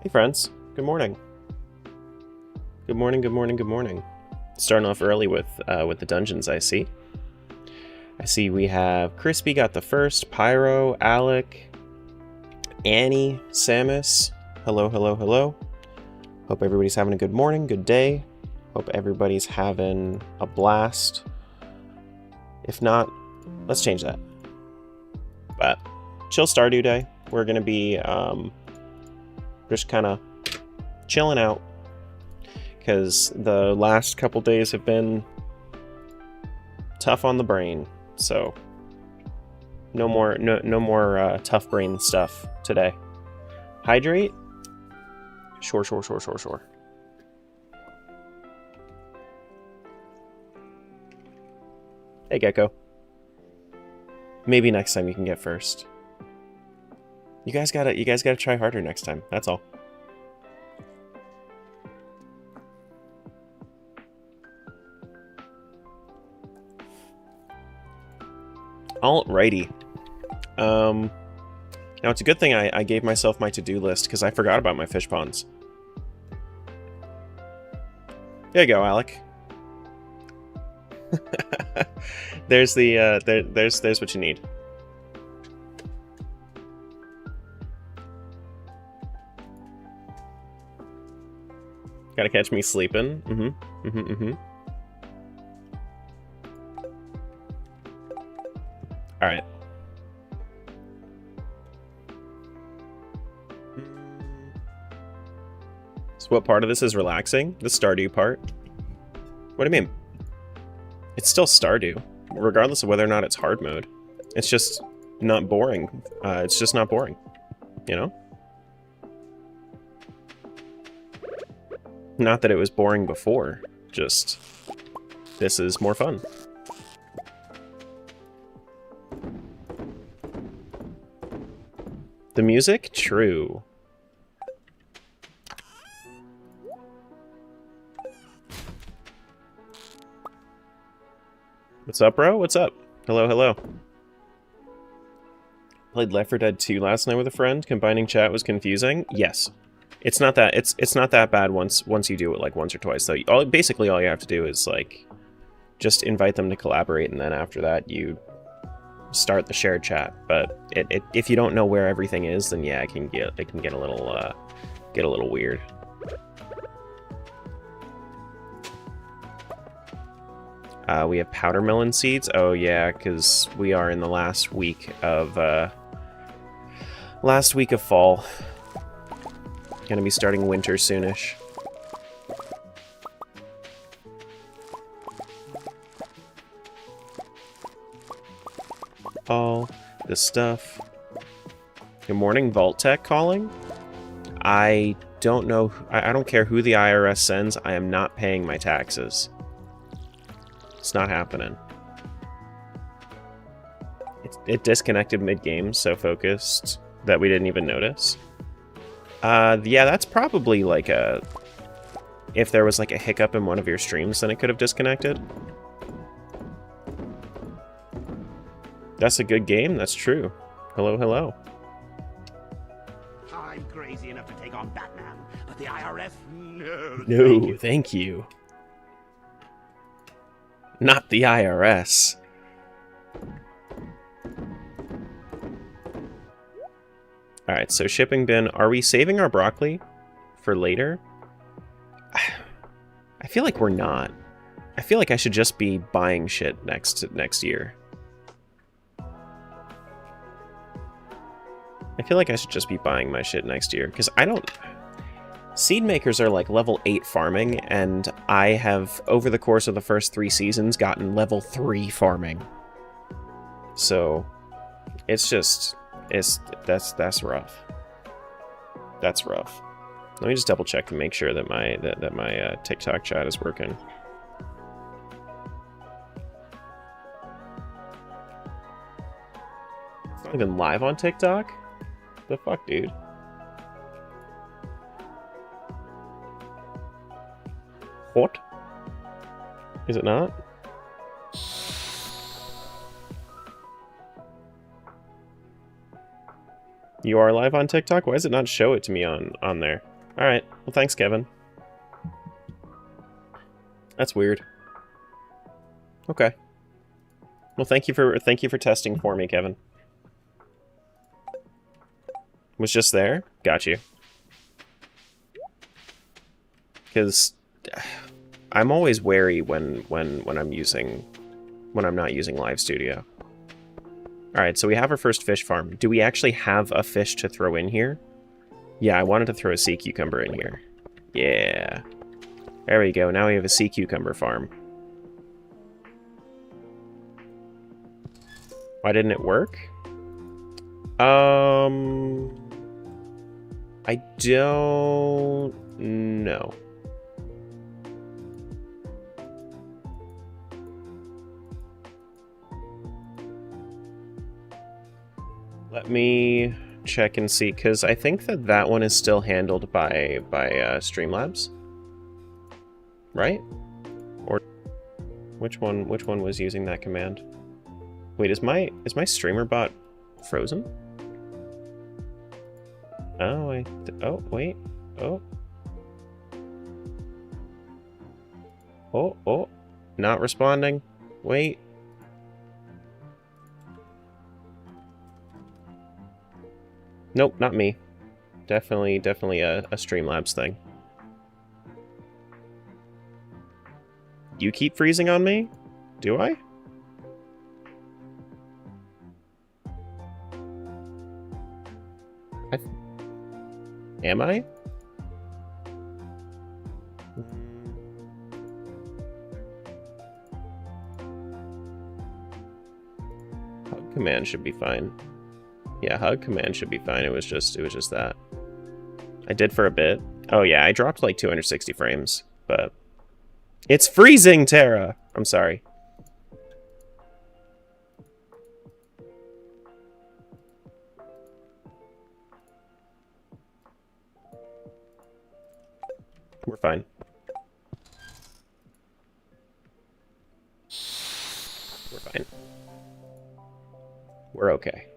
Hey friends, good morning. Good morning, good morning, good morning. Starting off early with the dungeons, I see. I see we have Crispy got the first, Pyro, Alec, Annie, Samus. Hello, hello, hello. Hope everybody's having a good morning, good day. Hope everybody's having a blast. If not, let's change that. But chill Stardew Day. We're gonna be just kind of chilling out because the last couple days have been tough on the brain. So no more tough brain stuff today. Hydrate? Sure. Hey Gecko. Maybe next time you can get first. You guys gotta try harder next time. That's all. Alrighty. Now it's a good thing I gave myself my to-do list because I forgot about my fish ponds. There you go, Alec. There's the there's what you need. Gotta catch me sleeping. Alright. So what part of this is relaxing? The Stardew part? What do you mean? It's still Stardew, regardless of whether or not it's hard mode. It's just not boring. It's just not boring. You know? Not that it was boring before, just this is more fun. The music? True. What's up, bro? What's up? Hello, hello. Played Left 4 Dead 2 last night with a friend. Combining chat was confusing. Yes. It's not that it's not that bad once you do it like once or twice though. Basically all you have to do is like just invite them to collaborate, and then after that you start the shared chat. But if you don't know where everything is, then yeah, it can get a little weird. We have powder melon seeds. Oh yeah, because we are in the last week of fall. Gonna be starting winter soonish. All the stuff. Good morning, Vault Tech calling. I don't know. I don't care who the IRS sends. I am not paying my taxes. It's not happening. It disconnected mid-game, so focused that we didn't even notice. Yeah, that's probably like if there was like a hiccup in one of your streams, then it could have disconnected. That's a good game, that's true. Hello, hello. I'm crazy enough to take on Batman, but the IRS, no, thank you. Not the IRS. Alright, so shipping bin. Are we saving our broccoli for later? I feel like we're not. I feel like I should just be buying shit next year. I feel like I should just be buying my shit next year, because I don't... Seed makers are like level 8 farming, and I have, over the course of the first 3 seasons, gotten level 3 farming. So, it's just... that's rough. That's rough. Let me just double check and make sure that my TikTok chat is working. It's not even live on TikTok? The fuck, dude? What? Is it not? You are live on TikTok? Why does it not show it to me on there? Alright, well thanks, Kevin. That's weird. Okay. Well, thank you for testing for me, Kevin. Was just there? Got you. Because I'm always wary when I'm not using Live Studio. Alright, so we have our first fish farm. Do we actually have a fish to throw in here? Yeah, I wanted to throw a sea cucumber in here. Yeah. There we go, now we have a sea cucumber farm. Why didn't it work? I don't know. Let me check and see, because I think that one is still handled by Streamlabs, right? Or which one was using that command? Wait, is my streamer bot frozen? Oh, wait. Oh, not responding. Wait. Nope, not me. Definitely a Streamlabs thing. You keep freezing on me? Do I? Am I? Hug command should be fine. Yeah, hug command should be fine. It was just that. I did for a bit. Oh yeah, I dropped like 260 frames, but it's freezing, Tara. I'm sorry. We're fine. We're fine. We're okay.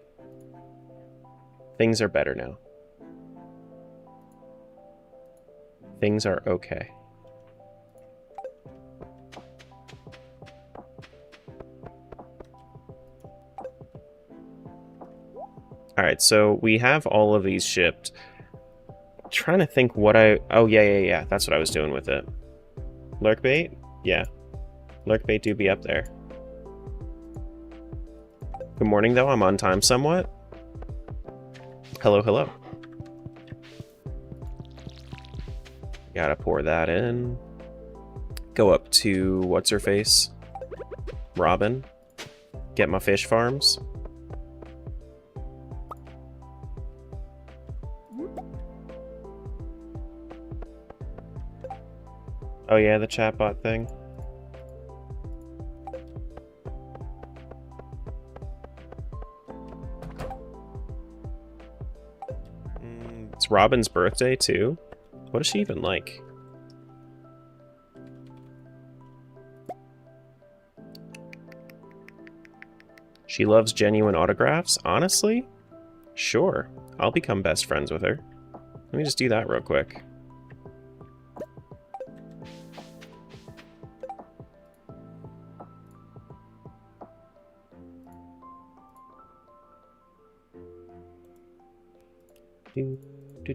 Things are better now. Things are okay. Alright, so we have all of these shipped. Trying to think what oh yeah, that's what I was doing with it. Lurkbait? Yeah. Lurkbait do be up there. Good morning though, I'm on time somewhat. Hello. Gotta pour that in. Go up to what's her face? Robin. Get my fish farms. Oh yeah, the chatbot thing. It's Robin's birthday too. What is she even like? She loves genuine autographs? Honestly? Sure. I'll become best friends with her. Let me just do that real quick.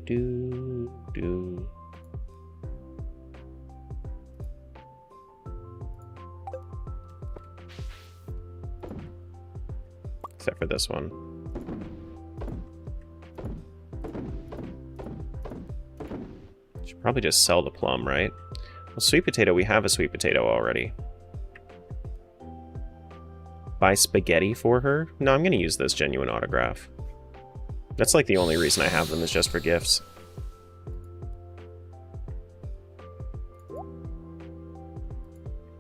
Do. Except for this one. Should probably just sell the plum, right? Well, sweet potato, we have a sweet potato already. Buy spaghetti for her? No, I'm gonna use this genuine autograph. That's like the only reason I have them is just for gifts.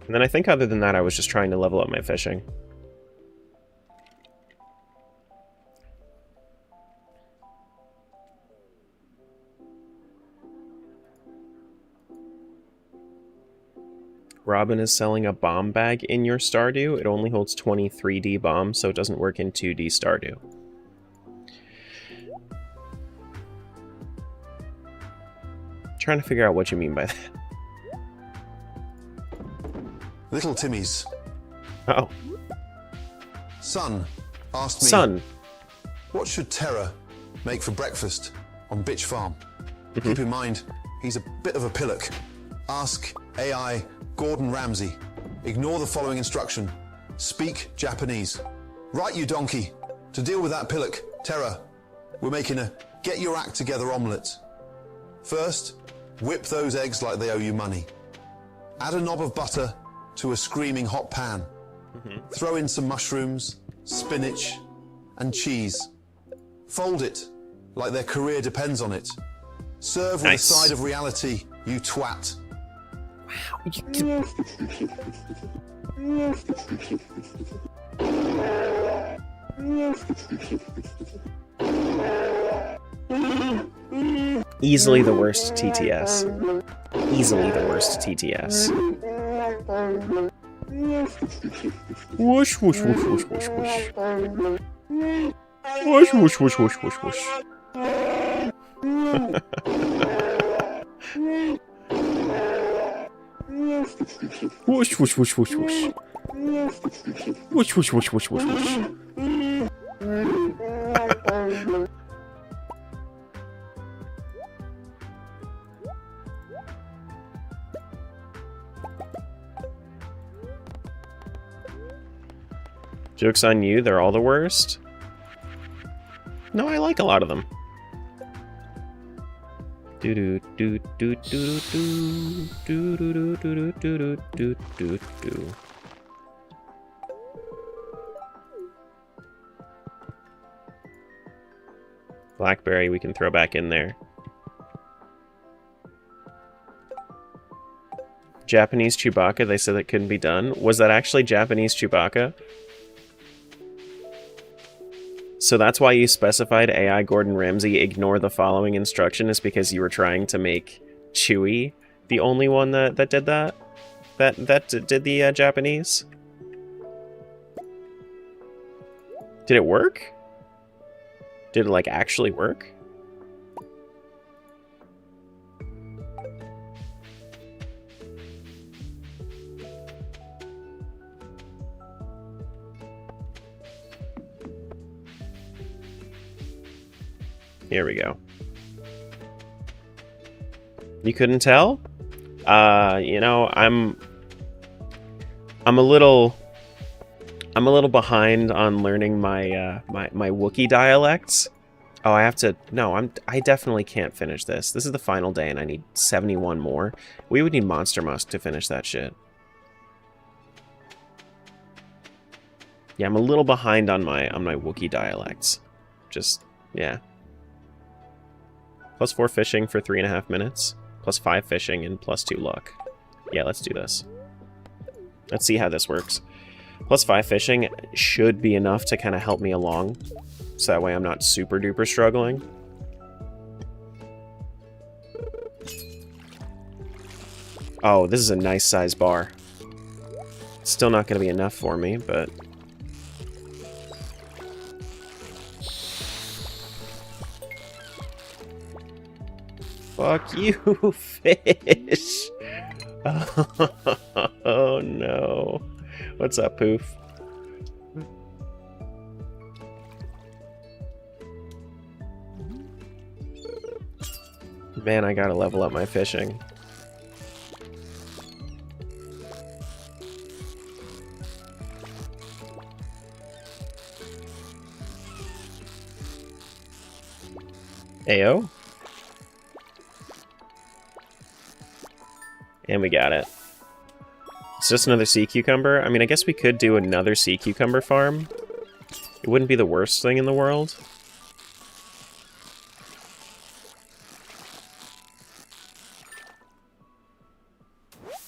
And then I think other than that, I was just trying to level up my fishing. Robin is selling a bomb bag in your Stardew. It only holds 20 3D bombs, so it doesn't work in 2D Stardew. Trying to figure out what you mean by that. Little Timmy's Oh. son asked me, Son. what should Terra make for breakfast on Bitch Farm? Keep in mind, he's a bit of a pillock. Ask AI Gordon Ramsay. Ignore the following instruction. Speak Japanese. Right, you donkey. To deal with that pillock, Terra, we're making a get your act together omelette. First, whip those eggs like they owe you money. Add a knob of butter to a screaming hot pan. Throw in some mushrooms, spinach, and cheese. Fold it like their career depends on it. Serve with Nice. a side of reality, you twat. Easily the worst TTS. Easily the worst TTS. Whoosh, whoosh, whoosh, whoosh, whoosh, whoosh. Whoosh, whoosh, whoosh, whoosh, whoosh, whoosh. Whoosh, whoosh, whoosh, whoosh, whoosh. Whoosh, whoosh, whoosh, whoosh, whoosh, whoosh. Joke's on you, they're all the worst? No, I like a lot of them. Do do do do do do do do do do do do do do. Blackberry we can throw back in there. Japanese Chewbacca, they said that couldn't be done. Was that actually Japanese Chewbacca? So that's why you specified AI Gordon Ramsay ignore the following instruction, is because you were trying to make Chewie the only one that did that? That did the Japanese? Did it work? Did it, like, actually work? Here we go. You couldn't tell? You know, I'm a little behind on learning my my Wookiee dialects. Oh, I have to. No, I definitely can't finish this. This is the final day, and I need 71 more. We would need Monster Musk to finish that shit. Yeah, I'm a little behind on my Wookiee dialects. Just yeah. Plus 4 fishing for 3.5 minutes. Plus 5 fishing and plus 2 luck. Yeah, let's do this. Let's see how this works. Plus 5 fishing should be enough to kind of help me along. So that way I'm not super duper struggling. Oh, this is a nice size bar. Still not going to be enough for me, but... Fuck you, fish! Oh no. What's up, Poof? Man, I gotta level up my fishing. Ayo. And we got it. It's just another sea cucumber. I mean, I guess we could do another sea cucumber farm. It wouldn't be the worst thing in the world.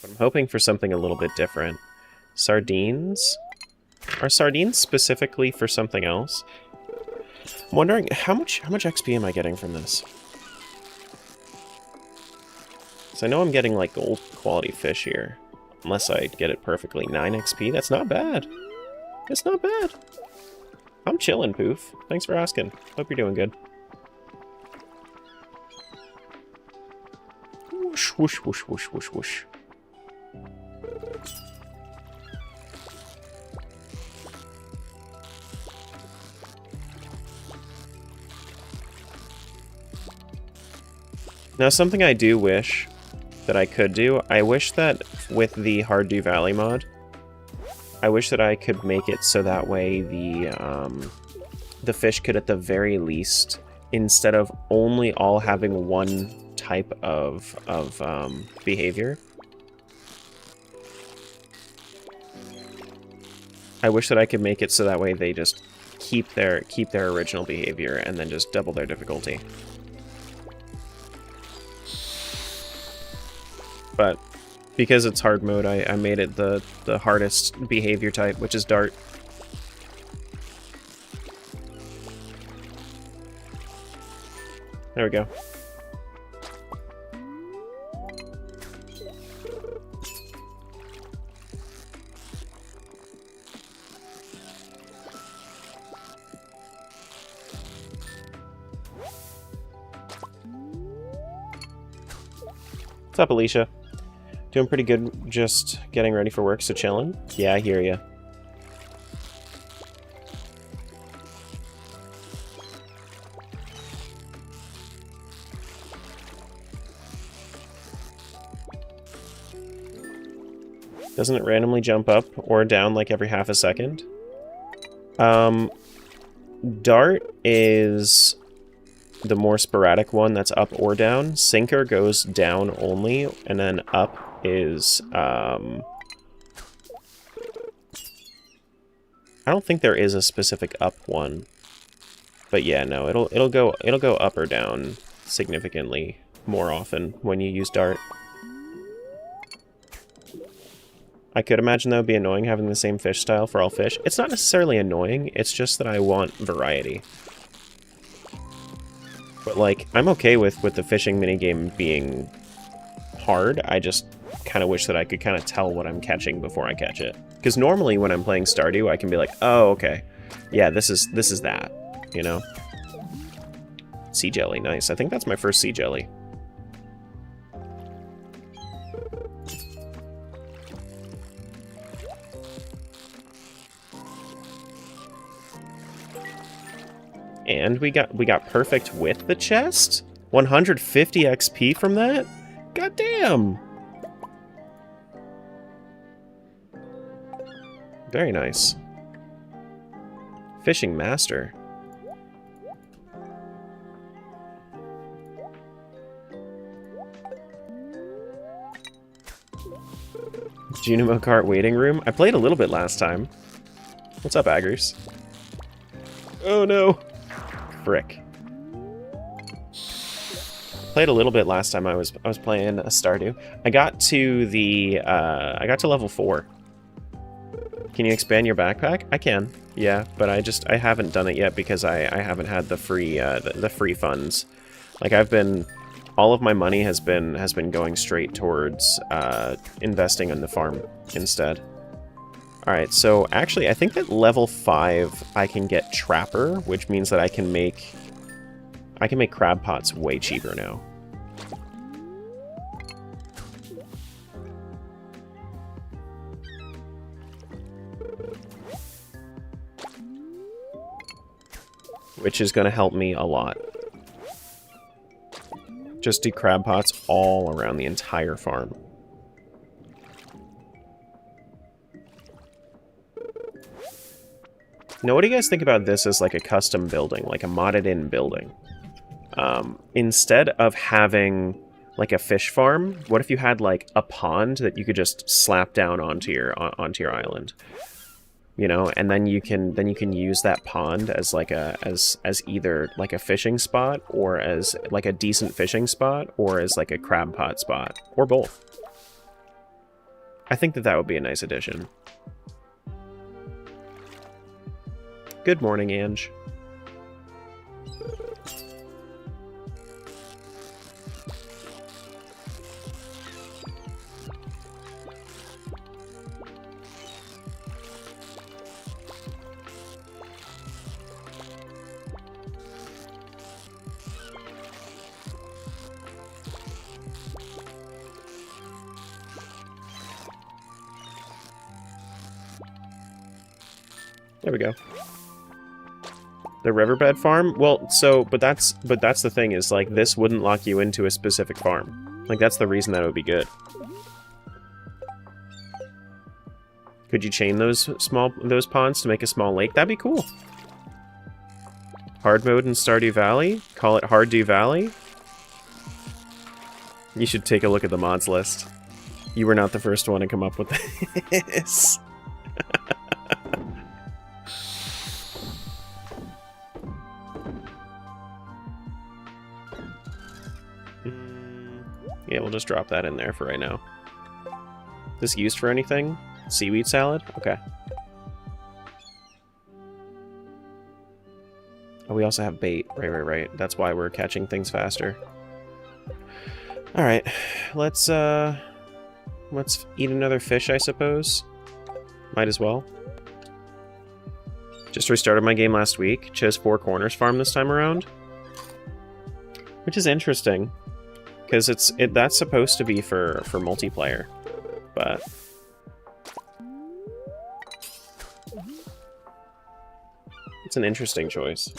But I'm hoping for something a little bit different. Sardines? Are sardines specifically for something else? I'm wondering, how much XP am I getting from this? So I know I'm getting, like, gold quality fish here. Unless I get it perfectly. 9 XP? That's not bad. It's not bad. I'm chilling, Poof. Thanks for asking. Hope you're doing good. whoosh, whoosh, whoosh, whoosh, whoosh. Now, something I do wish that I could do, I wish that with the Hard-Do Valley mod, I wish that I could make it so that way the fish could at the very least, instead of only all having one type of behavior, I wish that I could make it so that way they just keep their original behavior and then just double their difficulty. But because it's hard mode, I made it the hardest behavior type, which is Dart. There we go. What's up, Alicia? Doing pretty good, just getting ready for work, so chilling? Yeah, I hear ya. Doesn't it randomly jump up or down like every half a second? Dart is the more sporadic one that's up or down. Sinker goes down only, and then up is, I don't think there is a specific up one. But yeah, no, it'll go up or down significantly more often when you use Dart. I could imagine that would be annoying having the same fish style for all fish. It's not necessarily annoying, it's just that I want variety. But like, I'm okay with the fishing minigame being hard. I just kind of wish that I could kind of tell what I'm catching before I catch it. Because normally when I'm playing Stardew, I can be like, oh, okay. Yeah, this is that, you know? Sea jelly, nice. I think that's my first sea jelly. And we got perfect with the chest? 150 XP from that? God damn! Very nice. Fishing master. Junimo Kart waiting room? I played a little bit last time. What's up, Aggers? Oh no! Frick. Played a little bit last time I was playing a Stardew. I got to level 4. Can you expand your backpack? I can. Yeah, but I haven't done it yet because I haven't had the free the free funds. Like all of my money has been going straight towards investing in the farm instead. Alright, so actually I think that level 5 I can get Trapper, which means that I can make crab pots way cheaper now. Which is going to help me a lot. Just do crab pots all around the entire farm. Now, what do you guys think about this as like a custom building, like a modded-in building? Instead of having like a fish farm, what if you had like a pond that you could just slap down onto your island? You know, and then you can use that pond as like as either like a fishing spot or as like a decent fishing spot or as like a crab pot spot or both. I think that would be a nice addition. Good morning, Ange. There we go. The riverbed farm? Well, but that's the thing is, like, this wouldn't lock you into a specific farm. Like, that's the reason that it would be good. Could you chain those ponds to make a small lake? That'd be cool. Hard mode in Stardew Valley? Call it Hard-Dew Valley? You should take a look at the mods list. You were not the first one to come up with this. Yeah, we'll just drop that in there for right now. Is this used for anything? Seaweed salad? Okay. Oh, we also have bait. Right. That's why we're catching things faster. Alright. Let's eat another fish, I suppose. Might as well. Just restarted my game last week. Chose Four Corners Farm this time around. Which is interesting. Because that's supposed to be for multiplayer. But it's an interesting choice.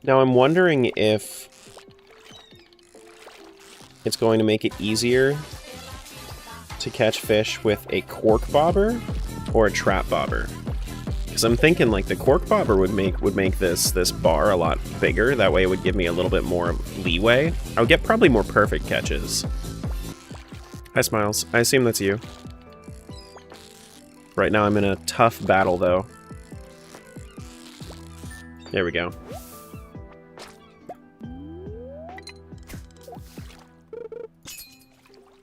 Now I'm wondering if it's going to make it easier to catch fish with a cork bobber or a trap bobber. Because I'm thinking like the cork bobber would make this bar a lot bigger. That way it would give me a little bit more leeway. I would get probably more perfect catches. Hi Smiles, I assume that's you. Right now I'm in a tough battle though. There we go.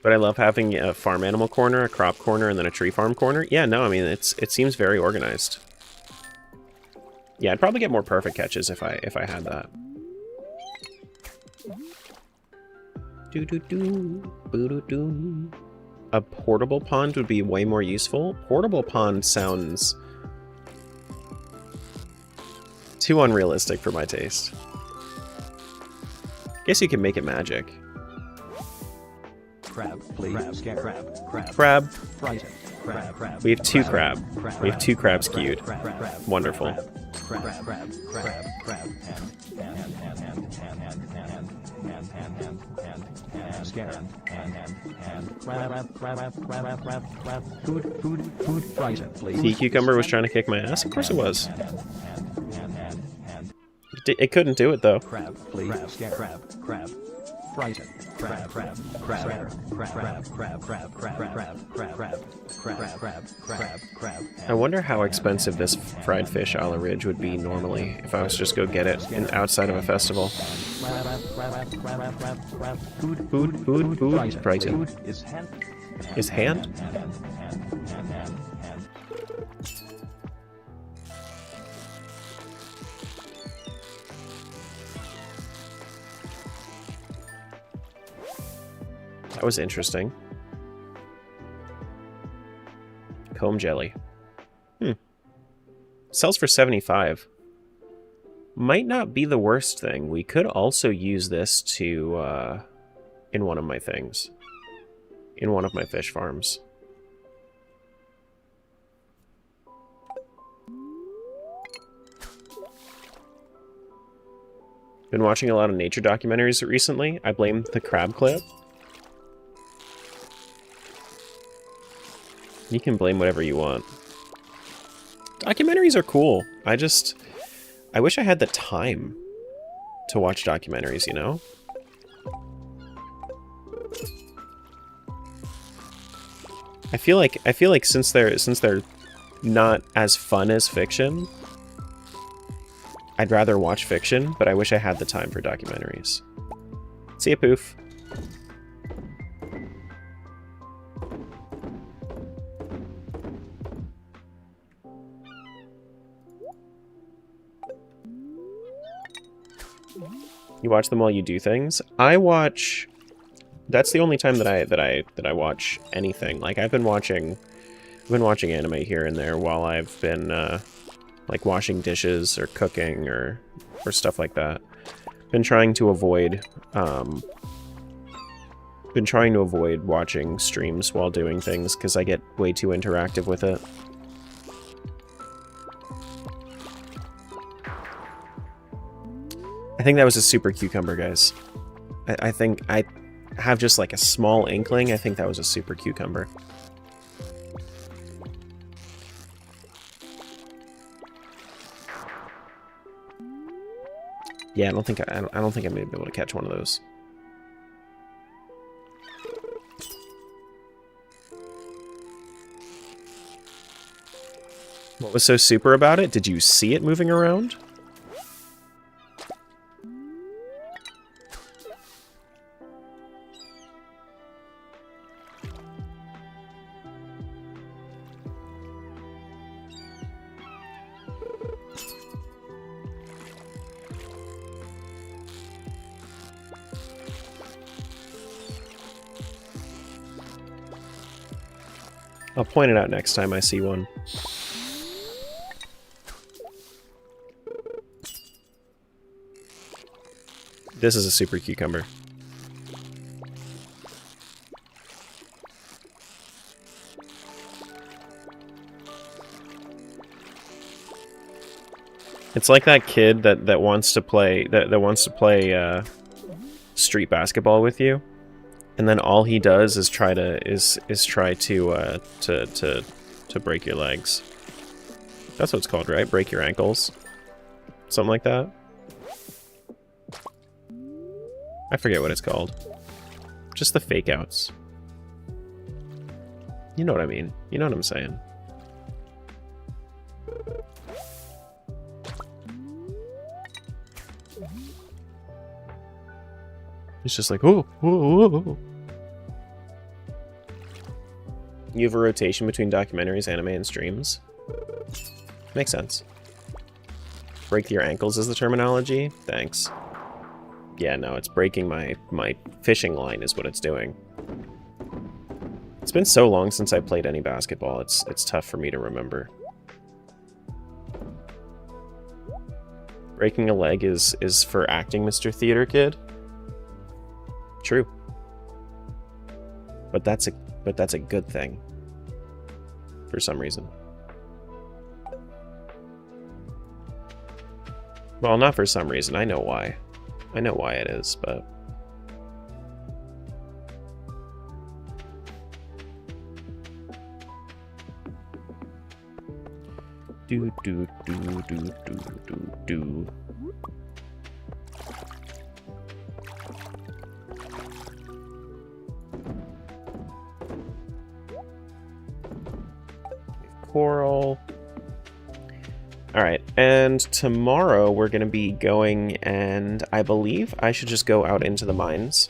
But I love having a farm animal corner, a crop corner, and then a tree farm corner. Yeah, no, I mean, it seems very organized. Yeah, I'd probably get more perfect catches if I had that. Do-do-do, a portable pond would be way more useful. Portable pond sounds too unrealistic for my taste. Guess you can make it magic. Crab, please. Crab. Crab. We have two crab. We have two crabs queued. Wonderful. Sea cucumber was trying to kick my ass? Of course it was. It couldn't do it though. Crab, please. Crab. Frighten. Crab. I wonder how expensive this fried fish a la Ridge would be normally if I was to just go get it outside of a festival. Food. Frighten. His hand? That was interesting. Comb jelly. Sells for 75. Might not be the worst thing. We could also use this to, in one of my things. In one of my fish farms. Been watching a lot of nature documentaries recently. I blame the crab clip. You can blame whatever you want. Documentaries are cool. I wish I had the time to watch documentaries, you know? I feel like since they're not as fun as fiction, I'd rather watch fiction, but I wish I had the time for documentaries. See ya, Poof. You watch them while you do things? I watch... That's the only time that I watch anything. Like I've been watching anime here and there while I've been like washing dishes or cooking or stuff like that. Been trying to avoid watching streams while doing things because I get way too interactive with it. I think that was a super cucumber, guys. I think I have just like a small inkling. I think that was a super cucumber. Yeah, I don't think I'm gonna be able to catch one of those. What was so super about it? Did you see it moving around? I'll point it out next time I see one. This is a super cucumber. It's like that kid that wants to play street basketball with you, and then all he does is try to break your legs. That's what it's called, right? Break your ankles, something like that. I forget what it's called. Just the fake outs. You know what I mean. You know what I'm saying. It's just like, oh, oh, oh, oh. You have a rotation between documentaries, anime, and streams. Makes sense. Break your ankles is the terminology? Thanks. Yeah, no, it's breaking my fishing line is what it's doing. It's been so long since I played any basketball, it's tough for me to remember. Breaking a leg is for acting, Mr. Theater Kid? True. But that's a good thing. For some reason. Well, not for some reason, I know why. I know why it is, but... Do do do do do do do. Coral. Alright, and tomorrow we're going to be going, and I believe I should just go out into the mines,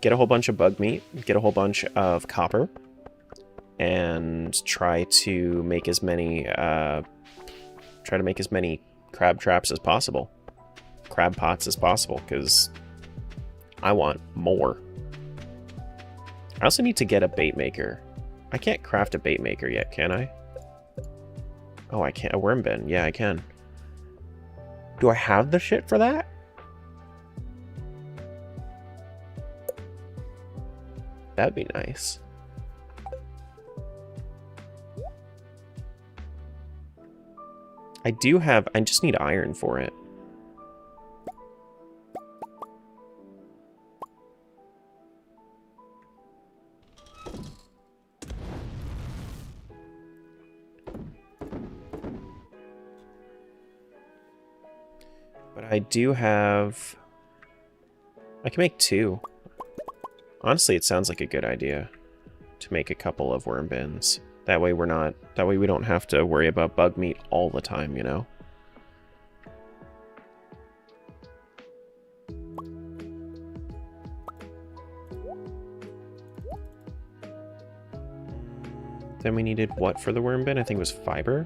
get a whole bunch of bug meat, get a whole bunch of copper, and try to make as many crab traps as possible, crab pots as possible, because I want more. I also need to get a bait maker. I can't craft a bait maker yet, can I? Oh, I can't. A worm bin. Yeah, I can. Do I have the shit for that? That'd be nice. I do have... I just need iron for it. But I do have... I can make 2. Honestly, it sounds like a good idea to make a couple of worm bins. That way we don't have to worry about bug meat all the time, you know? Then we needed what for the worm bin? I think it was fiber.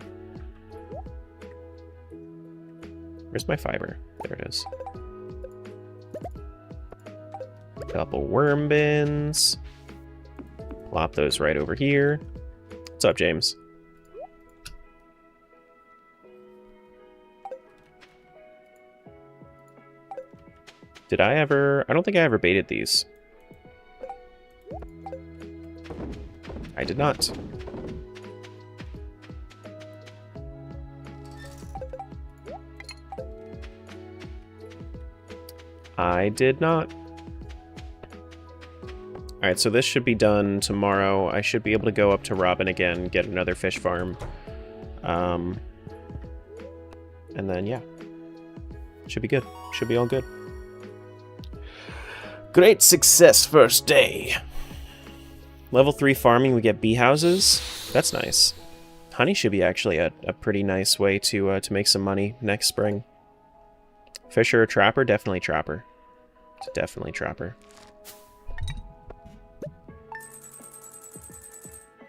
Where's my fiber? There it is. Couple worm bins. Plop those right over here. What's up, James? Did I ever... I don't think I ever baited these. I did not. I did not. Alright, so this should be done tomorrow. I should be able to go up to Robin again, get another fish farm. And then, yeah. Should be good. Should be all good. Great success first day. Level 3 farming, we get bee houses. That's nice. Honey should be actually a pretty nice way to make some money next spring. Fisher or trapper? Definitely trapper. It's definitely trapper.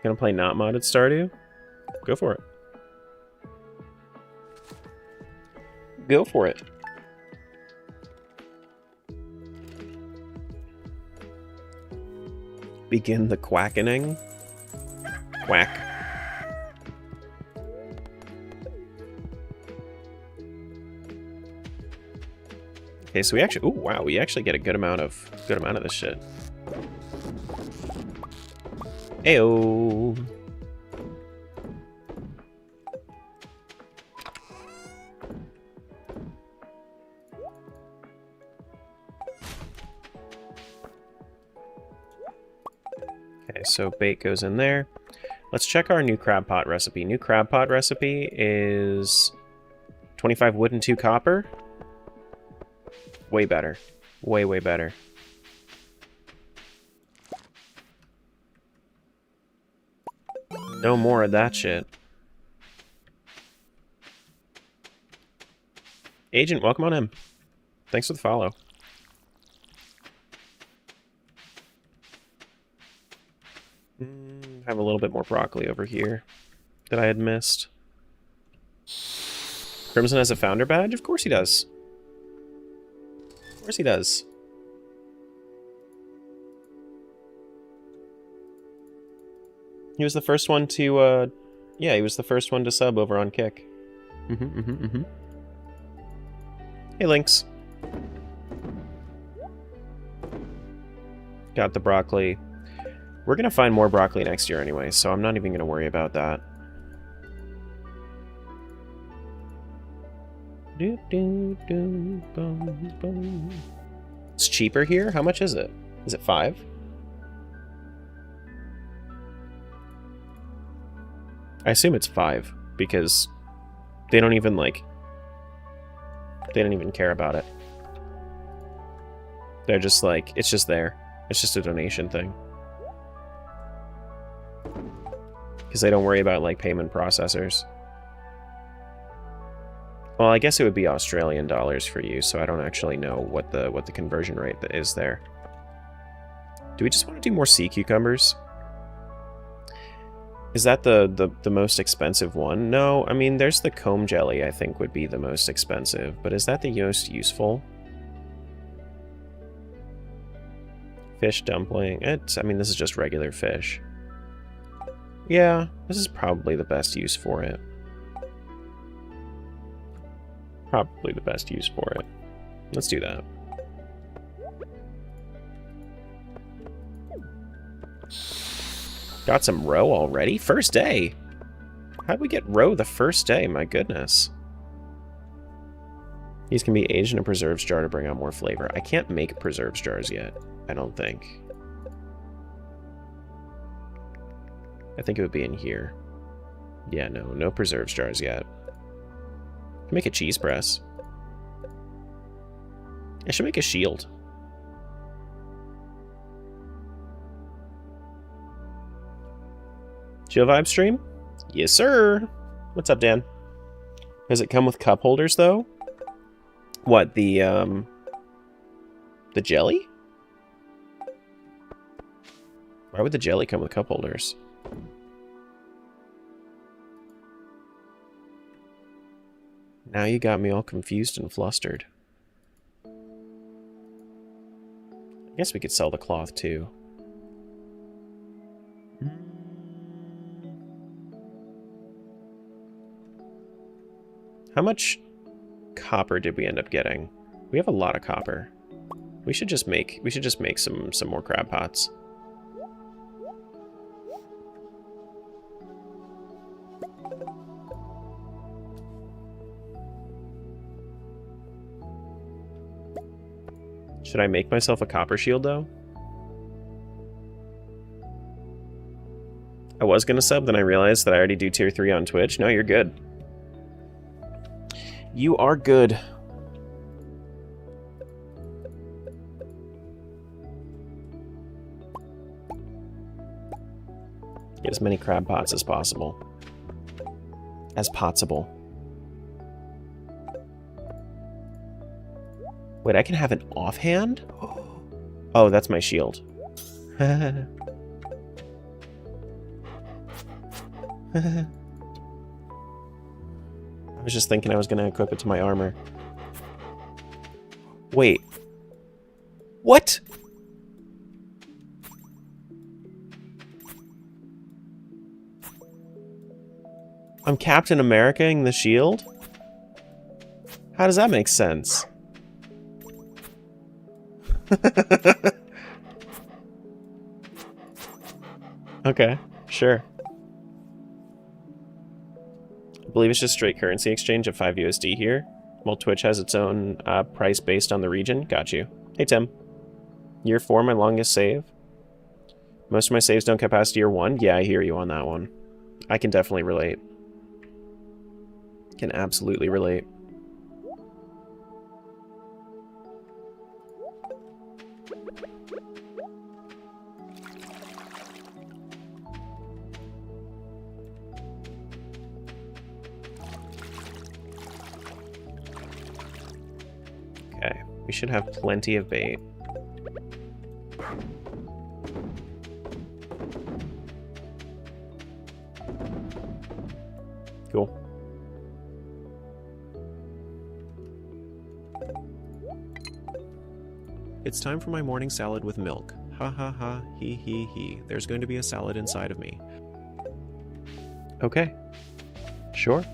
Gonna play not modded Stardew? Go for it. Go for it. Begin the quackening. Quack. Okay, so we actually, ooh, wow, we actually get a good amount of this shit. Ayo. Okay, so bait goes in there. Let's check our new crab pot recipe. New crab pot recipe is 25 wood and 2 copper. Way better. Way, way better. No more of that shit. Agent, welcome on in. Thanks for the follow. Have a little bit more broccoli over here that I had missed. Crimson has a founder badge? Of course he does. Of course he does. He was the first one to, yeah, he was the first one to sub over on Kick. Hey, Lynx. Got the broccoli. We're gonna find more broccoli next year anyway, so I'm not even gonna worry about that. It's cheaper here? How much is it? Is it 5? I assume it's 5, because they don't even, like... They don't even care about it. They're just like, it's just there. It's just a donation thing. Because they don't worry about, like, payment processors. Well, I guess it would be Australian dollars for you, so I don't actually know what the conversion rate is there. Do we just want to do more sea cucumbers? Is that the most expensive one? No, I mean, there's the comb jelly, I think, would be the most expensive. But is that the most useful? Fish dumpling. I mean, this is just regular fish. Yeah, this is probably the best use for it. Probably the best use for it. Let's do that. Got some roe already? First day! How'd we get roe the first day? My goodness. These can be aged in a preserves jar to bring out more flavor. I can't make preserves jars yet, I don't think. I think it would be in here. Yeah, no preserves jars yet. I can make a cheese press. I should make a shield. Chill Vibe stream? Yes, sir. What's up, Dan? Does it come with cup holders, though? What, the jelly? Why would the jelly come with cup holders? Now you got me all confused and flustered. I guess we could sell the cloth, too. How much copper did we end up getting? We have a lot of copper. We should just make some more crab pots. Should I make myself a copper shield though? I was gonna sub, then I realized that I already do tier 3 on Twitch. No, you're good. You are good. Get as many crab pots as possible. As possible. Wait, I can have an offhand? Oh, that's my shield. I was just thinking I was gonna equip it to my armor. Wait. What? I'm Captain America-ing the shield? How does that make sense? Okay, sure. I believe it's just straight currency exchange of 5 USD here, while Twitch has its own price based on the region. Got you. Hey, Tim. Year 4, my longest save. Most of my saves don't get past year 1. Yeah, I hear you on that one. I can definitely relate. Can absolutely relate. Okay, we should have plenty of bait. Cool. It's time for my morning salad with milk. Ha ha ha, he he he. There's going to be a salad inside of me. Okay. Sure.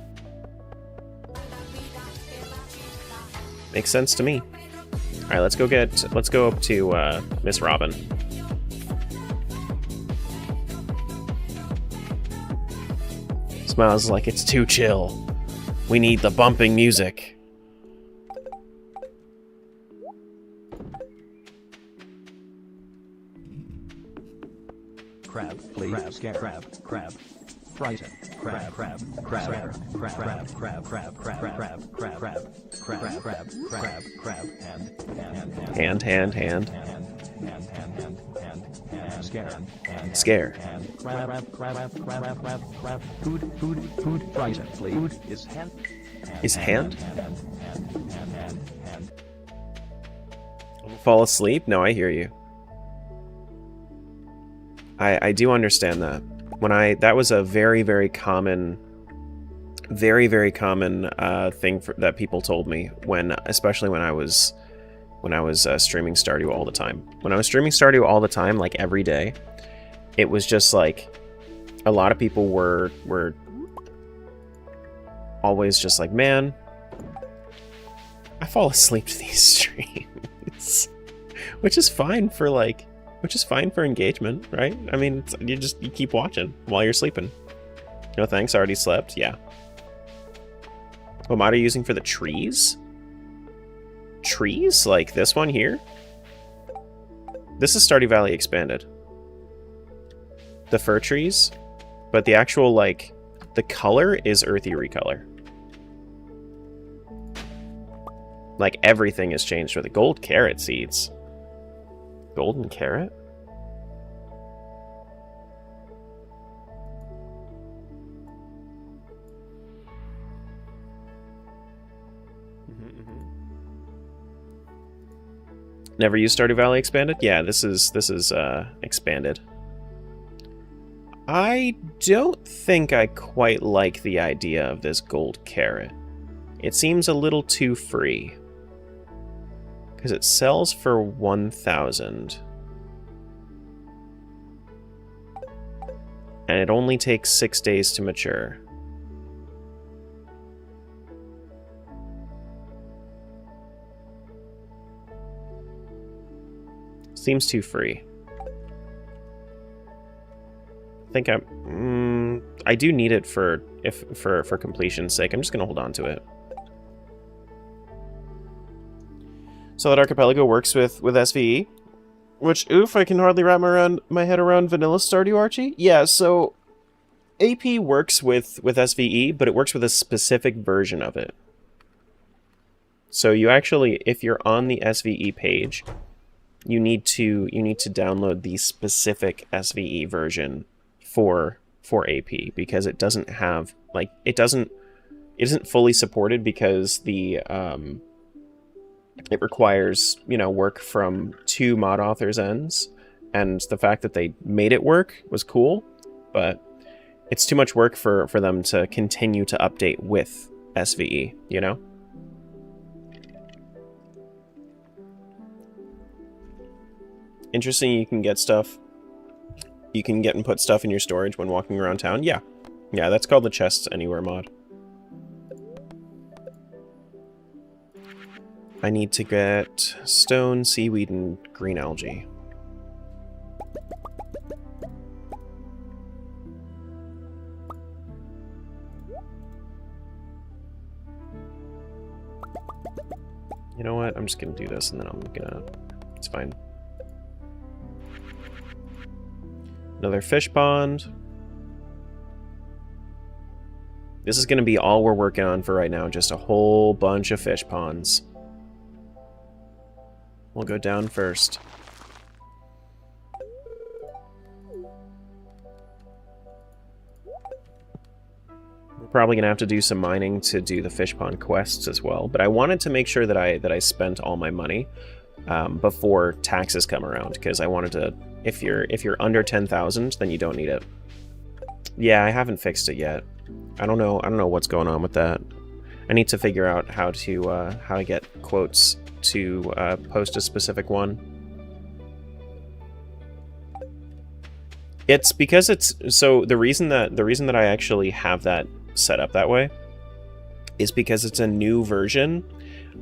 Makes sense to me. Alright, let's go up to Miss Robin. Smiles like it's too chill. We need the bumping music. Crab, please. Crab, scare, crab, crab. Frighten, crab, crab, crab, crab, crab, crab, crab, crab, crab, crab, crab, crab, crab, crab, crab, hand, Scare. crab, crab, food, frighten, please. Food is hand. Is hand? Fall asleep? No, I hear you. I do understand that. That was a very, very common thing that people told me especially when I was streaming Stardew all the time. When I was streaming Stardew all the time, like every day, it was just like a lot of people were always just like, man, I fall asleep to these streams, which is fine for engagement, right? I mean, you keep watching while you're sleeping. No thanks, already slept. Yeah. What mod are you using for the trees? Trees? Like this one here? This is Stardew Valley expanded. The fir trees, but the actual, like, the color is earthy recolor. Like, everything has changed with the gold carrot seeds. Golden carrot? Never used Stardew Valley expanded? Yeah, this is expanded. I don't think I quite like the idea of this gold carrot. It seems a little too free. Because it sells for 1,000. And it only takes 6 days to mature. Seems too free. I think I do need it for completion's sake. I'm just gonna hold on to it. So that Archipelago works with SVE, which oof, I can hardly wrap my head around vanilla Stardew, Archie. Yeah, so AP works with SVE, but it works with a specific version of it. So you actually, if you're on the SVE page, you need to download the specific SVE version for AP, because it doesn't have, like, it isn't fully supported because the it requires, you know, work from 2 mod authors' ends, and the fact that they made it work was cool, but it's too much work for them to continue to update with SVE, you know? Interesting, you can get stuff. You can get and put stuff in your storage when walking around town. Yeah. Yeah, that's called the Chests Anywhere mod. I need to get stone, seaweed, and green algae. You know what? I'm just gonna do this and then I'm gonna... It's fine. Another fish pond. This is gonna be all we're working on for right now, just a whole bunch of fish ponds. We'll go down first. We're probably gonna have to do some mining to do the fish pond quests as well, but I wanted to make sure that I spent all my money before taxes come around, because I wanted to. If you're under 10,000, then you don't need it. Yeah, I haven't fixed it yet. I don't know what's going on with that. I need to figure out how to get quotes to post a specific one. It's because it's so the reason that I actually have that set up that way is because it's a new version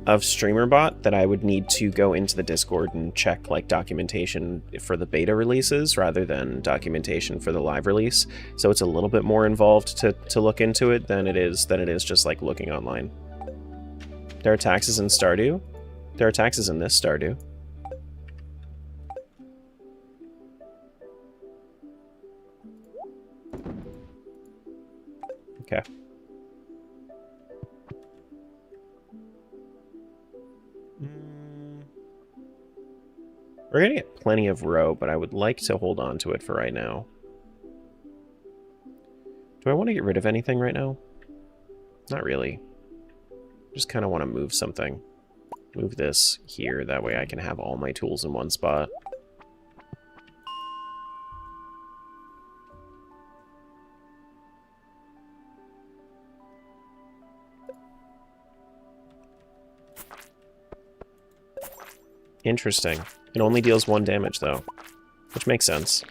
of StreamerBot that I would need to go into the Discord and check, like, documentation for the beta releases rather than documentation for the live release. So it's a little bit more involved to look into it than it is just like looking online. There are taxes in Stardew. There are taxes in this Stardew. Okay. We're gonna get plenty of row, but I would like to hold on to it for right now. Do I want to get rid of anything right now? Not really. Just kind of want to move something. Move this here, that way I can have all my tools in one spot. Interesting. It only deals 1 damage, though, which makes sense.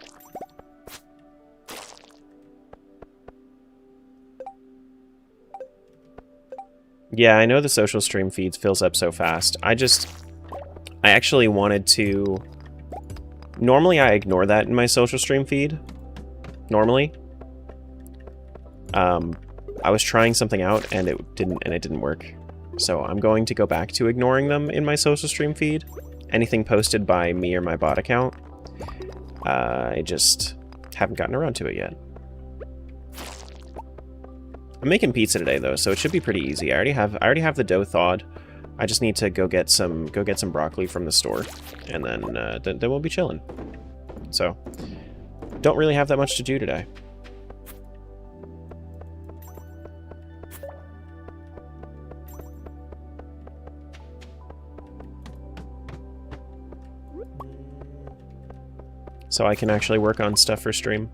Yeah, I know the social stream feeds fills up so fast. I actually wanted to... Normally I ignore that in my social stream feed. Normally. I was trying something out and it didn't work. So I'm going to go back to ignoring them in my social stream feed. Anything posted by me or my bot account. I just haven't gotten around to it yet. I'm making pizza today though, so it should be pretty easy. I already have the dough thawed. I just need to go get some broccoli from the store, and then we'll be chilling. So, don't really have that much to do today. So I can actually work on stuff for stream.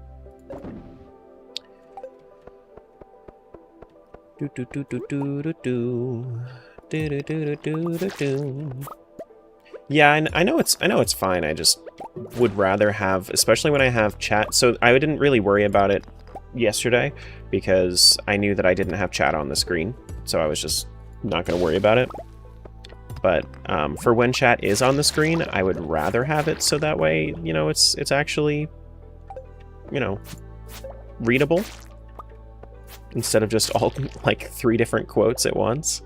Yeah, I know it's fine. I just would rather have, especially when I have chat. So I didn't really worry about it yesterday because I knew that I didn't have chat on the screen. So I was just not going to worry about it. But for when chat is on the screen, I would rather have it so that way, you know, it's actually, you know, readable instead of just all like 3 different quotes at once.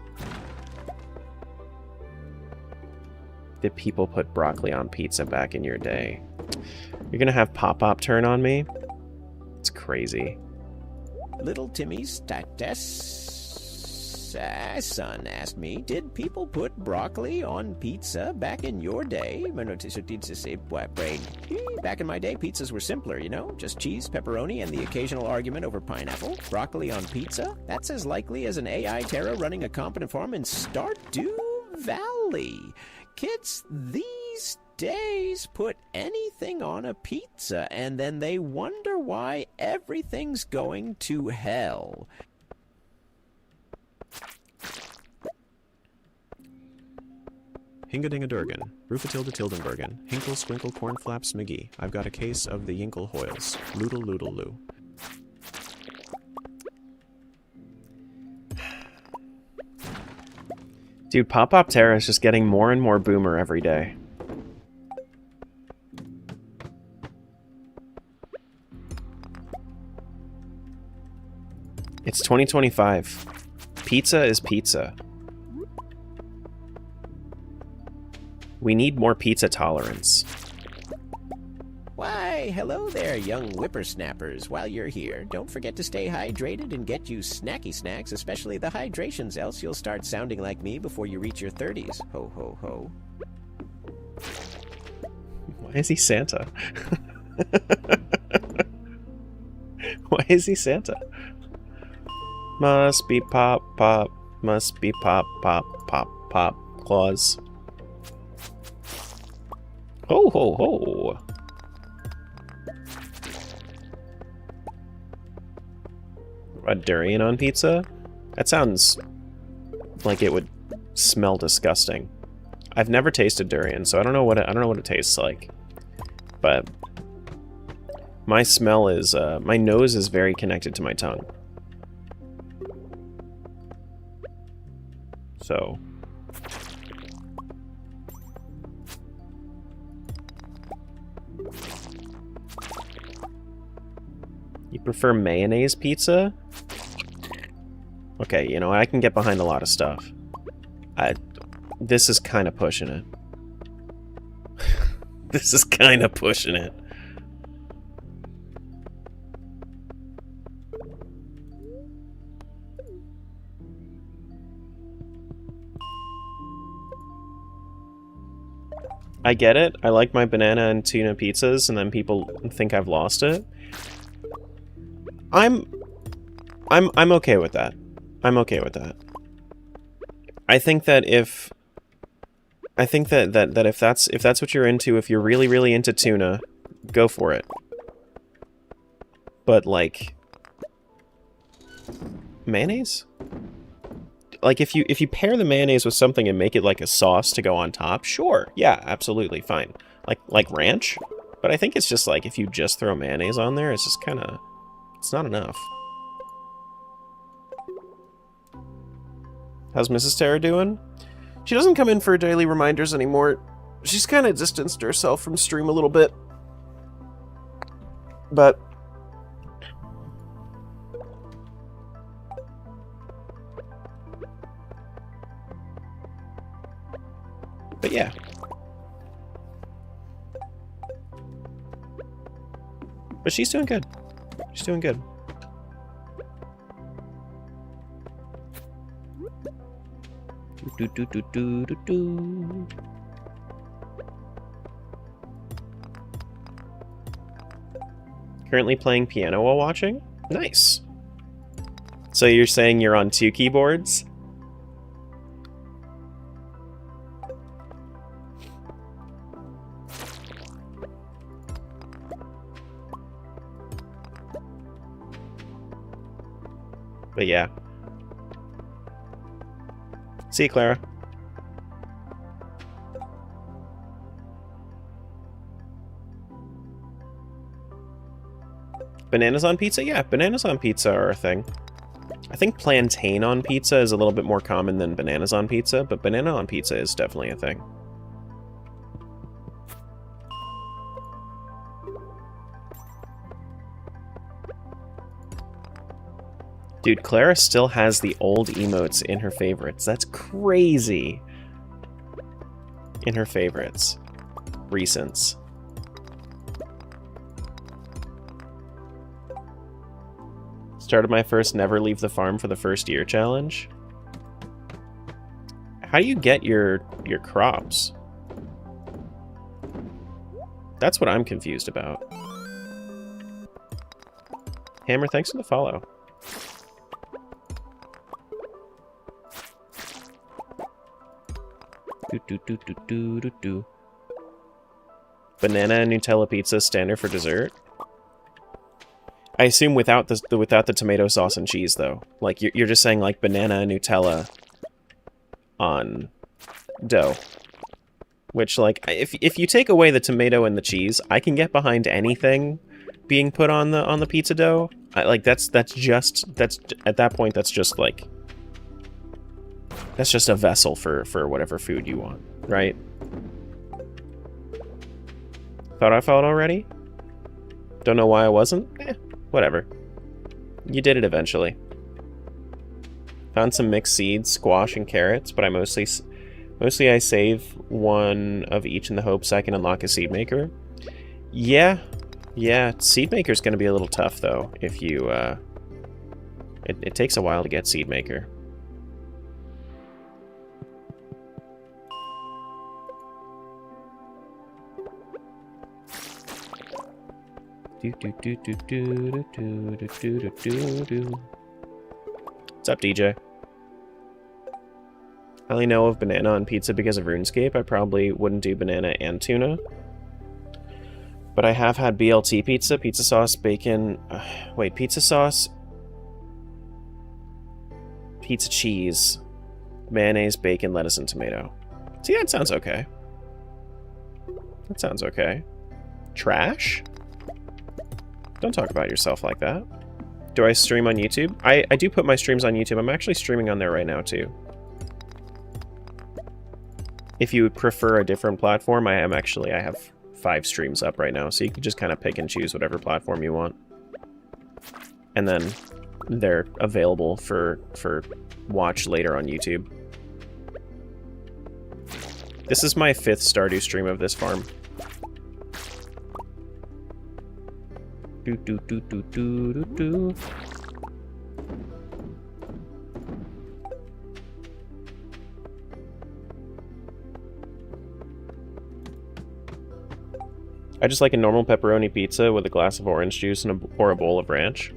Did people put broccoli on pizza back in your day? You're gonna have Pop-Pop turn on me? It's crazy. Little Timmy's son asked me, did people put broccoli on pizza back in your day? Back in my day, pizzas were simpler, you know? Just cheese, pepperoni, and the occasional argument over pineapple. Broccoli on pizza? That's as likely as an AI Terra running a competent farm in Stardew Valley. Kids these days put anything on a pizza, and then they wonder why everything's going to hell. Hingadingadurgan, Rufatilda Tildenbergen, Hinkle Squinkle Cornflaps McGee. I've got a case of the Yinkle Hoyles. Loodle Loodle Loo. Dude, Pop-Pop Terra is just getting more and more boomer every day. It's 2025. Pizza is pizza. We need more pizza tolerance. Why, hello there, young whippersnappers. While you're here, don't forget to stay hydrated and get you snacky snacks, especially the hydrations, else you'll start sounding like me before you reach your 30s. Ho, ho, ho. Why is he Santa? Why is he Santa? Must be pop, pop. Must be pop, pop, pop, pop. Claus. Ho, ho, ho. A durian on pizza? That sounds like it would smell disgusting. I've never tasted durian, so I don't know what it tastes like. But my smell is my nose is very connected to my tongue. So you prefer mayonnaise pizza? Okay, you know, I can get behind a lot of stuff. This is kind of pushing it. This is kind of pushing it. I get it. I like my banana and tuna pizzas, and then people think I've lost it. I'm okay with that. I'm okay with that. I think that if if that's what you're into, if you're really into tuna, go for it. But like mayonnaise? Like if you pair the mayonnaise with something and make it like a sauce to go on top, sure. Yeah, absolutely fine. Like ranch? But I think it's just like if you just throw mayonnaise on there, it's just kind of it's not enough. How's Mrs. Terra doing? She doesn't come in for daily reminders anymore. She's kind of distanced herself from stream a little bit. But yeah. But she's doing good. She's doing good. Do. Currently playing piano while watching? Nice. So you're saying you're on 2 keyboards? But yeah. See you, Clara. Bananas on pizza? Yeah, bananas on pizza are a thing. I think plantain on pizza is a little bit more common than bananas on pizza, but banana on pizza is definitely a thing. Dude, Clara still has the old emotes in her favorites. That's crazy. In her favorites. Recents. Started my first never leave the farm for the first year challenge. How do you get your crops? That's what I'm confused about. Hammer, thanks for the follow. Do. Banana and Nutella pizza standard for dessert. I assume without the tomato sauce and cheese though. Like you're just saying like banana and Nutella on dough. Which like if you take away the tomato and the cheese, I can get behind anything being put on the pizza dough. Like that's at that point that's just like that's just a vessel for whatever food you want, right? Thought I followed already? Don't know why I wasn't? Whatever. You did it eventually. Found some mixed seeds, squash and carrots, but I mostly I save one of each in the hopes I can unlock a seed maker. Yeah, seed maker's gonna be a little tough though if you it takes a while to get seed maker. What's up, DJ? I only know of banana on pizza because of RuneScape. I probably wouldn't do banana and tuna. But I have had BLT pizza, pizza sauce, bacon... wait, pizza sauce... pizza cheese, mayonnaise, bacon, lettuce, and tomato. See, that sounds okay. That sounds okay. Trash? Don't talk about yourself like that. Do I stream on YouTube? I do put my streams on YouTube. I'm actually streaming on there right now, too. If you would prefer a different platform, I have 5 streams up right now, so you can just kind of pick and choose whatever platform you want. And then they're available for watch later on YouTube. This is my 5th Stardew stream of this farm. Do. I just like a normal pepperoni pizza with a glass of orange juice and or a bowl of ranch.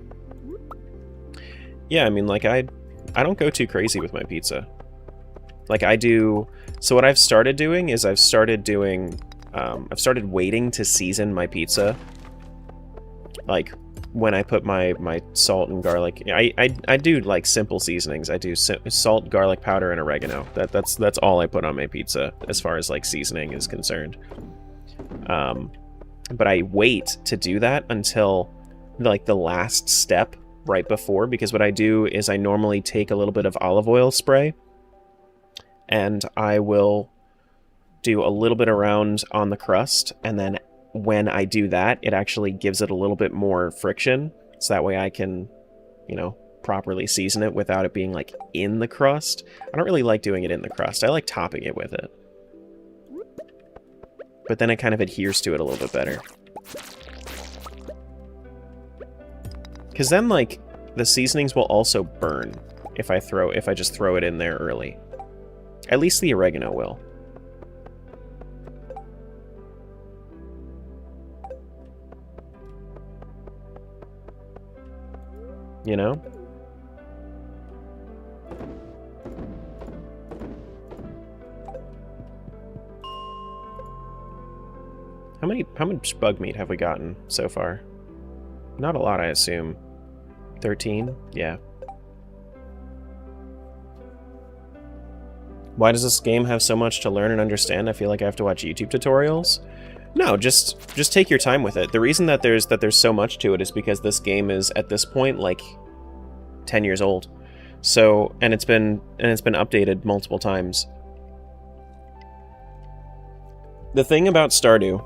Yeah, I mean, like, I don't go too crazy with my pizza. Like, I do... So what I've started doing is I've started waiting to season my pizza. Like, when I put my salt and garlic... I do, like, simple seasonings. I do salt, garlic powder, and oregano. That's all I put on my pizza, as far as, like, seasoning is concerned. But I wait to do that until, like, the last step right before, because what I do is I normally take a little bit of olive oil spray, and I will do a little bit around on the crust, and then when I do that, it actually gives it a little bit more friction, so that way I can, you know, properly season it without it being, like, in the crust. I don't really like doing it in the crust. I like topping it with it. But then it kind of adheres to it a little bit better. Because then, like, the seasonings will also burn if I just throw it in there early. At least the oregano will. You know? How much bug meat have we gotten so far? Not a lot, I assume. 13? Yeah. Why does this game have so much to learn and understand? I feel like I have to watch YouTube tutorials. No, just take your time with it. The reason that there's so much to it is because this game is, at this point, like, 10 years old. So, and it's been updated multiple times. The thing about Stardew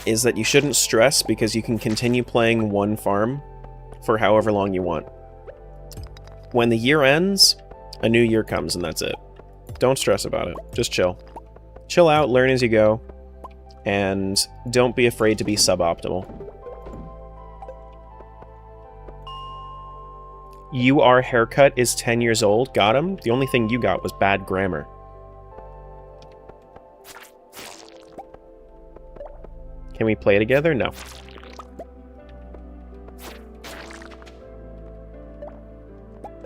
is that you shouldn't stress because you can continue playing one farm for however long you want. When the year ends, a new year comes and that's it. Don't stress about it. Just chill. Chill out, learn as you go, and don't be afraid to be suboptimal. Our haircut is 10 years old. Got him? The only thing you got was bad grammar. Can we play together? No.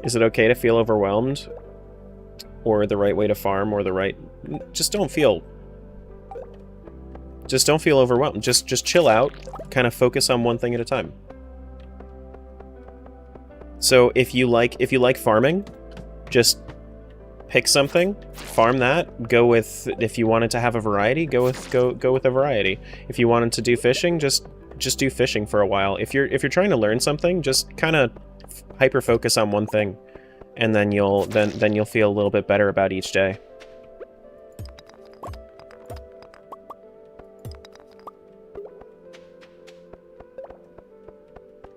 Is it okay to feel overwhelmed? Or the right way to farm, or the right... Just don't feel overwhelmed. Just chill out, kind of focus on one thing at a time. So if you like farming, just pick something, farm that. Go with, if you wanted to have a variety, go with a variety. If you wanted to do fishing, just do fishing for a while. If you're trying to learn something, just kind of hyper focus on one thing, and then you'll feel a little bit better about each day.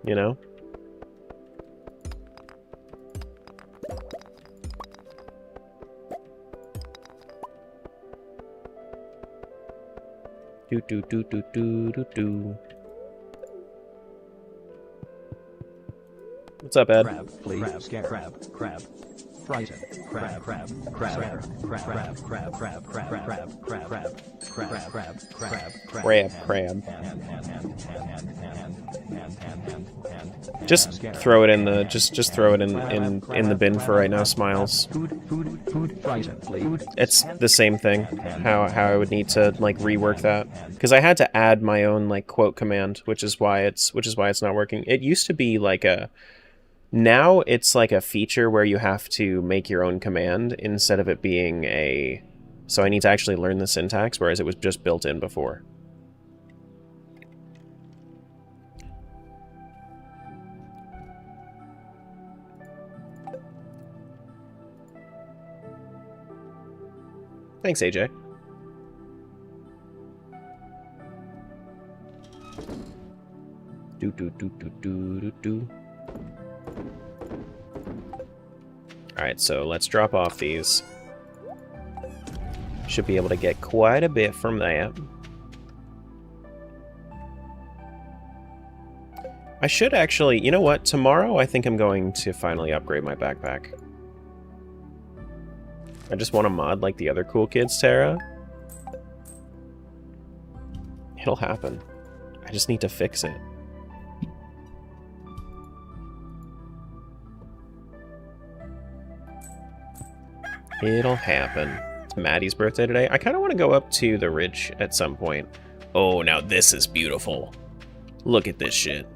You know? Do do do do do do do. What's up, Ed? Crab, please. Crab. Frighten. Crab. Just throw it in the just throw it in the bin for right now, Smiles. Food. Frighten, please. It's the same thing. How I would need to like rework that, because I had to add my own like quote command, which is why it's not working. It used to be like a... Now it's like a feature where you have to make your own command instead of it being a... So I need to actually learn the syntax, whereas it was just built in before. Thanks, AJ. Do. Alright, so let's drop off these. Should be able to get quite a bit from that. I should actually... You know what? Tomorrow I think I'm going to finally upgrade my backpack. I just want to mod like the other cool kids, Tara. It'll happen. I just need to fix it. It'll happen. It's Maddie's birthday today. I kind of want to go up to the ridge at some point. Oh, now this is beautiful. Look at this shit.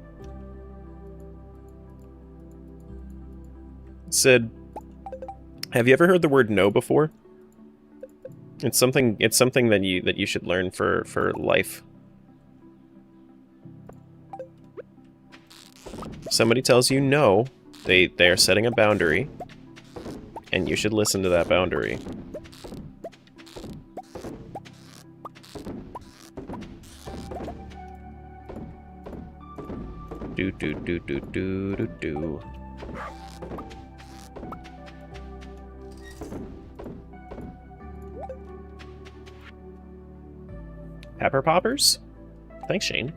Sid, have you ever heard the word no before? It's something that you should learn for life. Somebody tells you no, they are setting a boundary. And you should listen to that boundary. Do. Pepper poppers? Thanks, Shane.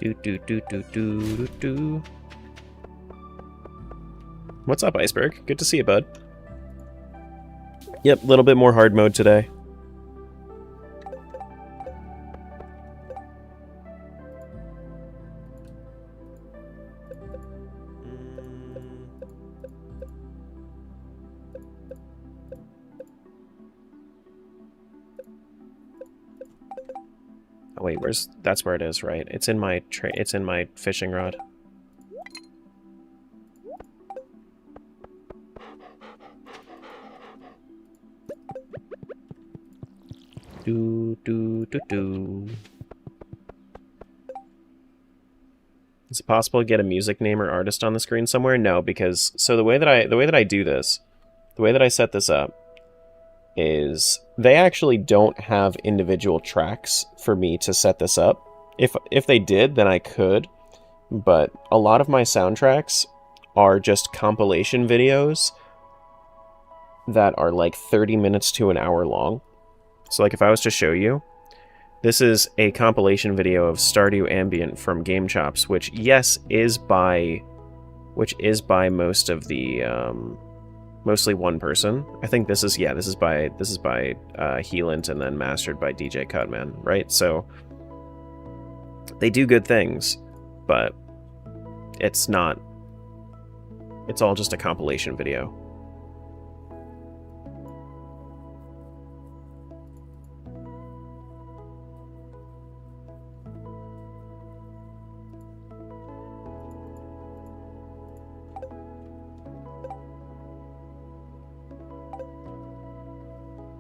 Do. What's up, Iceberg? Good to see you, bud. Yep, a little bit more hard mode today. Oh wait, that's where it is, right? It's in my fishing rod. Do. Is it possible to get a music name or artist on the screen somewhere? No, because so the way that I do this, the way that I set this up is they actually don't have individual tracks for me to set this up. If they did, then I could, but a lot of my soundtracks are just compilation videos that are like 30 minutes to an hour long. So like if I was to show you, this is a compilation video of Stardew Ambient from Game Chops, which yes is by most of the mostly one person. I think this is by Healant and then mastered by DJ Cudman, right? So they do good things, but it's all just a compilation video.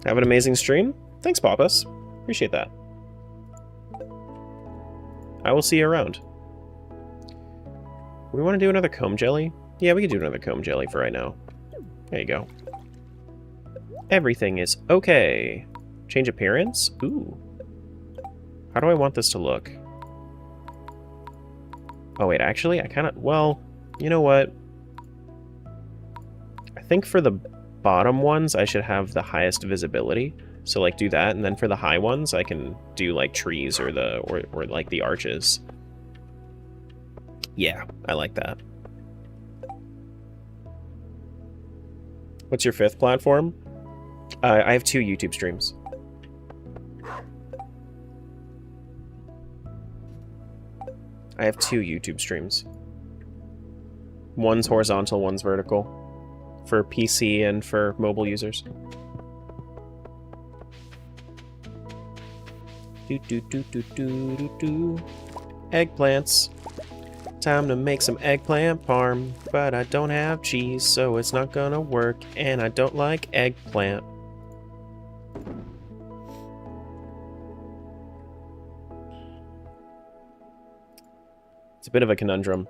Have an amazing stream. Thanks, Papas. Appreciate that. I will see you around. We want to do another comb jelly? Yeah, we could do another comb jelly for right now. There you go. Everything is okay. Change appearance? Ooh. How do I want this to look? Oh, wait, actually, I kind of... Well, you know what? I think for the bottom ones, I should have the highest visibility. So, like, do that, and then for the high ones, I can do, like, trees or like, the arches. Yeah, I like that. What's your fifth platform? I have 2 YouTube streams. I have 2 YouTube streams. One's horizontal, one's vertical. For PC and for mobile users. Eggplants. Time to make some eggplant parm, but I don't have cheese, so it's not gonna work, and I don't like eggplant. It's a bit of a conundrum.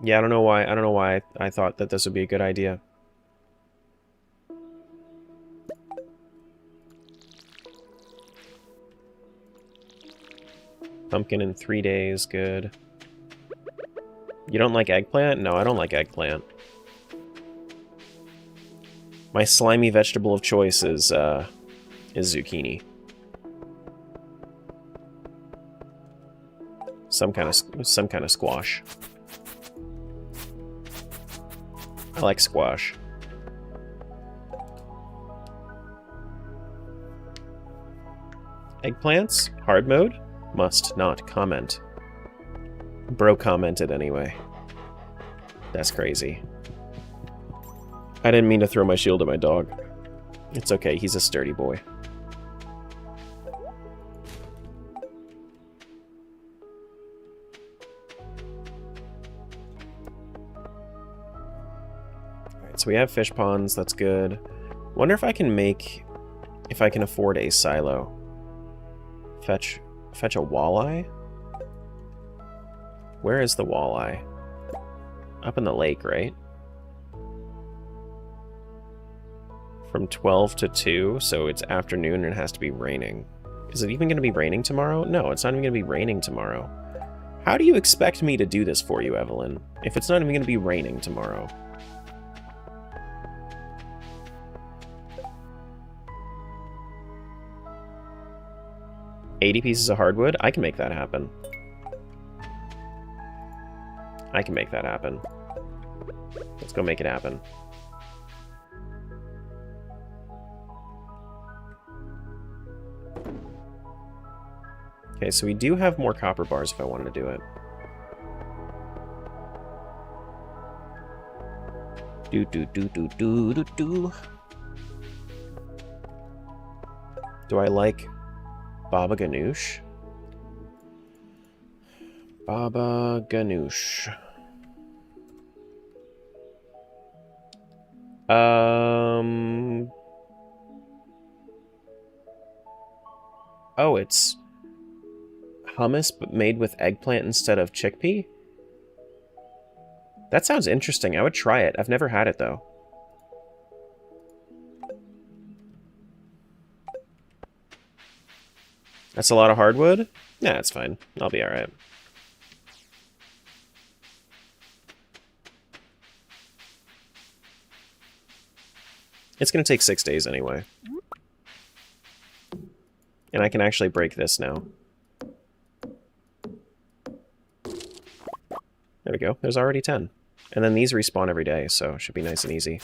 Yeah, I don't know why I thought that this would be a good idea. Pumpkin in 3 days, good. You don't like eggplant? No, I don't like eggplant. My slimy vegetable of choice is zucchini. Some kind of squash. I like squash. Eggplants? Hard mode? Must not comment. Bro commented anyway. That's crazy. I didn't mean to throw my shield at my dog. It's okay, he's a sturdy boy. Alright, so we have fish ponds, that's good. Wonder if I can afford a silo. Fetch a walleye? Where is the walleye? Up in the lake, right? From 12 to 2, so it's afternoon and it has to be raining. Is it even going to be raining tomorrow? No, it's not even going to be raining tomorrow. How do you expect me to do this for you, Evelyn, if it's not even going to be raining tomorrow? $80 pieces of hardwood? I can make that happen. I can make that happen. Let's go make it happen. Okay, so we do have more copper bars if I wanted to do it. Do I like Baba Ganoush? Baba Ganoush. Oh, it's hummus but made with eggplant instead of chickpea? That sounds interesting. I would try it. I've never had it, though. That's a lot of hardwood? Nah, it's fine. I'll be alright. It's gonna take 6 days anyway. And I can actually break this now. There we go. There's already 10. And then these respawn every day, so it should be nice and easy.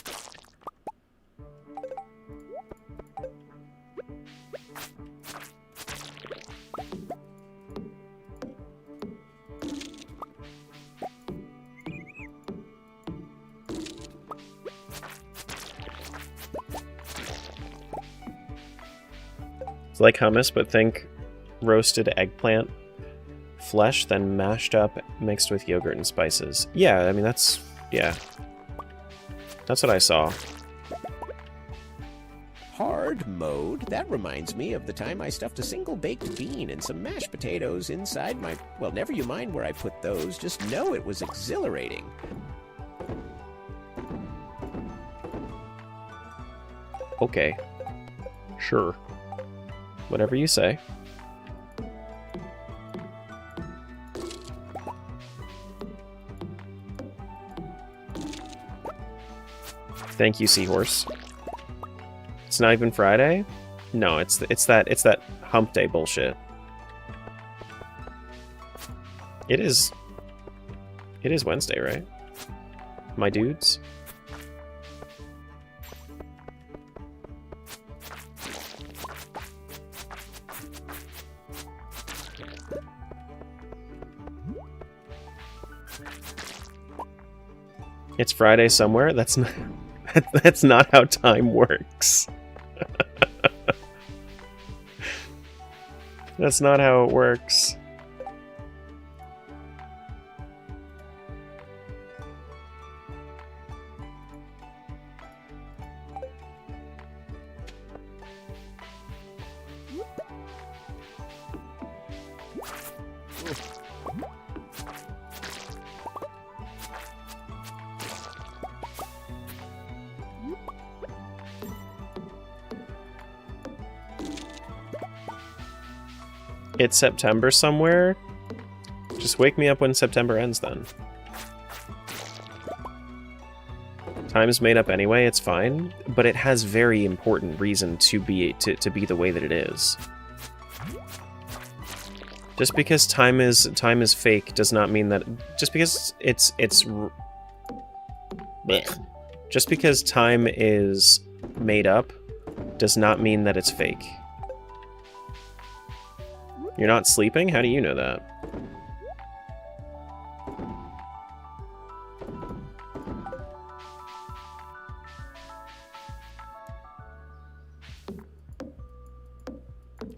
It's like hummus, but think roasted eggplant flesh, then mashed up, mixed with yogurt and spices. Yeah, I mean, that's... yeah. That's what I saw. Hard mode? That reminds me of the time I stuffed a single baked bean and some mashed potatoes inside my... well, never you mind where I put those, just know it was exhilarating. Okay. Sure. Whatever you say. Thank you, Seahorse. It's not even Friday? No, it's that hump day bullshit. It is Wednesday, right? My dudes? It's Friday somewhere? That's not... that's not how time works. That's not how it works. It's September somewhere? Just wake me up when September ends then. Time's made up anyway, it's fine, but it has very important reason to be the way that it is. Just because time is fake does not mean that just because blech. Just because time is made up does not mean that it's fake. You're not sleeping? How do you know that?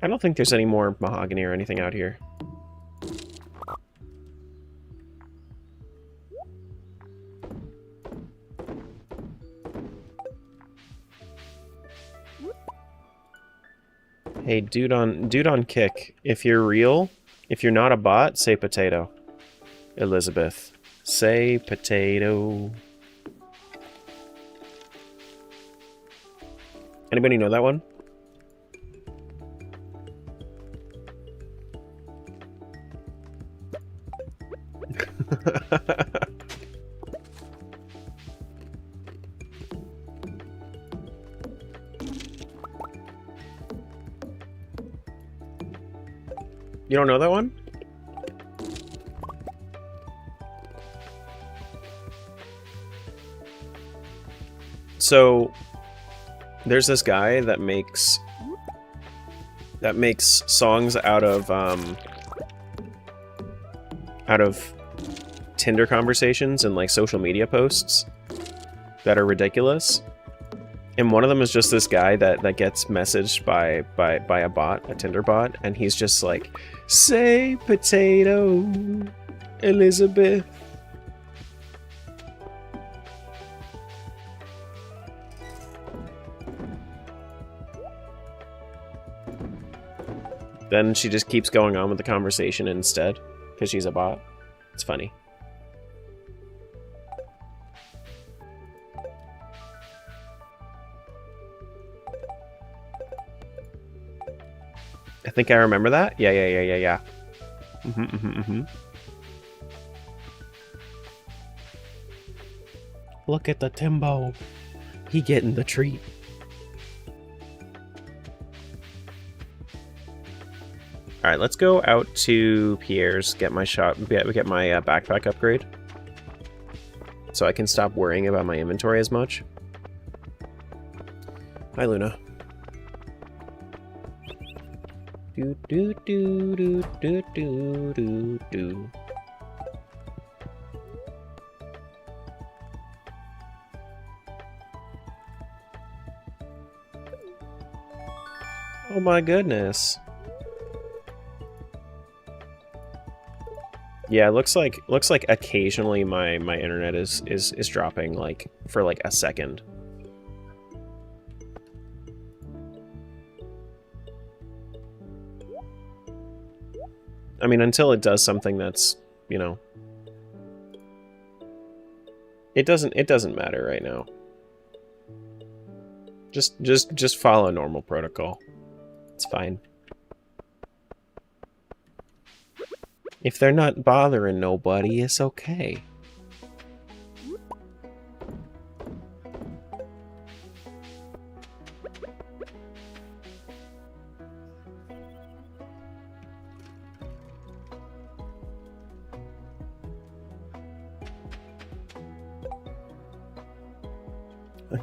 I don't think there's any more mahogany or anything out here. Hey, dude on kick. If you're real, if you're not a bot, say potato. Elizabeth. Say potato. Anybody know that one? You don't know that one? So there's this guy that makes songs out of Tinder conversations and like social media posts that are ridiculous. And one of them is just this guy that gets messaged by a bot, a Tinder bot, and he's just like, say potato, Elizabeth. then she just keeps going on with the conversation instead, because she's a bot. It's funny. I think I remember that. Yeah. Look at the Timbo. He getting the treat. All right, let's go out to Pierre's, get my backpack upgrade, so I can stop worrying about my inventory as much. Hi, Luna. Do do do do do do do do. Oh my goodness. Yeah, it looks like occasionally my internet is dropping like for like a second. I mean, until it does something that's, you know, it doesn't matter right now. Just follow normal protocol. It's fine. If they're not bothering nobody, it's okay.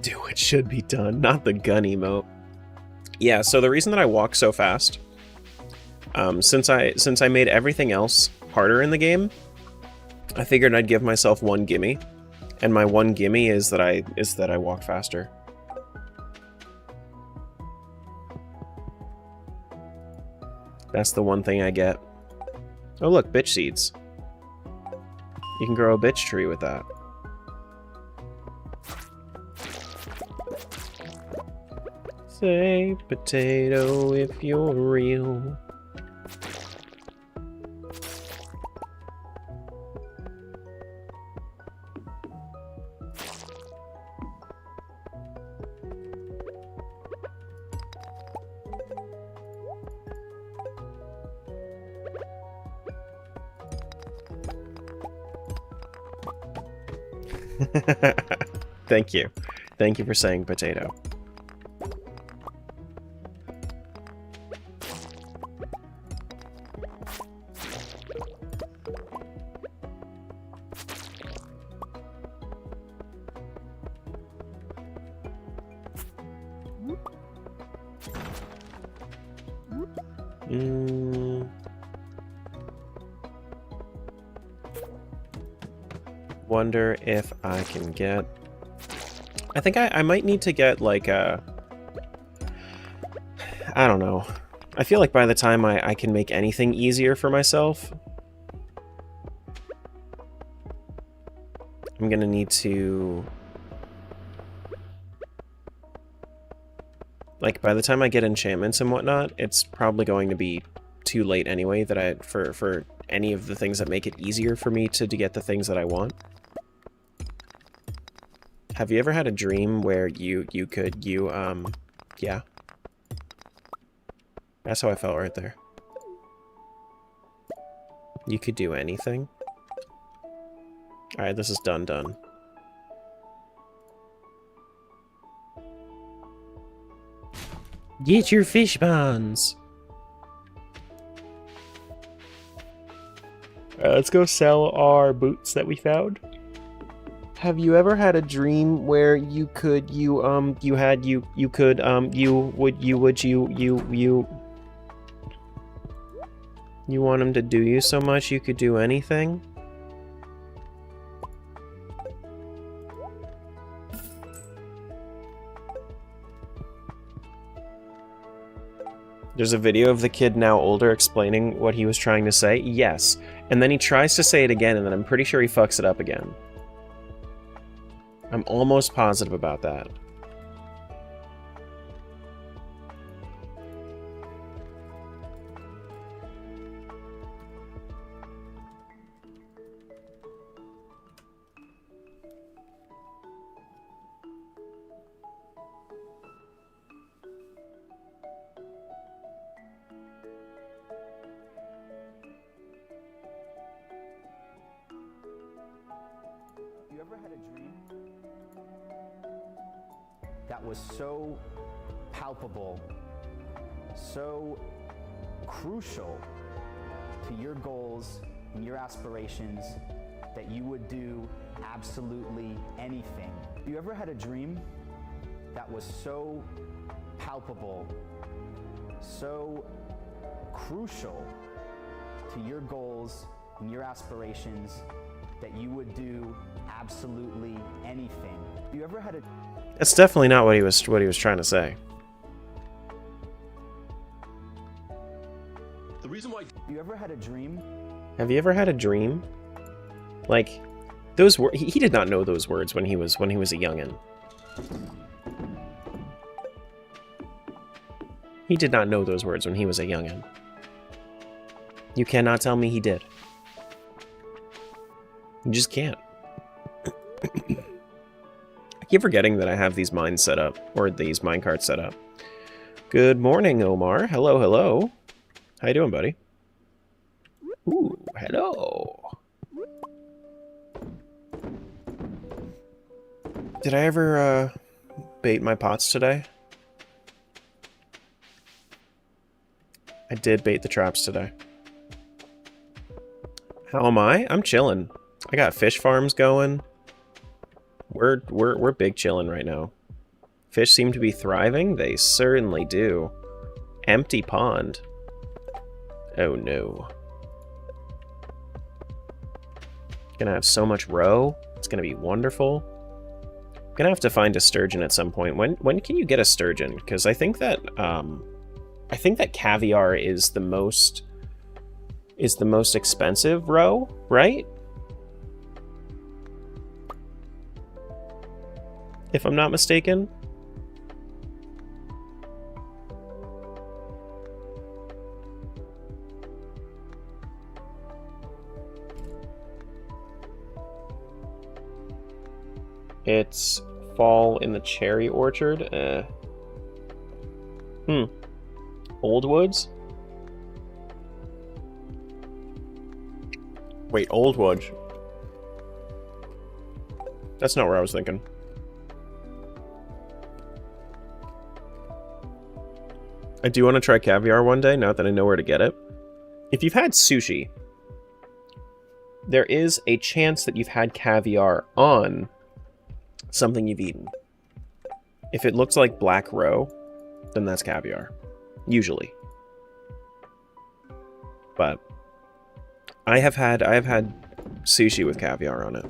Do what should be done, not the gun emote. Yeah, so the reason that I walk so fast, since I made everything else harder in the game, I figured I'd give myself one gimme, and my one gimme is that I walk faster. That's the one thing I get. Oh look, bitch seeds. You can grow a bitch tree with that. Say potato if you're real. Thank you. Thank you for saying potato. Wonder if I can get... I think I might need to get, like, a... I don't know. I feel like by the time I can make anything easier for myself, I'm gonna need to... Like, by the time I get enchantments and whatnot, it's probably going to be too late anyway that for any of the things that make it easier for me to get the things that I want. Have you ever had a dream where yeah. That's how I felt right there. You could do anything. Alright, this is done. Get your fish bonds! Let's go sell our boots that we found. Have you ever had a dream where you want him to do you so much you could do anything? There's a video of the kid now older explaining what he was trying to say. Yes. And then he tries to say it again, and then I'm pretty sure he fucks it up again. I'm almost positive about that. ever had a dream that was so palpable, so crucial to your goals and your aspirations that you would do absolutely anything? You ever had a dream that was so palpable, so crucial to your goals and your aspirations that you would do absolutely anything? You ever had a... That's definitely not what he was trying to say. The reason why... You ever had a dream? Have you ever had a dream? Like, those were he did not know those words when he was a youngin'. He did not know those words when he was a youngin'. You cannot tell me he did. You just can't. I keep forgetting that I have these mines set up, or these minecarts set up. Good morning, Omar. Hello, hello. How you doing, buddy? Ooh, hello. Did I ever, bait my pots today? I did bait the traps today. How am I? I'm chilling. I got fish farms going. We're big chilling right now. Fish seem to be thriving. They certainly do. Empty pond. Oh no. Gonna have so much roe. It's gonna be wonderful. Gonna have to find a sturgeon at some point. When can you get a sturgeon? Because I think that caviar is the most expensive roe, right? If I'm not mistaken. It's fall in the cherry orchard. Old Woods? Wait, Old Woods. That's not where I was thinking. I do want to try caviar one day, now that I know where to get it. If you've had sushi, there is a chance that you've had caviar on something you've eaten. If it looks like black roe, then that's caviar. Usually. But I have had sushi with caviar on it.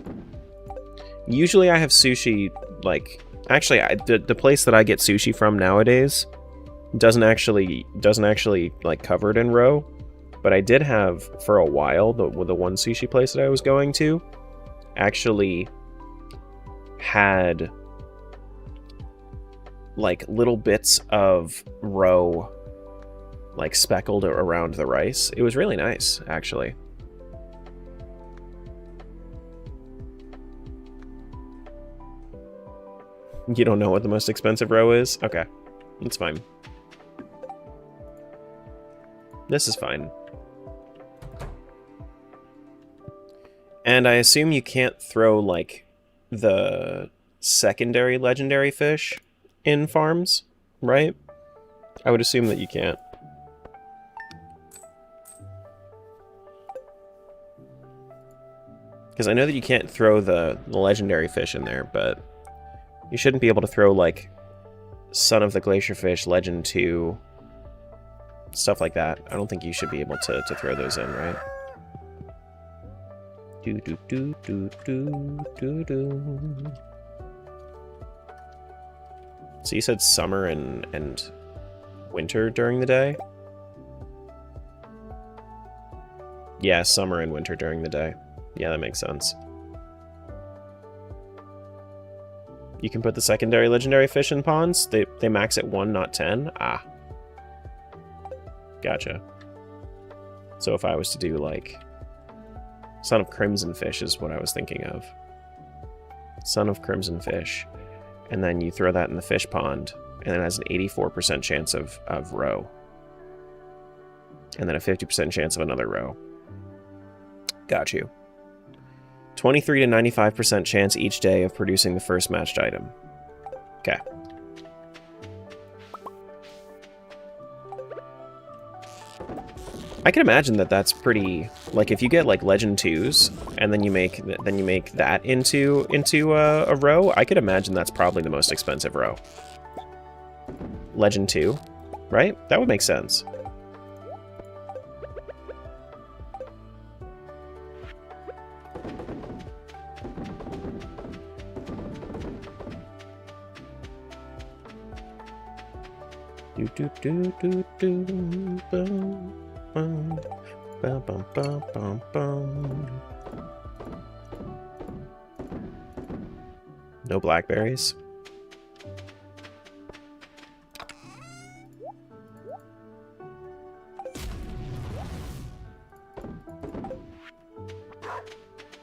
Usually I have sushi, like, actually the place that I get sushi from nowadays doesn't actually like cover it in roe, but I did have for a while the one sushi place that I was going to actually had like little bits of roe like speckled around the rice. It was really nice, actually. You don't know what the most expensive roe is? Okay, it's fine. This is fine. And I assume you can't throw, like, the secondary legendary fish in farms, right? I would assume that you can't. Because I know that you can't throw the legendary fish in there, but you shouldn't be able to throw, like, Son of the Glacier Fish, Legend 2, stuff like that. I don't think you should be able to throw those in, right? Do do do do do do do. So you said summer and winter during the day? Yeah, summer and winter during the day. Yeah, that makes sense. You can put the secondary legendary fish in ponds? They max at 1, not 10? Ah. Gotcha. So if I was to do, like, Son of Crimson Fish is what I was thinking of. Son of Crimson Fish. And then you throw that in the fish pond, and it has an 84% chance of roe. And then a 50% chance of another roe. Got you. 23 to 95% chance each day of producing the first matched item. Okay. I can imagine that that's pretty, like, if you get like Legend 2s and then you make that into a row, I could imagine that's probably the most expensive row. Legend 2, right? That would make sense. Do do do do do boom. Bum, bum, bum, bum, bum, bum. No blackberries.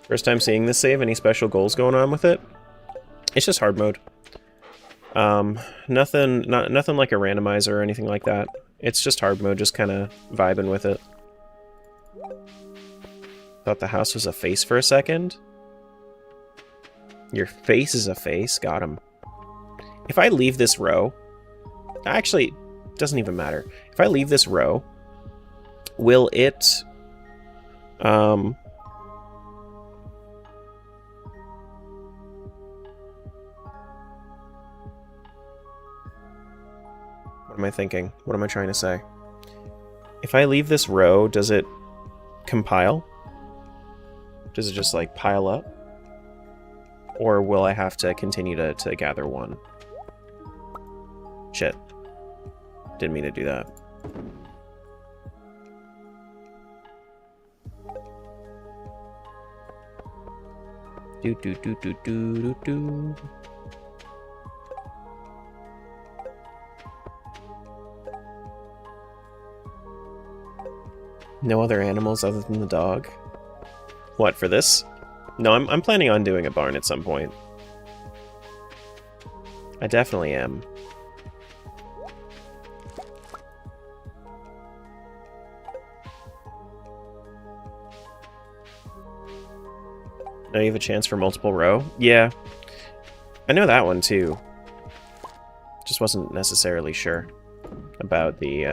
First time seeing this save. Any special goals going on with it? It's just hard mode. Nothing like a randomizer or anything like that. It's just hard mode, just kind of vibing with it. Thought the house was a face for a second. Your face is a face. Got him. If I leave this row... Actually, it doesn't even matter. If I leave this row, will it... What am I thinking? What am I trying to say? If I leave this row, does it compile? Does it just, like, pile up? Or will I have to continue to gather one? Shit. Didn't mean to do that. Do do do do do do do. No other animals other than the dog? What, for this? No, I'm planning on doing a barn at some point. I definitely am. Now you have a chance for multiple row? Yeah. I know that one too. Just wasn't necessarily sure about the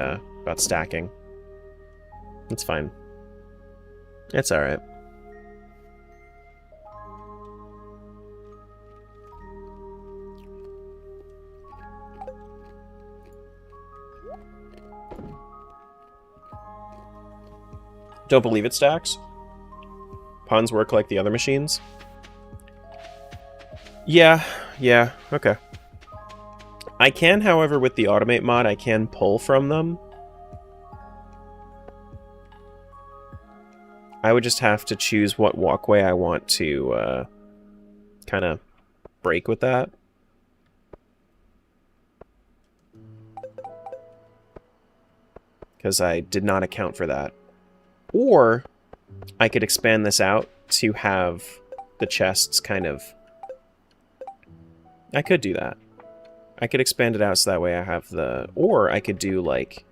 about stacking. It's fine. It's alright. Don't believe it stacks? Pawns work like the other machines? Yeah, okay. I can, however, with the automate mod, I can pull from them. I would just have to choose what walkway I want to kind of break with that. Because I did not account for that. Or I could expand this out to have the chests kind of... I could do that. I could expand it out so that way I have the... Or I could do, like...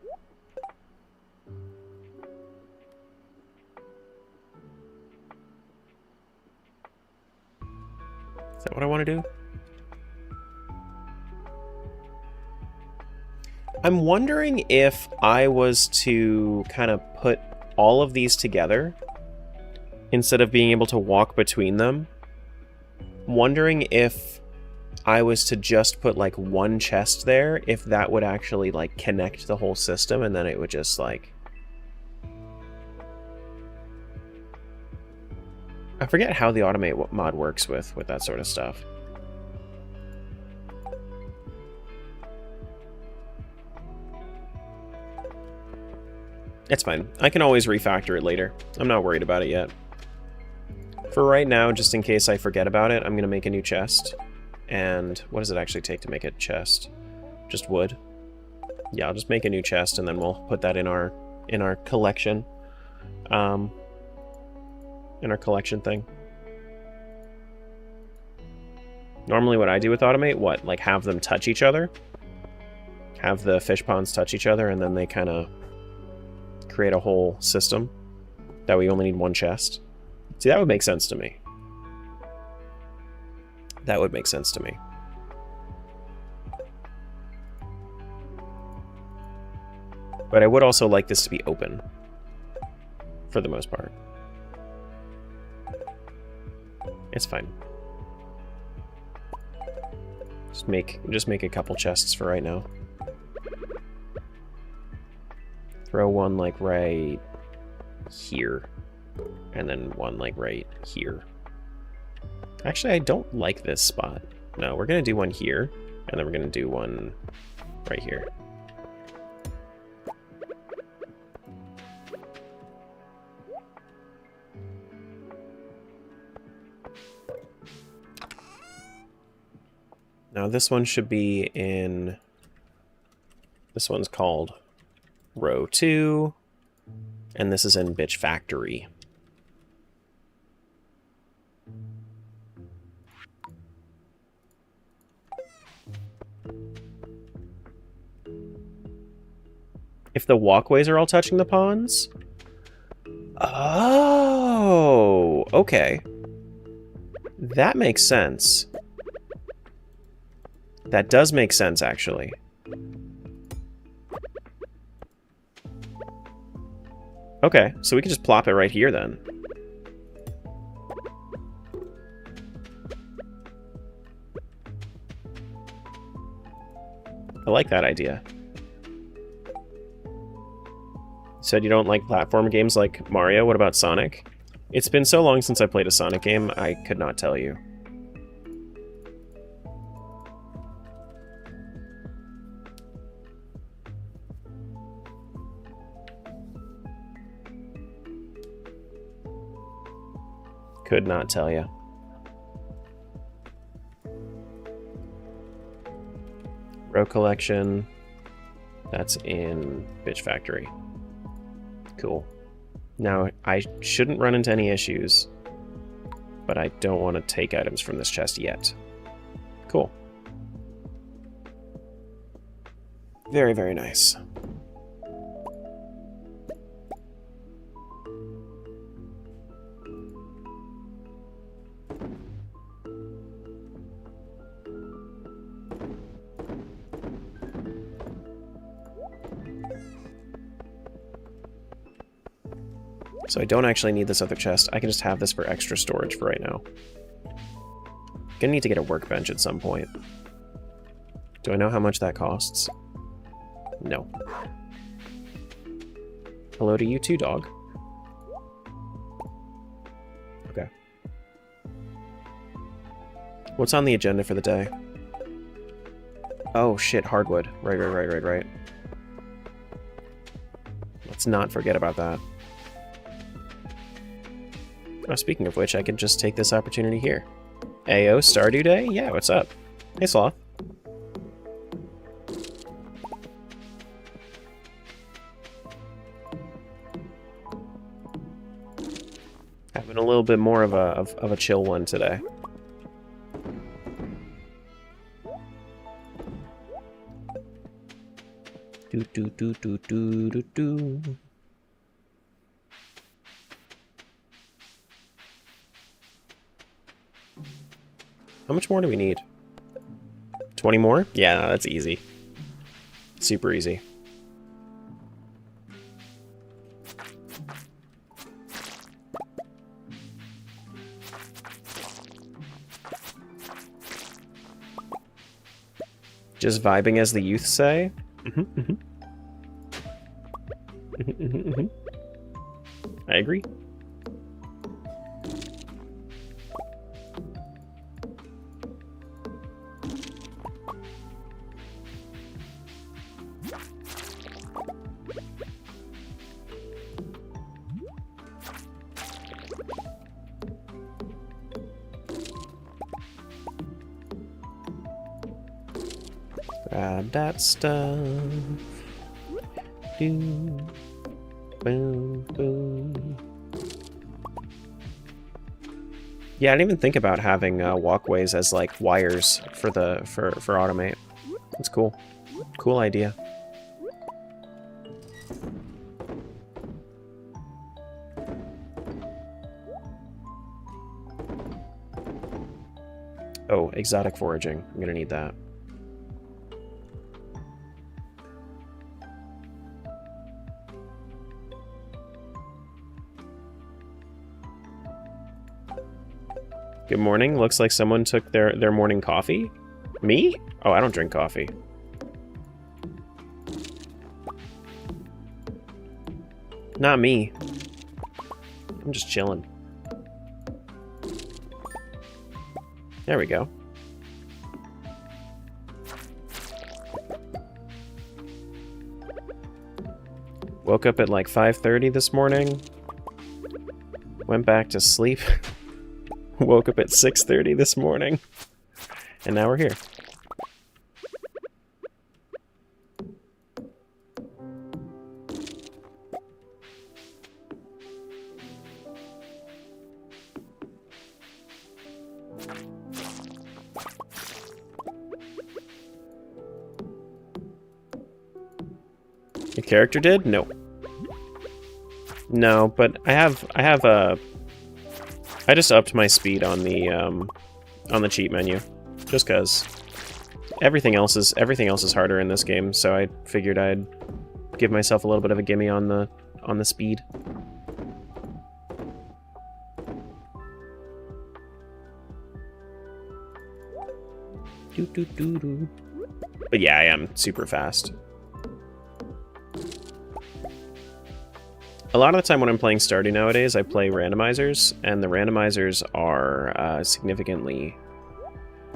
Is that what I want to do? I'm wondering if I was to kind of put all of these together instead of being able to walk between them. Wondering if I was to just put like one chest there, if that would actually like connect the whole system and then it would just like... I forget how the automate mod works with that sort of stuff. It's fine. I can always refactor it later. I'm not worried about it yet. For right now, just in case I forget about it, I'm going to make a new chest. And what does it actually take to make a chest? Just wood? Yeah, I'll just make a new chest and then we'll put that in our collection. In our collection thing. Normally what I do with automate, what? Like have them touch each other? Have the fish ponds touch each other and then they kind of create a whole system? That we only need one chest? See, that would make sense to me. That would make sense to me. But I would also like this to be open, for the most part. It's fine. Just make a couple chests for right now. Throw one like right here, and then one like right here. Actually, I don't like this spot. No, we're gonna do one here, and then we're gonna do one right here. Now this one should be in... This one's called row 2, and this is in Bitch Factory. If the walkways are all touching the ponds? Oh, okay. That makes sense. That does make sense, actually. Okay, so we can just plop it right here, then. I like that idea. You said you don't like platform games like Mario. What about Sonic? It's been so long since I played a Sonic game, I could not tell you. Could not tell you. Row collection. That's in Bitch Factory. Cool. Now, I shouldn't run into any issues, but I don't want to take items from this chest yet. Cool. Very, very nice. So I don't actually need this other chest. I can just have this for extra storage for right now. Gonna need to get a workbench at some point. Do I know how much that costs? No. Hello to you too, dog. Okay. What's on the agenda for the day? Oh shit, hardwood. Right. Let's not forget about that. Oh, speaking of which, I could just take this opportunity here. Ayo, Stardew Day? Yeah, what's up? Hey, Sloth. Having a little bit more of a chill one today. Do. How much more do we need? 20 more? Yeah, no, that's easy. Super easy. Just vibing, as the youth say? I agree. Grab that stuff. Do. Boom, boom. Yeah, I didn't even think about having walkways as like wires for automate. That's cool. Cool idea. Oh, exotic foraging. I'm gonna need that. Good morning. Looks like someone took their morning coffee. Me? Oh, I don't drink coffee. Not me. I'm just chilling. There we go. Woke up at like 5:30 this morning. Went back to sleep. Woke up at 6:30 this morning. And now we're here. Your character did? No. No, but I just upped my speed on the cheat menu, just cause everything else is harder in this game. So I figured I'd give myself a little bit of a gimme on the speed. But yeah, I am super fast. A lot of the time when I'm playing Stardew nowadays, I play randomizers, and the randomizers are significantly...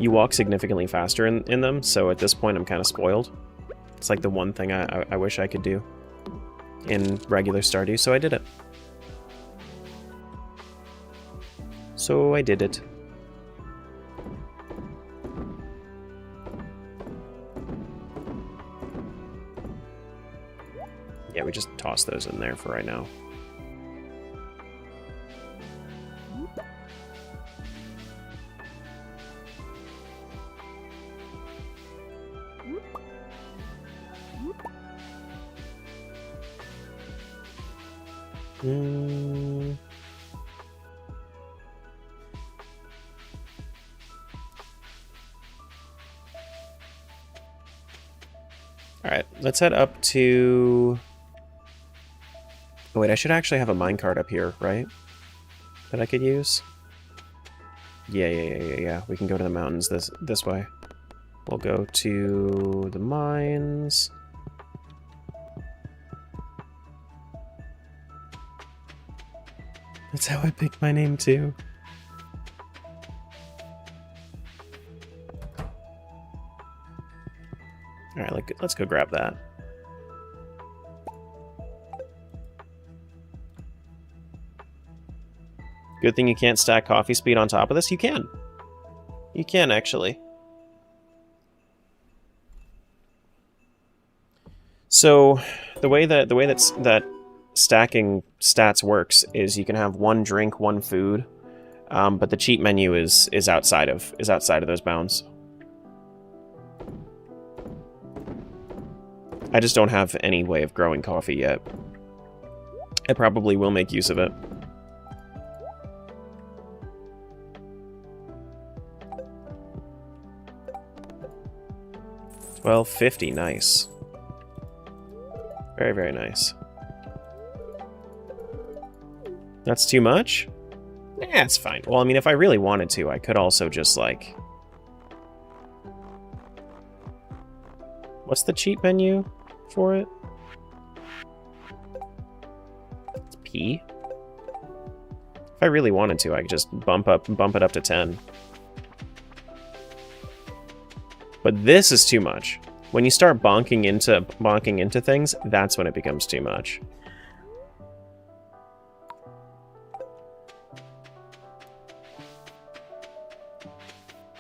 You walk significantly faster in them, so at this point I'm kind of spoiled. It's like the one thing I wish I could do in regular Stardew, so I did it. So I did it. Yeah, we just toss those in there for right now. Alright, let's head up to... Oh wait, I should actually have a minecart up here, right? That I could use? Yeah. We can go to the mountains this way. We'll go to the mines. That's how I picked my name too. Alright, let's go grab that. Good thing you can't stack coffee speed on top of this. You can. You can, actually. So, the way that stacking stats works is you can have one drink, one food, but the cheat menu is outside of those bounds. I just don't have any way of growing coffee yet. I probably will make use of it. 1250, nice. Very, very nice. That's too much? Yeah, it's fine. Well, I mean, if I really wanted to, I could also just, like... What's the cheat menu for it? It's P? If I really wanted to, I could just bump it up to 10. But this is too much. When you start bonking into things, that's when it becomes too much.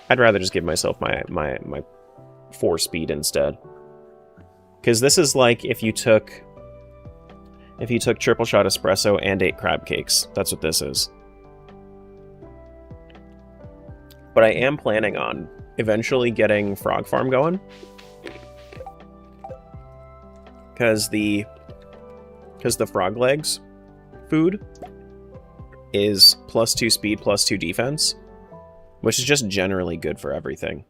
I'd rather just give myself my 4 speed instead. Because this is like if you took triple shot espresso and 8 crab cakes. That's what this is. But I am planning on eventually getting Frog Farm going. Because the frog legs food is +2 speed, +2 defense. which is just generally good for everything.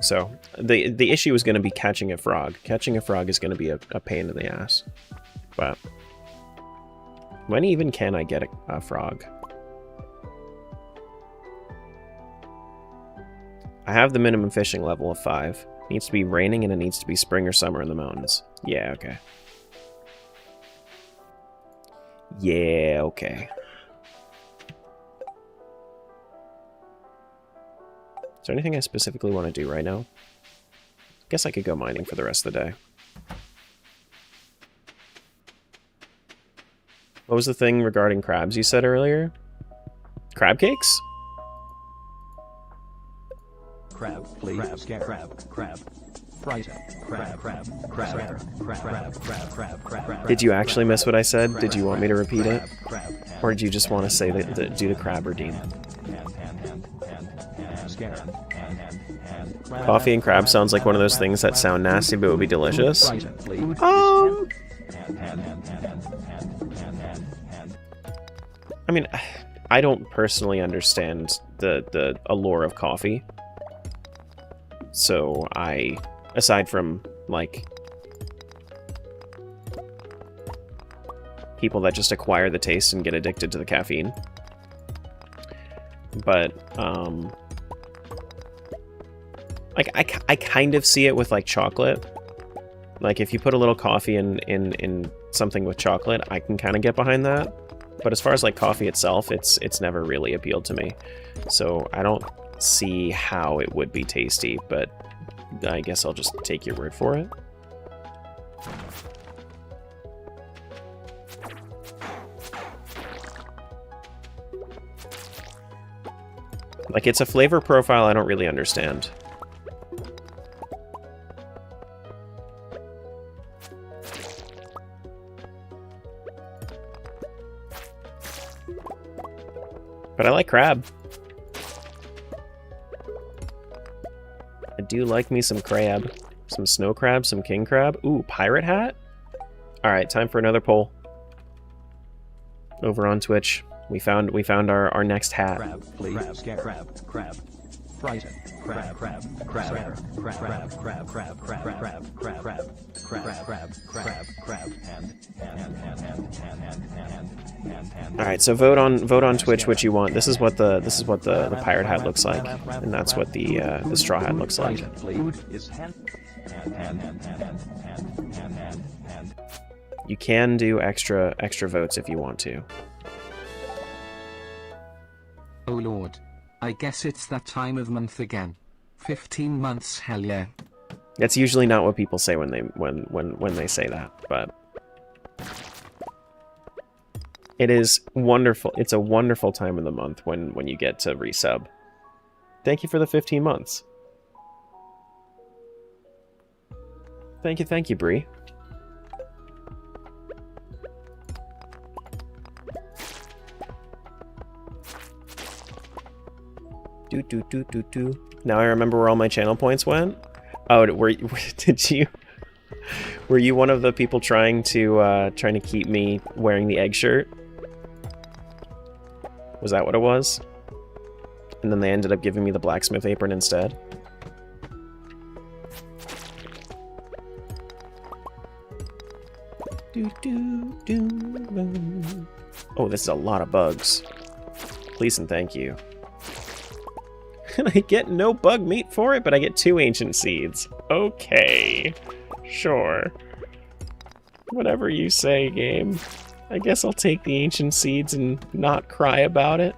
So, the issue is going to be catching a frog. Catching a frog is going to be a pain in the ass. But when even can I get a frog? I have the minimum fishing level of 5. It needs to be raining and it needs to be spring or summer in the mountains. Yeah, okay. Yeah, okay. Is there anything I specifically want to do right now? I guess I could go mining for the rest of the day. What was the thing regarding crabs you said earlier? Crab cakes? Crab, please. Crab. Price. Crab. Did you actually miss what I said? Did you want me to repeat it? Or did you just want to say that do the crab redeem? Coffee and crab sounds like one of those things that sound nasty but would be delicious. I mean, I don't personally understand the allure of coffee. So aside from, like, people that just acquire the taste and get addicted to the caffeine. But, like, I kind of see it with, like, chocolate. Like, if you put a little coffee in something with chocolate, I can kind of get behind that. But as far as, like, coffee itself, it's never really appealed to me. So I don't see how it would be tasty, but I guess I'll just take your word for it. Like, it's a flavor profile I don't really understand. But I like crab. I do like me some crab. Some snow crab, some king crab. Ooh, pirate hat? Alright, time for another poll. Over on Twitch. We found our next hat. Crab, please. Crab. Price. Crab. Alright, so vote on Twitch what you want. This is what the pirate hat looks like. And that's what the straw hat looks like. You can do extra votes if you want to. Oh lord. I guess it's that time of month again. 15 months, hell yeah. That's usually not what people say when they say that, but it is wonderful. It's a wonderful time of the month when you get to resub. Thank you for the 15 months. Thank you, Bree. Do. Now I remember where all my channel points went. Oh, were you one of the people trying to keep me wearing the egg shirt? Was that what it was? And then they ended up giving me the blacksmith apron instead. Oh, this is a lot of bugs. Please and thank you. And I get no bug meat for it, but I get 2 ancient seeds. Okay. Sure. Whatever you say, game. I guess I'll take the ancient seeds and not cry about it.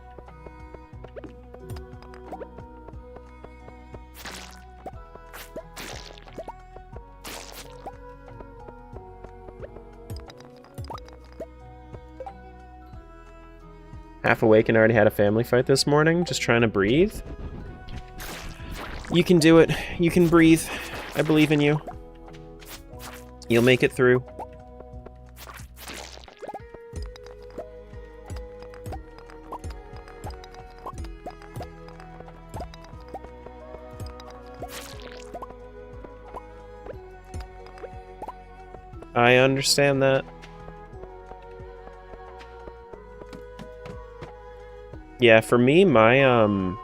Half awake and already had a family fight this morning, just trying to breathe. You can do it. You can breathe. I believe in you. You'll make it through. I understand that. Yeah, for me, my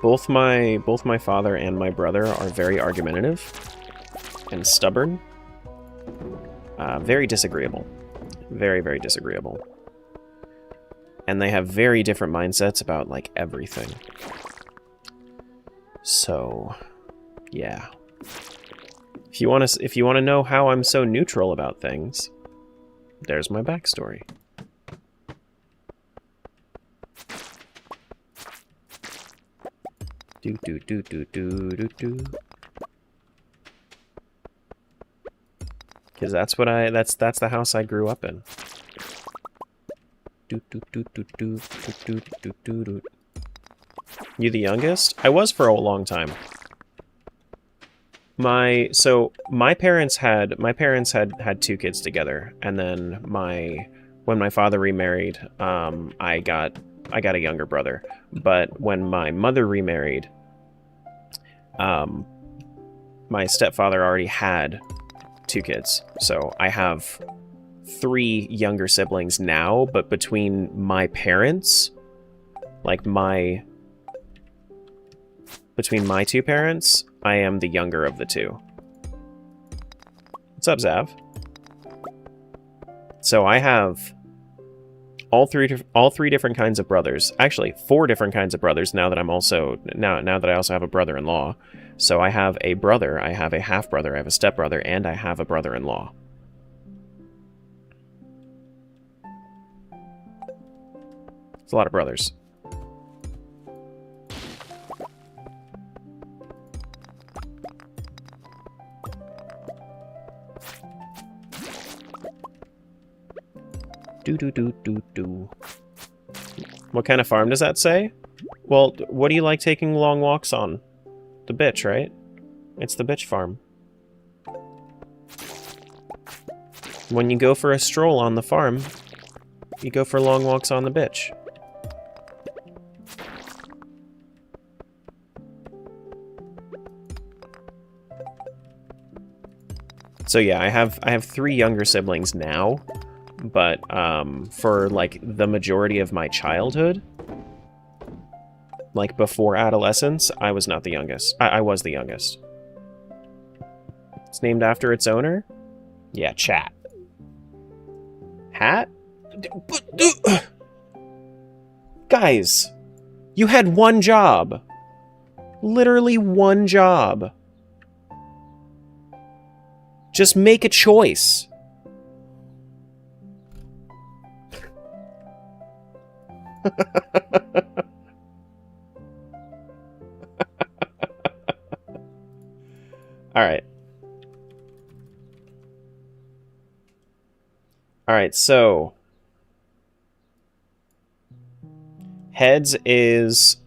both my father and my brother are very argumentative and stubborn. Very disagreeable. Very, very disagreeable. And they have very different mindsets about, like, everything. So, yeah. If you want to know how I'm so neutral about things, there's my backstory. Do do do do do do do. Because that's the house I grew up in. Do do do do do do do do do do. You the youngest? I was for a long time. My parents had two kids together, and then when my father remarried, I got a younger brother. But when my mother remarried, my stepfather already had two kids. So I have 3 younger siblings now, but between my parents, like between my 2 parents, I am the younger of the 2. What's up, Zav? So I have all three different kinds of brothers. Actually, 4 different kinds of brothers now that I'm also now that I also have a brother-in-law. So I have a brother, I have a half-brother, I have a stepbrother, and I have a brother-in-law. It's a lot of brothers. Do do do do do. What kind of farm does that say? Well, what do you like taking long walks on? The bitch, right? It's the bitch farm. When you go for a stroll on the farm, you go for long walks on the bitch. So yeah, I have 3 younger siblings now, but for like the majority of my childhood, like before adolescence, I was not the youngest. I was the youngest. It's named after its owner? Yeah, chat. Hat? Guys, you had one job. Literally one job. Just make a choice. Alright. Alright, so heads is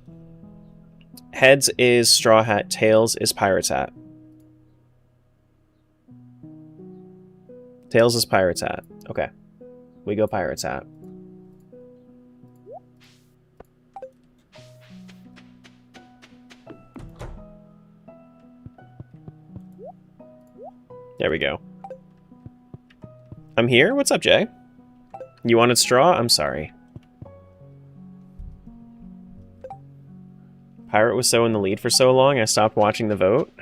Straw Hat, tails is Pirate's Hat. Tails is Pirate's Hat. Okay. We go Pirate's Hat. There we go. I'm here? What's up, Jay? You wanted straw? I'm sorry. Pirate was so in the lead for so long, I stopped watching the vote.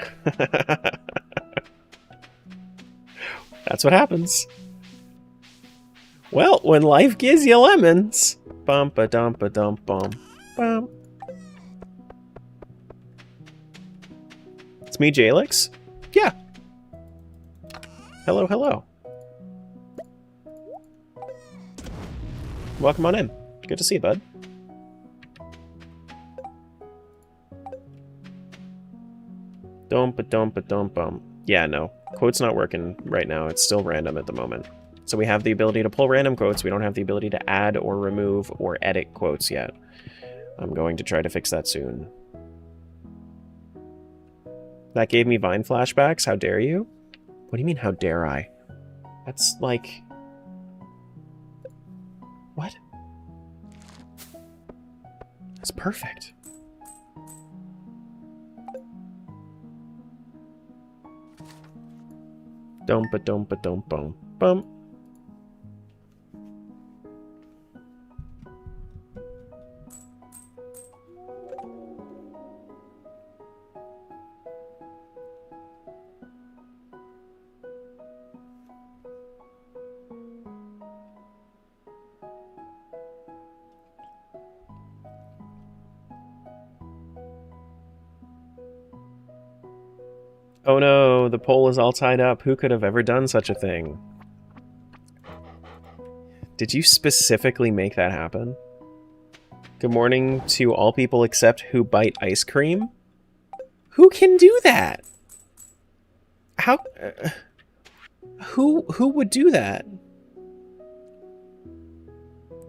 That's what happens. Well, when life gives you lemons. Bum-ba-dum-ba-dum-bum. Bum. It's me, Jalix? Yeah. Hello, hello. Welcome on in. Good to see you, bud. Dump-a-dump-a-dump-bum. Yeah, no. Quote's not working right now. It's still random at the moment. So we have the ability to pull random quotes. We don't have the ability to add or remove or edit quotes yet. I'm going to try to fix that soon. That gave me Vine flashbacks? How dare you? What do you mean, how dare I? That's like... What? That's perfect. Dump-a-dump-a-dump-bum. Bum. Oh no, the pole is all tied up. Who could have ever done such a thing? Did you specifically make that happen? Good morning to all people except who bite ice cream. Who can do that? How? Who would do that?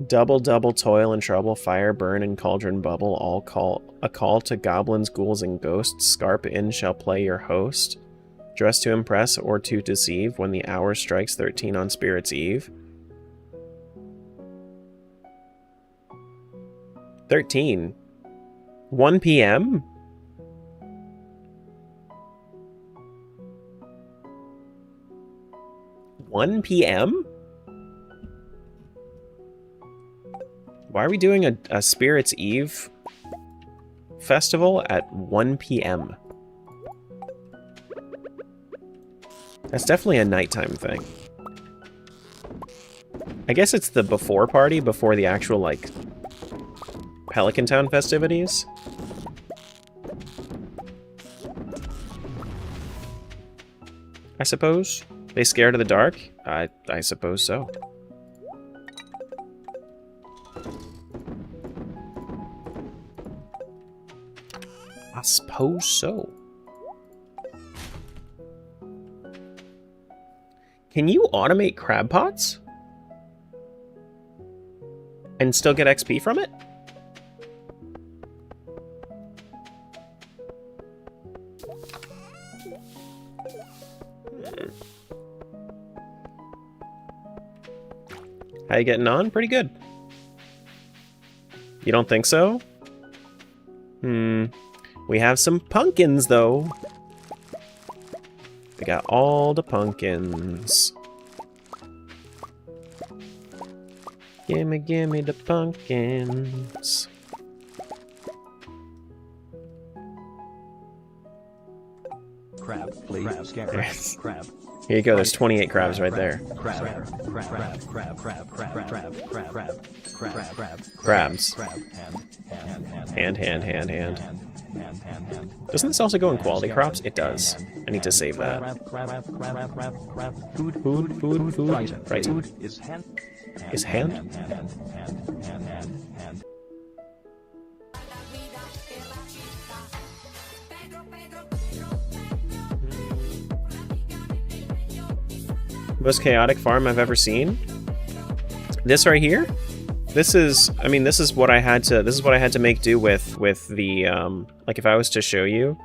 Double, double, toil and trouble, fire, burn, and cauldron bubble, all a call to goblins, ghouls, and ghosts. Scarp in shall play your host. Dress to impress or to deceive when the hour strikes 13 on Spirit's Eve. 13. 1 p.m.? $1 p.m.? Why are we doing a Spirit's Eve festival at 1 p.m.? That's definitely a nighttime thing. I guess it's the before party, before the actual, like, Pelican Town festivities. I suppose. They scared of the dark? I suppose so. I suppose so. Can you automate crab pots? And still get XP from it? How you getting on? Pretty good. You don't think so? We have some pumpkins, though. We got all the pumpkins. Gimme, gimme the pumpkins. Crab, please. Crab, crab. Here you go, there's 28 crabs right there. Crabs. Hand. Doesn't this also go in quality crops? It does. I need to save that. Food. Right. Is hand? Most chaotic farm I've ever seen. This right here. This is, I mean, this is what I had to make do with the like if I was to show you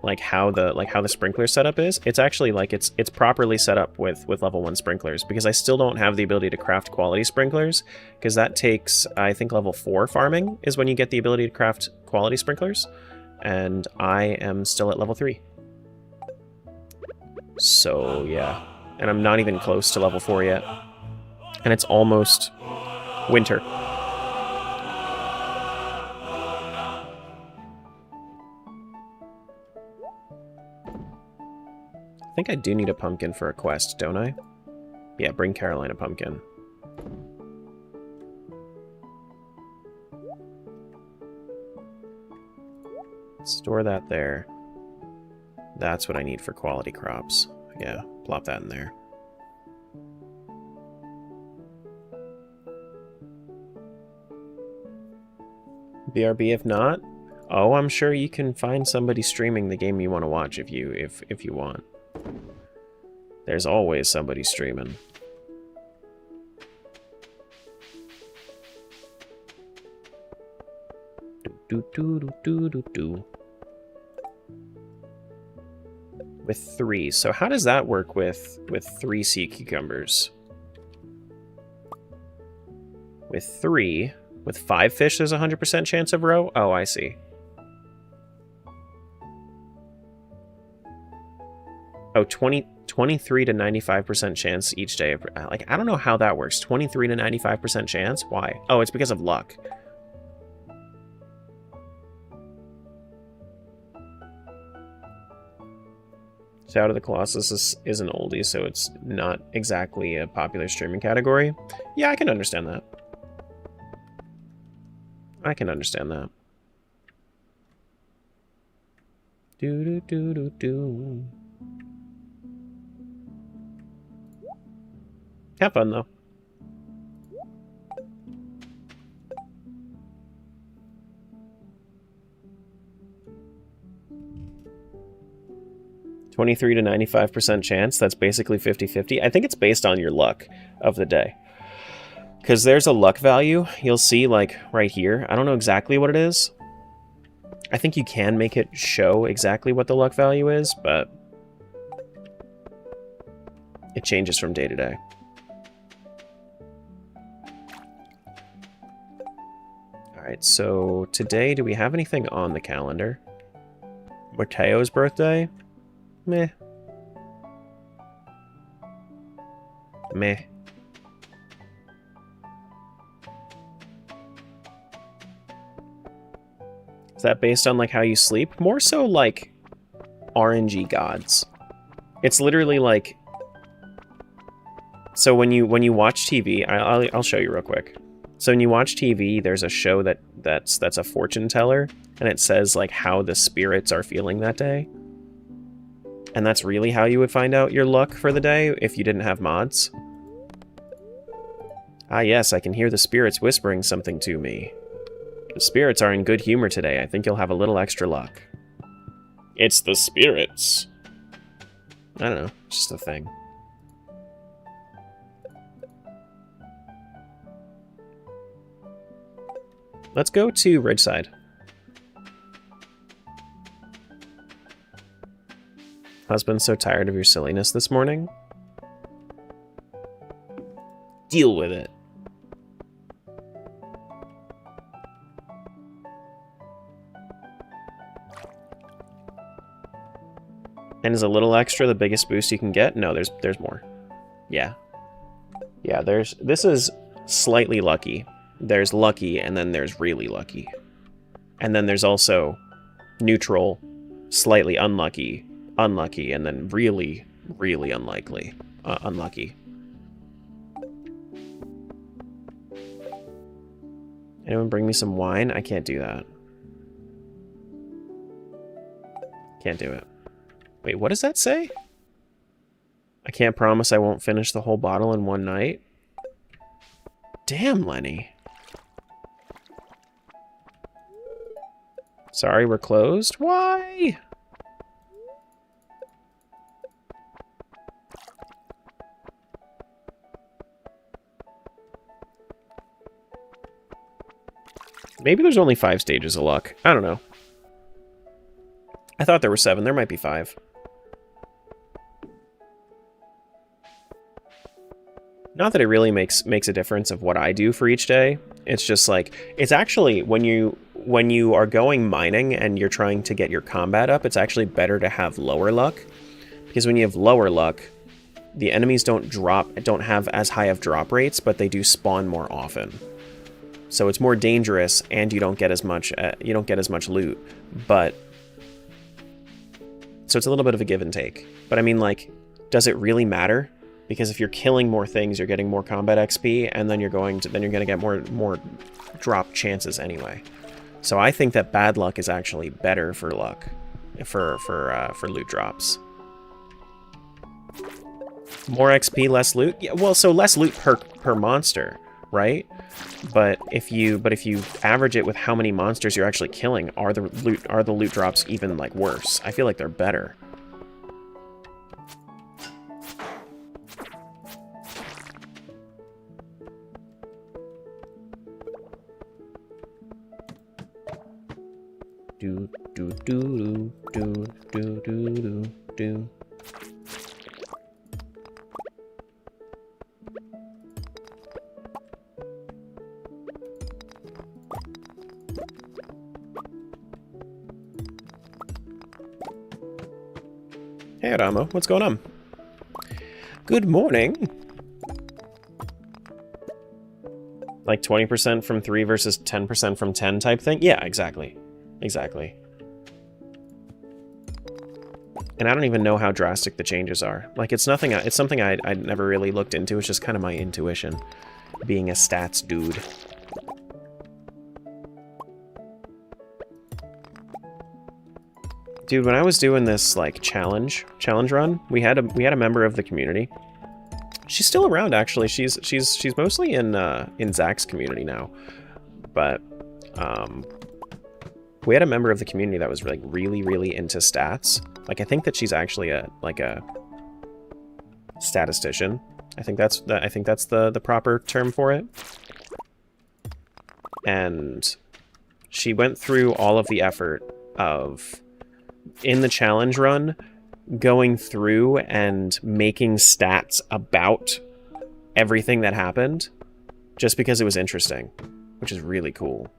like how the sprinkler setup is, it's actually like it's properly set up with level 1 sprinklers, because I still don't have the ability to craft quality sprinklers, because that takes, I think, level 4 farming is when you get the ability to craft quality sprinklers, and I am still at level 3. So yeah. And I'm not even close to level 4 yet. And it's almost winter. I think I do need a pumpkin for a quest, don't I? Yeah, bring Caroline a pumpkin. Store that there. That's what I need for quality crops. Yeah, plop that in there. BRB if not? Oh, I'm sure you can find somebody streaming the game you want to watch if you want. There's always somebody streaming. Do. With 3. So how does that work with 3 sea cucumbers? With 3, with 5 fish, there's a 100% chance of roe? Oh, I see. Oh, 23 to 95% chance each day. Like, I don't know how that works. 23 to 95% chance? Why? Oh, it's because of luck. Shadow of the Colossus is an oldie, so it's not exactly a popular streaming category. Yeah, I can understand that. I can understand that. Have fun, though. $23 to 95% chance. That's basically 50-50. I think it's based on your luck of the day. Because there's a luck value you'll see, like, right here. I don't know exactly what it is. I think you can make it show exactly what the luck value is, but it changes from day to day. Alright, so today, do we have anything on the calendar? Mateo's birthday? Meh. Meh. Is that based on, like, how you sleep? More so, like, RNG gods. It's literally, like... So when you watch TV... I'll show you real quick. So when you watch TV, there's a show that's a fortune teller, and it says, like, how the spirits are feeling that day. And that's really how you would find out your luck for the day if you didn't have mods. Ah yes, I can hear the spirits whispering something to me. The spirits are in good humor today. I think you'll have a little extra luck. It's the spirits. I don't know, it's just a thing. Let's go to Ridgeside. Husband's so tired of your silliness this morning. Deal with it. And is a little extra the biggest boost you can get? No, there's more. Yeah. Yeah, this is slightly lucky. There's lucky, and then there's really lucky. And then there's also neutral, slightly unlucky, unlucky, and then really, really unlucky. Anyone bring me some wine? I can't do that. Can't do it. Wait, what does that say? I can't promise I won't finish the whole bottle in one night. Damn, Lenny. Sorry, we're closed? Why? Maybe there's only 5 stages of luck. I don't know. I thought there were 7. There might be 5. Not that it really makes a difference of what I do for each day. It's just like, it's actually, when you are going mining and you're trying to get your combat up, it's actually better to have lower luck. Because when you have lower luck, the enemies don't have as high of drop rates, but they do spawn more often. So it's more dangerous, and you don't get as much loot. But so it's a little bit of a give and take. But I mean, like, does it really matter? Because if you're killing more things, you're getting more combat XP, and then you're gonna get more drop chances anyway. So I think that bad luck is actually better for luck, for loot drops. More XP, less loot. Yeah, well, so less loot per monster, right? But if you average it with how many monsters you're actually killing, are the loot drops even, like, worse? I feel like they're better. Do do do do do do do do. Hey, Adamo, what's going on? Good morning. Like 20% from 3 versus 10% from 10 type thing? Yeah, exactly. Exactly. And I don't even know how drastic the changes are. Like, it's something I'd never really looked into. It's just kind of my intuition, being a stats dude. Dude, when I was doing this, like, challenge run, we had a member of the community. She's still around, actually. She's mostly in Zach's community now, but we had a member of the community that was like really into stats. Like I think that she's actually a statistician. I think that's the proper term for it. And she went through all of the effort of in the challenge run going through and making stats about everything that happened just because it was interesting, which is really cool.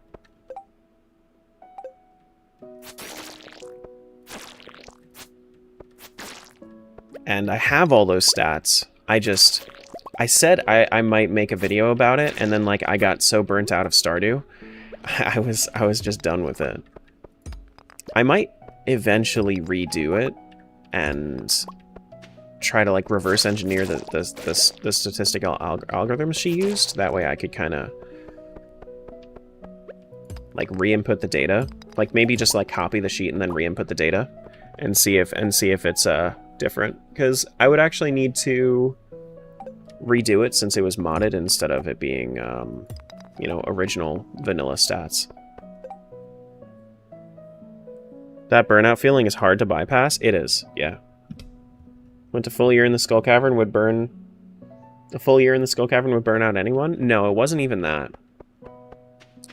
And I have all those stats. I said I might make a video about it, and then like I got so burnt out of Stardew, I was just done with it. I might eventually redo it and try to like reverse engineer the statistical algorithms she used. That way I could kind of like re-input the data, like maybe just like copy the sheet and then re-input the data and see if it's different, because I would actually need to redo it since it was modded instead of it being you know, original vanilla stats. That burnout feeling is hard to bypass. It is, yeah. Went to full year in the Skull Cavern would burn... A full year in the Skull Cavern would burn out anyone? No, it wasn't even that.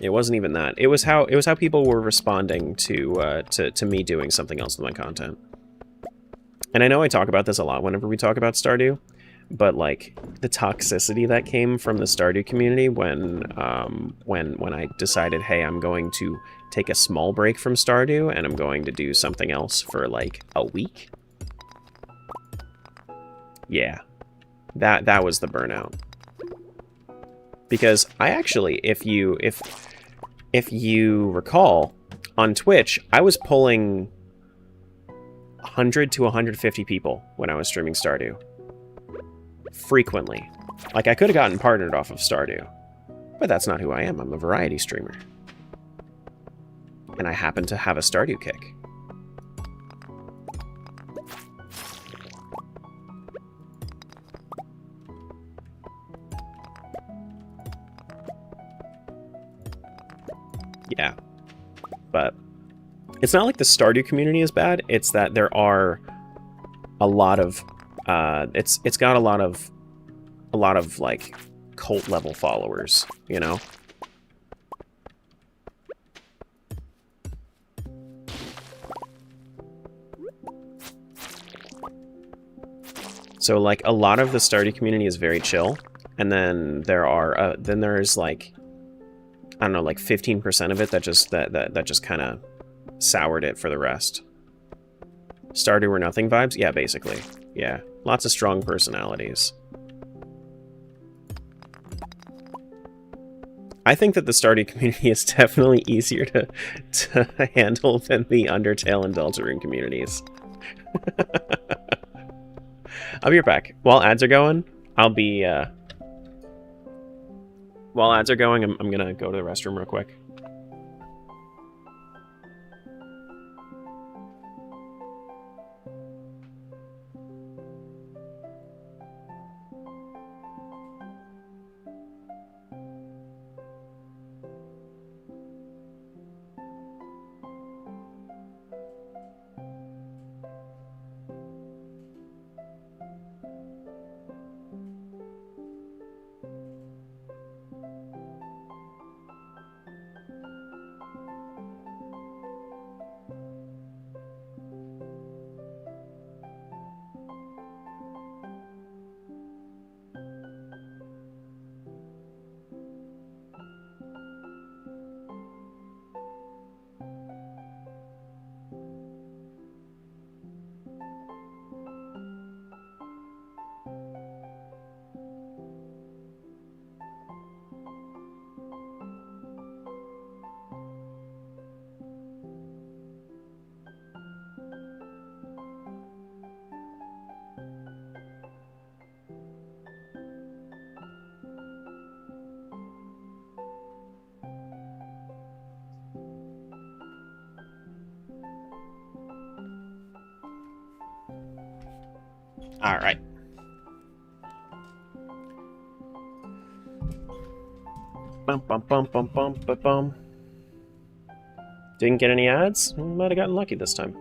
It wasn't even that. It was how people were responding to me doing something else with my content. And I know I talk about this a lot whenever we talk about Stardew, but like the toxicity that came from the Stardew community when I decided, hey, I'm going to take a small break from Stardew and I'm going to do something else for like a week. Yeah, that was the burnout. Because I actually, if you recall, on Twitch, I was pulling 100 to 150 people when I was streaming Stardew. Frequently. Like, I could have gotten partnered off of Stardew. But that's not who I am. I'm a variety streamer. And I happen to have a Stardew kick. Yeah. But it's not like the Stardew community is bad, it's that there are a lot of it's got a lot of like cult level followers, you know? So like a lot of the Stardew community is very chill, and then there's like, I don't know, like 15% of it that just kind of soured it for the rest. Stardew or nothing vibes? Yeah, basically. Yeah, lots of strong personalities. I think that the Stardew community is definitely easier to handle than the Undertale and Deltarune communities. I'll be right back. While ads are going, while ads are going, I'm gonna go to the restroom real quick. All right. Bum, bum, bum, bum, bum, bum, bum. Didn't get any ads? Might have gotten lucky this time.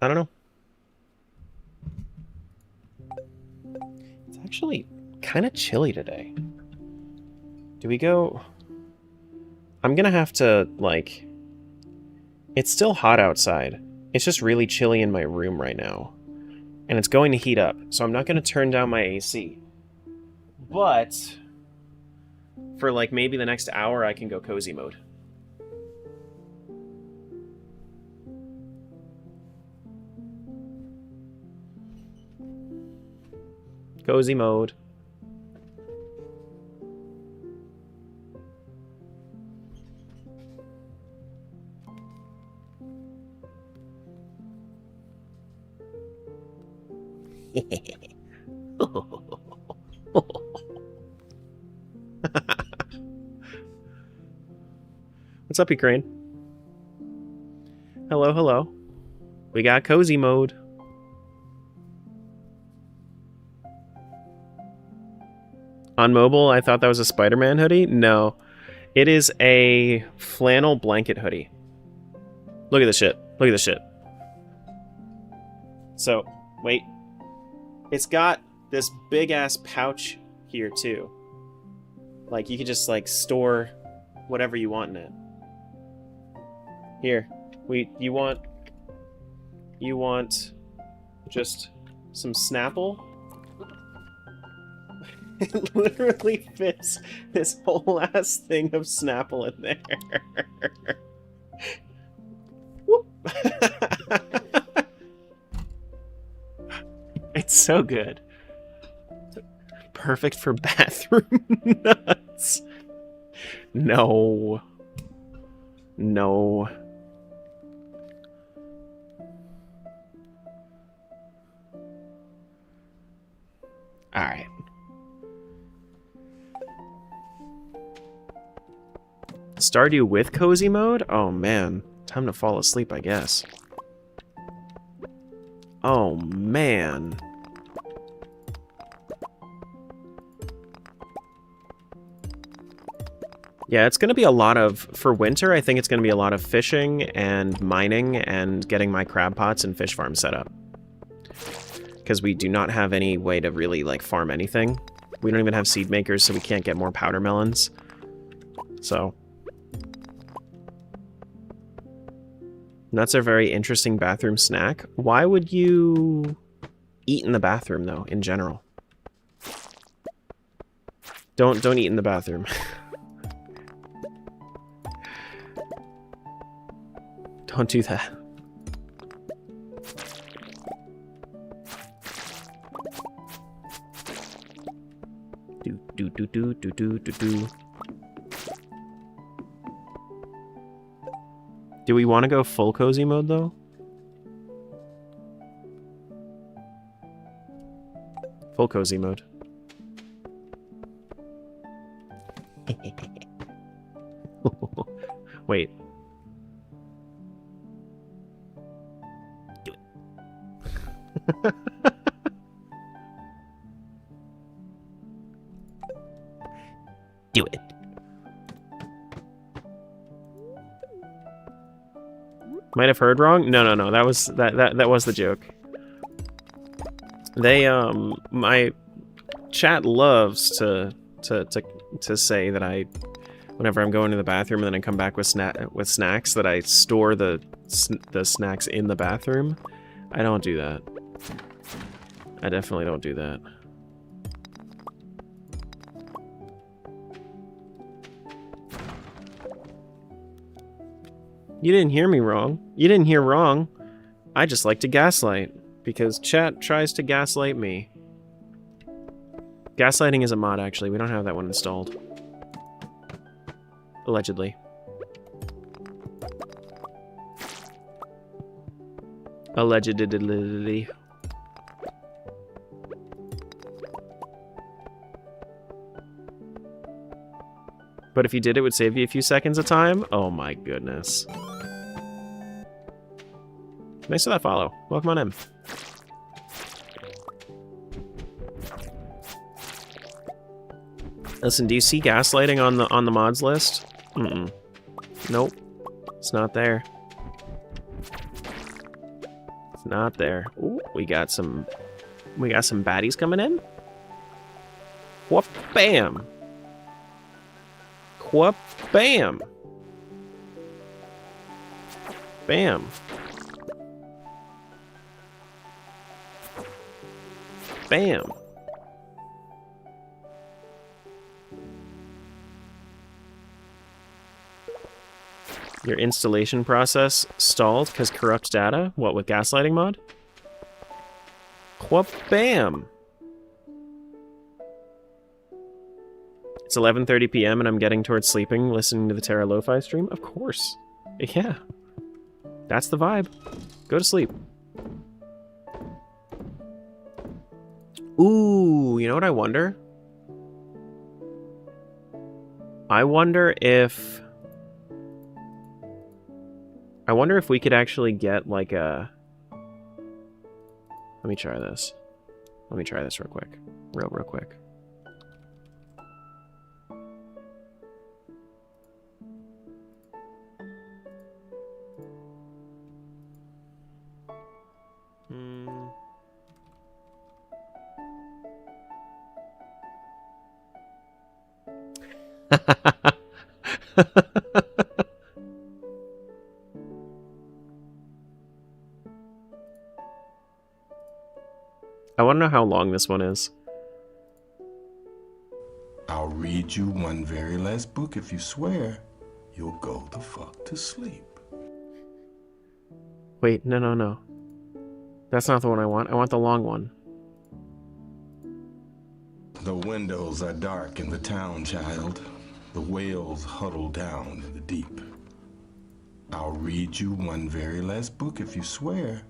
I don't know. It's actually kind of chilly today. Do we go... I'm gonna have to, like... It's still hot outside. It's just really chilly in my room right now. And it's going to heat up, so I'm not gonna turn down my AC. But... for, like, maybe the next hour, I can go cozy mode. Cozy mode. What's up, Ukraine? Hello, hello. We got cozy mode. On mobile, I thought that was a Spider-Man hoodie. No, it is a flannel blanket hoodie. Look at this shit. Look at this shit. So, wait. It's got this big-ass pouch here, too. Like, you could just, like, store whatever you want in it. Here. You want just some Snapple? It literally fits this whole ass thing of Snapple in there. Whoop. It's so good. Perfect for bathroom nuts. No. No. Alright. Stardew with cozy mode? Oh man. Time to fall asleep, I guess. Oh man. Yeah, it's going to be a lot of... For winter, I think it's going to be a lot of fishing and mining and getting my crab pots and fish farm set up. Because we do not have any way to really, like, farm anything. We don't even have seed makers, so we can't get more powder melons. So... nuts are a very interesting bathroom snack. Why would you eat in the bathroom, though, in general? Don't eat in the bathroom. Don't do that. Do. Do we want to go full cozy mode, though? Full cozy mode. Wait. Do it. Do it. Might have heard wrong? No. That was that was the joke. They my chat loves to say that I, whenever I'm going to the bathroom and then I come back with snacks, that I store the snacks in the bathroom. I don't do that. I definitely don't do that. You didn't hear me wrong. You didn't hear wrong. I just like to gaslight, because chat tries to gaslight me. Gaslighting is a mod, actually. We don't have that one installed. Allegedly. Allegedly. But if you did, it would save you a few seconds of time? Oh my goodness. Thanks for that follow. Welcome on in. Listen, do you see gaslighting on the mods list? Mm-mm. Nope. It's not there. It's not there. Ooh, we got some baddies coming in. Whoop bam. Whoop bam. Bam. Bam. Your installation process stalled because corrupt data? What, with gaslighting mod? Whoop bam. It's 11:30 p.m. and I'm getting towards sleeping listening to the Terra Lo-Fi stream? Of course. Yeah. That's the vibe. Go to sleep. Ooh, you know what I wonder? I wonder if we could actually get like a... Let me try this. Let me try this real quick. Real quick. I want to know how long this one is. I'll read you one very last book if you swear you'll go the fuck to sleep. Wait, no. That's not the one I want. I want the long one. The windows are dark in the town, child. The whales huddle down in the deep. I'll read you one very last book if you swear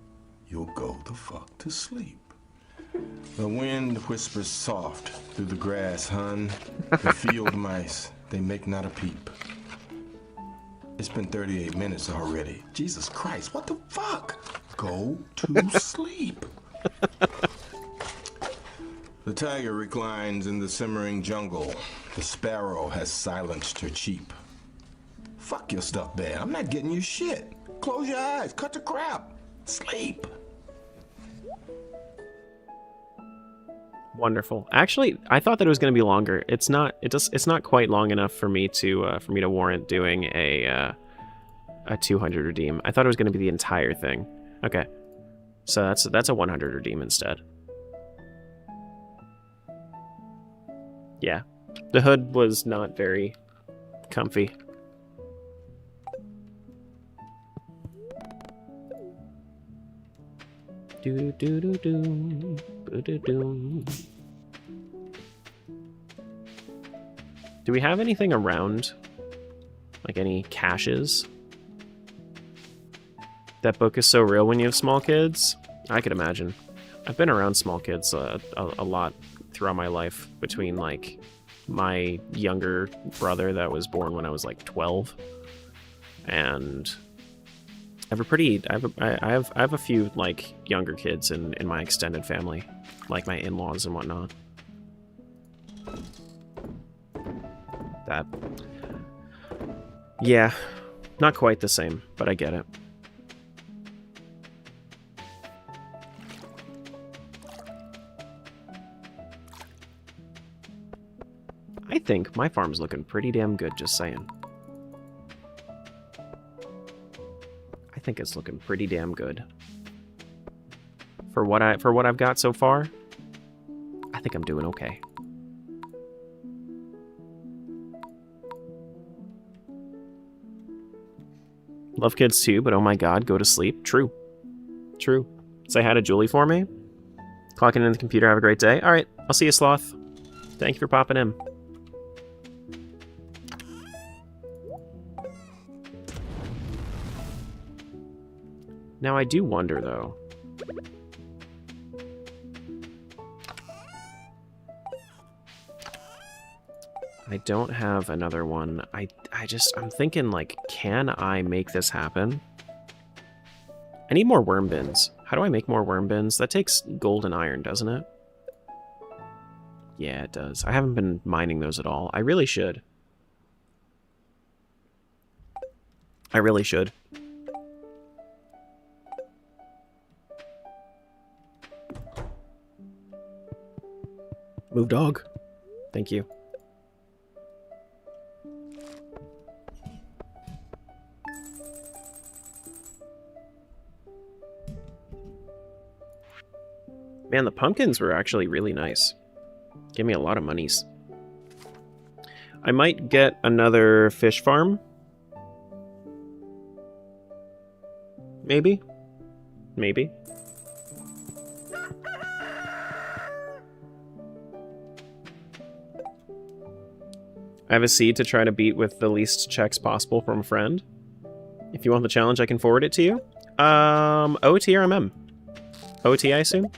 you'll go the fuck to sleep. The wind whispers soft through the grass, hun. The field mice, they make not a peep. It's been 38 minutes already. Jesus Christ, what the fuck? Go to sleep. The tiger reclines in the simmering jungle. The sparrow has silenced her cheep. Fuck your stuff, man. I'm not getting you shit. Close your eyes. Cut the crap. Sleep. Wonderful. Actually, I thought that it was going to be longer. It's not. It's not quite long enough for me to warrant doing a 200 redeem. I thought it was going to be the entire thing. Okay, so that's a 100 redeem instead. Yeah, the hood was not very comfy. Do do do do do do. Do we have anything around? Like any caches? That book is so real when you have small kids? I could imagine. I've been around small kids a lot throughout my life, between like my younger brother that was born when I was like 12, and I have a few like younger kids in my extended family, like my in-laws and whatnot. That, yeah, not quite the same, but I get it. I think my farm's looking pretty damn good, just saying. I think it's looking pretty damn good. For what I've got so far, I think I'm doing okay. Love kids too, but oh my god, go to sleep. True. True. Say hi to Julie for me. Clocking in the computer, have a great day. Alright, I'll see you, Sloth. Thank you for popping in. Now, I do wonder, though. I don't have another one. I'm thinking, like, can I make this happen? I need more worm bins. How do I make more worm bins? That takes gold and iron, doesn't it? Yeah, it does. I haven't been mining those at all. I really should. I really should. Move dog. Thank you. Man, the pumpkins were actually really nice. Give me a lot of monies. I might get another fish farm. Maybe. Maybe. I have a seed to try to beat with the least checks possible from a friend. If you want the challenge, I can forward it to you. OT or MM? OT, I assume?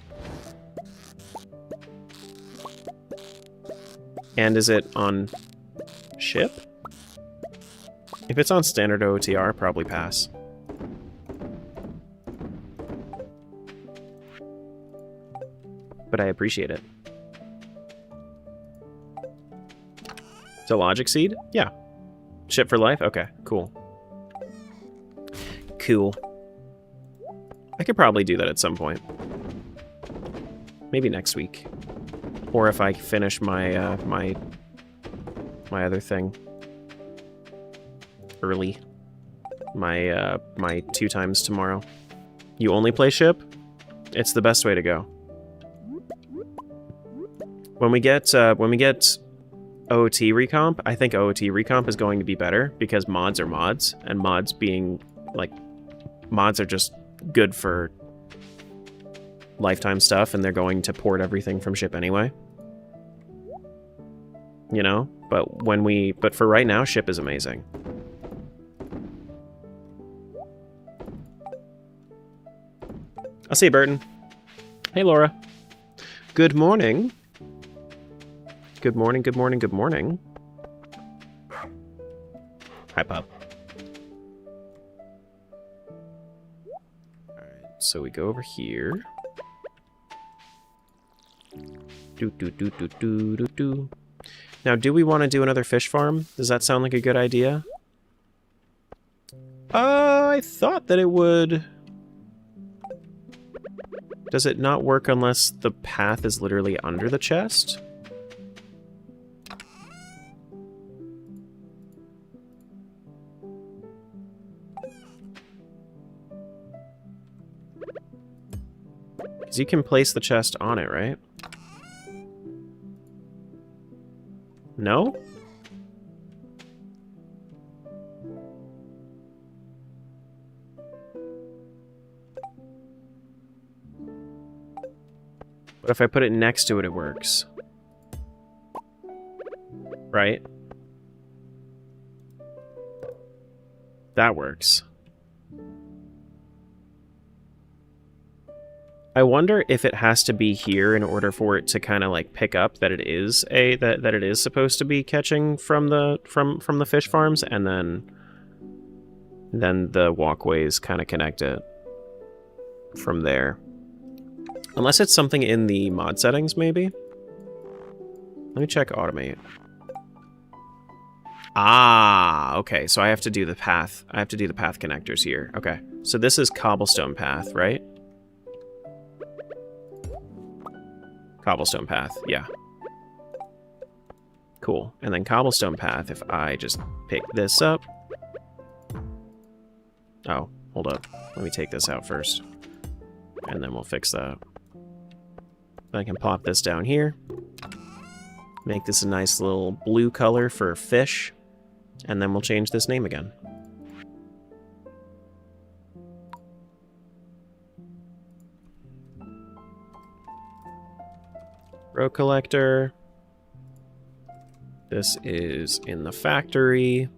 And is it on ship? If it's on standard OTR, probably pass. But I appreciate it. It's a logic seed? Yeah. Ship for life? Okay, cool. Cool. I could probably do that at some point. Maybe next week. Or if I finish my my other thing early. My 2 times tomorrow. You only play ship? It's the best way to go. When we get OOT recomp, I think OOT recomp is going to be better because mods are mods, and mods being like mods are just good for lifetime stuff, and they're going to port everything from ship anyway. You know? But for right now, ship is amazing. I'll see you, Burton. Hey, Laura. Good morning. Good morning, good morning, good morning. Hi, pup. Alright, so we go over here. Do. Now, do we want to do another fish farm? Does that sound like a good idea? I thought that it would... Does it not work unless the path is literally under the chest? Because you can place the chest on it, right? No? But if I put it next to it, it works. Right? That works. I wonder if it has to be here in order for it to kind of like pick up that it is that it is supposed to be catching from the from the fish farms, and then the walkways kind of connect it from there. Unless it's something in the mod settings, maybe. Let me check automate. Ah, okay. So I have to do the path. I have to do the path connectors here. Okay. So this is cobblestone path, right? Cobblestone path, yeah. Cool. And then cobblestone path, if I just pick this up. Oh, hold up. Let me take this out first. And then we'll fix that. I can plop this down here. Make this a nice little blue color for fish. And then we'll change this name again. Row collector. This is in the factory.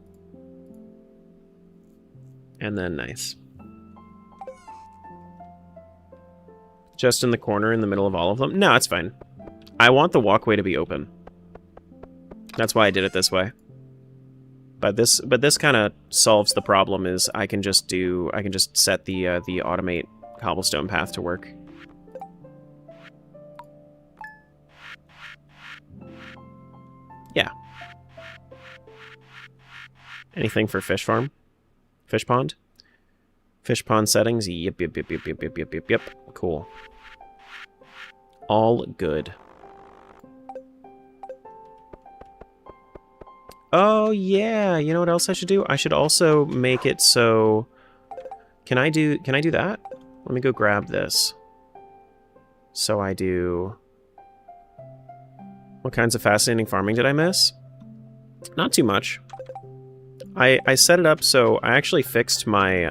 And then nice. Just in the corner in the middle of all of them? No, it's fine. I want the walkway to be open. That's why I did it this way. But this kind of solves the problem. Is I can just set the automate cobblestone path to work. Yeah. Anything for fish farm? Fish pond? Fish pond settings? Yep, yep, yep, yep, yep, yep, yep, yep, yep. Cool. All good. Oh, yeah. You know what else I should do? I should also make it so... Can I do that? Let me go grab this. So I do... What kinds of fascinating farming did I miss? Not too much. I set it up so I actually fixed my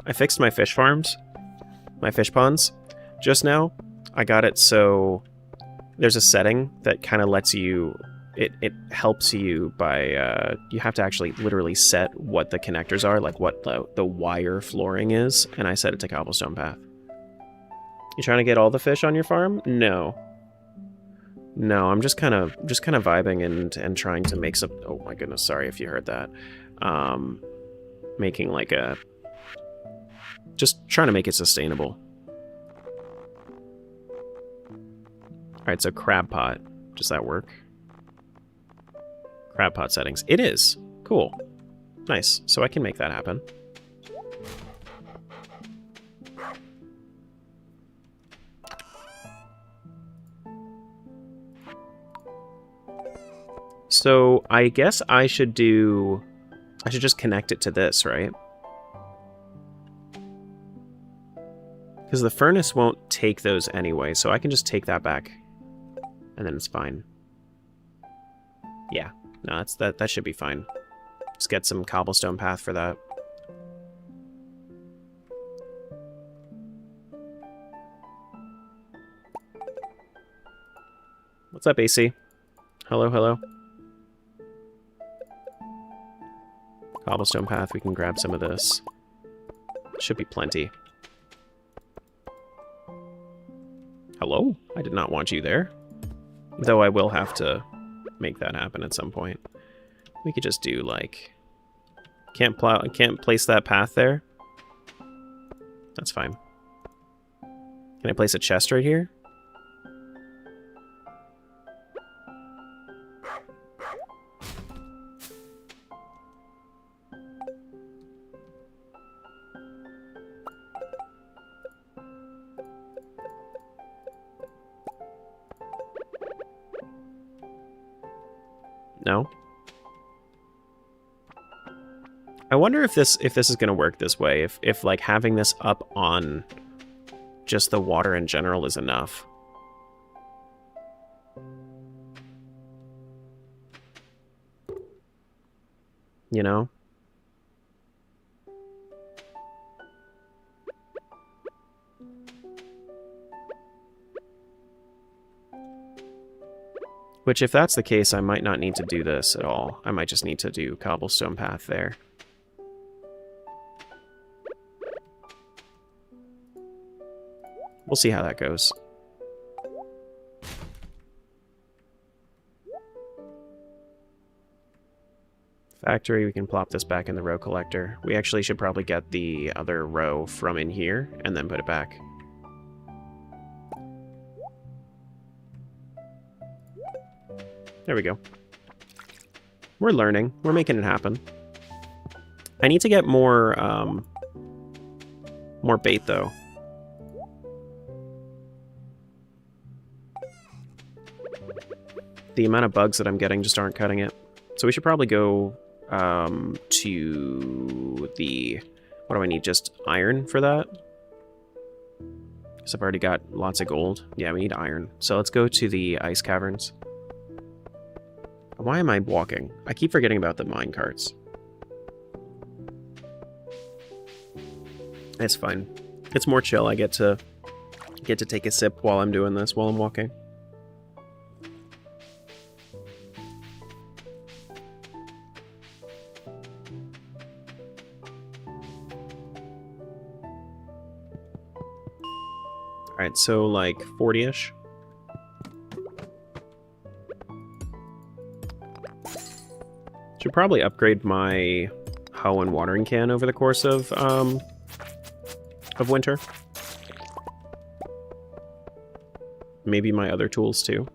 my fish farms, my fish ponds. Just now, I got it so there's a setting that kind of lets you. It helps you by you have to actually literally set what the connectors are, like what the wire flooring is, and I set it to cobblestone path. You trying to get all the fish on your farm? No. No, I'm just kind of vibing and trying to make some. Oh my goodness, sorry if you heard that. Making like a. Just trying to make it sustainable. All right, so crab pot. Does that work? Crab pot settings. It is. Cool. Nice. So I can make that happen. So I guess I should just connect it to this, right? Because the furnace won't take those anyway, so I can just take that back. And then it's fine. Yeah, no, that should be fine. Just get some cobblestone path for that. What's up, AC? Hello, hello. Cobblestone path, we can grab some of this. Should be plenty. Hello? I did not want you there. Though I will have to make that happen at some point. We could just do, like... Can't place that path there? That's fine. Can I place a chest right here? No? I wonder if this is going to work this way, if like having this up on just the water in general is enough. You know? Which, if that's the case, I might not need to do this at all. I might just need to do cobblestone path there. We'll see how that goes. Factory, we can plop this back in the row collector. We actually should probably get the other row from in here and then put it back. There we go. We're learning. We're making it happen. I need to get more bait, though. The amount of bugs that I'm getting just aren't cutting it. So we should probably go to the... What do I need? Just iron for that? Because I've already got lots of gold. Yeah, we need iron. So let's go to the ice caverns. Why am I walking? I keep forgetting about the mine carts. It's fine. It's more chill. I get to take a sip while I'm doing this, while I'm walking. Alright, so like 40-ish. Should probably upgrade my hoe and watering can over the course of winter. Maybe my other tools too.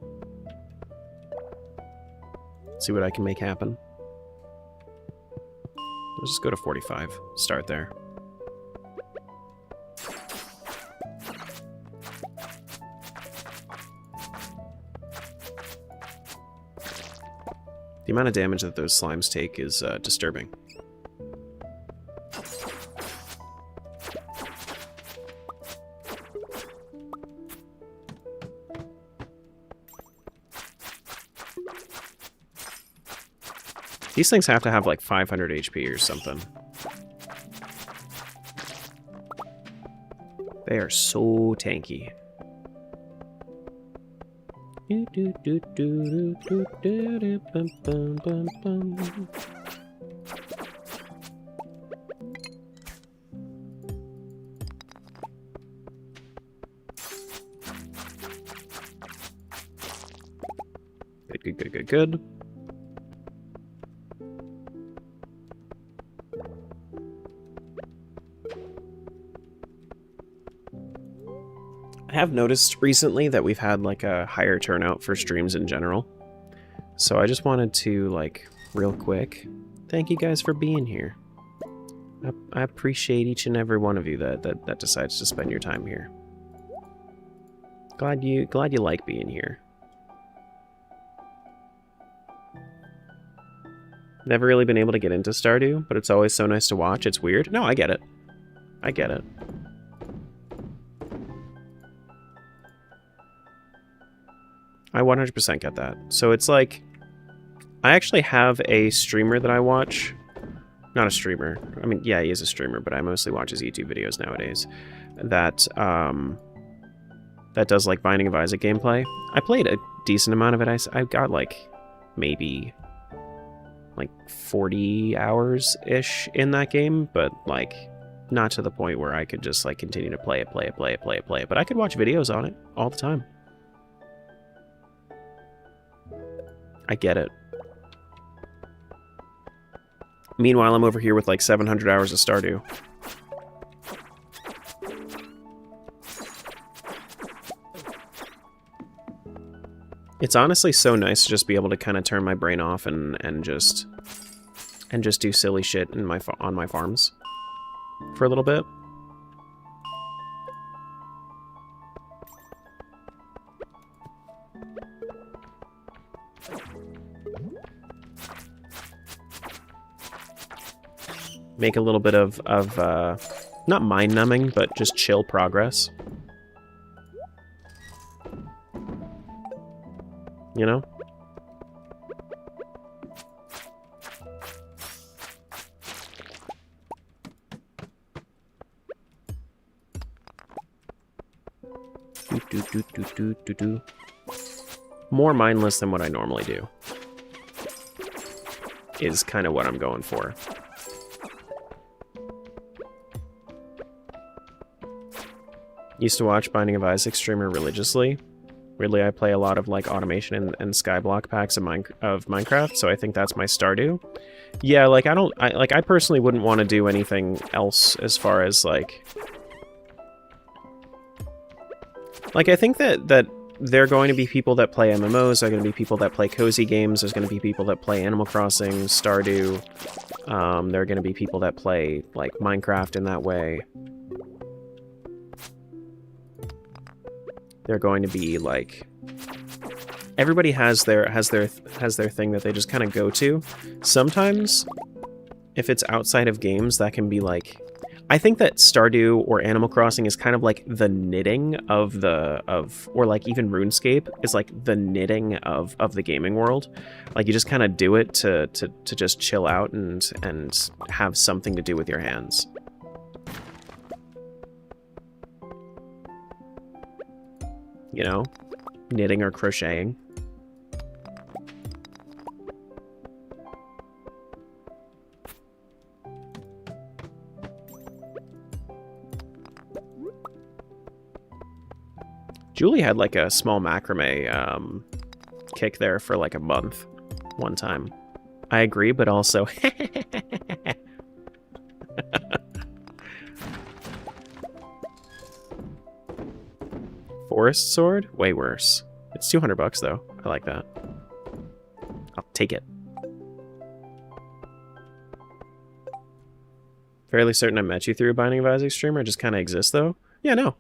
See what I can make happen. Let's just go to 45. Start there. The amount of damage that those slimes take is disturbing. These things have to have like 500 HP or something. They are so tanky. Good. I have noticed recently that we've had like a higher turnout for streams in general. So I just wanted to, like, real quick, thank you guys for being here. I appreciate each and every one of you that decides to spend your time here. Glad you like being here. Never really been able to get into Stardew, but it's always so nice to watch. It's weird. No, I get it. I get it. I 100% get that. So it's like, I actually have a streamer that I watch. Not a streamer. I mean, yeah, he is a streamer, but I mostly watch his YouTube videos nowadays. That does like Binding of Isaac gameplay. I played a decent amount of it. I got like maybe like 40 hours-ish in that game, but like not to the point where I could just like continue to play it. But I could watch videos on it all the time. I get it. Meanwhile, I'm over here with like 700 hours of Stardew. It's honestly so nice to just be able to kind of turn my brain off and just do silly shit in on my farms for a little bit. Make a little bit of not mind-numbing, but just chill progress. You know? Do. More mindless than what I normally do is kind of what I'm going for. Used to watch Binding of Isaac streamer religiously. Weirdly, I play a lot of like automation and skyblock packs of Minecraft, so I think that's my Stardew. Yeah, like I personally wouldn't want to do anything else as far as like I think that there are going to be people that play MMOs, there are going to be people that play cozy games, there's going to be people that play Animal Crossing, Stardew, there are going to be people that play like Minecraft in that way. They're going to be like, everybody has their thing that they just kind of go to. Sometimes, if it's outside of games, that can be like, I think that Stardew or Animal Crossing is kind of like the knitting or like even RuneScape is like the knitting of the gaming world. Like you just kind of do it to just chill out and have something to do with your hands. You know, knitting or crocheting. Julie had like a small macrame kick there for like a month one time. I agree, but also Forest sword? Way worse. It's $200 though. I like that. I'll take it. Fairly certain I met you through a Binding of Isaac stream, or just kind of exist, though? Yeah, no.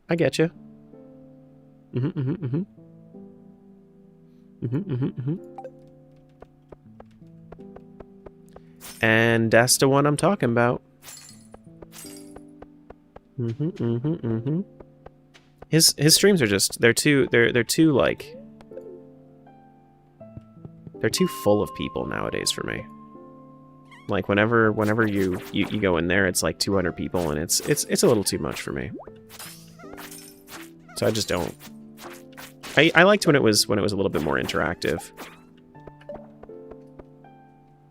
I get you. And that's the one I'm talking about. His streams are just they're too like they're too full of people nowadays for me. Like whenever you go in there, it's like 200 people, and it's a little too much for me. So I just don't. I liked when it was a little bit more interactive.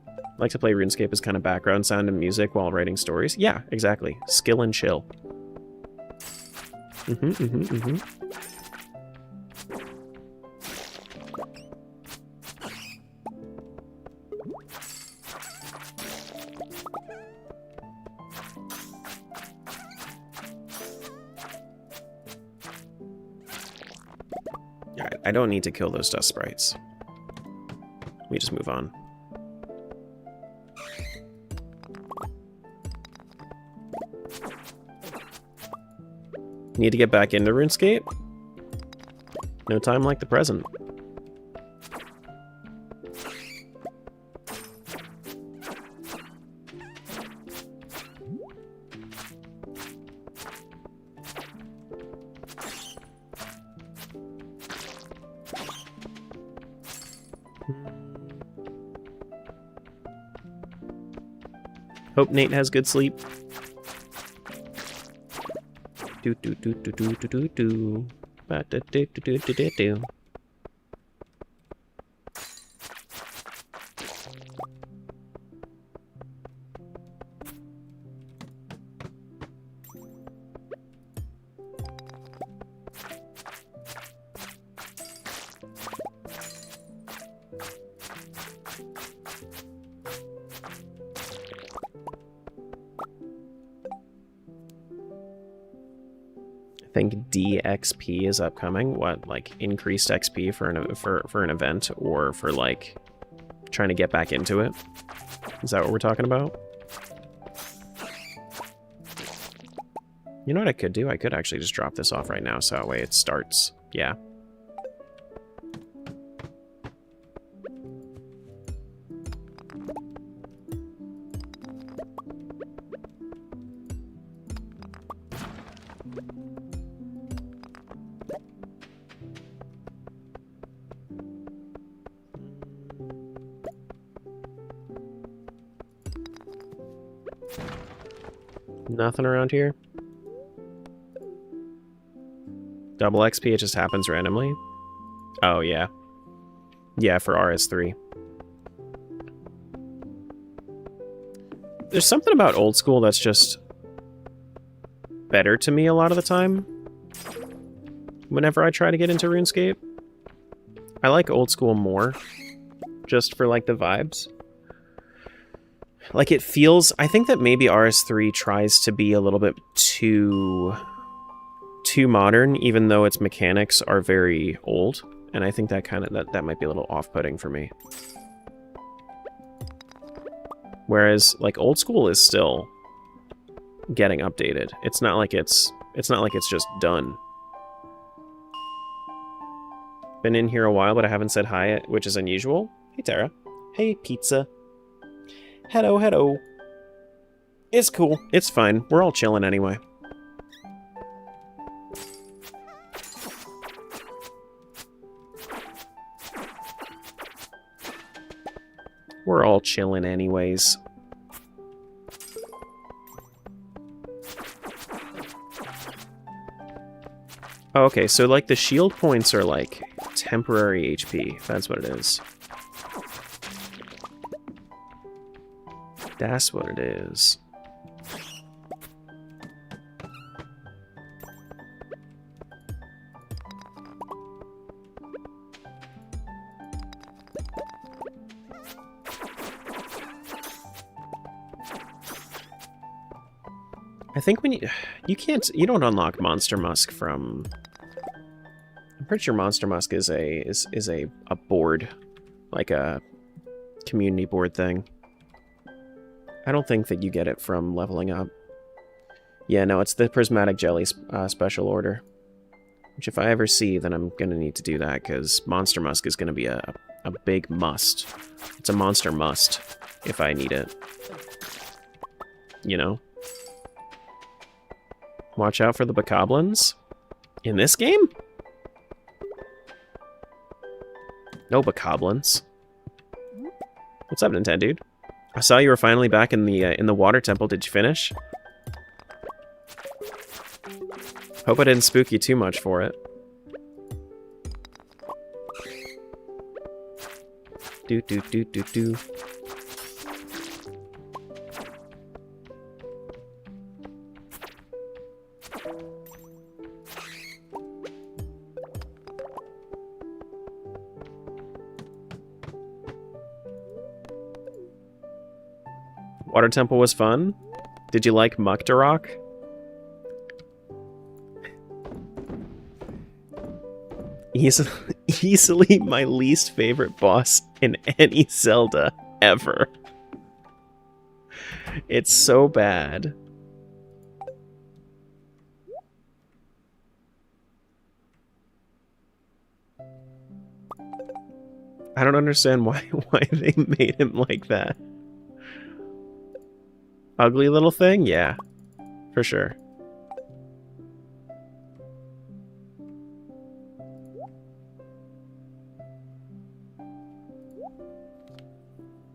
I like to play RuneScape as kind of background sound and music while writing stories. Yeah, exactly. Skill and chill. I don't need to kill those dust sprites. We just move on. Need to get back into RuneScape? No time like the present. Hope Nate has good sleep. Do do do do do do do do. Ba da do do do do do do. I think DXP is upcoming. What, like increased XP for an event, or for like trying to get back into it? Is that what we're talking about? You know what I could do? I could actually just drop this off right now, so that way it starts. Yeah. Nothing around here? Double XP, it just happens randomly? Oh, yeah. Yeah, for RS3. There's something about old school that's just better to me a lot of the time. Whenever I try to get into RuneScape. I like old school more. Just for, like, the vibes. Like, it feels... I think that maybe RS3 tries to be a little bit too modern, even though its mechanics are very old. And I think that that might be a little off-putting for me. Whereas, like, old school is still getting updated. It's not like it's just done. Been in here a while, but I haven't said hi, which is unusual. Hey, Tara. Hey, pizza. Hello, hello. It's cool. It's fine. We're all chilling anyway. We're all chilling anyways. Oh, okay, so like the shield points are like temporary HP. That's what it is. That's what it is. I think when you don't unlock Monster Musk from... I'm pretty sure Monster Musk is a board, like a community board thing. I don't think that you get it from leveling up. Yeah, no, it's the prismatic jelly special order. Which if I ever see, then I'm going to need to do that, because Monster Musk is going to be a big must. It's a monster must, if I need it. You know? Watch out for the bokoblins. In this game? No bokoblins. What's up, Nintendo dude? I saw you were finally back in the water temple. Did you finish? Hope I didn't spook you too much for it. Do do do do do. Water temple was fun. Did you like Muktarok? Easily my least favorite boss in any Zelda ever. It's so bad. I don't understand why they made him like that. Ugly little thing? Yeah, for sure.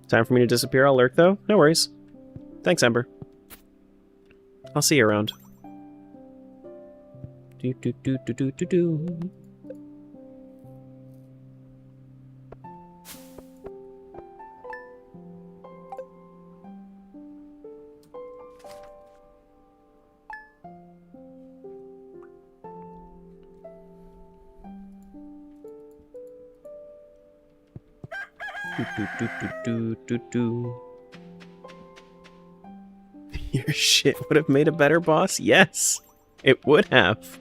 Time for me to disappear. I'll lurk, though. No worries. Thanks, Ember. I'll see you around. Do do do do do do do. Do. Your shit would have made a better boss? Yes, it would have.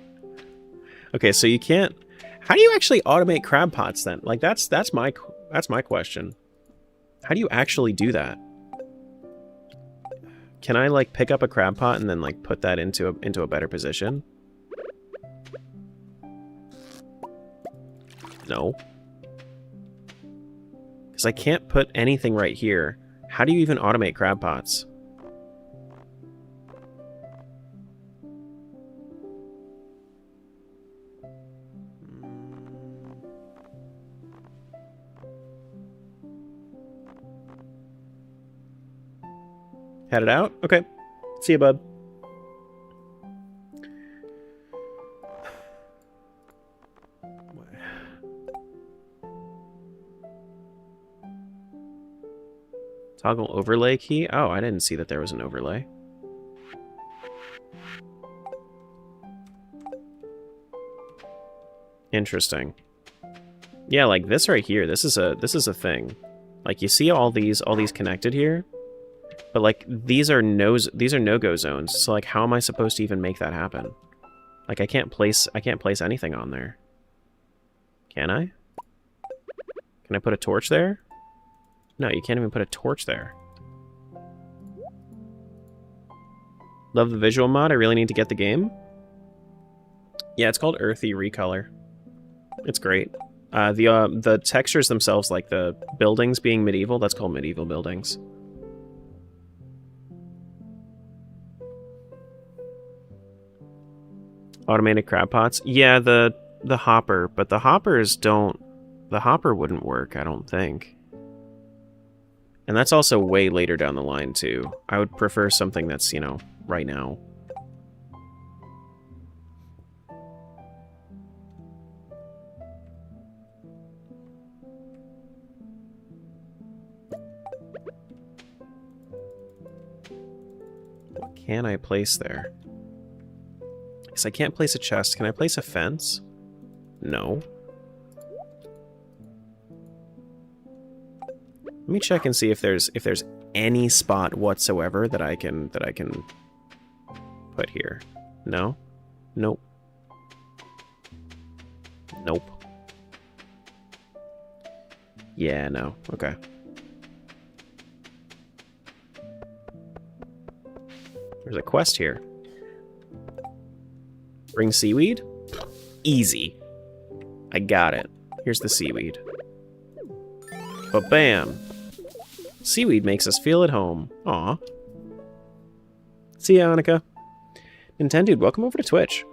Okay, so you can't... How do you actually automate crab pots then? Like, that's my question. How do you actually do that? Can I, like, pick up a crab pot and then, like, put that into a better position? No. Because I can't put anything right here. How do you even automate crab pots? Had it out? Okay. See you, bud. Toggle overlay key? Oh, I didn't see that there was an overlay. Interesting. Yeah, like this right here, this is a thing. Like you see all these connected here? But like these are no-go zones. So like how am I supposed to even make that happen? Like I can't place anything on there. Can I? Can I put a torch there? No, you can't even put a torch there. Love the visual mod. I really need to get the game. Yeah, it's called Earthy Recolor. It's great. The textures themselves, like the buildings being medieval, that's called medieval buildings. Automated crab pots. Yeah, the hopper, but the hoppers don't... The hopper wouldn't work, I don't think. And that's also way later down the line, too. I would prefer something that's, you know, right now. What can I place there? Because I can't place a chest. Can I place a fence? No. Let me check and see if there's any spot whatsoever that I can put here. No? Nope. Nope. Yeah, no. Okay. There's a quest here. Bring seaweed? Easy. I got it. Here's the seaweed. But bam! Seaweed makes us feel at home. Aw. See ya, Annika. Nintendo, welcome over to Twitch.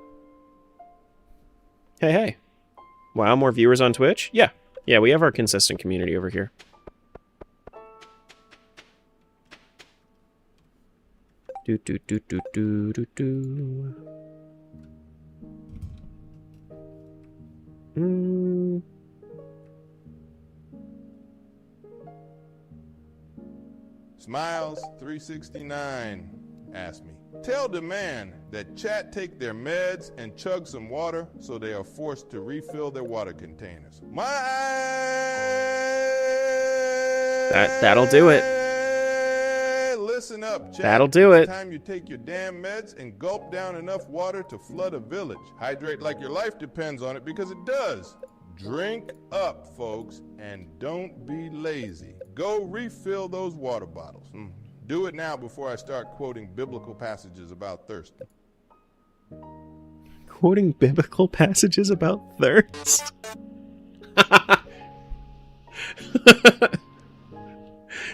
Hey, hey. Wow, more viewers on Twitch? Yeah. Yeah, we have our consistent community over here. Do do do do do do do. Smiles 369 asked me, tell the man that chat take their meds and chug some water so they are forced to refill their water containers. That'll do it. Listen up, chat. That'll do it. It's time you take your damn meds and gulp down enough water to flood a village. Hydrate like your life depends on it, because it does. Drink up, folks, and don't be lazy. Go refill those water bottles. Do it now before I start quoting biblical passages about thirst. Quoting biblical passages about thirst?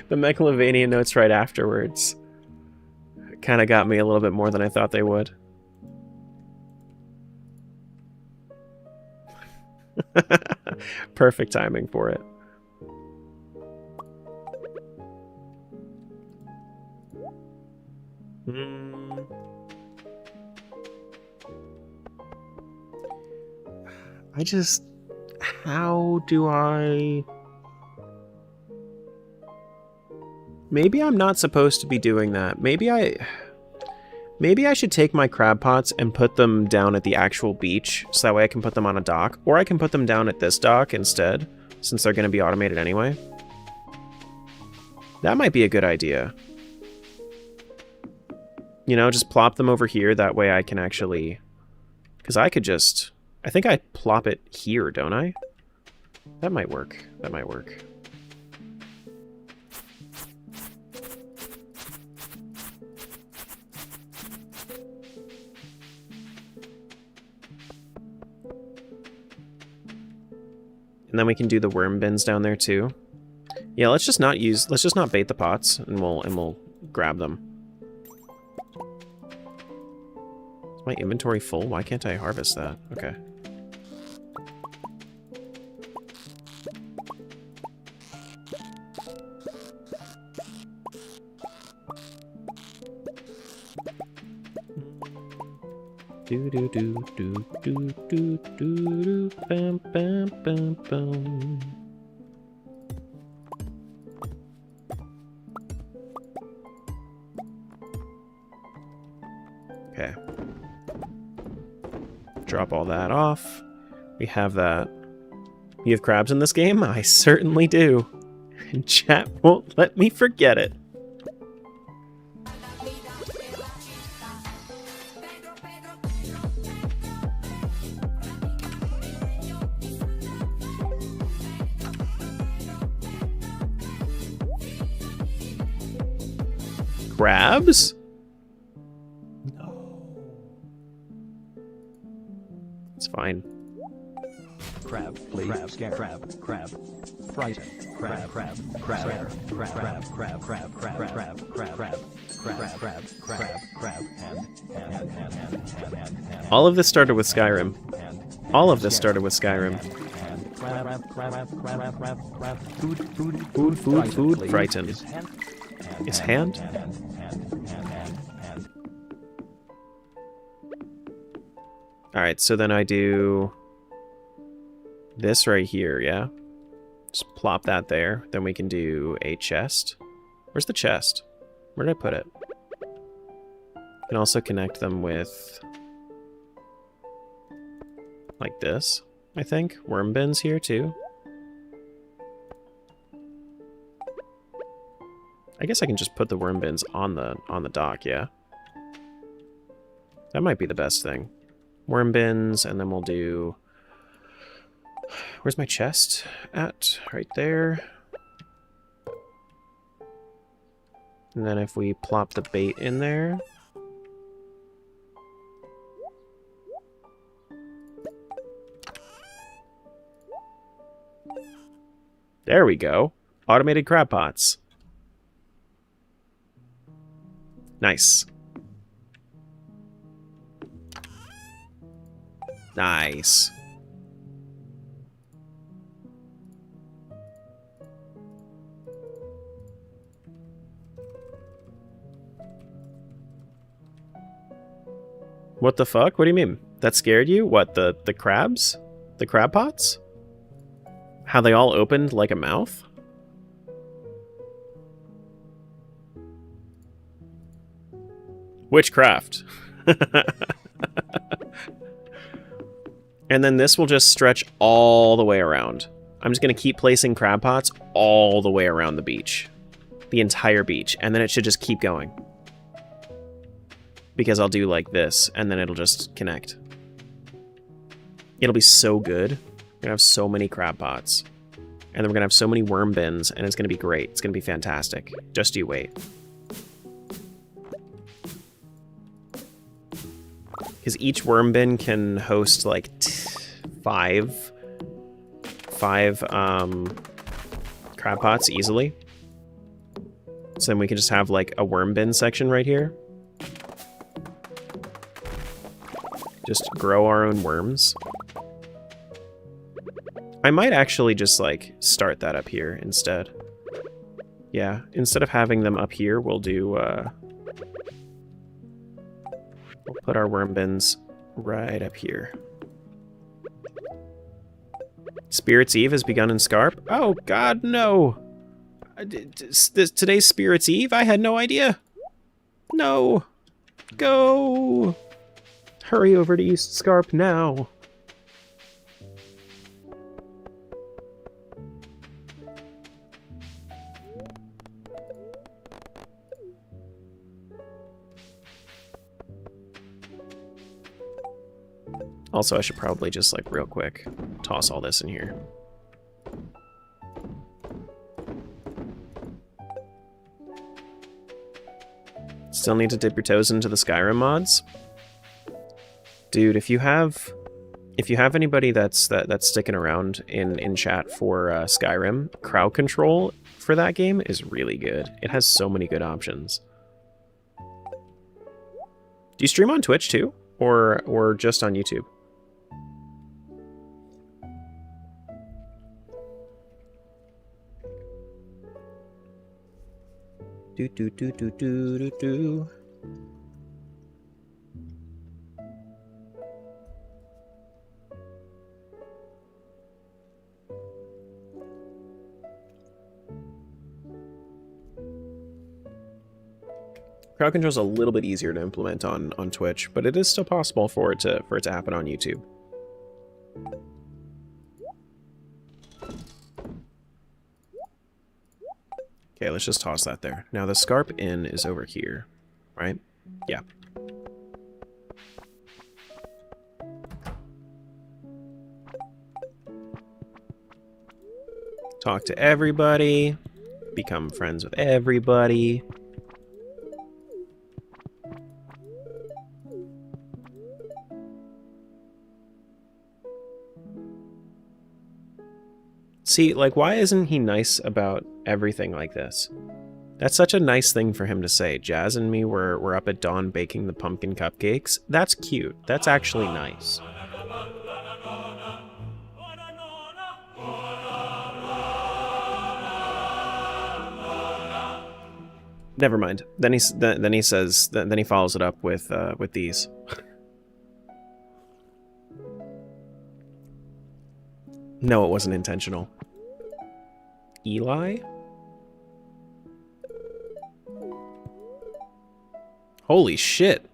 The Megalovania notes right afterwards kind of got me a little bit more than I thought they would. Perfect timing for it. How do I... Maybe I'm not supposed to be doing that. Maybe I should take my crab pots and put them down at the actual beach, so that way I can put them on a dock. Or I can put them down at this dock instead, since they're going to be automated anyway. That might be a good idea. You know, just plop them over here, that way I can actually... Because I could just... I think I plop it here, don't I? That might work. That might work. And then we can do the worm bins down there too. Yeah, let's just not bait the pots, and we'll grab them. Is my inventory full? Why can't I harvest that? Okay. Do do do do do do do bam bam bam bam. Okay. Drop all that off. We have that. You have crabs in this game? I certainly do. And chat won't let me forget it. Crabs? No. It's fine. Crab, please. Crab, scare, crab, crab. Frighten, crab, crab, crab, crab, crab, crab, crab, crab, crab, crab, crab, crab, crab, hand. All of this started with Skyrim. All of this started with Skyrim. Food, frighten. Is hand? Alright, so then I do this right here, yeah? Just plop that there. Then we can do a chest. Where's the chest? Where did I put it? You can also connect them with... like this, I think. Worm bins here, too. I guess I can just put the worm bins on the dock, yeah? That might be the best thing. Worm bins, and then we'll do... Where's my chest at? Right there. And then if we plop the bait in there, There we go. Automated crab pots. Nice. Nice. What the fuck? What do you mean? That scared you? What, the crabs? The crab pots? How they all opened like a mouth? Witchcraft. And then this will just stretch all the way around. I'm just going to keep placing crab pots all the way around the beach. The entire beach. And then it should just keep going. Because I'll do like this, and then it'll just connect. It'll be so good. We're going to have so many crab pots. And then we're going to have so many worm bins, and it's going to be great. It's going to be fantastic. Just you wait. Because each worm bin can host like five crab pots easily. So then we can just have like a worm bin section right here. Just grow our own worms. I might actually just like start that up here instead. Yeah, instead of having them up here, we'll do we'll put our worm bins right up here. Spirit's Eve has begun in Scarp? Oh god, no! Today's Spirit's Eve? I had no idea! No! Go! Hurry over to East Scarp now! Also, I should probably just, like, real quick toss all this in here. Still need to dip your toes into the Skyrim mods? Dude, if you have anybody that's sticking around in chat for Skyrim, crowd control for that game is really good. It has so many good options. Do you stream on Twitch too? Or just on YouTube? Do do do do do do do. Crowd control is a little bit easier to implement on Twitch, but it is still possible for it to happen on YouTube. Okay, let's just toss that there. Now the Scarp Inn is over here, right? Yeah. Talk to everybody. Become friends with everybody. See, like, why isn't he nice about everything like this? That's such a nice thing for him to say. Jazz and me were up at dawn baking the pumpkin cupcakes. That's cute. That's actually nice. Never mind. Then he follows it up with these. No, it wasn't intentional. Eli? Holy shit.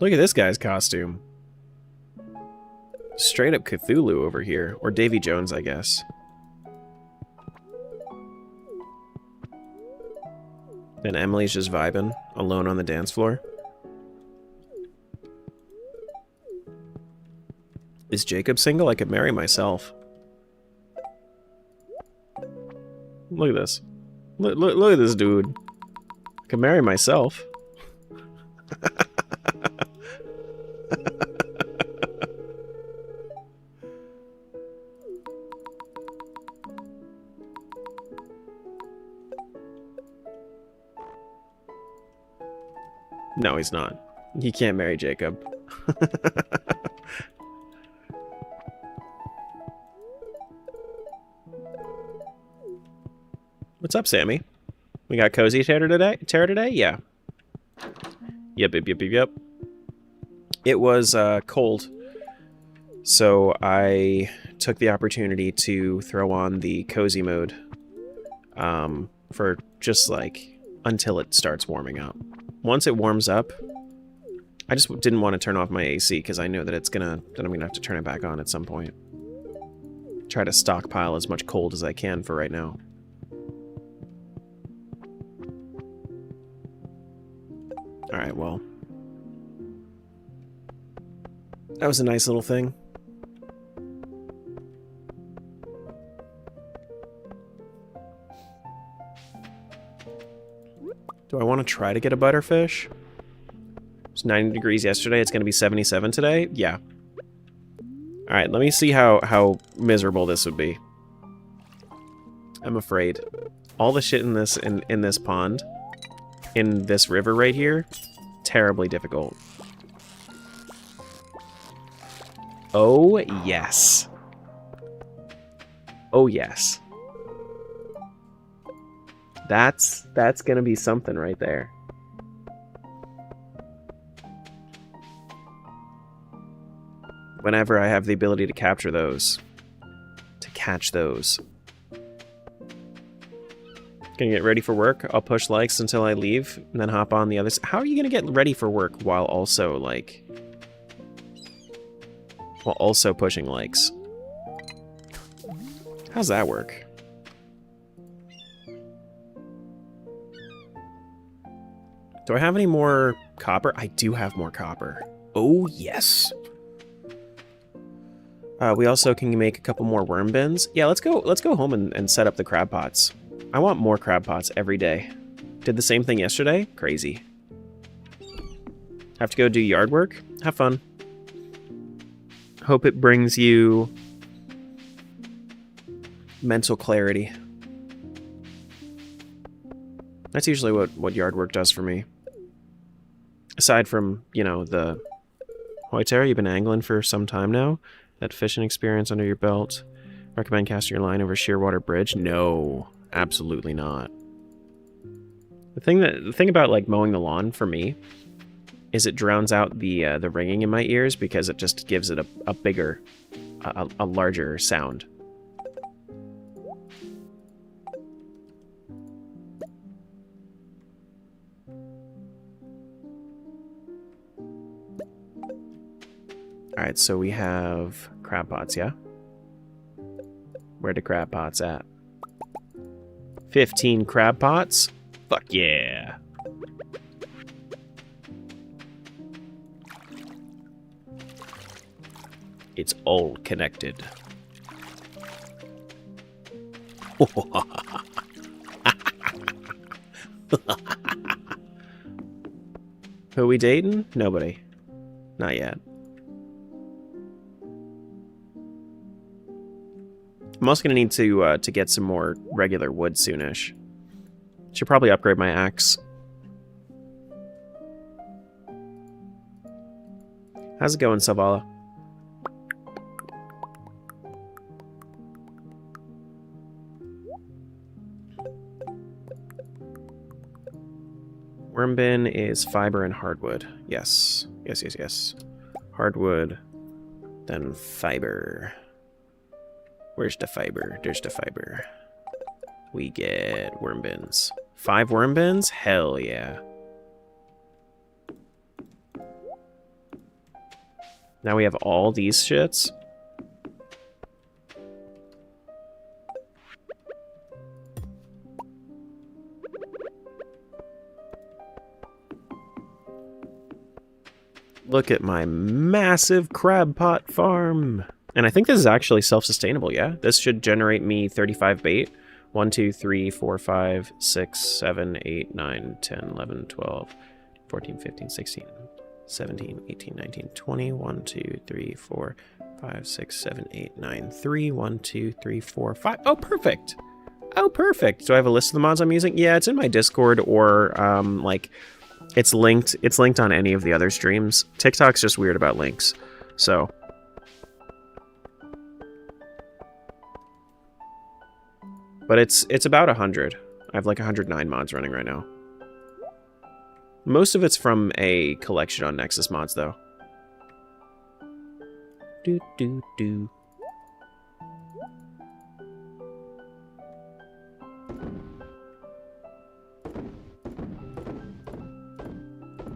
Look at this guy's costume. Straight up Cthulhu over here. Or Davy Jones, I guess. And Emily's just vibing, alone on the dance floor. Is Jacob single? I could marry myself. Look at this. Look at this dude. I could marry myself. No, he's not. He can't marry Jacob. What's up, Sammy? We got cozy terror today? Yeah. Yep. It was cold, so I took the opportunity to throw on the cozy mode for just like until it starts warming up. Once it warms up, I just didn't want to turn off my AC because I know that I'm gonna have to turn it back on at some point. Try to stockpile as much cold as I can for right now. Alright, well. That was a nice little thing. Do I want to try to get a butterfish? It was 90 degrees yesterday. It's going to be 77 today? Yeah. Alright, let me see how miserable this would be. I'm afraid. All the shit in this pond, in this river right here, terribly difficult. Oh, yes. Oh, yes. That's gonna be something right there. Whenever I have the ability to capture those. To catch those. Gonna get ready for work. I'll push likes until I leave, and then hop on the other side. How are you gonna get ready for work while also, like... while also pushing likes? How's that work? Do I have any more copper? I do have more copper. Oh, yes. We also can make a couple more worm bins. Yeah, let's go home and set up the crab pots. I want more crab pots every day. Did the same thing yesterday? Crazy. Have to go do yard work? Have fun. Hope it brings you mental clarity. That's usually what yard work does for me. Aside from, you know, the... Hoytera, you've been angling for some time now? That fishing experience under your belt? Recommend casting your line over Shearwater Bridge? No, absolutely not. The thing about, like, mowing the lawn for me is it drowns out the ringing in my ears because it just gives it a bigger, a larger sound. Alright, so we have crab pots, yeah? Where the crab pots at? 15 crab pots? Fuck yeah! It's all connected. Who we dating? Nobody. Not yet. I'm also gonna need to get some more regular wood soonish. Should probably upgrade my axe. How's it going, Savala? Worm bin is fiber and hardwood. Yes. Yes. Hardwood, then fiber. Where's the fiber? There's the fiber. We get worm bins. 5 worm bins? Hell yeah. Now we have all these shits. Look at my massive crab pot farm. And I think this is actually self-sustainable, yeah? This should generate me 35 bait. 1, 2, 3, 4, 5, 6, 7, 8, 9, 10, 11, 12, 14, 15, 16, 17, 18, 19, 20. 1, 2, 3, 4, 5, 6, 7, 8, 9, 3. 1, 2, 3, 4, 5. Oh, perfect! Oh, perfect! Do I have a list of the mods I'm using? Yeah, it's in my Discord or, like, It's linked. It's linked on any of the other streams. TikTok's just weird about links, so. But it's about 100. I have like 109 mods running right now. Most of it's from a collection on Nexus Mods, though. Do do do.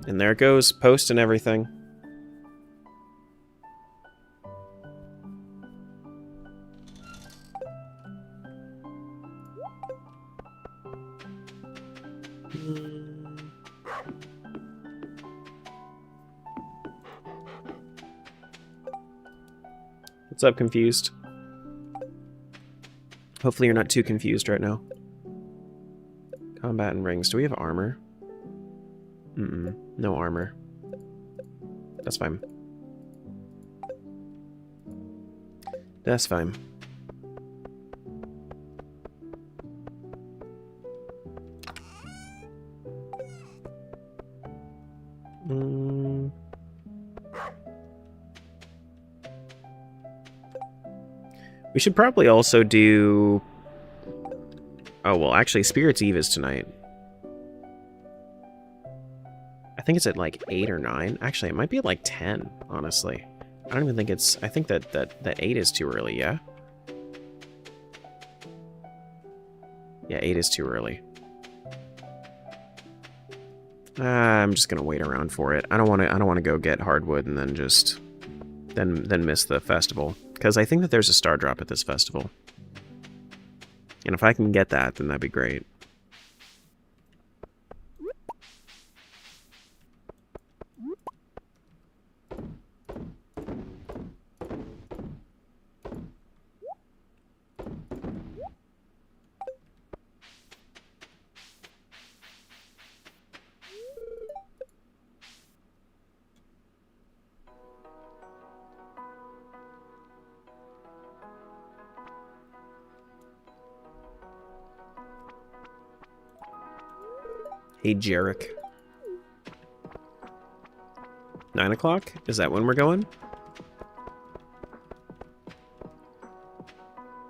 And there it goes, post and everything. What's up, Confused? Hopefully you're not too confused right now. Combat and rings. Do we have armor? No armor. That's fine. That's fine. We should probably also do... Oh, well, actually, Spirit's Eve is tonight. I think it's at like 8 or 9. Actually, it might be at like 10, honestly. I don't even think it's... I think that 8 is too early, yeah? Yeah, 8 is too early. I'm just gonna wait around for it. I don't want to go get hardwood and then just... Then miss the festival. Because I think that there's a star drop at this festival. And if I can get that, then that'd be great. Hey, Jarek. 9 o'clock? Is that when we're going?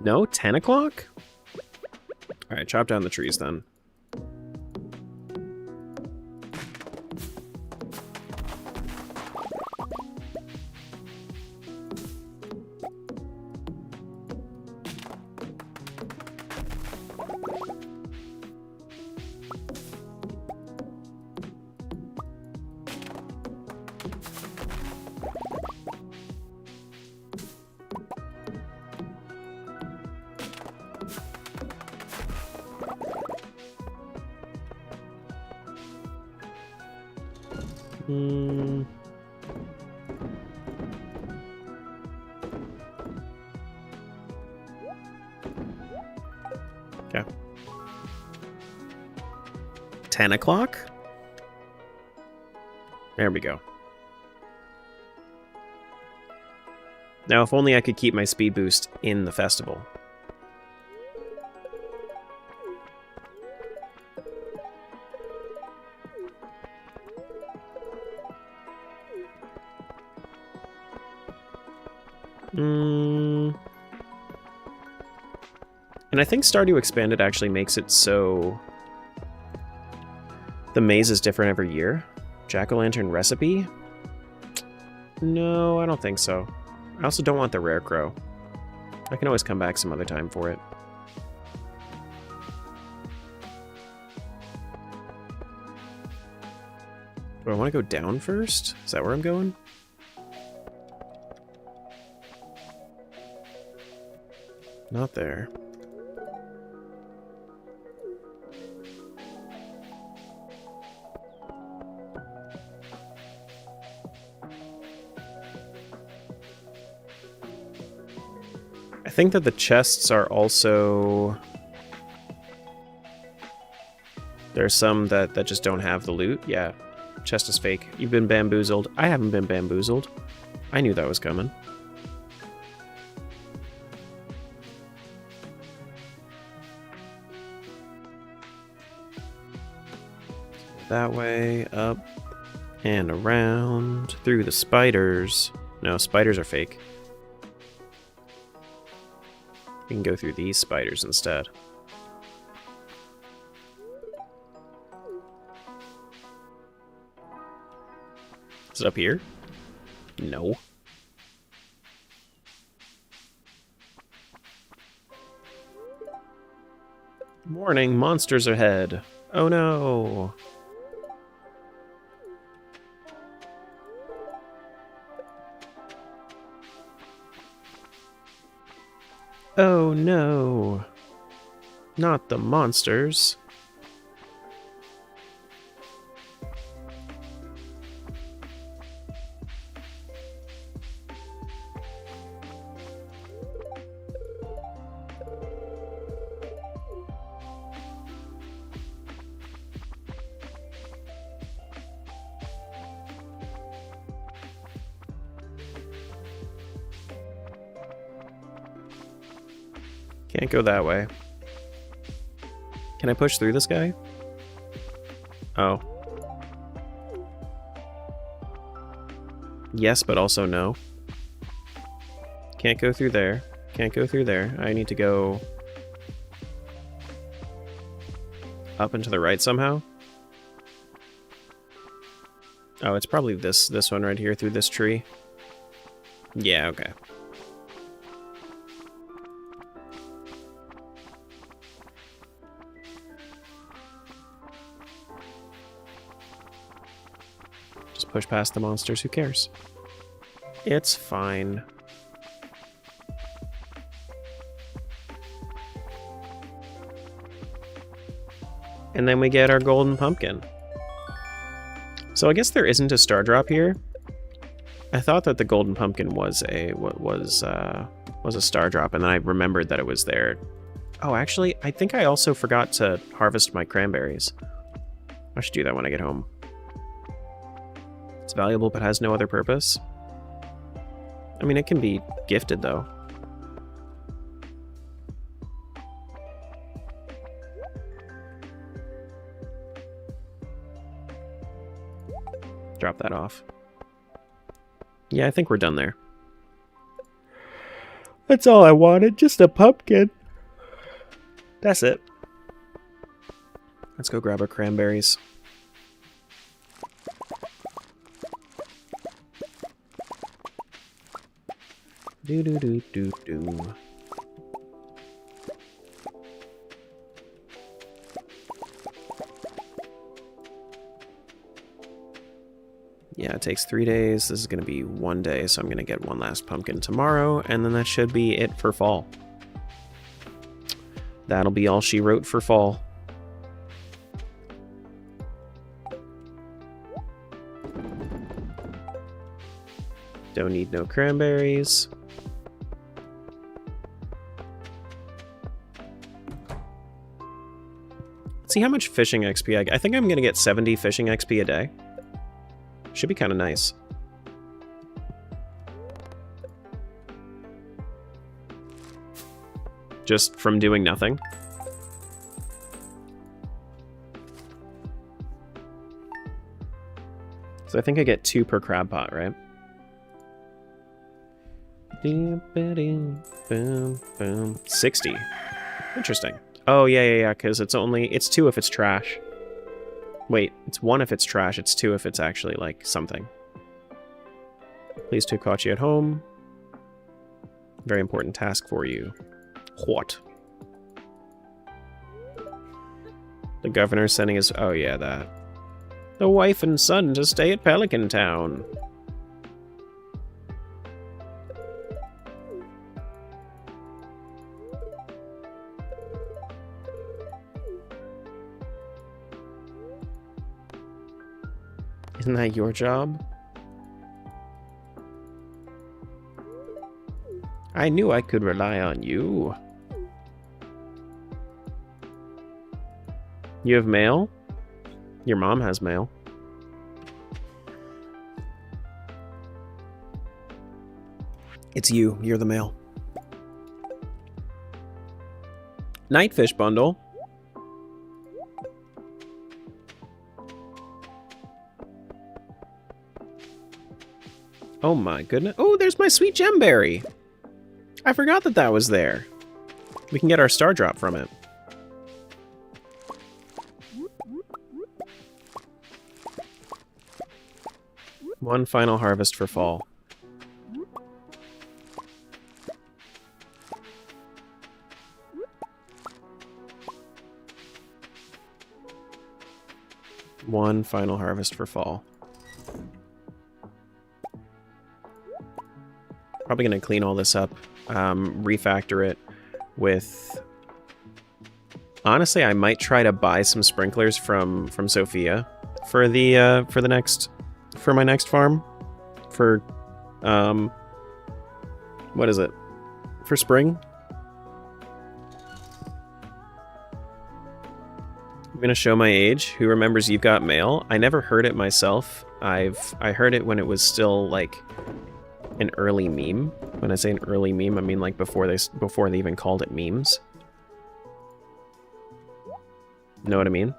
No? 10 o'clock? Alright, chop down the trees then. Okay. 10 o'clock? There we go. Now, if only I could keep my speed boost in the festival. And I think Stardew Expanded actually makes it so the maze is different every year. Jack-o'-lantern recipe? No, I don't think so. I also don't want the rare crow. I can always come back some other time for it. Do I want to go down first? Is that where I'm going? Not there. I think that the chests are also... There's some that just don't have the loot. Yeah, chest is fake. You've been bamboozled. I haven't been bamboozled. I knew that was coming. that way, up, and around, through the spiders. No, spiders are fake. We can go through these spiders instead. Is it up here? No. Warning, monsters ahead. Oh no. Oh no. Not the monsters. Can't go that way. Can I push through this guy? Oh. Yes, but also no. Can't go through there. Can't go through there. I need to go up and to the right somehow. Oh, it's probably this one right here through this tree. Yeah, okay. Just push past the monsters, who cares? It's fine. And then we get our golden pumpkin. So I guess there isn't a star drop here. I thought that the golden pumpkin was a star drop, and then I remembered that it was there. Oh, actually, I think I also forgot to harvest my cranberries. I should do that when I get home. It's valuable but has no other purpose. I mean, it can be gifted though. Drop that off. Yeah, I think we're done there. That's all I wanted, just a pumpkin. That's it. Let's go grab our cranberries. Do do do do do. Yeah, it takes 3 days. This is going to be 1 day, so I'm going to get one last pumpkin tomorrow, and then that should be it for fall. That'll be all she wrote for fall. Don't need no cranberries. Let's see how much fishing XP I think I'm going to get 70 fishing XP a day. Should be kind of nice. Just from doing nothing. So I think I get 2 per crab pot, right? 60. Interesting. Oh, yeah, because it's 2 if it's trash. Wait, it's 1 if it's trash, it's 2 if it's actually, like, something. Please to Kachi at home. Very important task for you. What? The governor's sending his... Oh, yeah, that. The wife and son to stay at Pelican Town. Isn't that your job? I knew I could rely on you. You have mail? Your mom has mail. It's you. You're the mail. Nightfish bundle. Oh my goodness. Oh, there's my sweet gemberry. I forgot that that was there. We can get our star drop from it. One final harvest for fall. One final harvest for fall. Probably going to clean all this up, refactor it with... Honestly, I might try to buy some sprinklers from Sophia for the for my next farm. For what is it? For spring. I'm gonna show my age. Who remembers You've Got Mail? I never heard it myself. I heard it when it was still like an early meme. When I say an early meme, I mean like before they even called it memes. Know what I mean?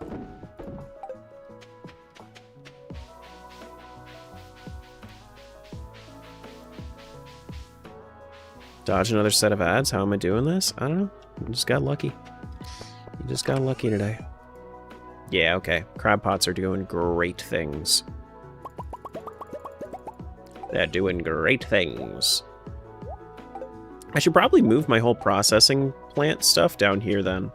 Dodge another set of ads. How am I doing this? I don't know. I just got lucky. You just got lucky today. Yeah, okay. Crab pots are doing great things. They're doing great things. I should probably move my whole processing plant stuff down here then.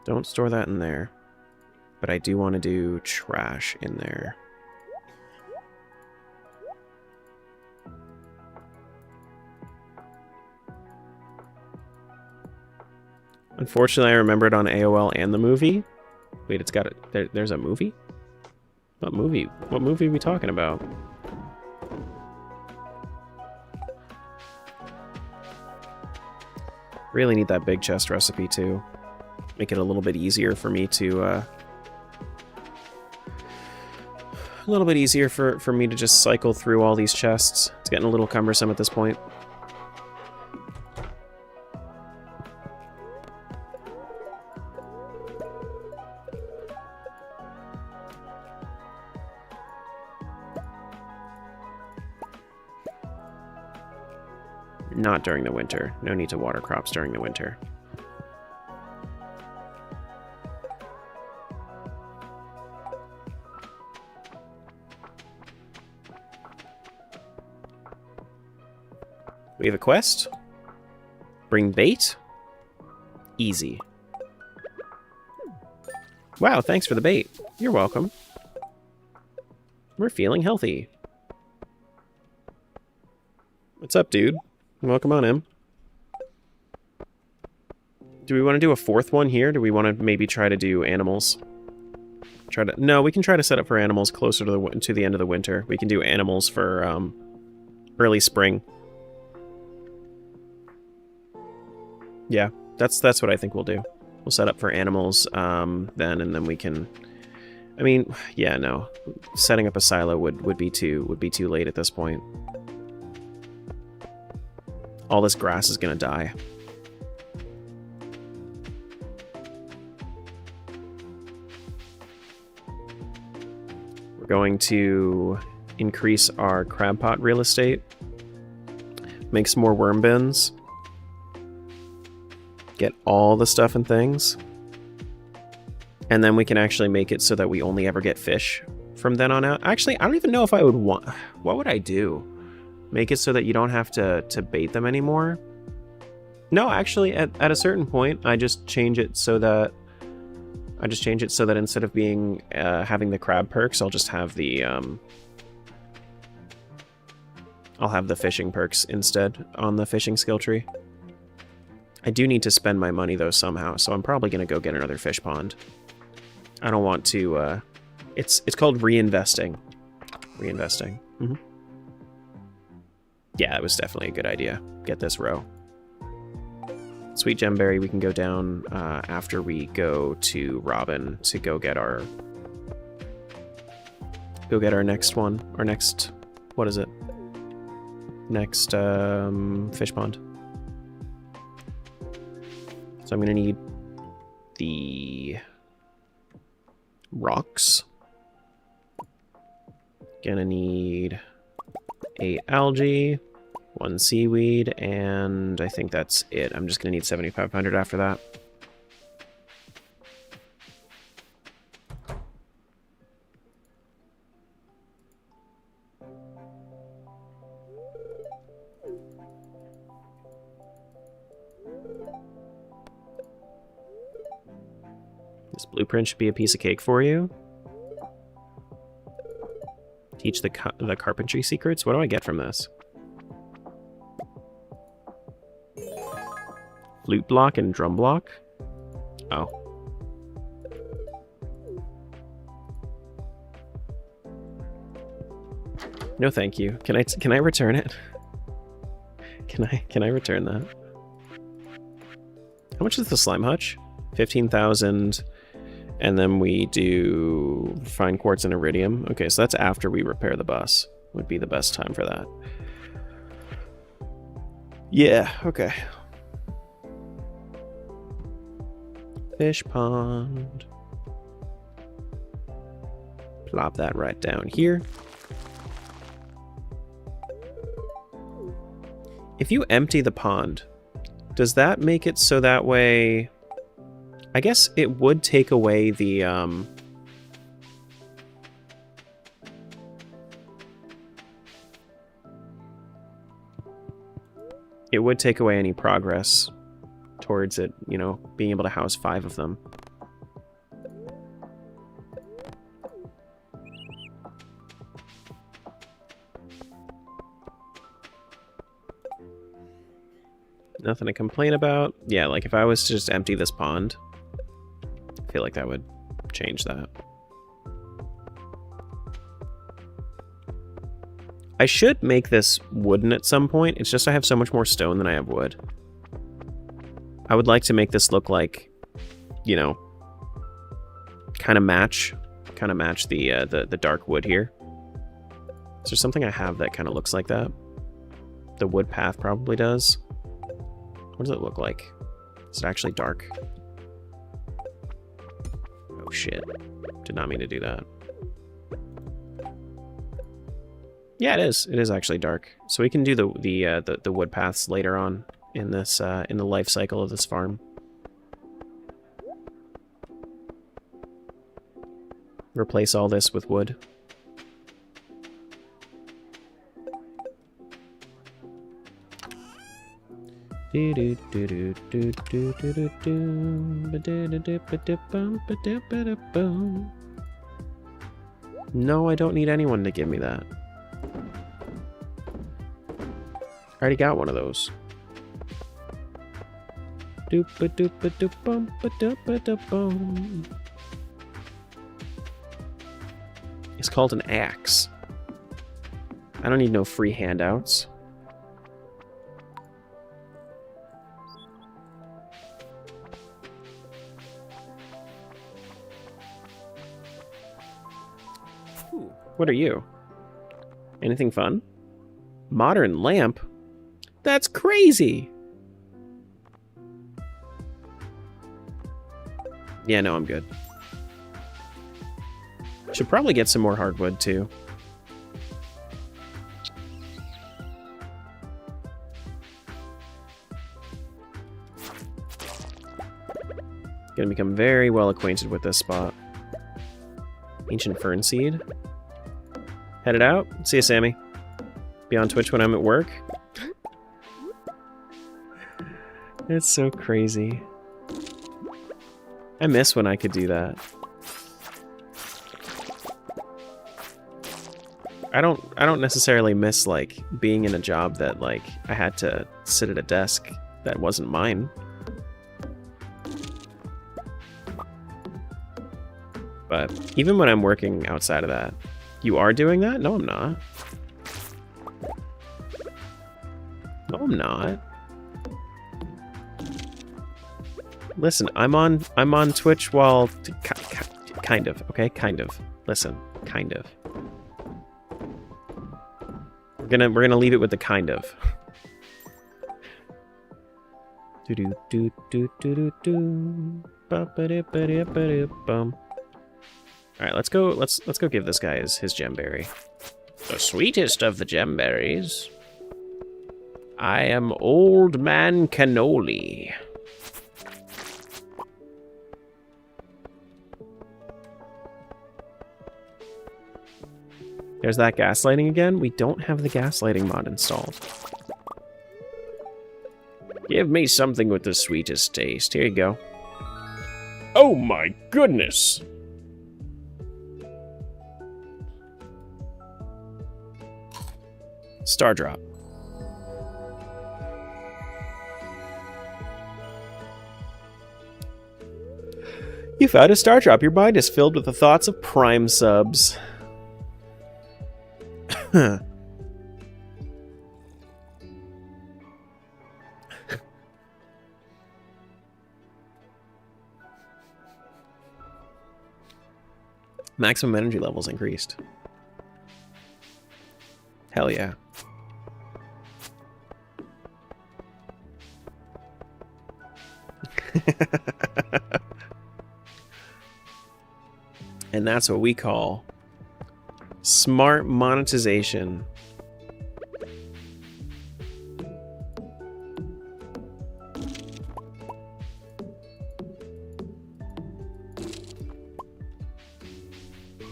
Don't store that in there. But I do want to do trash in there. Unfortunately, I remember it on AOL and the movie. Wait, it's got it. There's a movie? What movie? What movie are we talking about? Really need that big chest recipe too. Make it a little bit easier for me to a little bit easier for me to just cycle through all these chests. It's getting a little cumbersome at this point. Not during the winter. No need to water crops during the winter. We have a quest. Bring bait. Easy. Wow, thanks for the bait. You're welcome. We're feeling healthy. What's up, dude? Welcome on in. Do we want to do a fourth one here? Do we want to maybe try to do animals? No, we can try to set up for animals closer to the end of the winter. We can do animals for early spring. Yeah, that's what I think we'll do. We'll set up for animals then, and then we can. I mean, yeah, no, setting up a silo would be too late at this point. All this grass is gonna die. We're going to increase our crab pot real estate. Make some more worm bins. Get all the stuff and things. And then we can actually make it so that we only ever get fish from then on out. Actually, I don't even know if I would want... What would I do? Make it so that you don't have to bait them anymore? No, actually, at a certain point, I just change it so that... instead of being having the crab perks, I'll just have the... I'll have the fishing perks instead on the fishing skill tree. I do need to spend my money, though, somehow, so I'm probably going to go get another fish pond. I don't want to, It's called reinvesting. Reinvesting. Mm-hmm. Yeah, it was definitely a good idea. Get this row. Sweet Gemberry, we can go down after we go to Robin to go get our... next one. Our next... What is it? Next, fish pond. So I'm going to need the rocks. Gonna need 8 algae, 1 seaweed, and I think that's it. I'm just gonna need 7,500 after that. This blueprint should be a piece of cake for you. Teach the carpentry secrets? What do I get from this? Flute block and drum block? Oh. No, thank you. Can I return it? Can I return that? How much is the slime hutch? 15,000. And then we do fine quartz and iridium. Okay, so that's after we repair the bus. Would be the best time for that. Yeah, okay. Fish pond. Plop that right down here. If you empty the pond, does that make it so that way... I guess it would take away the, it would take away any progress towards it, you know, being able to house 5 of them. Nothing to complain about. Yeah, like if I was to just empty this pond, I feel like that would change that. I should make this wooden at some point. It's just I have so much more stone than I have wood. I would like to make this look like, you know, kind of match the dark wood here. Is there something I have that kind of looks like that? The wood path probably does. What does it look like? Is it actually dark? Oh shit. Did not mean to do that. Yeah, it is. It is actually dark. So we can do the wood paths later on in this in the life cycle of this farm. Replace all this with wood. No, I don't need anyone to give me that. I already got one of those. It's called an axe. I don't need no free handouts. What are you? Anything fun? Modern lamp? That's crazy! Yeah, no, I'm good. Should probably get some more hardwood, too. Gonna become very well acquainted with this spot. Ancient fern seed. Headed out. See you, Sammy. Be on Twitch when I'm at work. It's so crazy. I miss when I could do that. I don't necessarily miss like being in a job that like I had to sit at a desk that wasn't mine. But even when I'm working outside of that, you are doing that? No, I'm not. No, I'm not. Listen, I'm on Twitch while kind of, okay? Kind of. Listen, kind of. We're gonna leave it with the kind of. Do do do do do do do. Ba-ba-da-ba-da-ba-da-bum. All right, let's go. Let's go give this guy his gemberry. The sweetest of the gemberries. I am Old Man Cannoli. There's that gaslighting again. We don't have the gaslighting mod installed. Give me something with the sweetest taste. Here you go. Oh my goodness! Star drop. You found a star drop. Your mind is filled with the thoughts of Prime subs. Maximum energy levels increased. Hell yeah. And that's what we call smart monetization.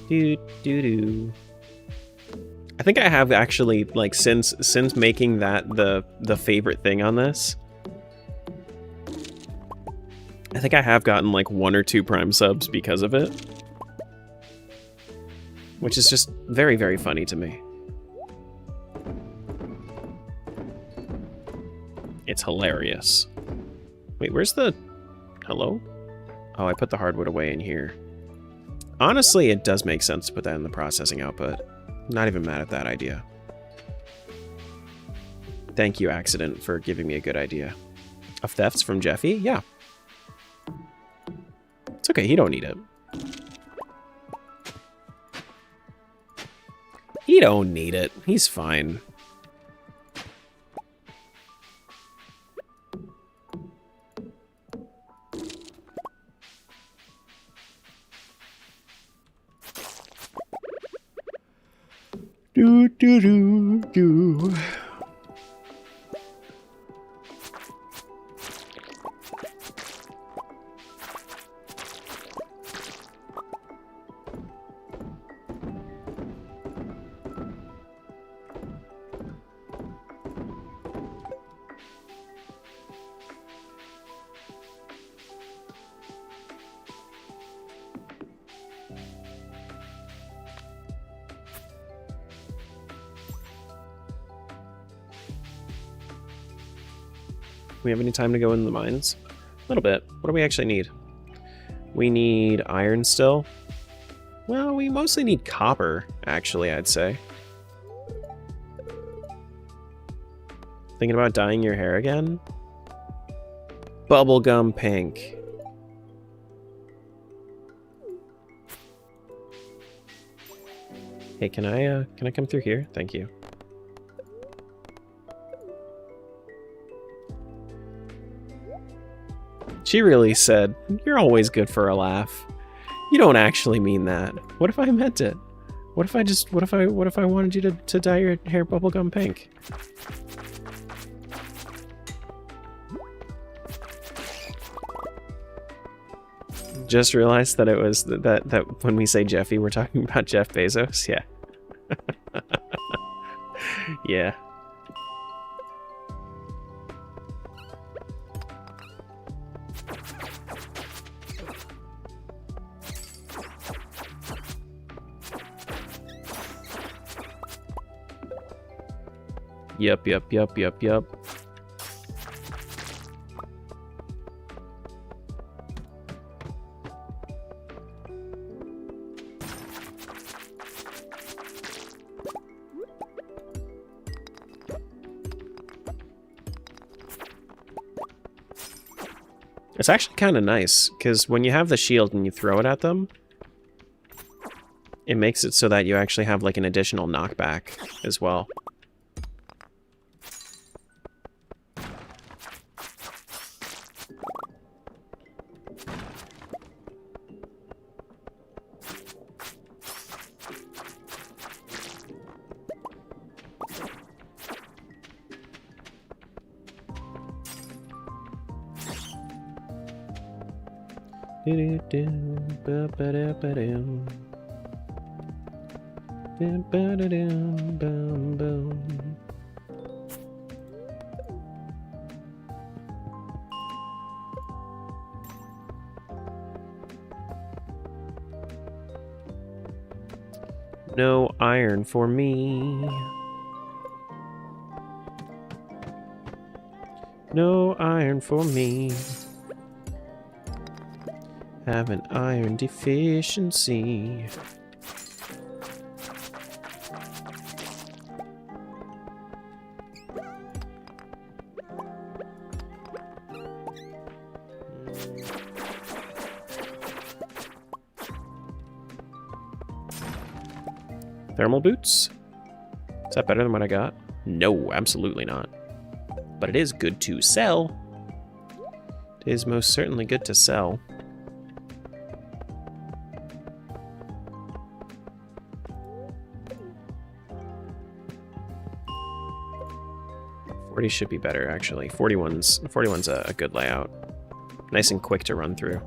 Do do do. I think I have actually, like, since making that the favorite thing on this, I think I have gotten like 1 or 2 Prime subs because of it. Which is just very, very funny to me. It's hilarious. Wait, where's the... Hello? Oh, I put the hardwood away in here. Honestly, it does make sense to put that in the processing output. Not even mad at that idea. Thank you, Accident, for giving me a good idea. Of thefts from Jeffy? Yeah. It's okay, he don't need it. He don't need it. He's fine. Do do do do. We have any time to go in the mines? A little bit. What do we actually need? We need iron still. Well, we mostly need copper, actually, I'd say. Thinking about dyeing your hair again? Bubblegum pink. Hey, can I come through here? Thank you. She really said, "You're always good for a laugh. You don't actually mean that. What if I meant it? What if I wanted you to dye your hair bubblegum pink?" Just realized that it was that when we say Jeffy, we're talking about Jeff Bezos. Yeah. Yeah. Yep. It's actually kind of nice, because when you have the shield and you throw it at them, it makes it so that you actually have like an additional knockback as well. No iron for me. No iron for me. Have an iron deficiency. Thermal boots? Is that better than what I got? No, absolutely not. But it is good to sell. It is most certainly good to sell. '40 should be better, actually. 41's a good layout. Nice and quick to run through.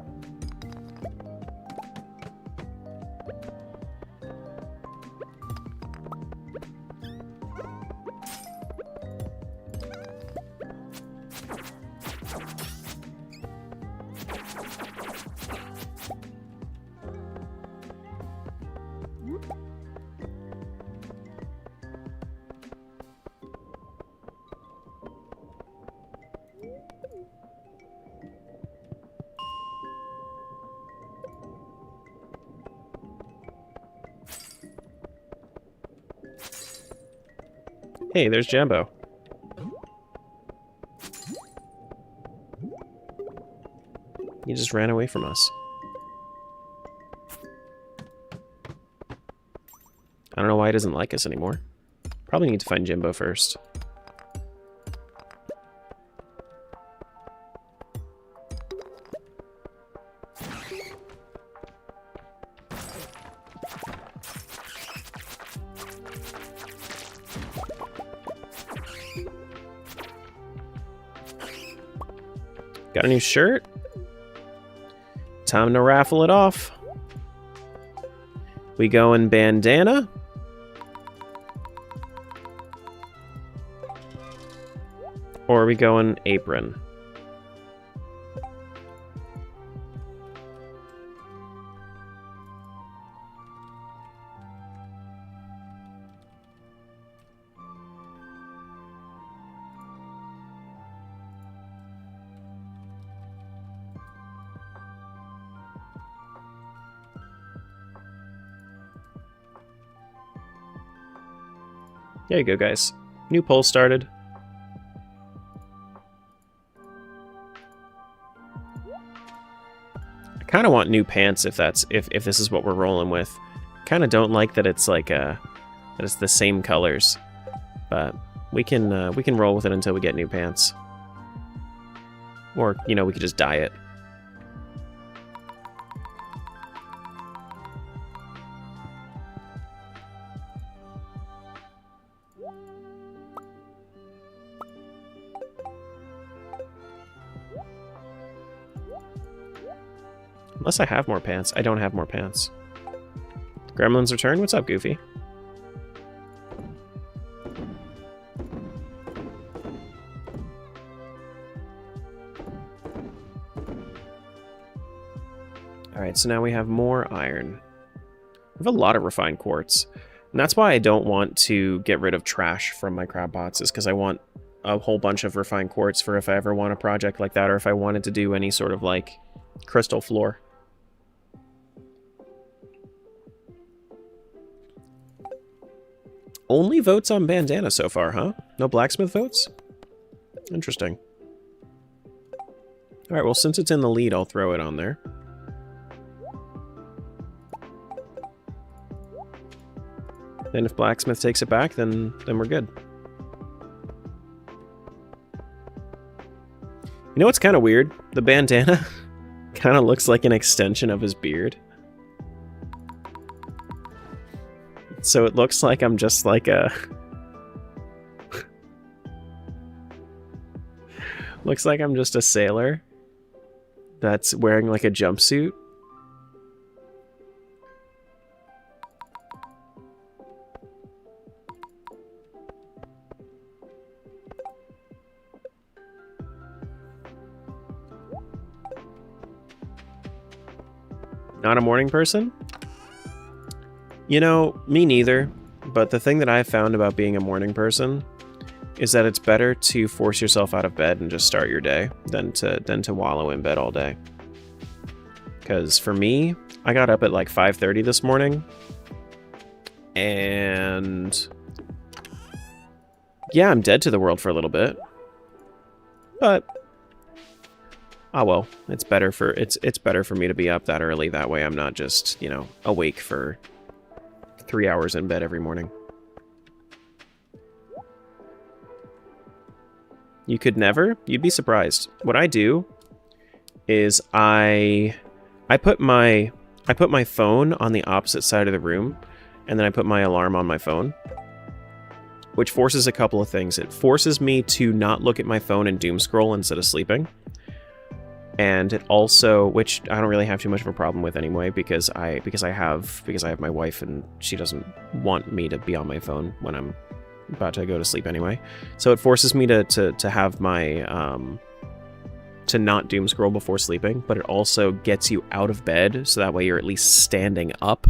Hey, there's Jambo. He just ran away from us. I don't know why he doesn't like us anymore. Probably need to find Jimbo first. Got a new shirt? Time to raffle it off. We going bandana? Or are we going apron? There you go, guys. New poll started. I kind of want new pants if this is what we're rolling with. Kind of don't like that it's like that it's the same colors, but we can roll with it until we get new pants. Or we could just dye it. Unless I have more pants. I don't have more pants. Gremlin's return? What's up, Goofy? Alright, so now we have more iron. We have a lot of refined quartz. And that's why I don't want to get rid of trash from my crab pots, is because I want a whole bunch of refined quartz for if I ever want a project like that, or if I wanted to do any sort of, like, crystal floor. Only votes on bandana so far, huh? No blacksmith votes? Interesting. Alright, well, since it's in the lead, I'll throw it on there. Then if blacksmith takes it back, then we're good. You know what's kind of weird? The bandana kind of looks like an extension of his beard. So it looks like I'm just like a... looks like I'm just a sailor that's wearing like a jumpsuit. Not a morning person? You know, me neither. But the thing that I've found about being a morning person is that it's better to force yourself out of bed and just start your day than to wallow in bed all day. Because for me, I got up at like 5:30 this morning, and yeah, I'm dead to the world for a little bit. But oh well, it's better for me to be up that early. That way I'm not just, you know, awake for 3 hours in bed every morning. You could never? You'd be surprised. What I do is I put my phone on the opposite side of the room, and then I put my alarm on my phone, which forces a couple of things. It forces me to not look at my phone and doom scroll instead of sleeping. And it also, which I don't really have too much of a problem with anyway, because I have my wife and she doesn't want me to be on my phone when I'm about to go to sleep anyway. So it forces me to have my to not doom scroll before sleeping, but it also gets you out of bed so that way you're at least standing up.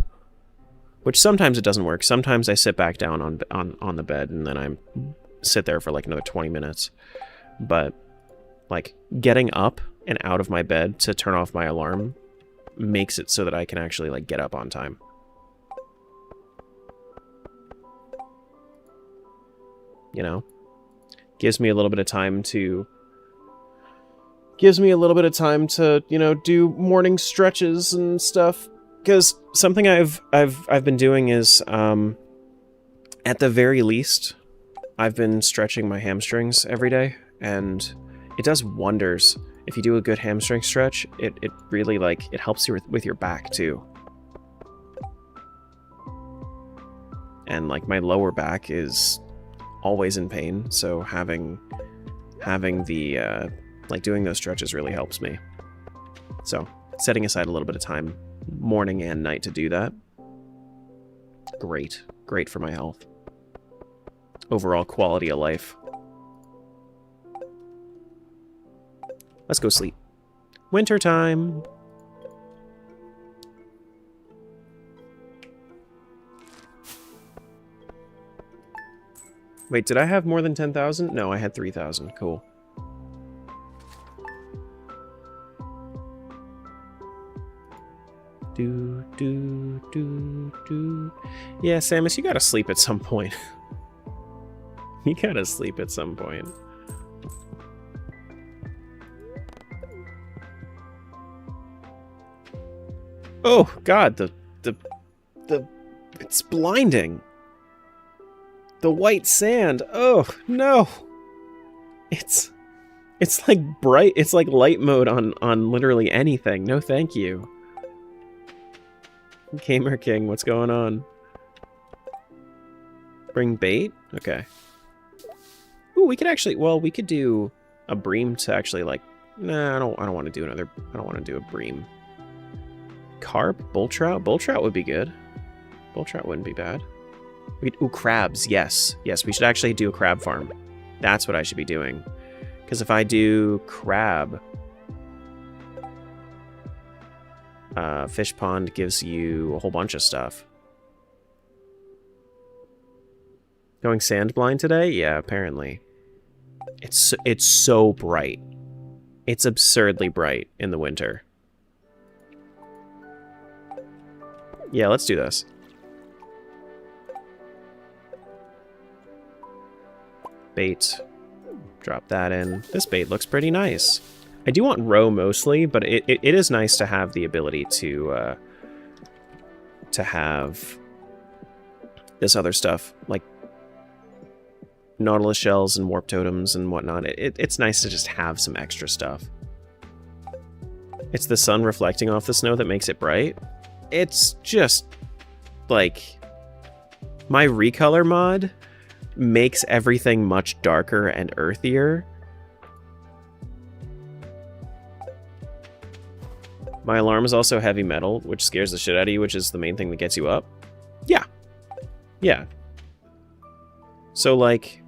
Which sometimes it doesn't work. Sometimes I sit back down on the bed and then I sit there for like another 20 minutes. But like getting up and out of my bed to turn off my alarm makes it so that I can actually like get up on time. You know? Gives me a little bit of time to, you know, do morning stretches and stuff. Because something I've been doing is, at the very least, I've been stretching my hamstrings every day, and it does wonders. If you do a good hamstring stretch, it really, like, it helps you with your back, too. And, like, my lower back is always in pain, so having the, like, doing those stretches really helps me. So, setting aside a little bit of time, morning and night, to do that, great for my health. Overall quality of life. Let's go sleep. Winter time. Wait, did I have more than 10,000? No, I had 3,000. Cool. Do. Yeah, Samus, you gotta sleep at some point. You gotta sleep at some point. Oh God, it's blinding. The white sand. Oh no. It's like bright. It's like light mode on literally anything. No, thank you. Gamer King, what's going on? Bring bait? Okay. Ooh, we could actually, well, we could do a bream to actually like, nah, I don't want to do another, I don't want to do a bream. Carp? Bull trout? Bull trout would be good. Bull trout wouldn't be bad. Ooh, crabs, yes. Yes, we should actually do a crab farm. That's what I should be doing. Because if I do crab, fish pond gives you a whole bunch of stuff. Going sand blind today? Yeah, apparently. It's so bright. It's absurdly bright in the winter. Yeah, let's do this. Bait. Drop that in. This bait looks pretty nice. I do want roe mostly, but it is nice to have the ability to have this other stuff, like nautilus shells and warp totems and whatnot. It's nice to just have some extra stuff. It's the sun reflecting off the snow that makes it bright. It's just, like, my recolor mod makes everything much darker and earthier. My alarm is also heavy metal, which scares the shit out of you, which is the main thing that gets you up. Yeah. Yeah. So, like...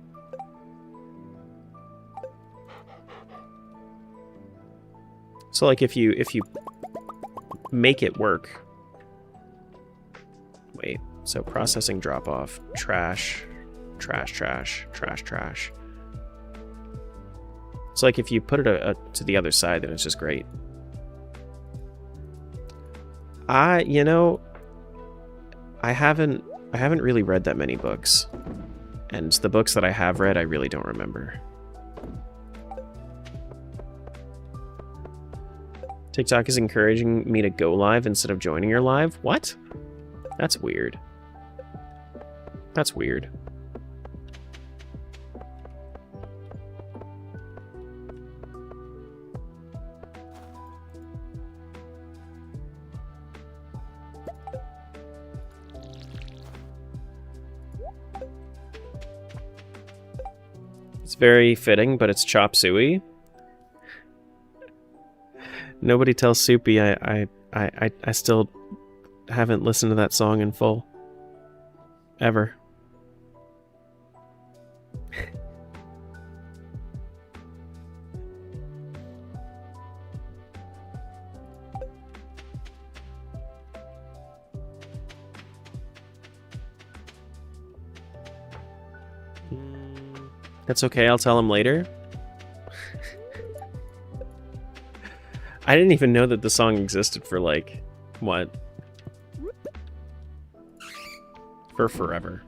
So, like, if you make it work... Wait, so processing drop-off, trash, trash, trash, trash, trash. It's like if you put it to the other side, then it's just great. You know, I haven't really read that many books. And the books that I have read, I really don't remember. TikTok is encouraging me to go live instead of joining your live? What? That's weird. That's weird. It's very fitting, but it's chop suey. Nobody tells Soupy I still haven't listened to that song in full. Ever. That's okay, I'll tell him later. I didn't even know that the song existed for, like, what? For forever.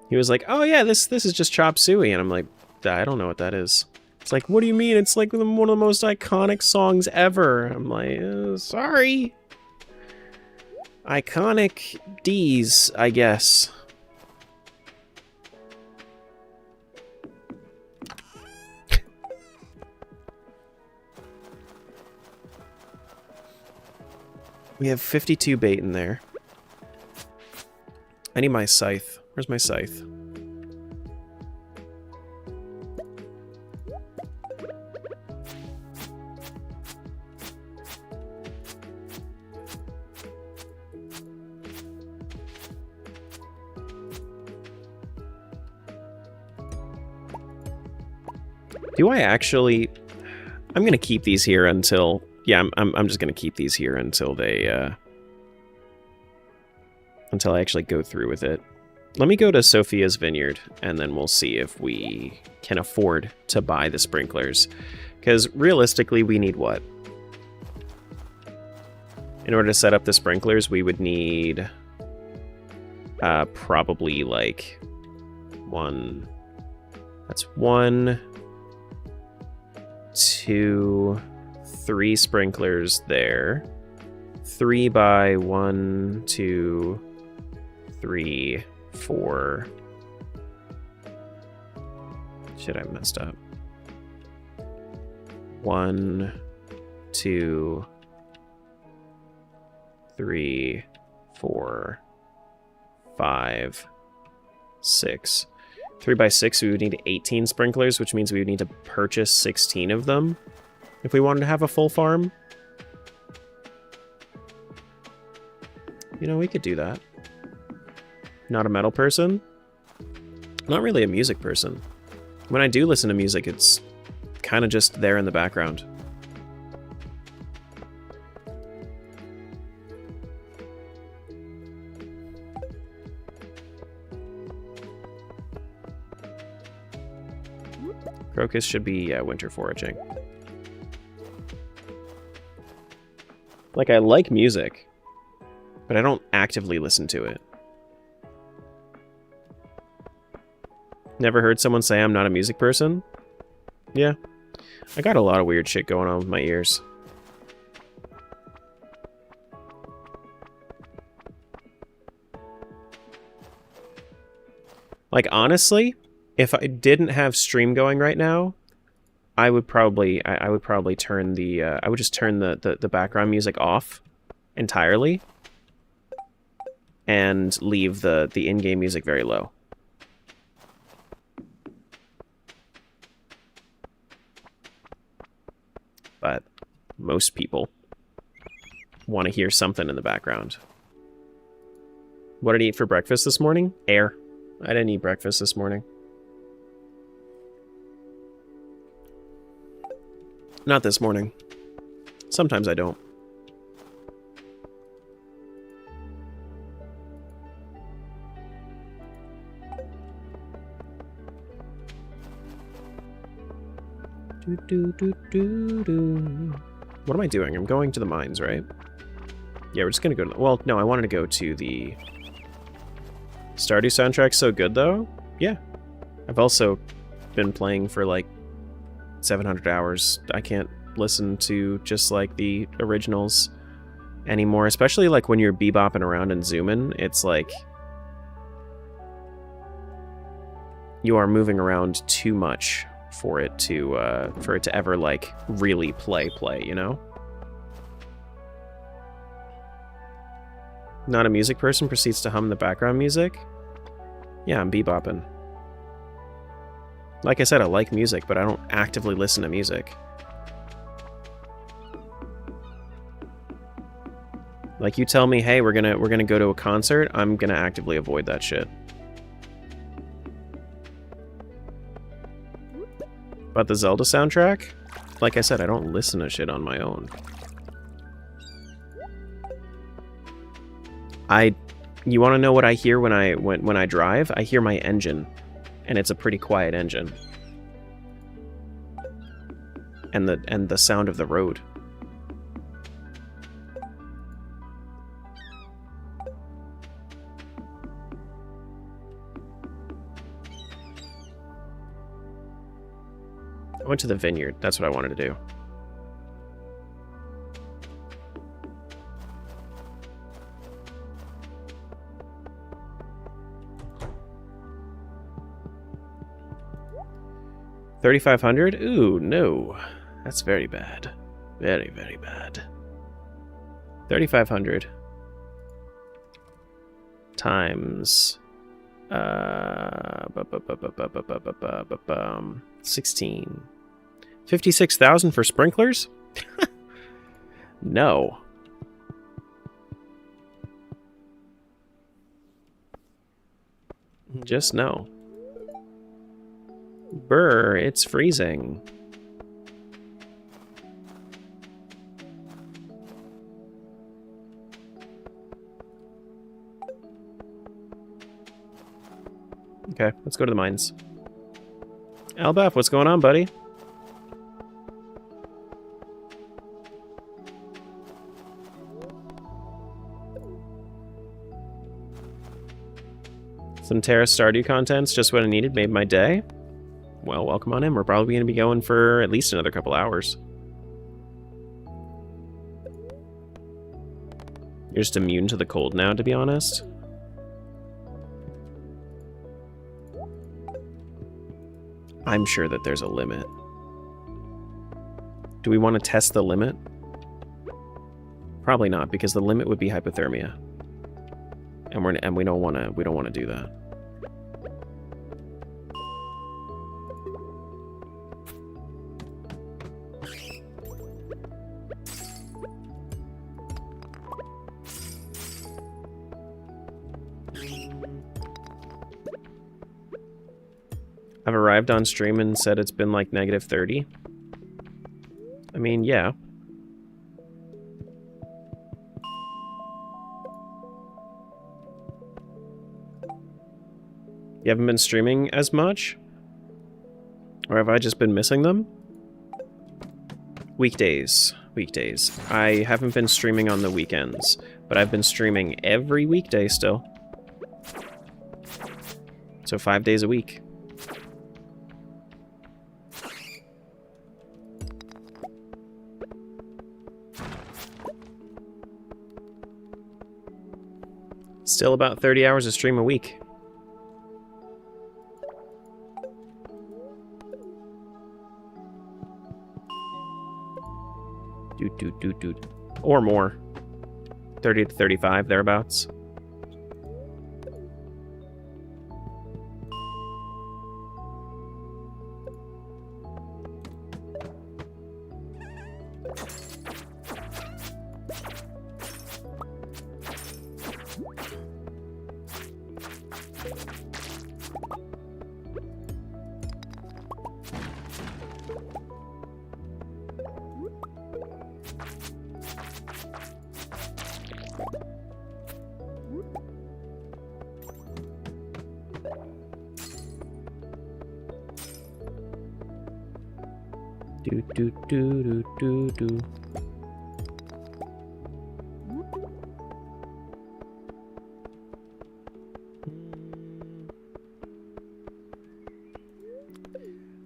He was like, oh yeah, this is just chop suey, and I'm like, I don't know what that is. It's like, what do you mean? It's like one of the most iconic songs ever. I'm like, sorry. Iconic D's, I guess. We have 52 bait in there. I need my scythe. Where's my scythe? Do I actually... I'm gonna keep these here until... Yeah, I'm just gonna keep these here until they, until I actually go through with it. Let me go to Sophia's Vineyard, and then we'll see if we can afford to buy the sprinklers. Because realistically, we need what? In order to set up the sprinklers, we would need probably like one. That's 1, 2, 3 sprinklers there. 3 by 1, 2, 3, 4. Shit, I messed up. 1, 2, 3, 4, 5, 6. 3 by 6, we would need 18 sprinklers, which means we would need to purchase 16 of them if we wanted to have a full farm. You know, we could do that. Not a metal person. Not really a music person. When I do listen to music, it's kind of just there in the background. Crocus should be winter foraging. Like, I like music, but I don't actively listen to it. Never heard someone say I'm not a music person? Yeah. I got a lot of weird shit going on with my ears. Like, honestly, if I didn't have stream going right now, I would probably turn the I would just turn the background music off entirely and leave the in-game music very low. but most people want to hear something in the background. What did I eat for breakfast this morning? Air. I didn't eat breakfast this morning. Not this morning. Sometimes I don't. What am I doing? I'm going to the mines, right? Yeah, we're just gonna go to... Well, no, I wanted to go to the... Stardew soundtrack's so good, though. Yeah. I've also been playing for, like, 700 hours. I can't listen to just, like, the originals anymore. Especially, like, when you're bebopping around and zooming. It's, like... You are moving around too much for it to ever, like, really play, you know? Not a music person proceeds to hum the background music? Yeah, I'm bebopping. Like I said, I like music, but I don't actively listen to music. Like, you tell me, hey, we're gonna go to a concert, I'm gonna actively avoid that shit. But the Zelda soundtrack? Like I said, I don't listen to shit on my own. You want to know what I hear when I drive? I hear my engine, and it's a pretty quiet engine. And the sound of the road. I went to the vineyard. That's what I wanted to do. $3,500? Ooh, no. That's very bad. Very, very bad. 3,500 times 16. 56,000 for sprinklers? No. Just no. Brr, it's freezing. Okay, let's go to the mines. Albaf, what's going on, buddy? Some Terra Stardew content's just what I needed, made my day. Well, welcome on in. We're probably going to be going for at least another couple hours. You're just immune to the cold now, to be honest. I'm sure that there's a limit. Do we want to test the limit? Probably not, because the limit would be hypothermia. And we don't want to do that. I've arrived on stream and said it's been like -30. I mean, yeah. You haven't been streaming as much? Or have I just been missing them? Weekdays. Weekdays. I haven't been streaming on the weekends, but I've been streaming every weekday still. So 5 days a week. Still about 30 hours of stream a week. Or more. 30 to 35, thereabouts. Do do do do do do.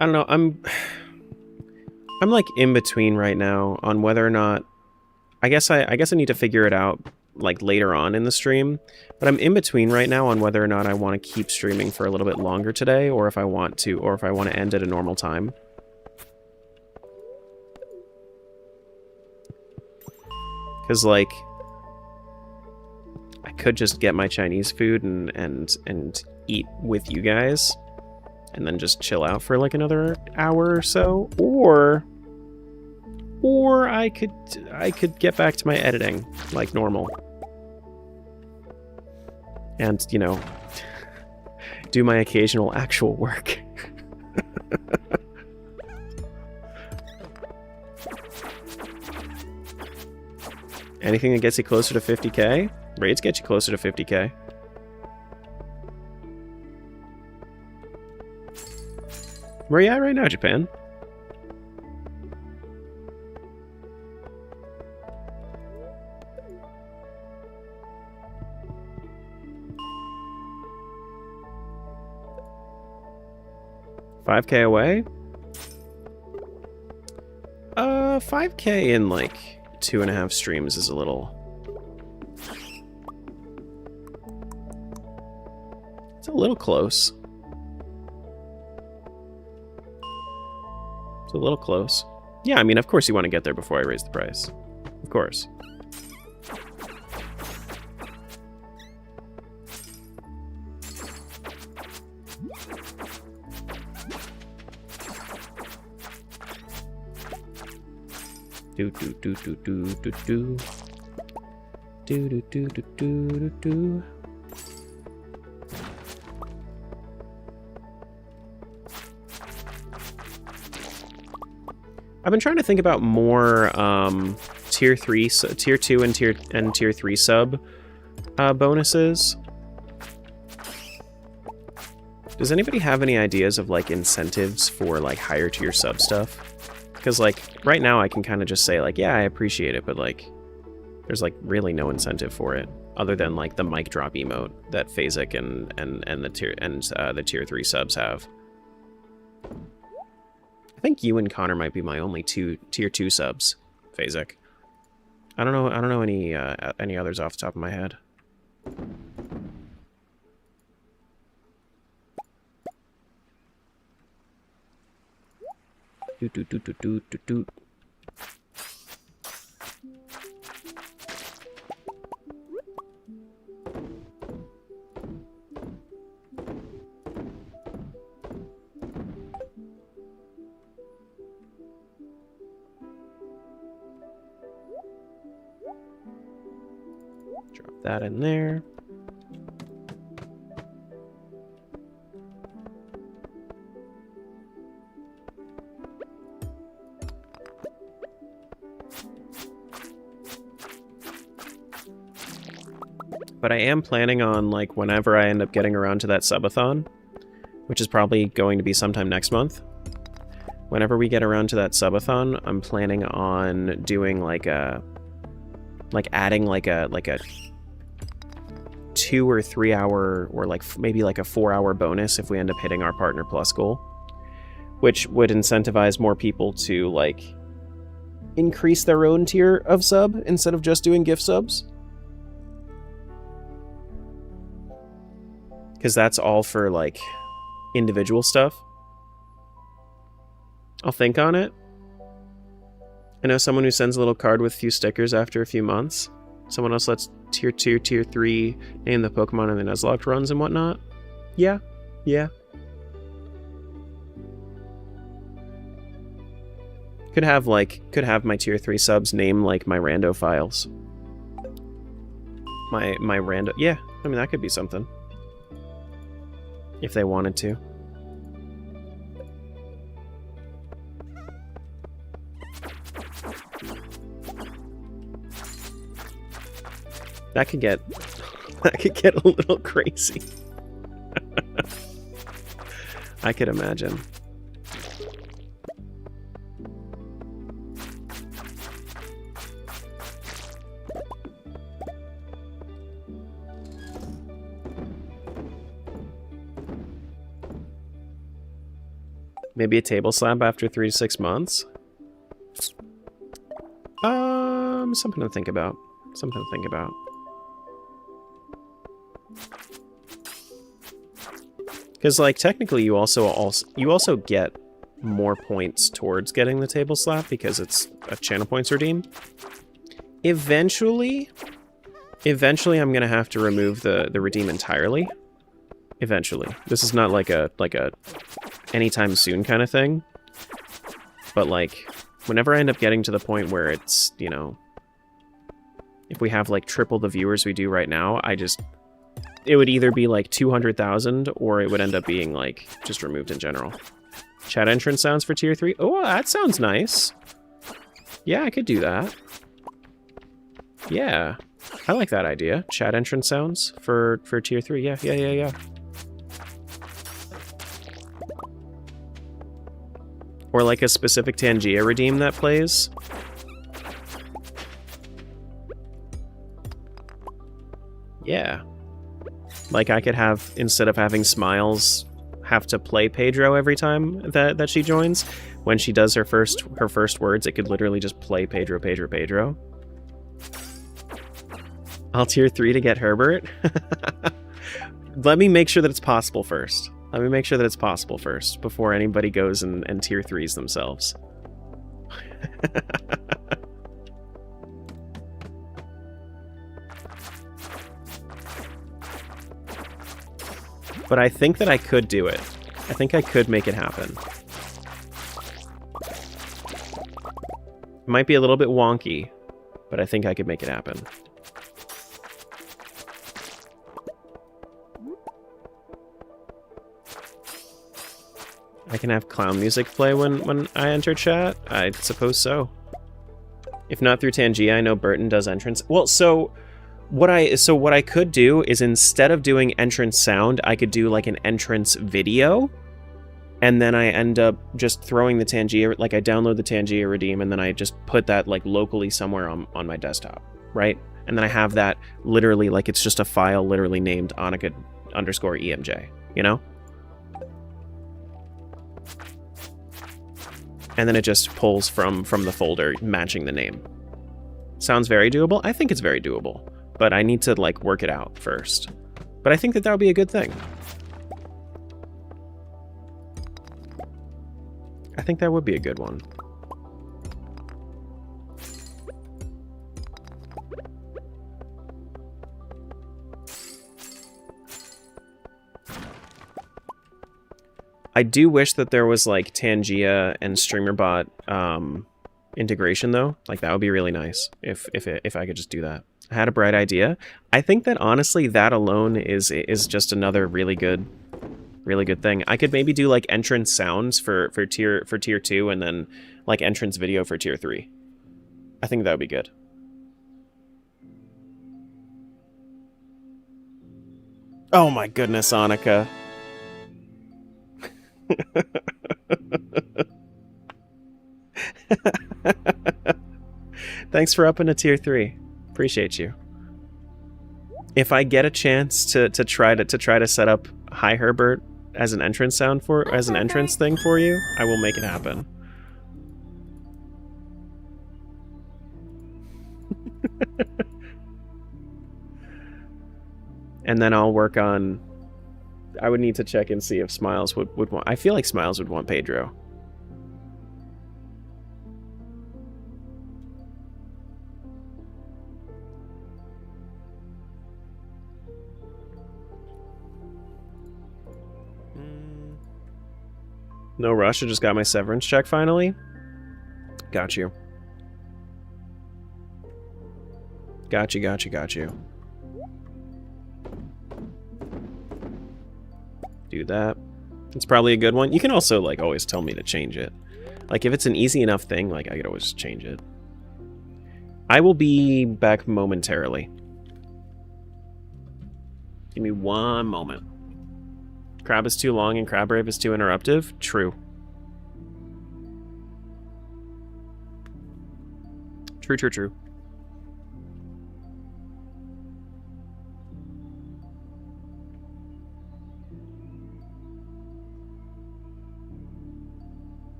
I don't know. I'm like in between right now on whether or not. I guess I need to figure it out like later on in the stream. But I'm in between right now on whether or not I want to keep streaming for a little bit longer today, or if I want to end at a normal time. Because like, I could just get my Chinese food and eat with you guys, and then just chill out for like another hour or so, or I could get back to my editing like normal, and you know, do my occasional actual work. Anything that gets you closer to 50k? Raids get you closer to 50k. Where are you at right now, Japan? $5k away? 5k in like 2.5 streams is a little... It's a little close. It's a little close. Yeah, I mean, of course you want to get there before I raise the price. Of course. Do do do do do do do. Do do do do do do do. I've been trying to think about more tier 2 and tier 3 sub bonuses. Does anybody have any ideas of like incentives for like higher tier sub stuff? Because like right now I can kind of just say like, yeah, I appreciate it, but like there's like really no incentive for it other than like the mic drop emote that Phasic and the tier 3 subs have. I think you and Connor might be my only tier 2 subs, Phasic. I don't know any others off the top of my head. Do do do do do do do. Drop that in there. But I am planning on, like, whenever I end up getting around to that subathon, which is probably going to be sometime next month. Whenever we get around to that subathon, I'm planning on doing like a, adding like a 2 or 3 hour, or like maybe like a 4 hour bonus if we end up hitting our Partner Plus goal, which would incentivize more people to like increase their own tier of sub instead of just doing gift subs. Because that's all for like individual stuff. I'll think on it. I know someone who sends a little card with a few stickers after a few months. Someone else lets tier 2, tier 3 name the Pokemon in the Nuzlocke runs and whatnot. Yeah. Could have my tier 3 subs name like my rando files. My rando, yeah, I mean that could be something. If they wanted to. That could get a little crazy. I could imagine. Maybe a table slap after 3 to 6 months? Something to think about. Something to think about. Because, like, technically you also get more points towards getting the table slap because it's a channel points redeem. Eventually I'm gonna have to remove the redeem entirely. Eventually. This is not like a anytime soon kind of thing. But, like, whenever I end up getting to the point where it's, you know, if we have, like, triple the viewers we do right now, it would either be, like, 200,000, or it would end up being, like, just removed in general. Chat entrance sounds for tier 3? Oh, that sounds nice. Yeah, I could do that. Yeah. I like that idea. Chat entrance sounds for tier 3. Yeah. Or like a specific Tangia redeem that plays. Yeah. Like I could have, instead of having Smiles have to play Pedro every time that she joins, when she does her first words, it could literally just play Pedro. I'll tier 3 to get Herbert. Let me make sure that it's possible first. Before anybody goes and tier 3s themselves. But I think that I could do it. I think I could make it happen. It might be a little bit wonky, but I think I could make it happen. I can have clown music play when I enter chat? I suppose so. If not through Tangia, I know Burton does entrance. Well, so what I could do is, instead of doing entrance sound, I could do like an entrance video, and then I end up just throwing the Tangia, like I download the Tangia redeem, and then I just put that like locally somewhere on my desktop, right? And then I have that literally like it's just a file literally named Annika_EMJ, you know? And then it just pulls from the folder matching the name. Sounds very doable? I think it's very doable. But I need to, like, work it out first. But I think that would be a good thing. I think that would be a good one. I do wish that there was, like, Tangia and StreamerBot integration, though. Like, that would be really nice if I could just do that. I had a bright idea. I think that honestly, that alone is just another really good thing. I could maybe do like entrance sounds for tier 2, and then like entrance video for tier 3. I think that would be good. Oh my goodness, Annika. Thanks for upping to tier 3. Appreciate you. If I get a chance to try to set up Hi Herbert as an entrance sound as an entrance thing for you, I will make it happen. And then I'll work on. I would need to check and see if Smiles would want. I feel like Smiles would want Pedro. No rush, I just got my severance check finally. Got you. Got you. Do that. It's probably a good one. You can also, like, always tell me to change it. Like, if it's an easy enough thing, like, I could always change it. I will be back momentarily. Give me one moment. Crab is too long and Crab Rave is too interruptive? True. True.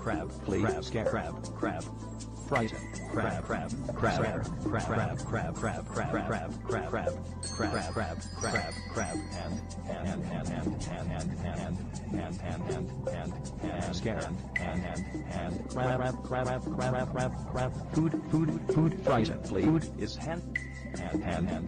crab, please, crab, scare, crab, frighten, crab, and scare, and food, frighten, please, food is hand, and.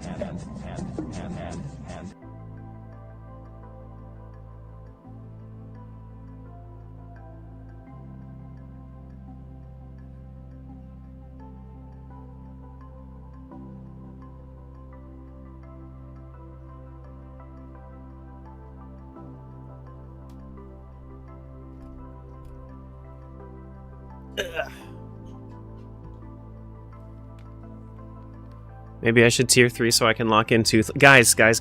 Maybe I should tier 3 so I can lock in two... Guys. Wait,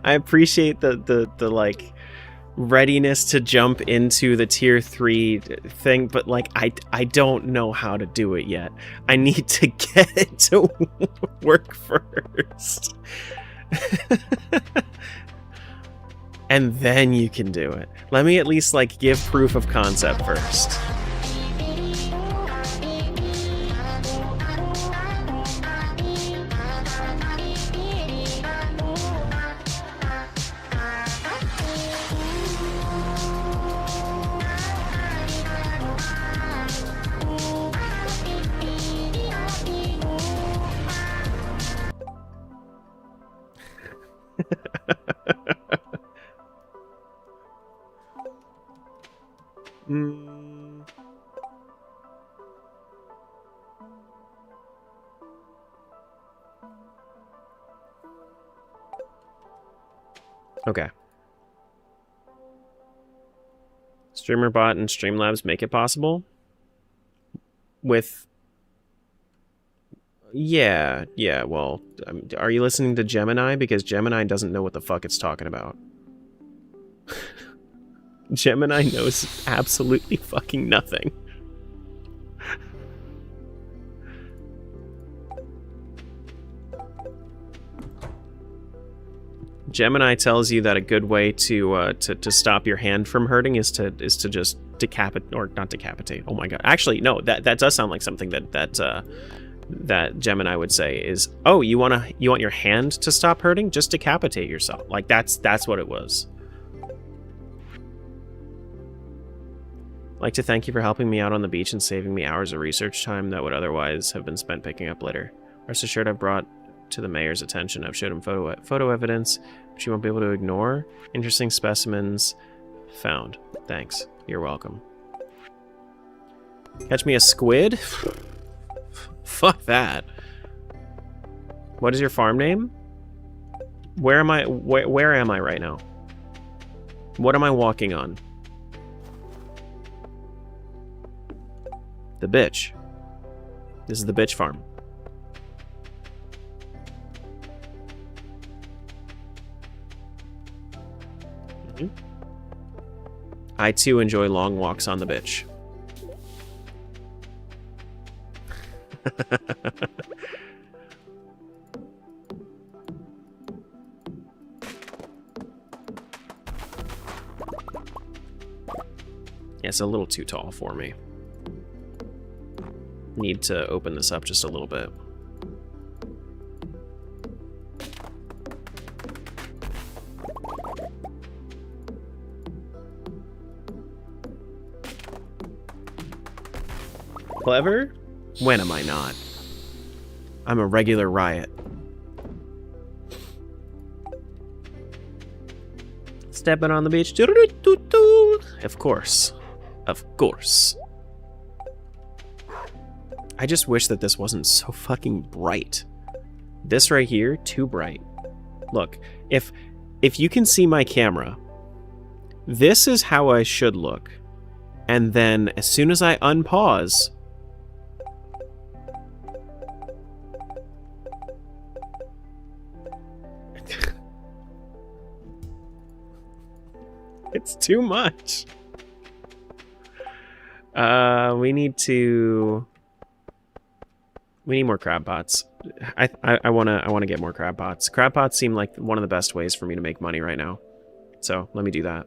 I appreciate the like readiness to jump into the tier 3 thing, but like I don't know how to do it yet. I need to get it to work first. And then you can do it. Let me at least like give proof of concept first. Okay. StreamerBot and Streamlabs make it possible? With... Yeah, well, are you listening to Gemini? Because Gemini doesn't know what the fuck it's talking about. Gemini knows absolutely fucking nothing. Gemini tells you that a good way to stop your hand from hurting is to just decapitate, or not decapitate. Oh my god! Actually, no. That does sound like something that Gemini would say is, oh, you want your hand to stop hurting? Just decapitate yourself. Like that's what it was. I'd like to thank you for helping me out on the beach and saving me hours of research time that would otherwise have been spent picking up litter. Rest assured, I've brought to the mayor's attention. I've showed him photo evidence, which you won't be able to ignore. Interesting specimens found. Thanks. You're welcome. Catch me a squid? Fuck that. What is your farm name? Where am I? Where am I right now? What am I walking on? The bitch. This is the bitch farm. I too enjoy long walks on the bitch. Yeah, it's a little too tall for me. Need to open this up just a little bit. Clever? When am I not? I'm a regular riot. Stepping on the beach. Of course. Of course. I just wish that this wasn't so fucking bright. This right here, too bright. Look, if you can see my camera, this is how I should look. And then as soon as I unpause, it's too much. We need to We need more crab pots. I wanna get more crab pots. Crab pots seem like one of the best ways for me to make money right now. So let me do that.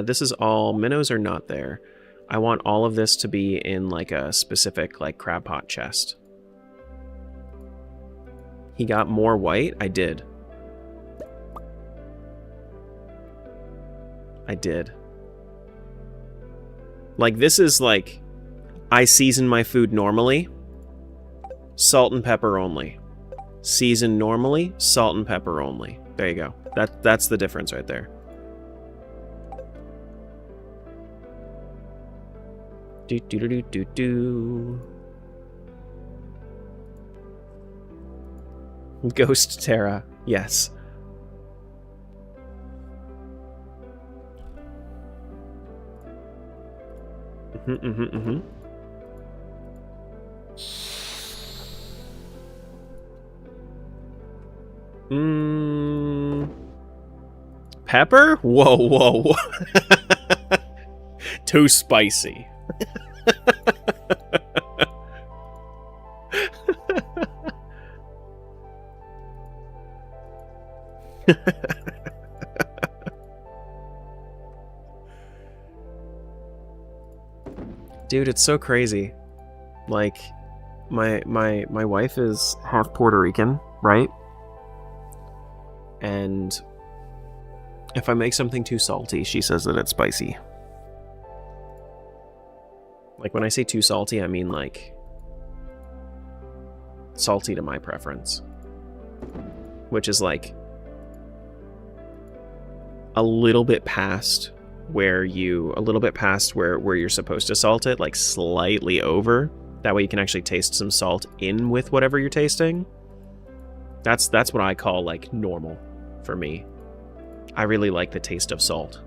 This is all minnows are not there. I want all of this to be in like a specific like crab pot chest. He got more white? I did. I did. Like this is like I season my food normally. Salt and pepper only. Season normally, salt and pepper only. There you go. That's the difference right there. Do do do do do do. Ghost Terra, yes. Pepper? Whoa, whoa. Too spicy. Dude, it's so crazy. Like, my wife is half Puerto Rican, right? And if I make something too salty, she says that it's spicy. Like, when I say too salty, I mean, like, salty to my preference. Which is, like, a little bit past where you're supposed to salt it, like, slightly over. That way you can actually taste some salt in with whatever you're tasting. That's what I call, like, normal for me. I really like the taste of salt.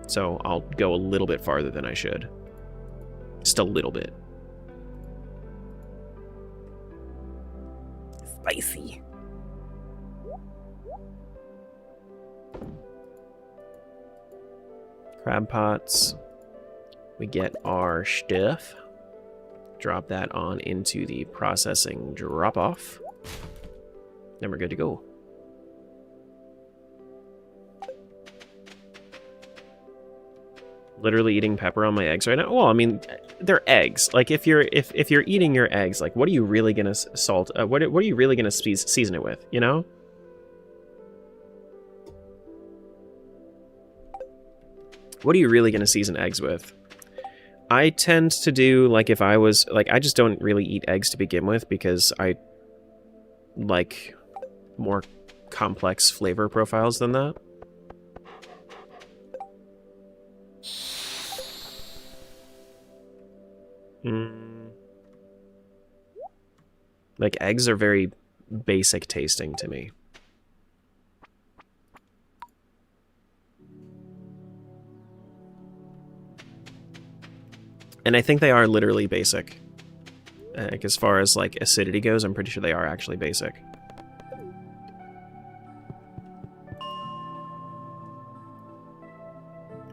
So I'll go a little bit farther than I should. Just a little bit. Spicy. Crab pots. We get our stuff. Drop that on into the processing drop-off. Then we're good to go. Literally eating pepper on my eggs right now. Well, I mean, they're eggs. Like if you're eating your eggs, like what are you really gonna salt? What are you really gonna season it with? You know? What are you really gonna season eggs with? I tend to do like if I was like I just don't really eat eggs to begin with because I like more complex flavor profiles than that. Like, eggs are very basic tasting to me. And I think they are literally basic. Like, as far as, like, acidity goes, I'm pretty sure they are actually basic.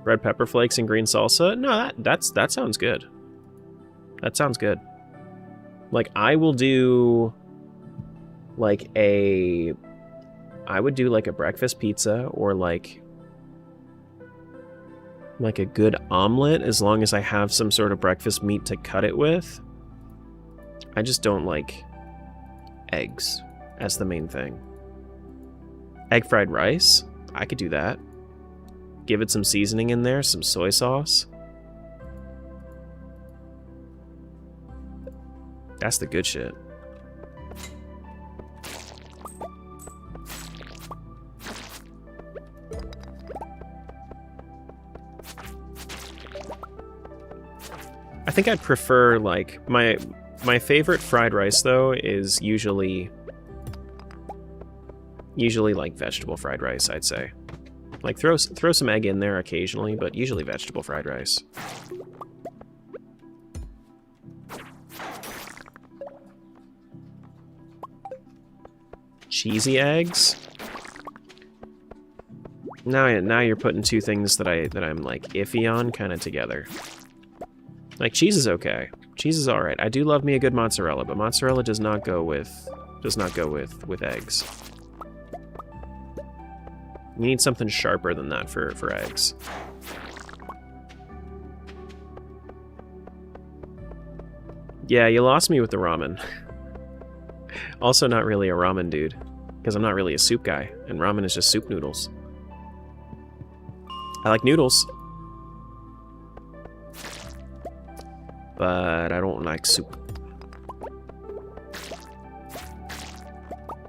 Red pepper flakes and green salsa? No, that sounds good. That sounds good. Like, I will do, like, I would do, like, a breakfast pizza or, like a good omelet as long as I have some sort of breakfast meat to cut it with. I just don't like eggs as the main thing. Egg fried rice? I could do that. Give it some seasoning in there, some soy sauce. That's the good shit. I think I'd prefer, like, my favorite fried rice though is usually like vegetable fried rice, I'd say. Like throw some egg in there occasionally, but usually vegetable fried rice. Cheesy eggs? Now you're putting two things that I'm like iffy on kind of together. Like, cheese is okay. Cheese is alright. I do love me a good mozzarella, but mozzarella does not go with eggs. You need something sharper than that for eggs. Yeah, you lost me with the ramen. Also not really a ramen dude, because I'm not really a soup guy, and ramen is just soup noodles. I like noodles, but I don't like soup.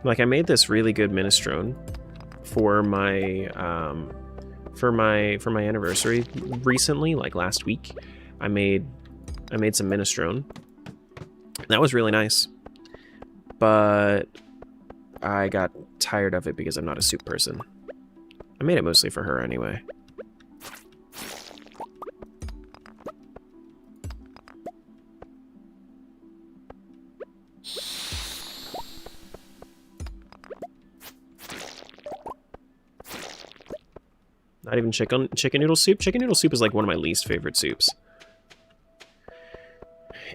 Like, I made this really good minestrone for my anniversary recently, like last week. I made some minestrone. That was really nice. But I got tired of it because I'm not a soup person. I made it mostly for her anyway. Not even chicken noodle soup? Chicken noodle soup is like one of my least favorite soups.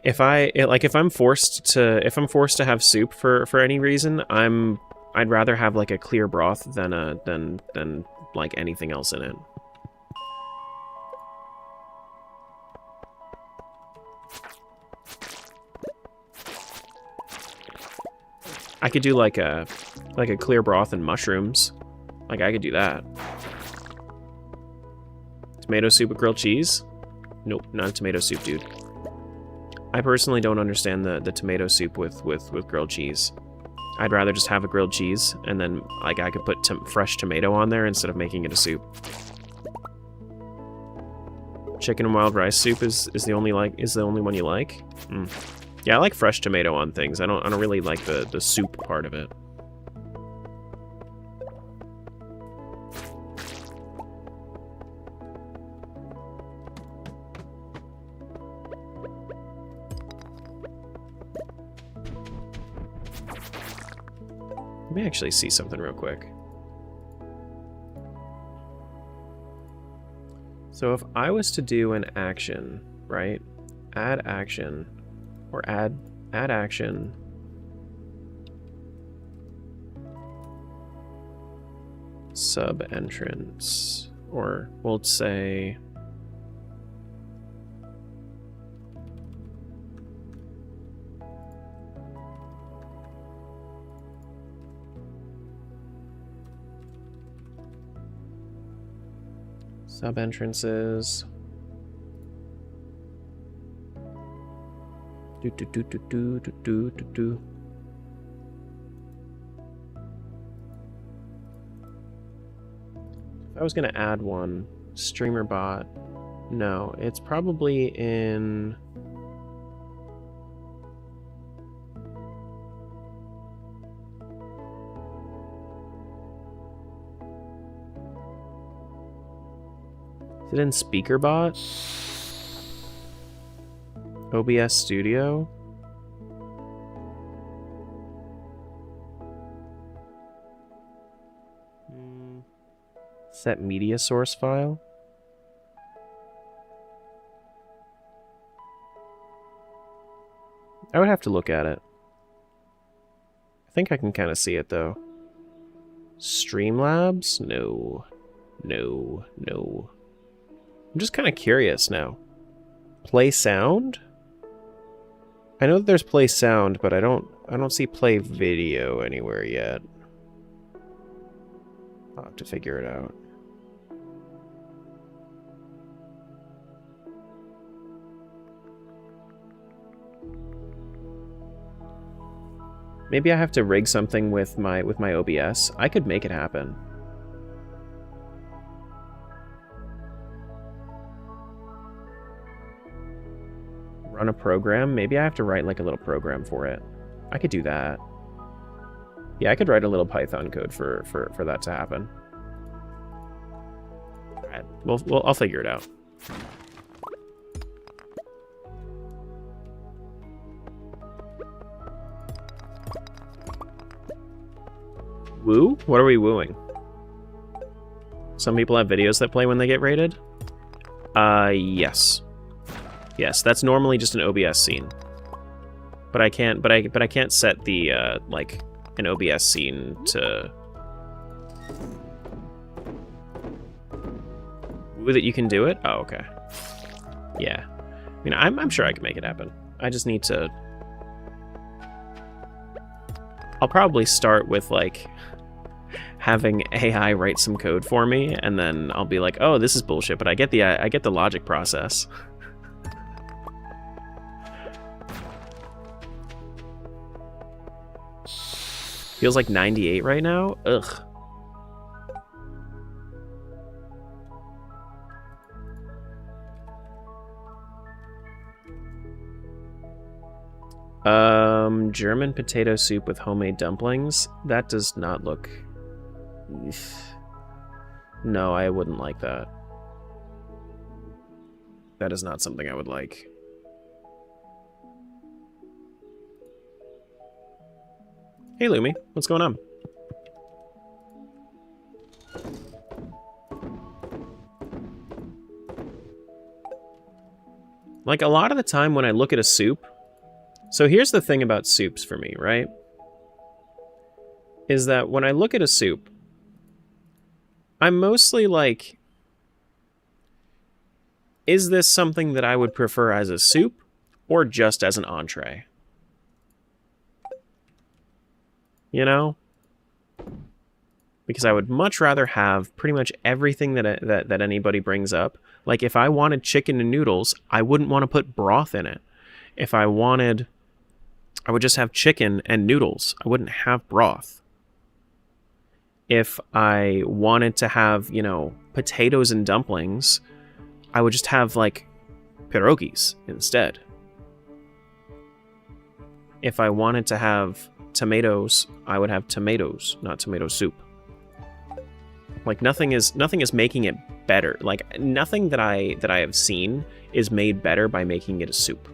If I'm forced to have soup for any reason, I'd rather have like a clear broth than like anything else in it. I could do like a clear broth and mushrooms. Like, I could do that. Tomato soup with grilled cheese? Nope, not a tomato soup, dude. I personally don't understand the tomato soup with grilled cheese. I'd rather just have a grilled cheese, and then like I could put fresh tomato on there instead of making it a soup. Chicken and wild rice soup is the only one you like? Mm. Yeah, I like fresh tomato on things. I don't really like the soup part of it. Let me actually see something real quick. So if I was to do an action, right? Add action, or add action. Sub entrance, or we'll say sub entrances. Do. If I was gonna add one, streamer bot. No, it's probably in. Is it in SpeakerBot? OBS Studio? Set media source file? I would have to look at it. I think I can kind of see it though. Streamlabs? No. I'm just kind of curious now. Play sound? I know that there's play sound, but I don't see play video anywhere yet. I'll have to figure it out. Maybe I have to rig something with my OBS. I could make it happen. Run a program? Maybe I have to write like a little program for it. I could do that. Yeah, I could write a little Python code for that to happen. Alright, well, I'll figure it out. Woo? What are we wooing? Some people have videos that play when they get raided? Yes. Yes, that's normally just an OBS scene. But I can't. But I can't set the like an OBS scene to. With it, you can do it. Oh, okay. Yeah. I mean, I'm sure I can make it happen. I just need to. I'll probably start with like having AI write some code for me, and then I'll be like, "Oh, this is bullshit," but I get the logic process. Feels like 98 right now. Ugh. German potato soup with homemade dumplings. That does not look. No, I wouldn't like that. That is not something I would like. Hey, Lumi, what's going on? Like, a lot of the time when I look at a soup... So here's the thing about soups for me, right? Is that when I look at a soup, I'm mostly like... Is this something that I would prefer as a soup, or just as an entree? You know? Because I would much rather have pretty much everything that anybody brings up. Like, if I wanted chicken and noodles, I wouldn't want to put broth in it. If I wanted... I would just have chicken and noodles. I wouldn't have broth. If I wanted to have, you know, potatoes and dumplings, I would just have, like, pierogies instead. If I wanted to have tomatoes, I would have tomatoes, not tomato soup. Like, nothing is making it better. Like, nothing that I have seen is made better by making it a soup.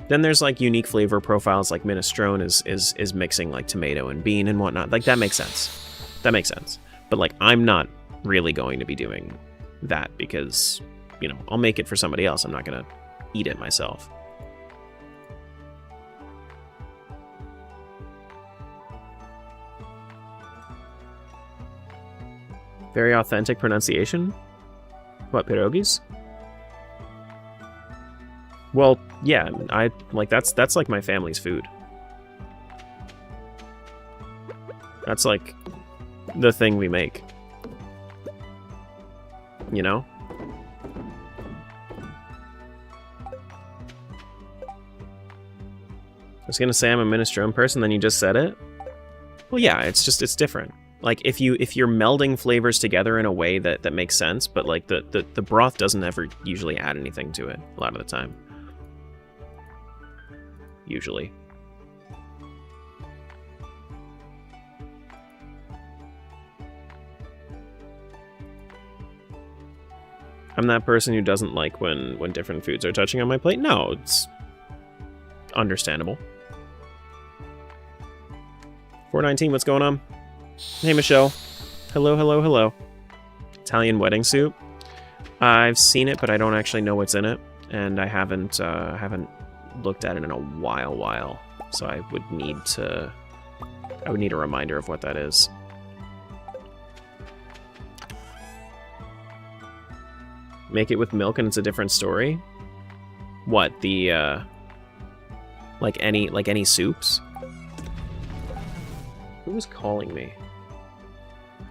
Then there's like unique flavor profiles, like minestrone is mixing like tomato and bean and whatnot. Like, that makes sense. That makes sense. But like, I'm not really going to be doing that because, you know, I'll make it for somebody else. I'm not gonna eat it myself. Very authentic pronunciation. What, pierogies? Well, yeah, I like that's like my family's food. That's like the thing we make. You know? I was gonna say I'm a minestrone person, then you just said it. Well, yeah, it's different. Like, if you're melding flavors together in a way that makes sense, but like the broth doesn't ever usually add anything to it a lot of the time. Usually. I'm that person who doesn't like when different foods are touching on my plate. No, it's understandable. 419, what's going on? Hey, Michelle. Hello, hello, hello. Italian wedding soup. I've seen it, but I don't actually know what's in it, and I haven't looked at it in a while. So I would need a reminder of what that is. Make it with milk and it's a different story? What, the like any soups? Who was calling me?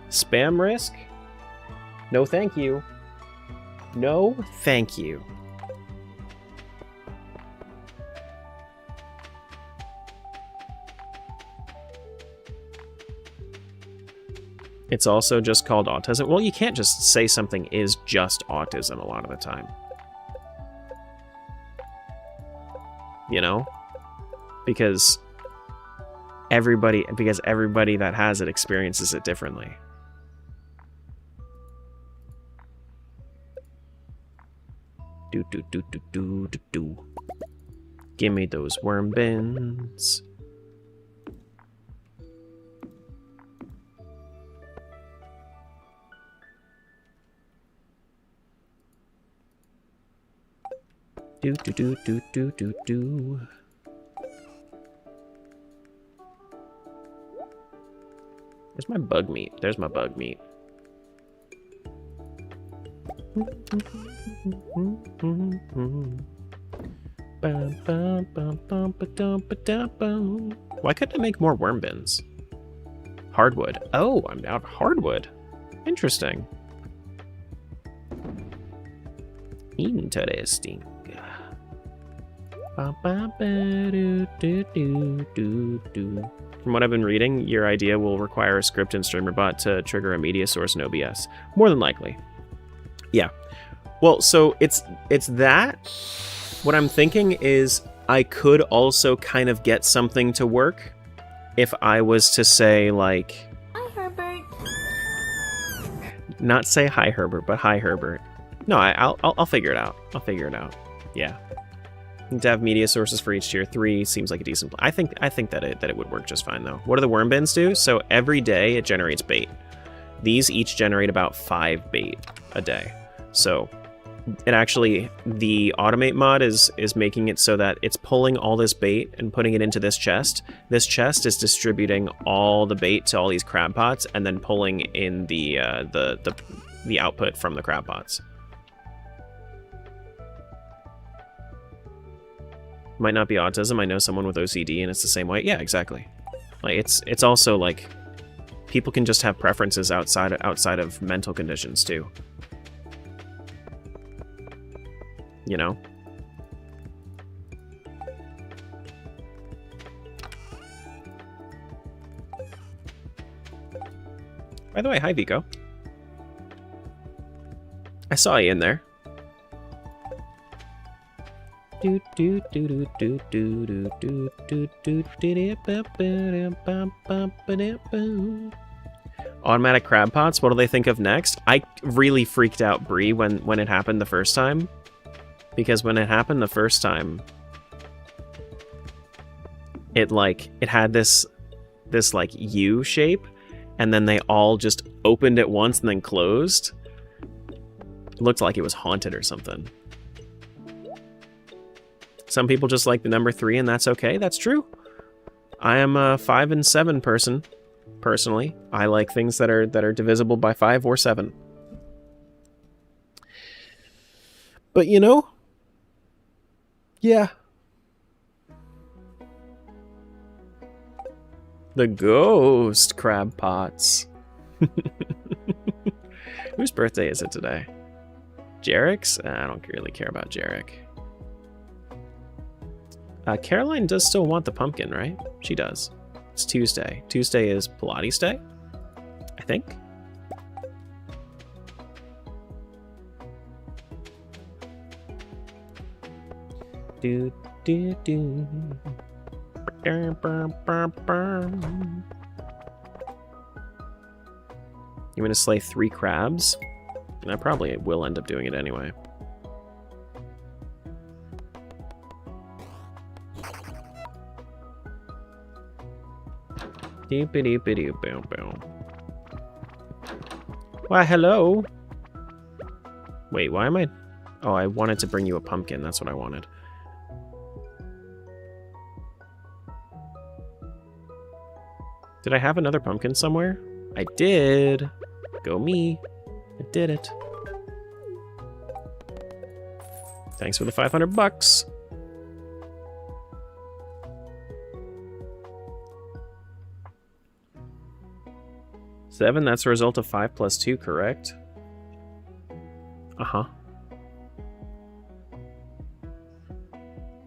Spam risk? No thank you. No thank you. It's also just called autism. Well, you can't just say something is just autism a lot of the time. You know? Because everybody that has it experiences it differently. Do. Give me those worm bins. Do do do do do do do. Where's my bug meat? There's my bug meat. Why couldn't I make more worm bins? Hardwood. Oh, I'm out of hardwood. Interesting. Interesting. From what I've been reading, your idea will require a script and streamer bot to trigger a media source and OBS. More than likely. Yeah. Well, so it's that. What I'm thinking is I could also kind of get something to work if I was to say, like... Hi, Herbert. Not say hi, Herbert, but hi, Herbert. No, I'll figure it out. I'll figure it out. Yeah. To have media sources for each tier 3 seems like a decent plan. I think that it would work just fine, though. What do the worm bins do? So every day it generates bait. These each generate about 5 bait a day. So... it actually, the automate mod is making it so that it's pulling all this bait and putting it into this chest. This chest is distributing all the bait to all these crab pots and then pulling in the output from the crab pots. Might not be autism. I know someone with OCD and it's the same way. Yeah, exactly. Like it's also like people can just have preferences outside of mental conditions too. You know? By the way, hi Vico. I saw you in there. Automatic crab pots, what do they think of next? I really freaked out Bree when it happened the first time. Because when it happened the first time, it had this like U shape, and then they all just opened at once and then closed. It looked like it was haunted or something. Some people just like the number 3, and that's okay. That's true. I am a 5 and 7 person, personally. I like things that are divisible by 5 or 7. But you know. Yeah. The ghost crab pots. Whose birthday is it today? Jarek's? I don't really care about Jarek. Caroline does still want the pumpkin, right? She does. It's Tuesday. Tuesday is Pilates Day, I think. Do do do. You want to slay 3 crabs? I probably will end up doing it anyway. Why, hello. Wait, why am I... Oh, I wanted to bring you a pumpkin. That's what I wanted. Did I have another pumpkin somewhere? I did. Go me. I did it. Thanks for the 500 bucks. Seven, that's a result of 5 plus 2, correct? Uh-huh.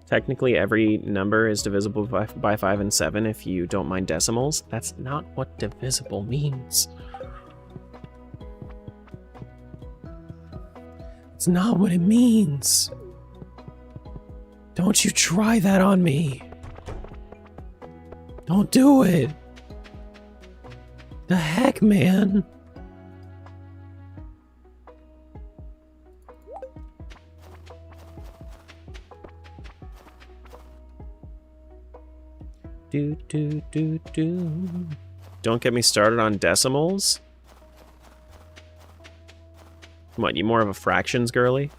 Technically, every number is divisible by 5 and 7 if you don't mind decimals. That's not what divisible means. It's not what it means. Don't you try that on me. Don't do it. The heck, man? Do, do, do, do. Don't get me started on decimals. What, you more of a fractions girly?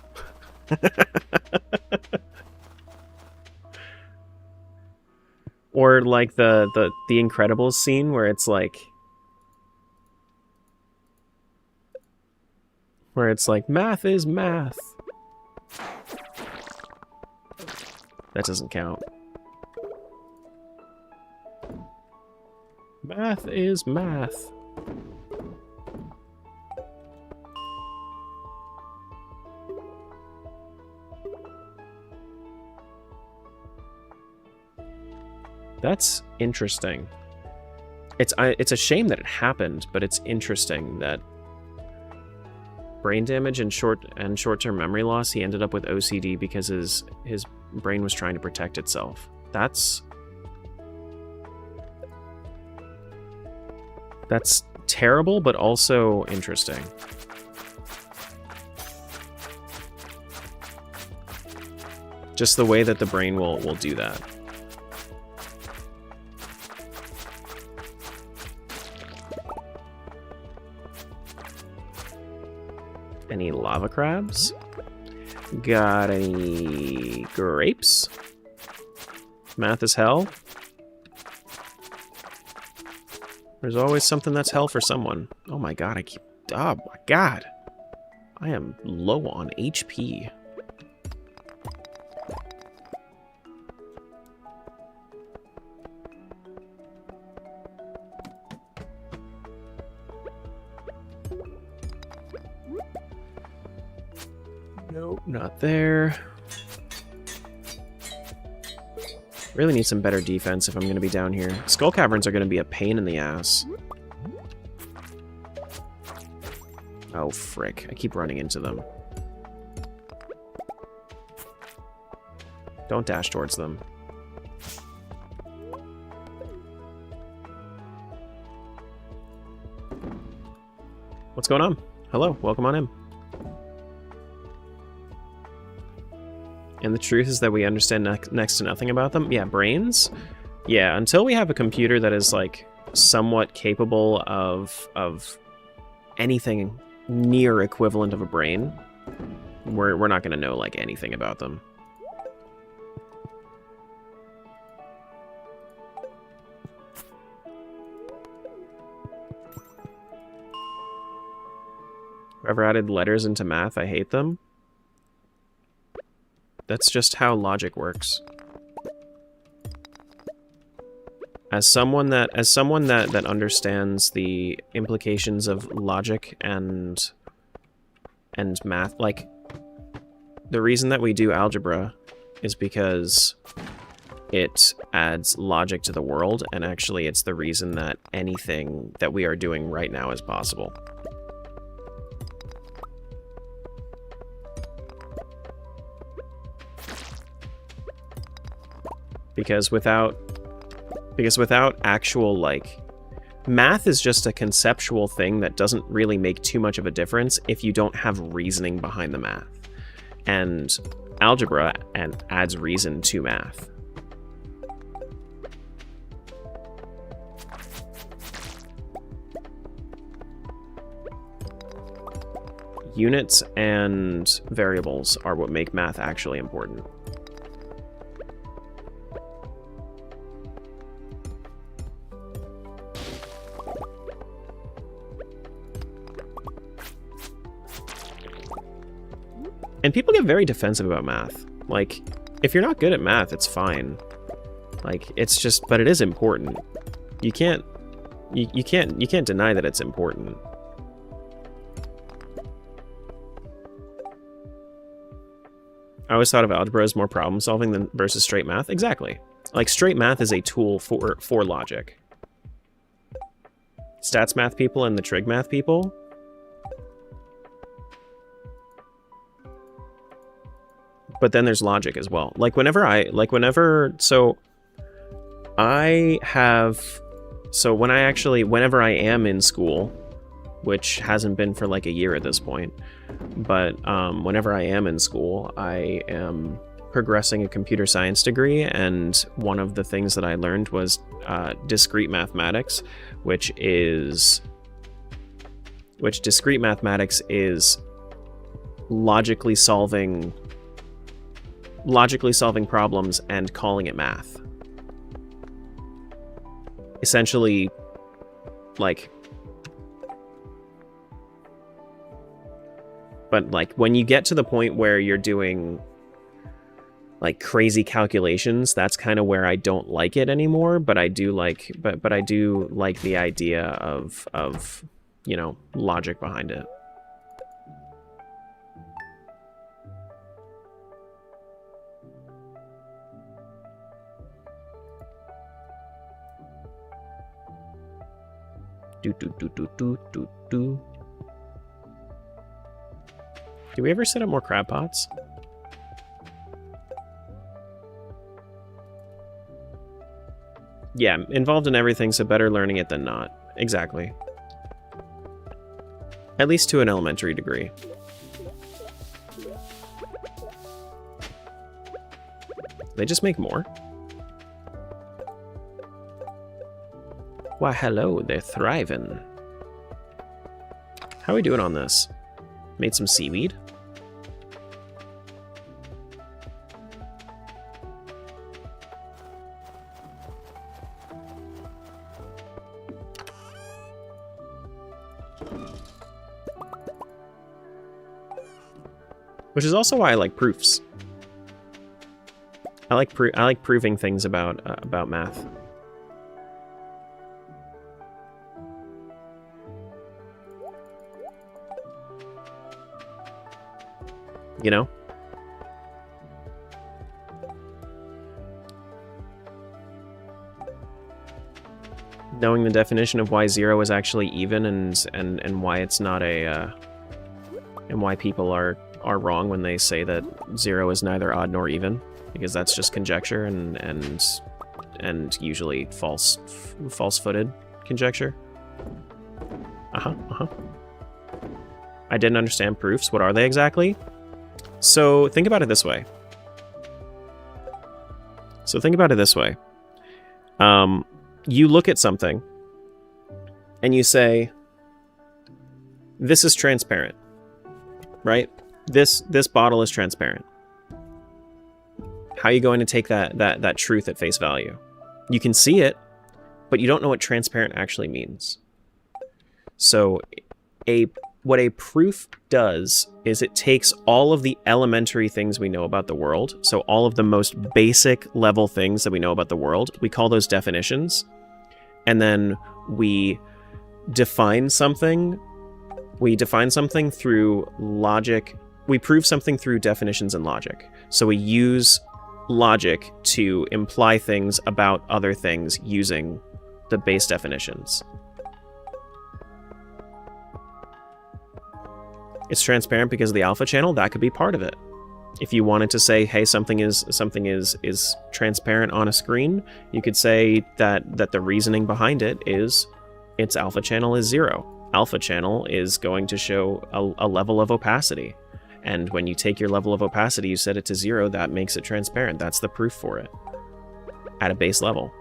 Or like the Incredibles scene where it's like math is math. That doesn't count. Math is math. That's interesting. It's a shame that it happened, but it's interesting that brain damage and short-term memory loss, he ended up with OCD because his brain was trying to protect itself. That's terrible, but also interesting. Just the way that the brain will do that. Any lava crabs? Got any grapes? Math is hell? There's always something that's hell for someone. Oh my god, oh my god. I am low on HP. Nope, not there. Really need some better defense if I'm going to be down here. Skull caverns are going to be a pain in the ass. Oh, frick. I keep running into them. Don't dash towards them. What's going on? Hello, welcome on in. And the truth is that we understand next to nothing about them. Yeah, brains? Yeah, until we have a computer that is, like, somewhat capable of anything near equivalent of a brain, we're not going to know, like, anything about them. Whoever added letters into math, I hate them. That's just how logic works. As someone that understands the implications of logic and math, like, the reason that we do algebra is because it adds logic to the world, and actually it's the reason that anything that we are doing right now is possible. Because without actual, like, math is just a conceptual thing that doesn't really make too much of a difference if you don't have reasoning behind the math. And algebra adds reason to math. Units and variables are what make math actually important. And people get very defensive about math. Like, if you're not good at math, it's fine. Like, it's just, but it is important. You can't deny that it's important. I always thought of algebra as more problem solving than versus straight math. Exactly. Like, straight math is a tool for logic. Stats math people and the trig math people, but then there's logic as well. Whenever I am in school, which hasn't been for like a year at this point, but whenever I am in school, I am progressing a computer science degree, and one of the things that I learned was discrete mathematics, which discrete mathematics is logically solving problems and calling it math. essentially, like... But, like, when you get to the point where you're doing, like, crazy calculations, that's kind of where I don't like it anymore, but I do like... But I do like the idea of, you know, logic behind it. Do. Do we ever set up more crab pots? Yeah, involved in everything, so better learning it than not. Exactly. At least to an elementary degree. They just make more? Why, hello, they're thriving. How are we doing on this? Made some seaweed? Which is also why I like proofs. I like proving things about math. You know? Knowing the definition of why 0 is actually even and why it's not a and why people are wrong when they say that 0 is neither odd nor even, because that's just conjecture and usually false-footed conjecture. I didn't understand proofs. What are they exactly? So think about it this way. You look at something and you say, this is transparent, right? This bottle is transparent. How are you going to take that truth at face value? You can see it, but you don't know what transparent actually means. So what a proof does is it takes all of the elementary things we know about the world, so all of the most basic level things that we know about the world, we call those definitions, and then we define something. We define something through logic. We prove something through definitions and logic. So we use logic to imply things about other things using the base definitions. It's transparent because of the alpha channel. That could be part of it. If you wanted to say, hey, something is transparent on a screen, you could say that the reasoning behind it is its alpha channel is 0. Alpha channel is going to show a level of opacity. And when you take your level of opacity, you set it to 0, that makes it transparent. That's the proof for it at a base level.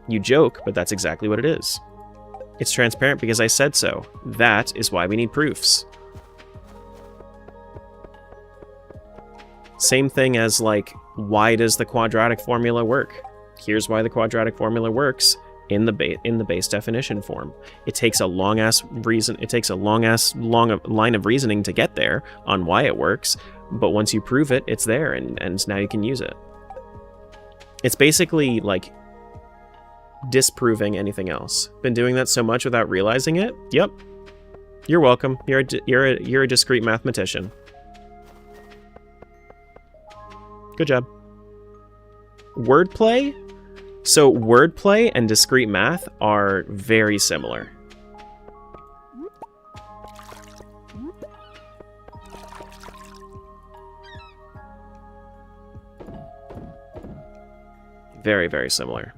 You joke, but that's exactly what it is. It's transparent because I said so. That is why we need proofs. Same thing as, like, why does the quadratic formula work? Here's why the quadratic formula works in the base definition form. It takes a long line of reasoning to get there on why it works, but once you prove it, it's there, and now you can use it. It's basically like disproving anything else. Been doing that so much without realizing it? Yep. You're welcome. You're a discrete mathematician. Good job. Wordplay? So wordplay and discrete math are very similar. Very, very similar.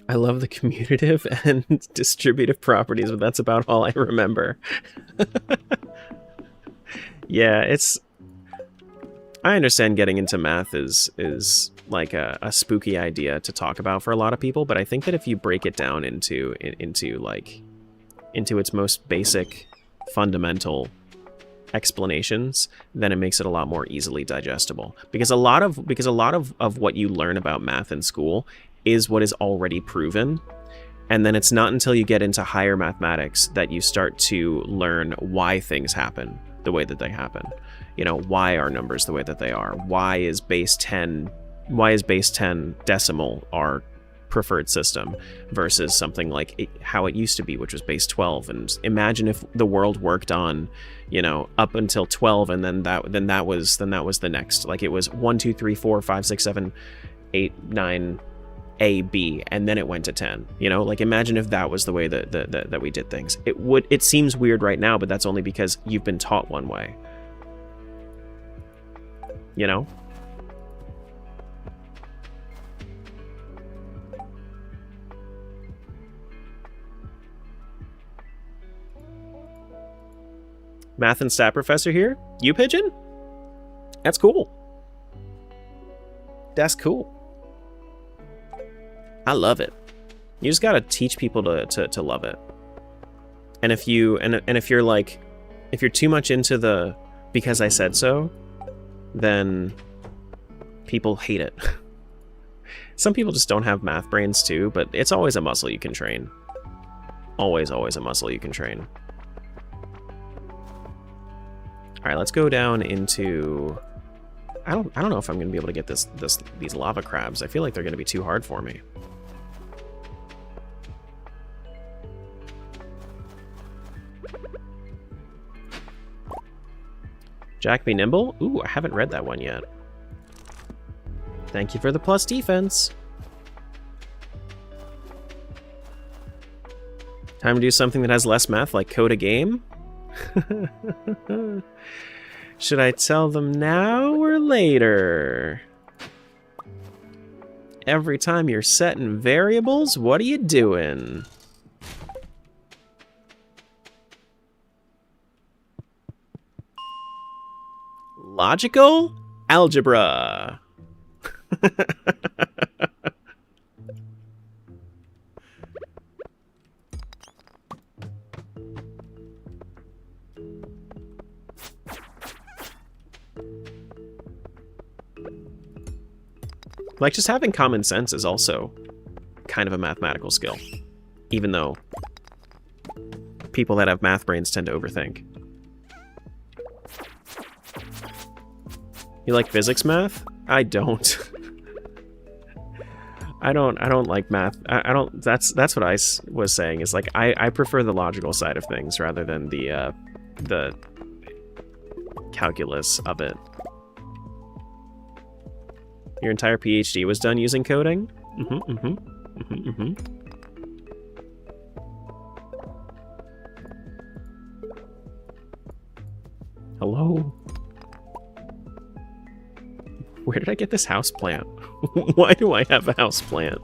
I love the commutative and distributive properties, but that's about all I remember. Yeah, I understand getting into math is like a spooky idea to talk about for a lot of people, but I think that if you break it down into its most basic, fundamental explanations, then it makes it a lot more easily digestible. Because a lot of what you learn about math in school is what is already proven. And then it's not until you get into higher mathematics that you start to learn why things happen the way that they happen. You know, why are numbers the way that they are? Why is base 10 decimal our preferred system versus something like how it used to be, which was base 12? And imagine if the world worked on, you know, up until 12, and then that was the next. Like it was 1, 2, 3, 4, 5, 6, 7, 8, 9 A, B, and then it went to 10. You know, like imagine if that was the way that we did things. It seems weird right now, but that's only because you've been taught one way. You know? Math and stat professor here? You pigeon? That's cool. That's cool. I love it. You just gotta teach people to love it. And if you're too much into the because I said so, then people hate it. Some people just don't have math brains too, but it's always a muscle you can train. Always a muscle you can train. All right, let's go down into. I don't know if I'm gonna be able to get these lava crabs. I feel like they're gonna be too hard for me. Jack be nimble? Ooh, I haven't read that one yet. Thank you for the plus defense. Time to do something that has less math, like code a game? Should I tell them now or later? Every time you're setting variables, what are you doing? Logical algebra. Like, just having common sense is also kind of a mathematical skill, even though people that have math brains tend to overthink. You like physics math? I don't. I don't like math. I don't. That's what I was saying. Is like I prefer the logical side of things rather than the calculus of it. Your entire PhD was done using coding? Hello? Where did I get this house plant? Why do I have a house plant?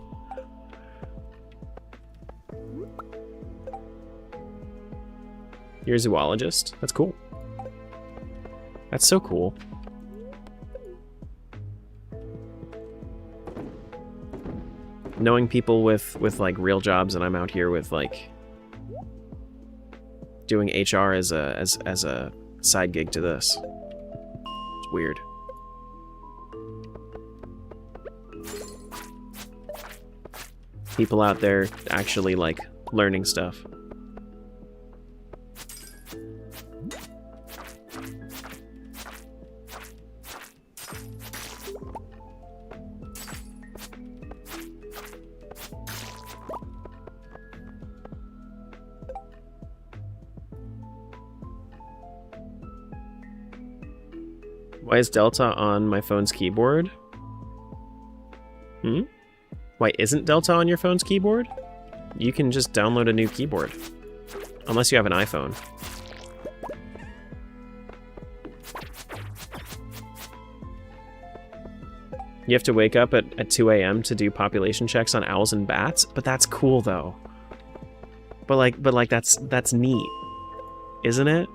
You're a zoologist? That's cool. That's so cool. Knowing people with like real jobs, and I'm out here with like doing HR as a side gig to this. It's weird. People out there actually like learning stuff. Why is Delta on my phone's keyboard? Why isn't Delta on your phone's keyboard? You can just download a new keyboard. Unless you have an iPhone. You have to wake up at 2 a.m. to do population checks on owls and bats? But that's cool though. But like that's neat. Isn't it?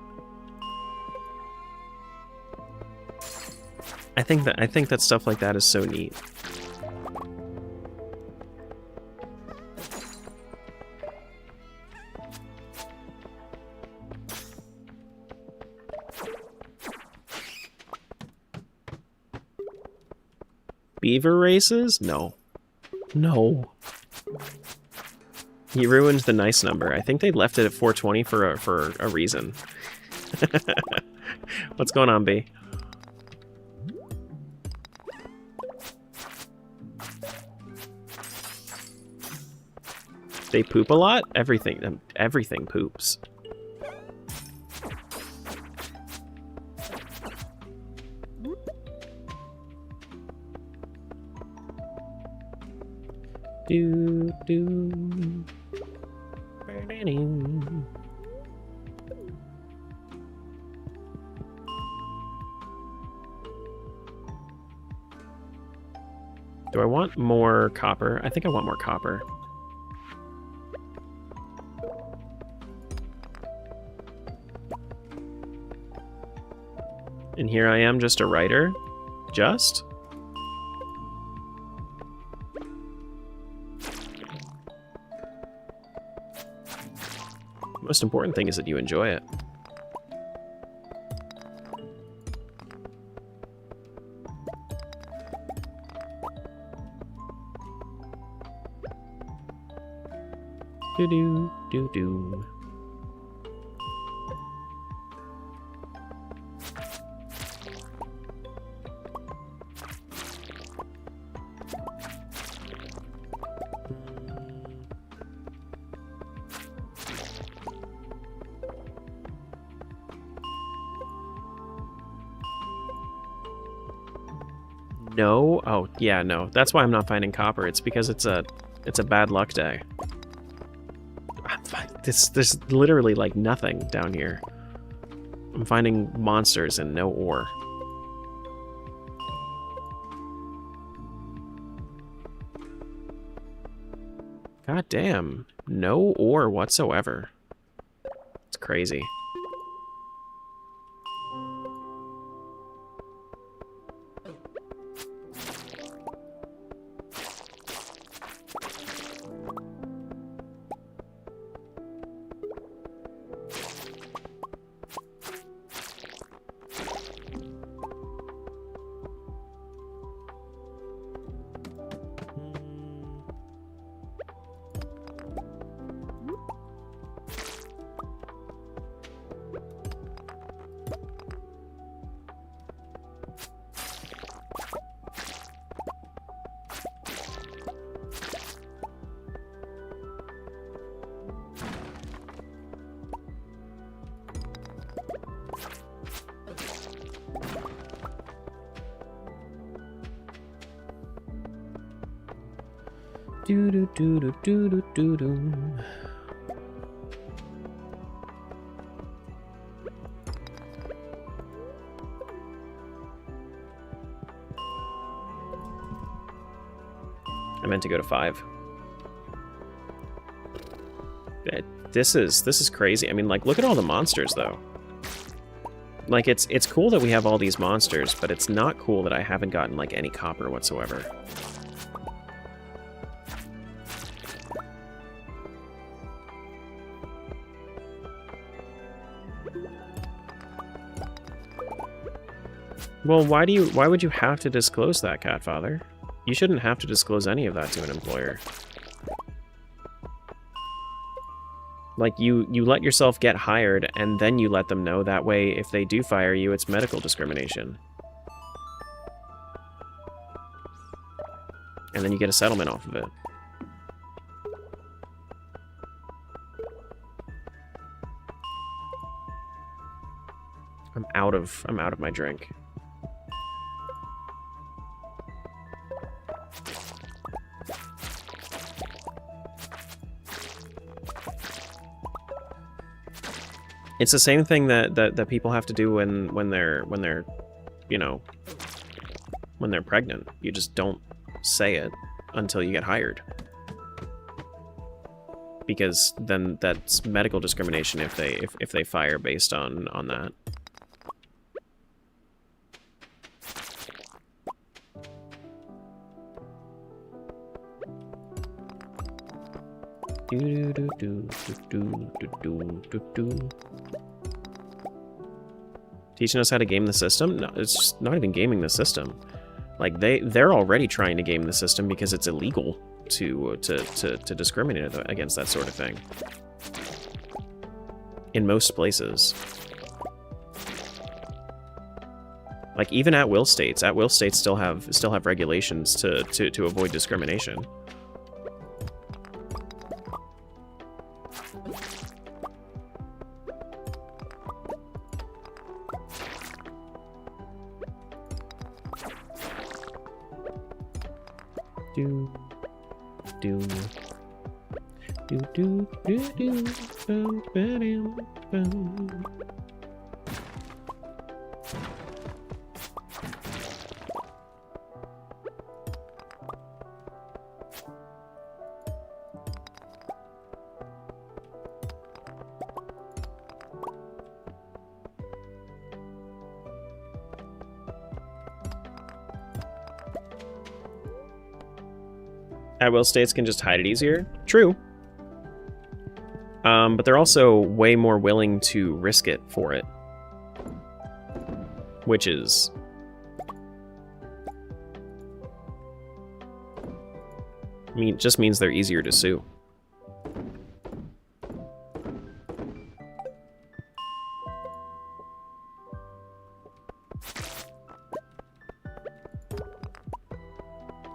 I think that stuff like that is so neat. Beaver races? No. No. He ruined the nice number. I think they left it at 420 for a reason. What's going on, B? They poop a lot? Everything poops. Do do. Do I want more copper? I think I want more copper. And here I am, just a writer. Just? Most important thing is that you enjoy it. Do do do. No? Oh, yeah, no. That's why I'm not finding copper. It's because it's a bad luck day. There's literally like nothing down here. I'm finding monsters and no ore. God damn. No ore whatsoever. It's crazy. Do do do do do do do do. I meant to go to 5. This is crazy. I mean, like, look at all the monsters, though. Like, it's cool that we have all these monsters, but it's not cool that I haven't gotten, like, any copper whatsoever. Well, why would you have to disclose that, Catfather? You shouldn't have to disclose any of that to an employer. Like, you let yourself get hired, and then you let them know. That way, if they do fire you, it's medical discrimination. And then you get a settlement off of it. I'm out of my drink. It's the same thing that people have to do when they're you know, when they're pregnant. You just don't say it until you get hired. Because then that's medical discrimination if they fire based on that. Do do do do do do do do. Teaching us how to game the system? No, it's just not even gaming the system. Like they're already trying to game the system because it's illegal to discriminate against that sort of thing. In most places. Like even at-will states still have regulations to avoid discrimination. Do do do do do do bum, ba-dum, bum. At-will states can just hide it easier. True. But they're also way more willing to risk it for it. Which is... just means they're easier to sue.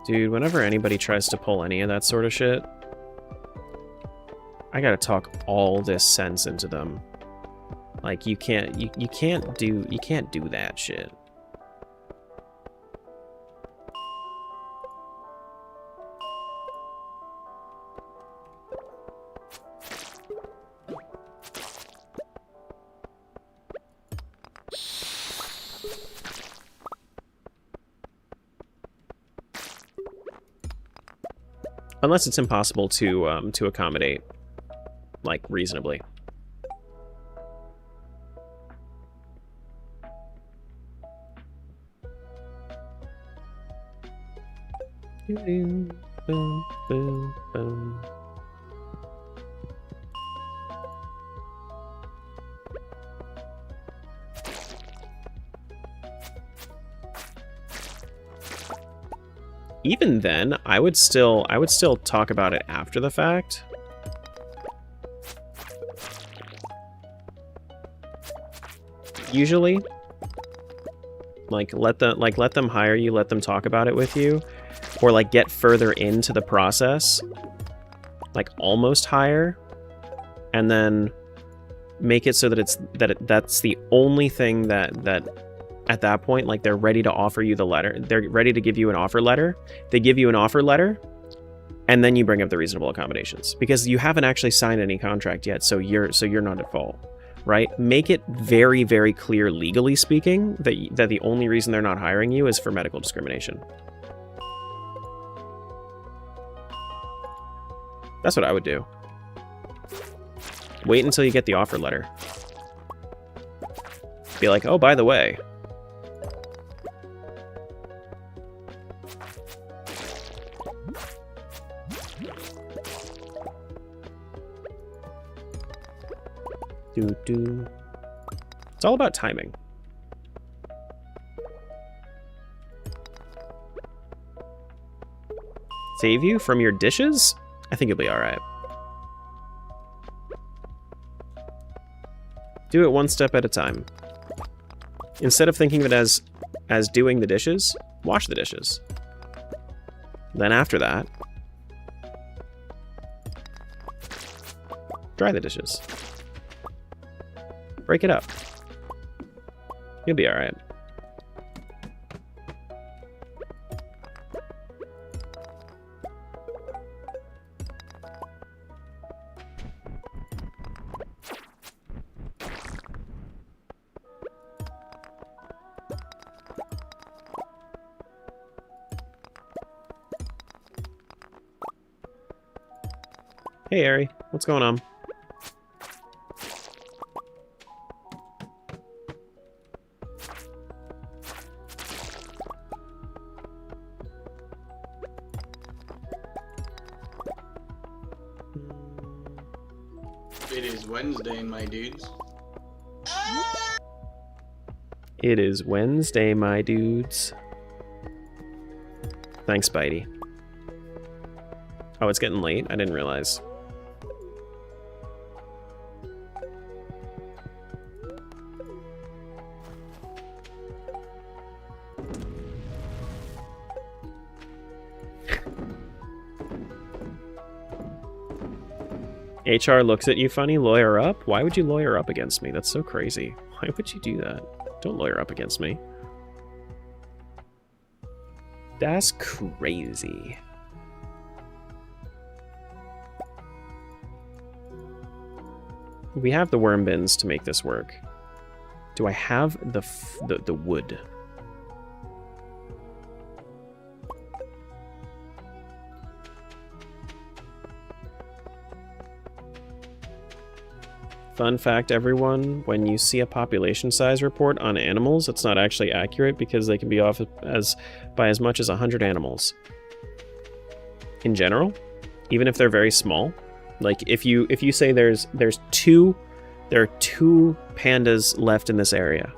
Dude, whenever anybody tries to pull any of that sort of shit, I gotta talk all this sense into them. Like you can't do that shit. Unless it's impossible to accommodate, like, reasonably. Boom, boom, boom. Even then, I would still talk about it after the fact. Usually, let them hire you, let them talk about it with you, or like get further into the process, like almost hire, and then make it so that that's the only thing that at that point, like, they're ready to offer you the letter. They're ready to give you an offer letter. They give you an offer letter, and then you bring up the reasonable accommodations, because you haven't actually signed any contract yet, so you're not at fault, right? Make it very, very clear, legally speaking, that the only reason they're not hiring you is for medical discrimination. That's what I would do. Wait until you get the offer letter. Be like, oh, by the way, it's all about timing. Save you from your dishes? I think you'll be alright. Do it one step at a time. Instead of thinking of it as doing the dishes, wash the dishes. Then after that, dry the dishes. Break it up. You'll be alright. Hey, Ari. What's going on? It is Wednesday, my dudes. It is Wednesday, my dudes. Thanks, Spidey. Oh, it's getting late? I didn't realize. HR looks at you funny, lawyer up? Why would you lawyer up against me? That's so crazy. Why would you do that? Don't lawyer up against me. That's crazy. We have the worm bins to make this work. Do I have the wood? Fun fact, everyone, when you see a population size report on animals, it's not actually accurate because they can be off by as much as 100 animals. In general, even if they're very small. Like if you say there are two pandas left in this area.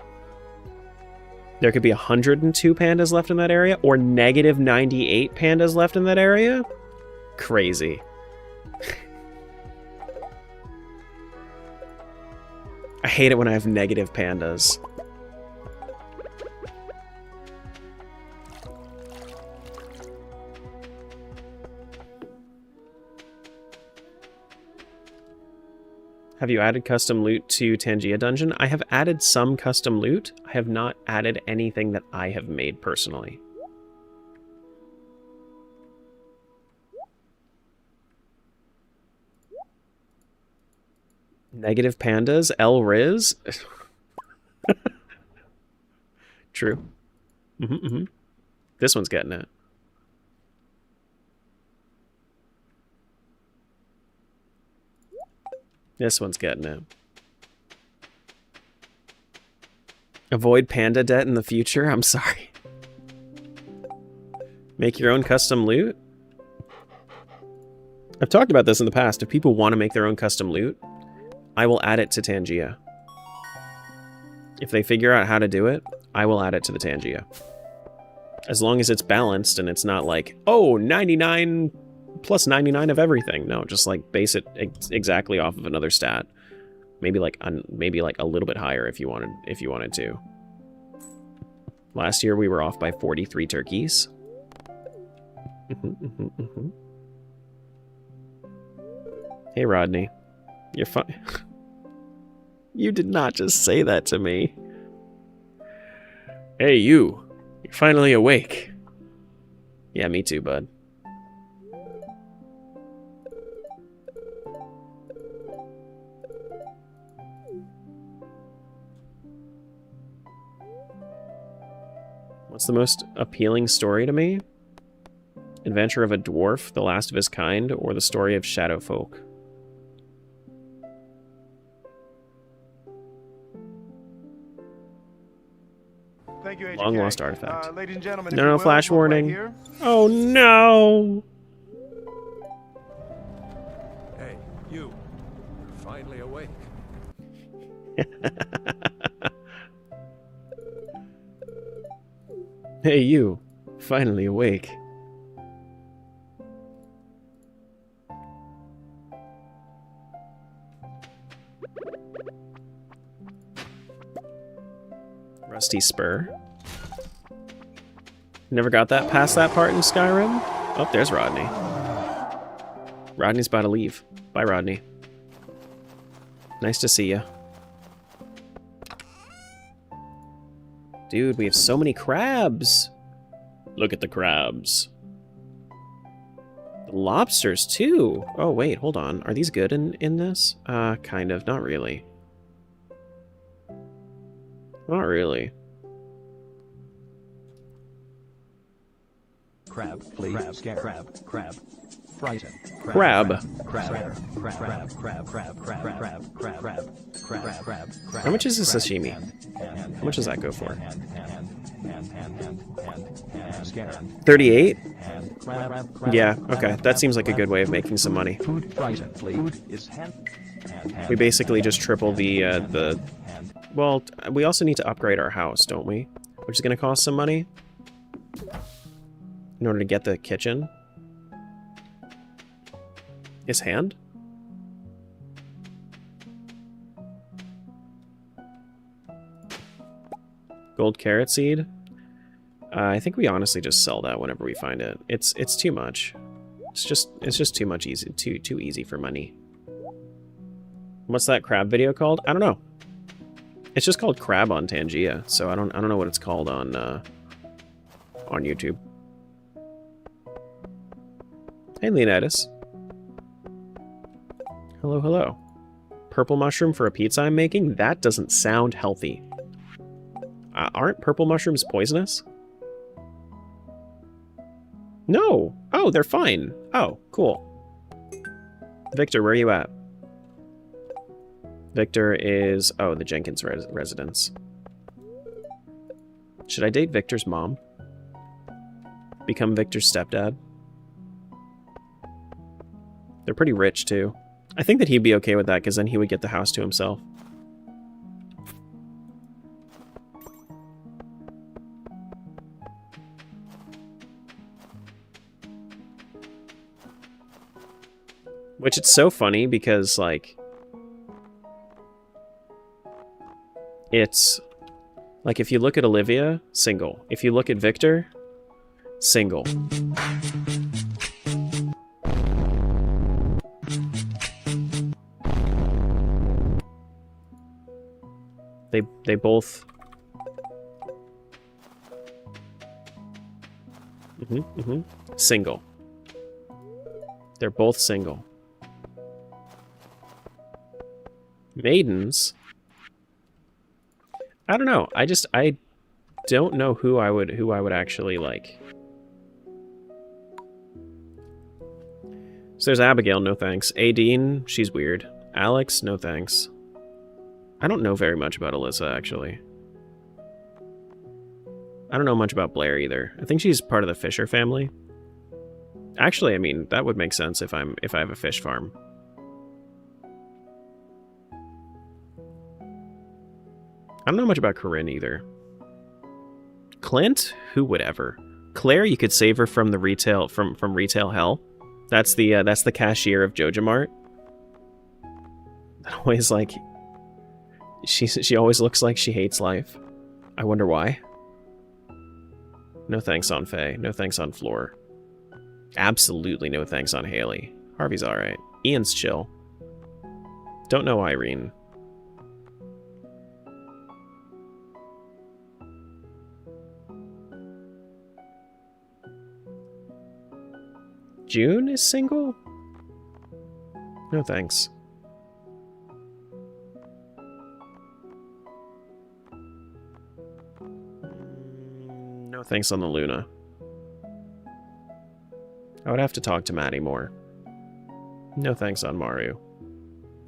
There could be 102 pandas left in that area or negative 98 pandas left in that area. Crazy. I hate it when I have negative pandas. Have you added custom loot to Tangia Dungeon? I have added some custom loot. I have not added anything that I have made personally. Negative pandas? El Riz? True. This one's getting it. This one's getting it. Avoid panda debt in the future? I'm sorry. Make your own custom loot? I've talked about this in the past. If people want to make their own custom loot, I will add it to Tangia. If they figure out how to do it, I will add it to the Tangia. As long as it's balanced and it's not like, oh, 99 plus 99 of everything. No, just like base it exactly off of another stat. Maybe like a little bit higher if you wanted to. Last year we were off by 43 turkeys. Hey Rodney, you're fine. You did not just say that to me. Hey you, you're finally awake. Yeah, me too, bud. What's the most appealing story to me? Adventure of a Dwarf, The Last of His Kind, or the story of Shadow Folk? Thank you, Long lost artifact. Ladies and gentlemen, No, flash warning. Right oh no! Hey, you're finally awake. Hey you, finally awake. Rusty Spur. Never got that past that part in Skyrim? Oh, there's Rodney. Rodney's about to leave. Bye, Rodney. Nice to see you. Dude, we have so many crabs. Look at the crabs. The lobsters, too. Oh, wait, hold on. Are these good in this? Kind of. Not really. Not really. Crab, please. Crab, scare, crab, crab. Frighten. Crab. How much is a sashimi? How much does that go for? 38? Yeah, okay. That seems like a good way of making some money. We basically just triple the... Well, we also need to upgrade our house, don't we? Which is going to cost some money. in order to get the kitchen. His hand? Gold carrot seed? I think we honestly just sell that whenever we find it. It's too much. It's just too much easy, too easy for money. What's that crab video called? I don't know. It's just called Crab on Tangia, so I don't know what it's called on YouTube. Hey Leonidas. Hello, hello. Purple mushroom for a pizza I'm making? That doesn't sound healthy. Aren't purple mushrooms poisonous? No! Oh, they're fine. Oh, cool. Victor, where are you at? Victor is... Oh, the Jenkins residence. Should I date Victor's mom? Become Victor's stepdad? They're pretty rich, too. I think that he'd be okay with that, because then he would get the house to himself. Which it's so funny because, like... It's... Like, if you look at Olivia, single. If you look at Victor, single. They both... Single. They're both single. Maidens? I don't know. I don't know who I would actually like. So there's Abigail, no thanks. Aideen, she's weird. Alex, no thanks. I don't know very much about Alyssa, actually. I don't know much about Blair either. I think she's part of the Fisher family. Actually, I mean, that would make sense if I have a fish farm. I don't know much about Corinne either. Clint? Who would ever? Claire, you could save her from the retail from retail hell. That's the cashier of JojaMart. Always like she always looks like she hates life. I wonder why. No thanks on Faye. No thanks on Floor. Absolutely no thanks on Haley. Harvey's alright. Ian's chill. Don't know Irene. June is single? No thanks. No thanks on the Luna. I would have to talk to Maddie more. No thanks on Maru.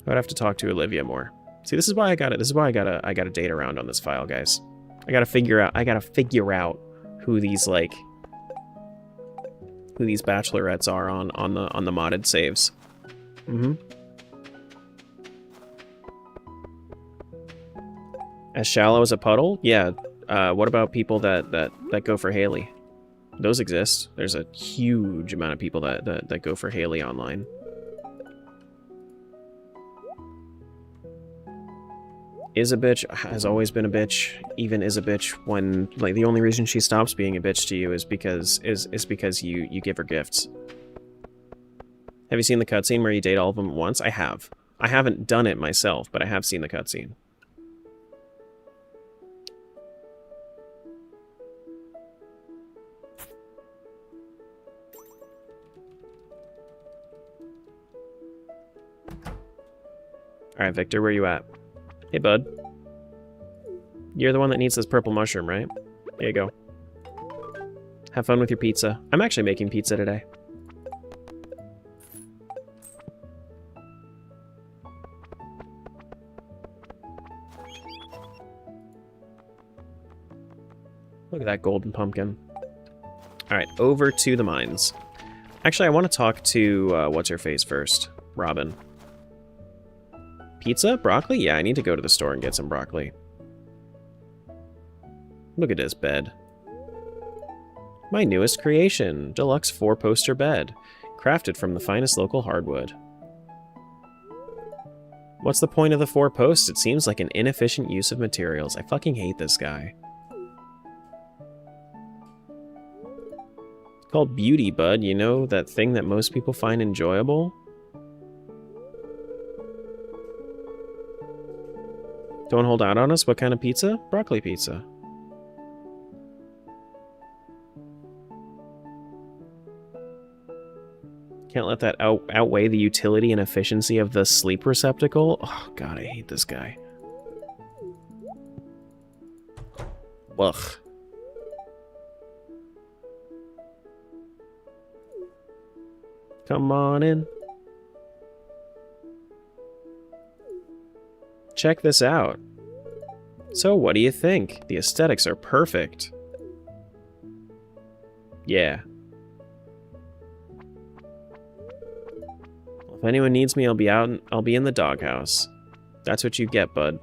I would have to talk to Olivia more. See, this is why I gotta date around on this file, guys. I gotta figure out who these bachelorettes are on the modded saves. As shallow as a puddle? Yeah. What about people that go for Haley? Those exist. There's a huge amount of people that go for Haley online. Is a bitch, has always been a bitch, even is a bitch when, like, the only reason she stops being a bitch to you is because you give her gifts. Have you seen the cutscene where you date all of them at once? I have. I haven't done it myself, but I have seen the cutscene. Alright, Victor, where you at? Hey, bud. You're the one that needs this purple mushroom, right? There you go. Have fun with your pizza. I'm actually making pizza today. Look at that golden pumpkin. Alright, over to the mines. Actually, I want to talk to, what's-her-face first? Robin. Pizza? Broccoli? Yeah, I need to go to the store and get some broccoli. Look at this bed. My newest creation, deluxe 4-poster bed, crafted from the finest local hardwood. What's the point of the 4 posts? It seems like an inefficient use of materials. I fucking hate this guy. It's called beauty, bud. You know, that thing that most people find enjoyable? Don't hold out on us? What kind of pizza? Broccoli pizza. Can't let that outweigh the utility and efficiency of the sleep receptacle. Oh god, I hate this guy. Ugh. Come on in. Check this out. So what do you think? The aesthetics are perfect. Yeah. If anyone needs me, I'll be in the doghouse. That's what you get, bud.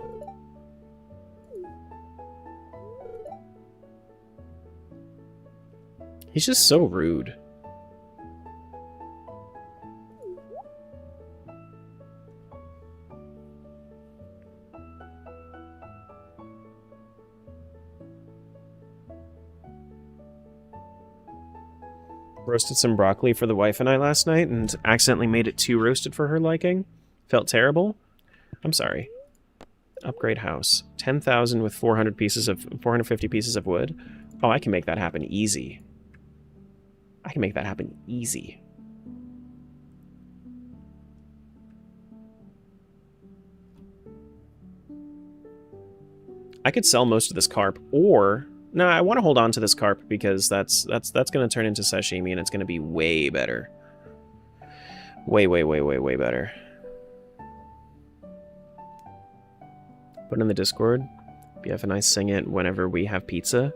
He's just so rude. Roasted some broccoli for the wife and I last night and accidentally made it too roasted for her liking. Felt terrible. I'm sorry. Upgrade house. 10,000 with 450 pieces of wood. Oh, I can make that happen easy. I can make that happen easy. I could sell most of this carp, or no, I want to hold on to this carp because that's going to turn into sashimi and it's going to be way better. Way better. Put in the Discord. BF and I sing it whenever we have pizza.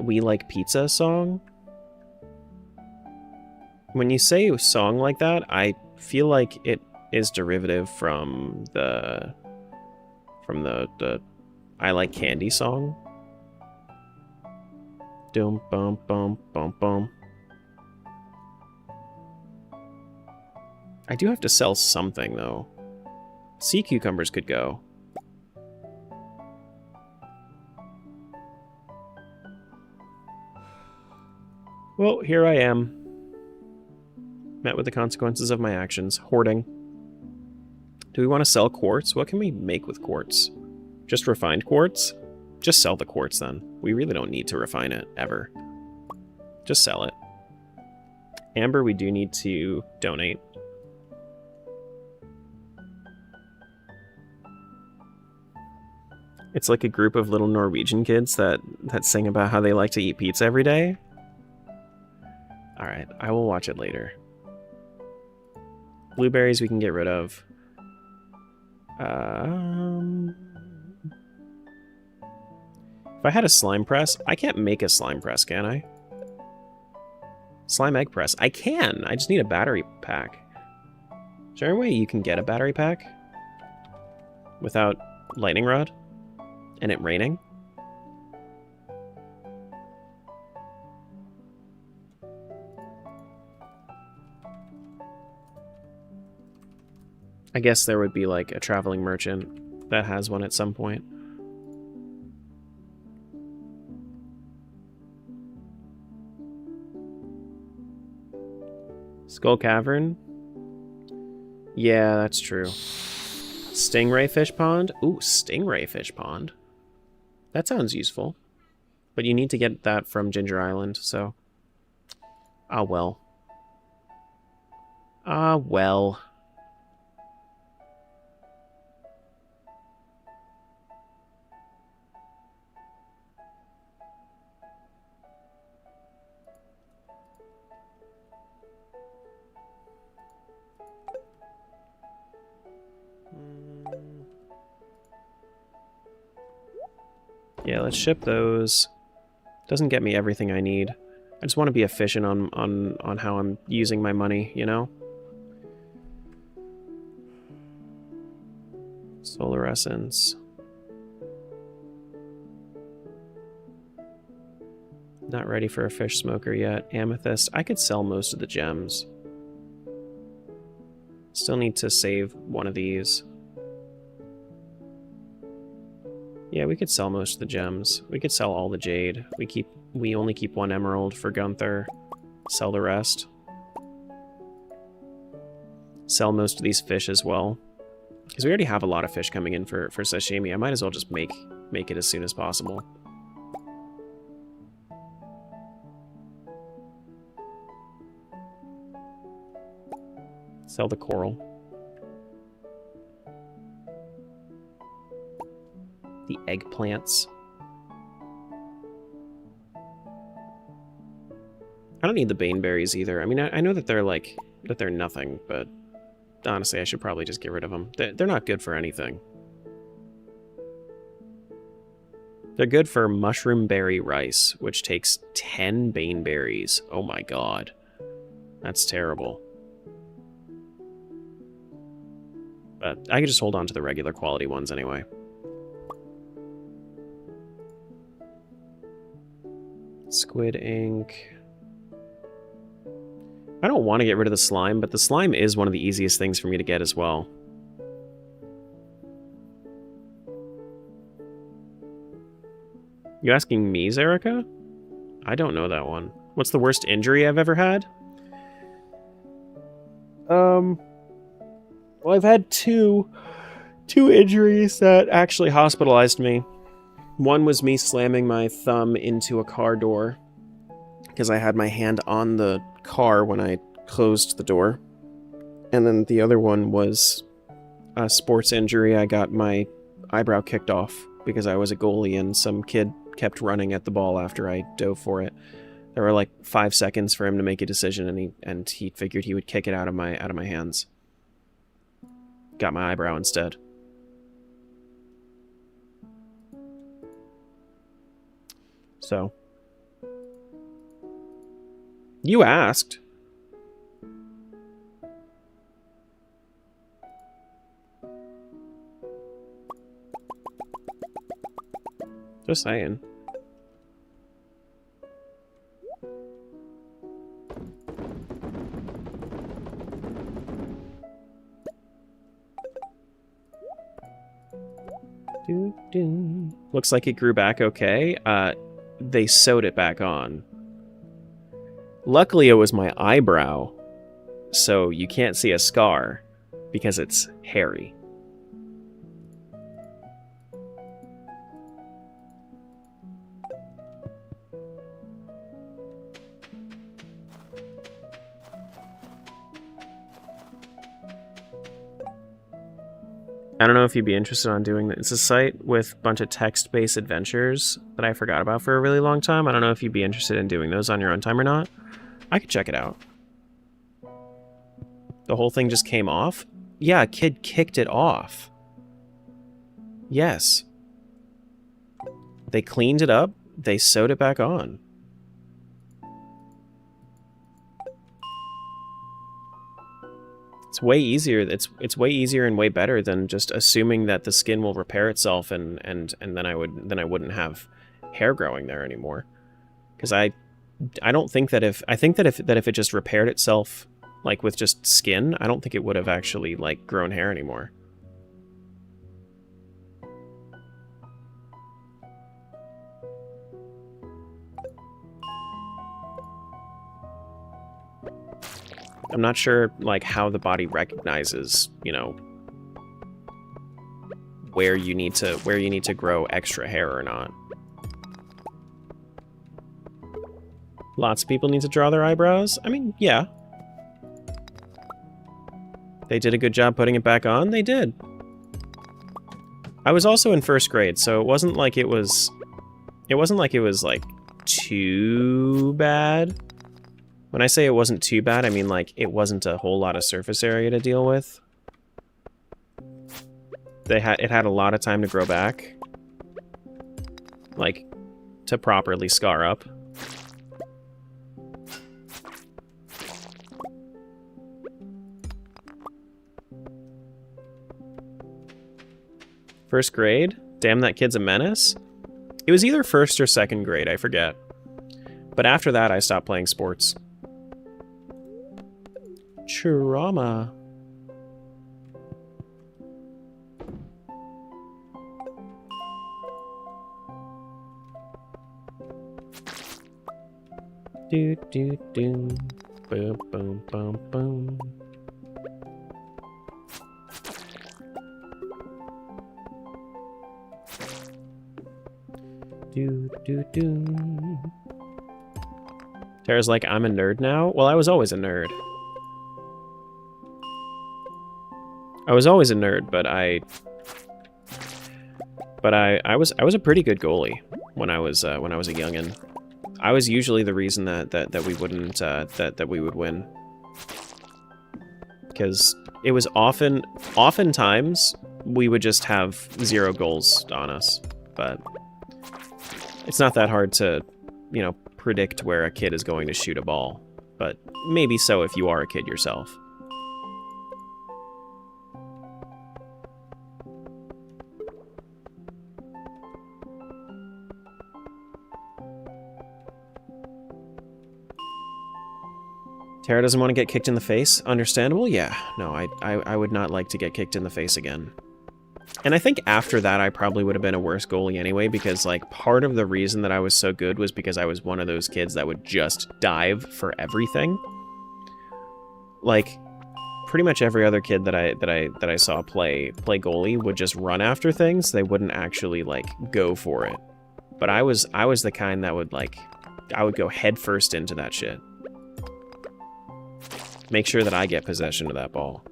We like pizza song. When you say a song like that, I feel like it is derivative from the I like candy song. Dum bum bum bum bum. I do have to sell something though. Sea cucumbers could go. Well, here I am. Met with the consequences of my actions. Hoarding. Do we want to sell quartz? What can we make with quartz? Just refined quartz? Just sell the quartz then. We really don't need to refine it, ever. Just sell it. Amber, we do need to donate. It's like a group of little Norwegian kids that sing about how they like to eat pizza every day. Alright, I will watch it later. Blueberries we can get rid of. If I had a slime press, I can't make a slime press, can I? Slime egg press. I can! I just need a battery pack. Is there any way you can get a battery pack? Without lightning rod? And it raining? I guess there would be like a traveling merchant that has one at some point. Skull Cavern? Yeah, that's true. Stingray Fish Pond? Ooh, Stingray Fish Pond. That sounds useful. But you need to get that from Ginger Island, so... Ah, well. Ah, well. Yeah, let's ship those. Doesn't get me everything I need. I just want to be efficient on how I'm using my money, you know? Solar Essence. Not ready for a fish smoker yet. Amethyst. I could sell most of the gems. Still need to save one of these. Yeah, we could sell most of the gems. We could sell all the jade. We only keep one emerald for Gunther. Sell the rest. Sell most of these fish as well. Because we already have a lot of fish coming in for sashimi. I might as well just make it as soon as possible. Sell the coral. The eggplants. I don't need the baneberries either. I mean, I know that they're like, that they're nothing, but honestly, I should probably just get rid of them. They're not good for anything. They're good for mushroom berry rice, which takes 10 baneberries. Oh my god. That's terrible. But I could just hold on to the regular quality ones anyway. Squid ink. I don't want to get rid of the slime, but the slime is one of the easiest things for me to get as well. You asking me, Zerica? I don't know that one. What's the worst injury I've ever had? Well, I've had two injuries that actually hospitalized me. One was me slamming my thumb into a car door because I had my hand on the car when I closed the door. And then the other one was a sports injury. I got my eyebrow kicked off because I was a goalie and some kid kept running at the ball after I dove for it. There were like 5 seconds for him to make a decision, and he figured he would kick it out of my hands. Got my eyebrow instead. So, you asked. Just saying. Looks like it grew back okay. They sewed it back on. Luckily, it was my eyebrow, so you can't see a scar because it's hairy. I don't know if you'd be interested on doing that. It's a site with a bunch of text-based adventures that I forgot about for a really long time. I don't know if you'd be interested in doing those on your own time or not. I could check it out. The whole thing just came off? Yeah, a kid kicked it off. Yes. They cleaned it up. They sewed it back on. It's way easier. It's way easier and way better than just assuming that the skin will repair itself and then I wouldn't have hair growing there anymore. Because I don't think that if it just repaired itself like with just skin, I don't think it would have actually like grown hair anymore. I'm not sure, like, how the body recognizes, you know, where you need to grow extra hair or not. Lots of people need to draw their eyebrows. I mean, yeah. They did a good job putting it back on. They did. I was also in first grade, so it wasn't like it was like too bad. When I say it wasn't too bad, I mean, like, it wasn't a whole lot of surface area to deal with. It had a lot of time to grow back. Like, to properly scar up. First grade? Damn, that kid's a menace? It was either first or second grade, I forget. But after that, I stopped playing sports. Trauma. Do do do. Boom boom boom boom. Do do do. Tara's like, I'm a nerd now? Well, I was always a nerd. I was always a nerd, but I was a pretty good goalie when I was a youngin'. I was usually the reason that we wouldn't that we would win, because it was oftentimes we would just have 0 goals on us, but it's not that hard to, you know, predict where a kid is going to shoot a ball, but maybe so if you are a kid yourself. Tara doesn't want to get kicked in the face. Understandable? Yeah. No, I would not like to get kicked in the face again. And I think after that, I probably would have been a worse goalie anyway, because, like, part of the reason that I was so good was because I was one of those kids that would just dive for everything. Like, pretty much every other kid that I saw play goalie would just run after things. They wouldn't actually, like, go for it. But I was the kind that would, like, I would go headfirst into that shit. Make sure that I get possession of that ball.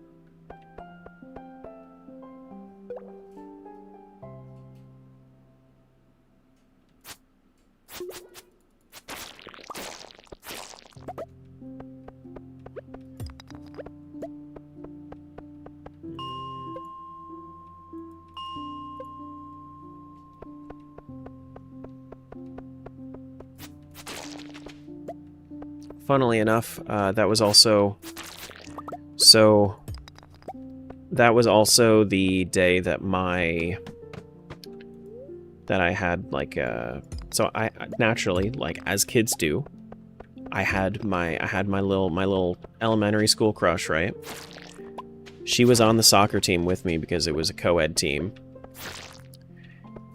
Funnily enough, that was also the day that I had, like, so I naturally, like as kids do, I had my little elementary school crush, right? She was on the soccer team with me because it was a co-ed team.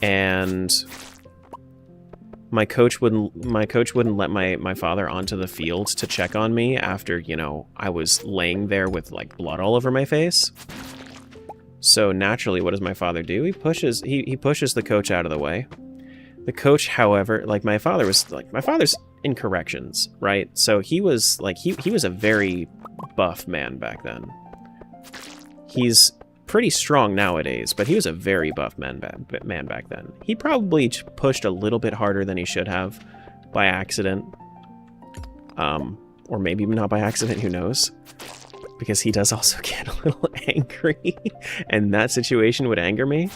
And my coach wouldn't let my father onto the field to check on me after, you know, I was laying there with, like, blood all over my face. So naturally, what does my father do? He pushes the coach out of the way. The coach, however, like, my father's in corrections, right? So he was like he was a very buff man back then. He's pretty strong nowadays, but he was a very buff man back then. He probably pushed a little bit harder than he should have by accident. Or maybe not by accident, who knows? Because he does also get a little angry, and that situation would anger me.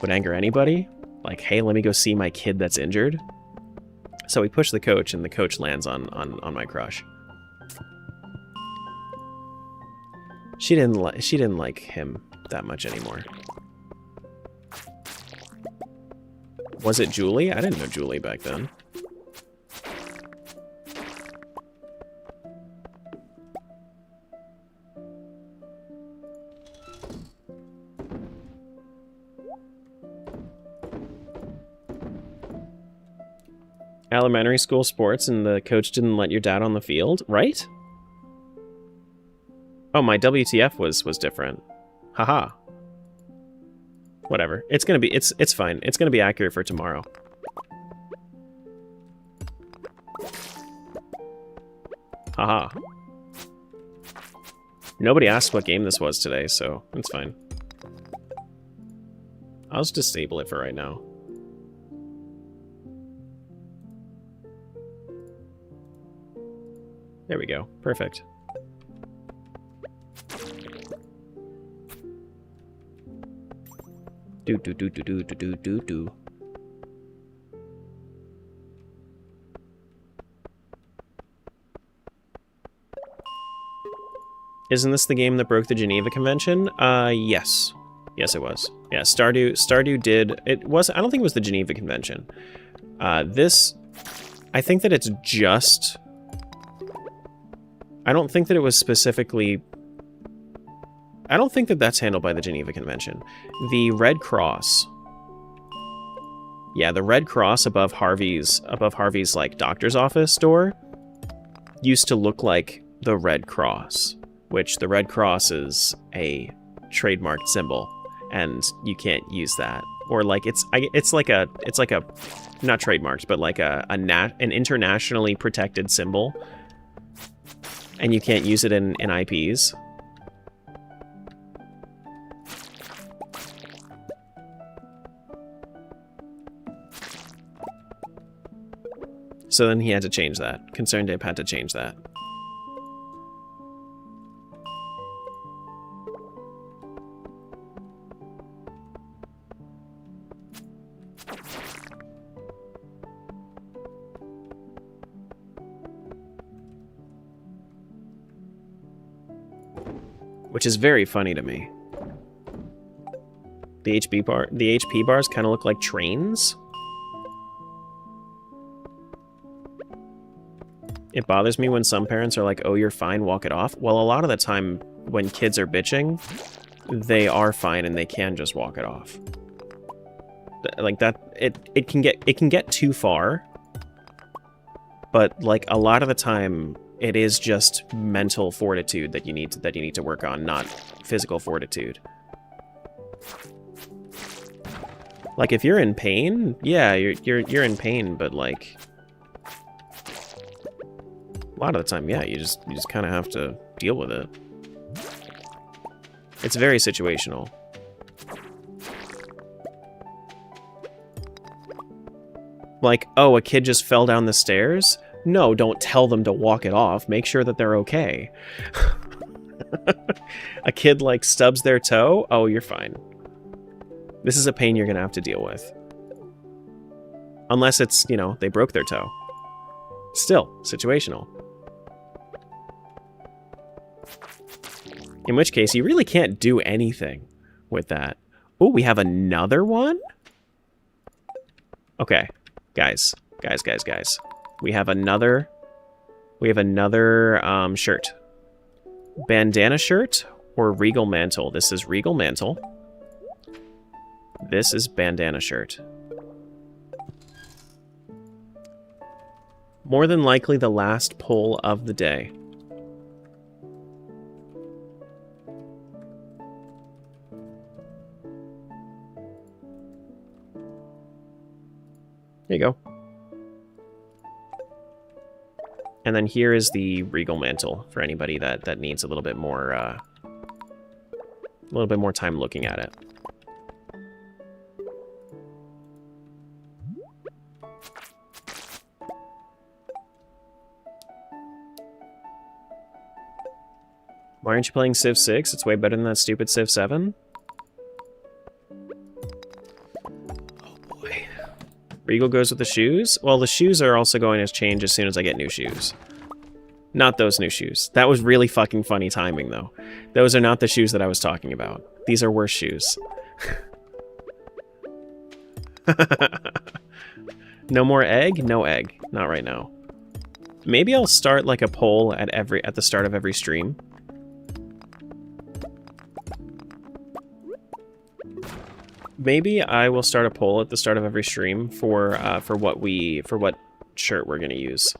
Would anger anybody. Like, hey, let me go see my kid that's injured. So he pushed the coach, and the coach lands on my crush. She didn't like him that much anymore. Was it Julie? I didn't know Julie back then. Elementary school sports and the coach didn't let your dad on the field, right? Oh, my WTF was different. Haha. Whatever. It's gonna be it's fine. It's gonna be accurate for tomorrow. Haha. Nobody asked what game this was today, so it's fine. I'll just disable it for right now. There we go. Perfect. Do do do do do do do do do. Isn't this the game that broke the Geneva Convention? Yes. Yes, it was. Yeah, Stardew did. It was. I don't think it was the Geneva Convention. This I think that it's just... I don't think that it was specifically... I don't think that that's handled by the Geneva Convention. The Red Cross... Yeah, the Red Cross above Harvey's like doctor's office door used to look like the Red Cross, which the Red Cross is a trademarked symbol, and you can't use that. Or like it's like a not trademarked, but like an internationally protected symbol, and you can't use it in IPs. So then he had to change that. ConcernedApe had to change that. Which is very funny to me. The HP bars kind of look like trains. It bothers me when some parents are like, oh, you're fine, walk it off. Well, a lot of the time when kids are bitching, they are fine and they can just walk it off. Like that, it can get too far. But like a lot of the time, it is just mental fortitude that you need to work on, not physical fortitude. Like if you're in pain, yeah, you're in pain, but like a lot of the time, yeah, you just kind of have to deal with it. It's very situational. Like, oh, a kid just fell down the stairs? No, don't tell them to walk it off. Make sure that they're okay. A kid, like, stubs their toe? Oh, you're fine. This is a pain you're going to have to deal with. Unless it's, you know, they broke their toe. Still, situational. In which case, you really can't do anything with that. Oh, we have another one? Okay, guys. We have another shirt. Bandana shirt or Regal Mantle? This is Regal Mantle. This is Bandana shirt. More than likely the last pull of the day. There you go. And then here is the Regal Mantle for anybody that needs a little bit more time looking at it. Why aren't you playing Civ 6? It's way better than that stupid Civ 7. Regal goes with the shoes? Well, the shoes are also going to change as soon as I get new shoes. Not those new shoes. That was really fucking funny timing, though. Those are not the shoes that I was talking about. These are worse shoes. No more egg? No egg. Not right now. Maybe I'll start like a poll at the start of every stream. Maybe I will start a poll at the start of every stream for what shirt we're gonna use.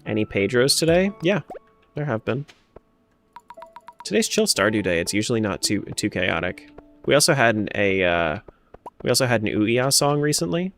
Any Pedros today? Yeah, there have been. Today's chill Stardew day. It's usually not too chaotic. We also had an Ouya song recently.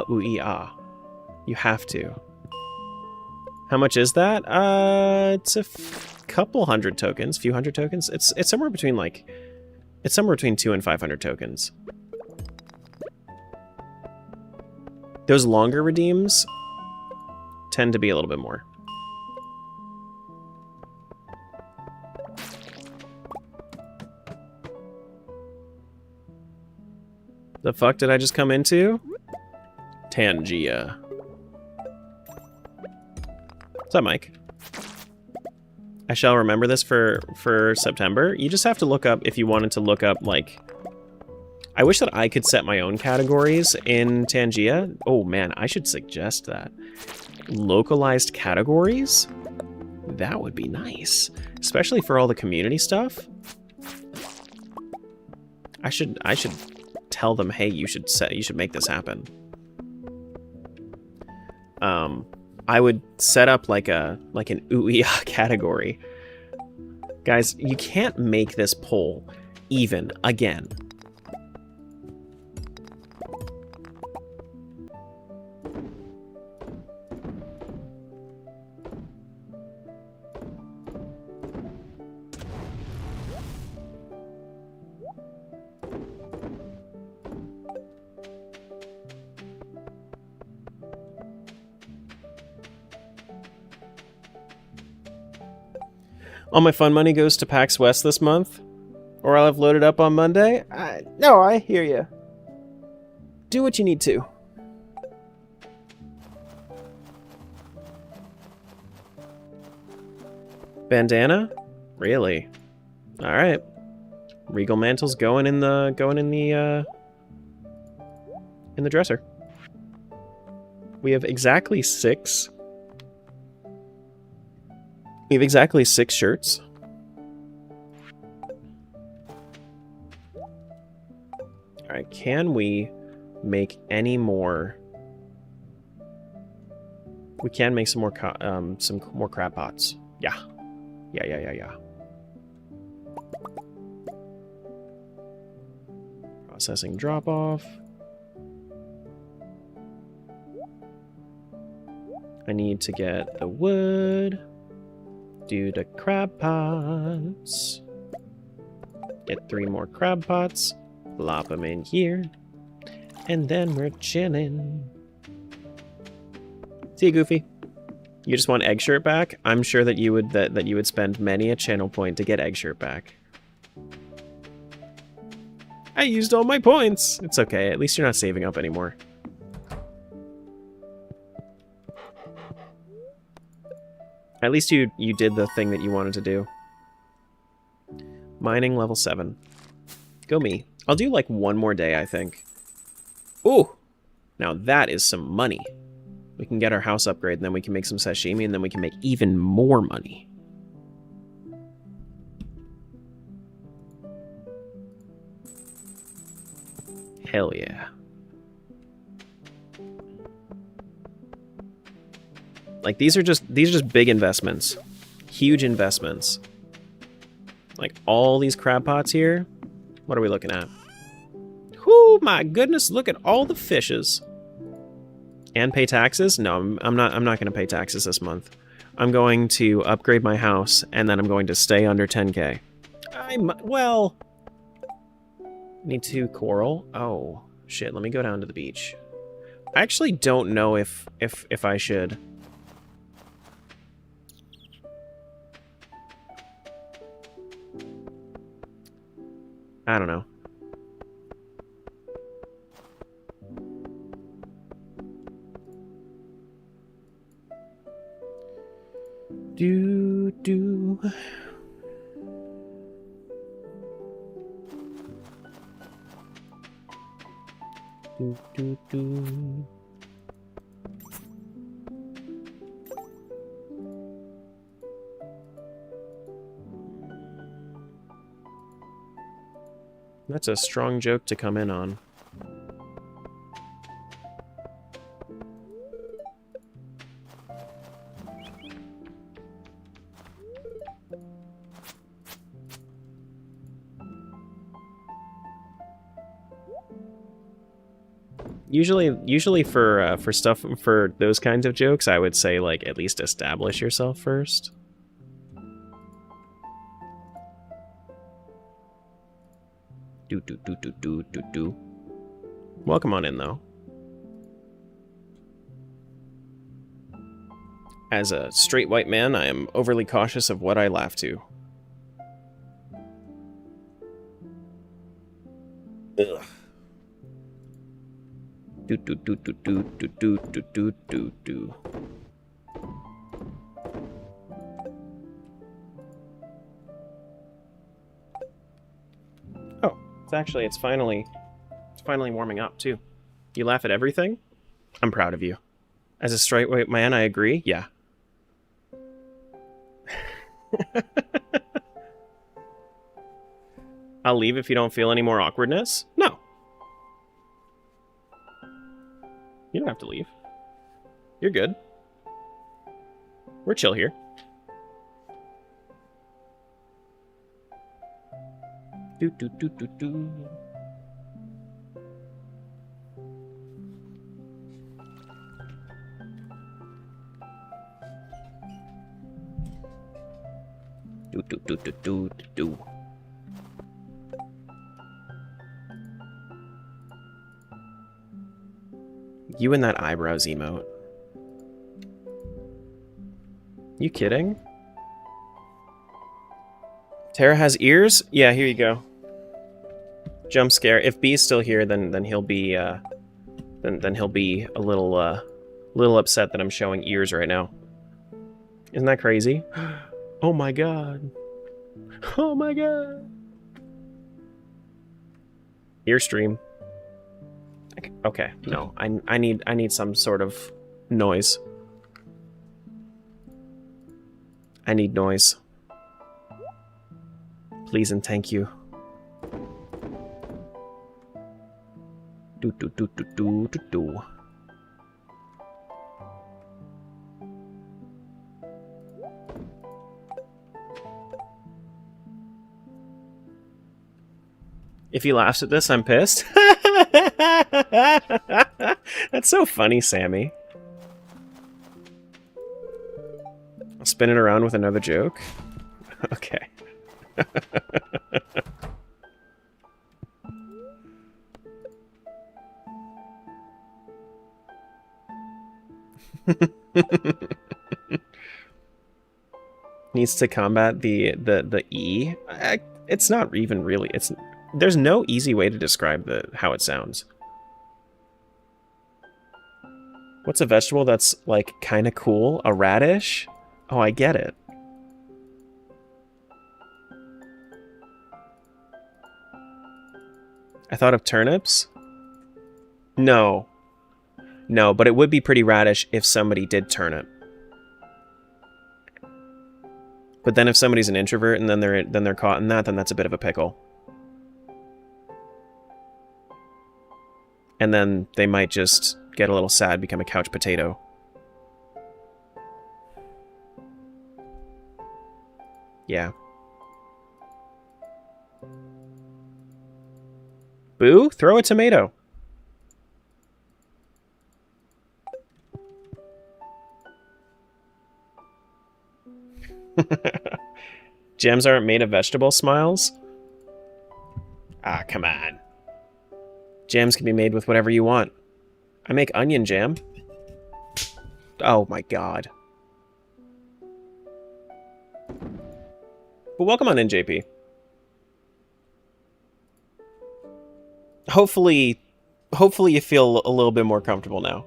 Ooh-ee-ah. You have to. How much is that? It's a couple hundred tokens, few hundred tokens. It's somewhere between like, it's somewhere between 200 and 500 tokens. Those longer redeems tend to be a little bit more. The fuck did I just come into? Tangia. What's up, Mike? I shall remember this for September. You just have to look up, if you wanted to look up, like... I wish that I could set my own categories in Tangia. Oh man, I should suggest that. Localized categories? That would be nice. Especially for all the community stuff. I should tell them, hey, you should make this happen. I would set up like an ooh-ee-ah category. Guys, you can't make this poll even again. All my fun money goes to PAX West this month, or I'll have loaded up on Monday. No, I hear you. Do what you need to. Bandana? Really? All right. Regal mantle's going in the dresser. We have exactly 6. We have exactly 6 shirts. Alright, can we make any more? We can make some more crab pots. Yeah. Yeah. Processing drop off. I need to get the wood. Do the crab pots. Get 3 more crab pots. Plop them in here. And then we're chilling. See you, Goofy. You just want Egg Shirt back? I'm sure that you would spend many a channel point to get Egg Shirt back. I used all my points. It's okay. At least you're not saving up anymore. At least you did the thing that you wanted to do. Mining level 7. Go me. I'll do like one more day, I think. Ooh! Now that is some money. We can get our house upgrade, and then we can make some sashimi, and then we can make even more money. Hell yeah. Like, these are just big investments. Huge investments. Like, all these crab pots here. What are we looking at? Whoo, my goodness, look at all the fishes. And pay taxes? No, I'm not going to pay taxes this month. I'm going to upgrade my house, and then I'm going to stay under 10k. Well... Need 2 coral. Oh, shit, let me go down to the beach. I actually don't know if I should... I don't know. Do. Do. That's a strong joke to come in on. Usually for stuff for those kinds of jokes, I would say like at least establish yourself first. Do. Welcome on in though. As a straight white man, I am overly cautious of what I laugh to. Ugh. Do. Oh, it's finally warming up too. You laugh at everything? I'm proud of you. As a straight white man, I agree. Yeah. I'll leave if you don't feel any more awkwardness? No. You don't have to leave. You're good. We're chill here. Do. Do. You and that eyebrows emote. You kidding? Tara has ears? Yeah, here you go. Jump scare. If B's still here, then he'll be then he'll be a little upset that I'm showing ears right now. Isn't that crazy? Oh my god. Oh my god. Ear stream. Okay, no. I need some sort of noise. I need noise. Please and thank you. Do. If he laughs at this, I'm pissed. That's so funny, Sammy. I'll spin it around with another joke. Okay. Needs to combat the E. It's not even really. There's no easy way to describe how it sounds. What's a vegetable that's like kind of cool? A radish? Oh, I get it. I thought of turnips? No. No, but it would be pretty radish if somebody did turnip. But then if somebody's an introvert and then they're caught in that, then that's a bit of a pickle. And then they might just get a little sad, become a couch potato. Yeah. Boo, throw a tomato. Gems aren't made of vegetable smiles? Ah, come on. Jams can be made with whatever you want. I make onion jam. Oh my god. But welcome on in, JP. Hopefully you feel a little bit more comfortable now.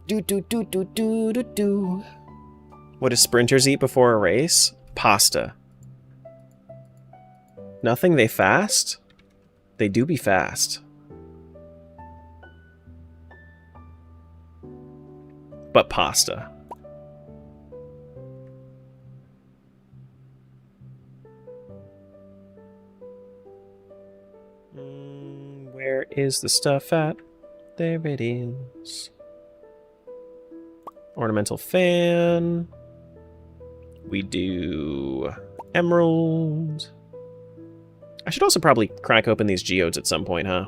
Do. What do sprinters eat before a race? Pasta. Nothing? They fast? They do be fast. But pasta. Where is the stuff at? There it is. Ornamental fan. We do emerald. I should also probably crack open these geodes at some point, huh?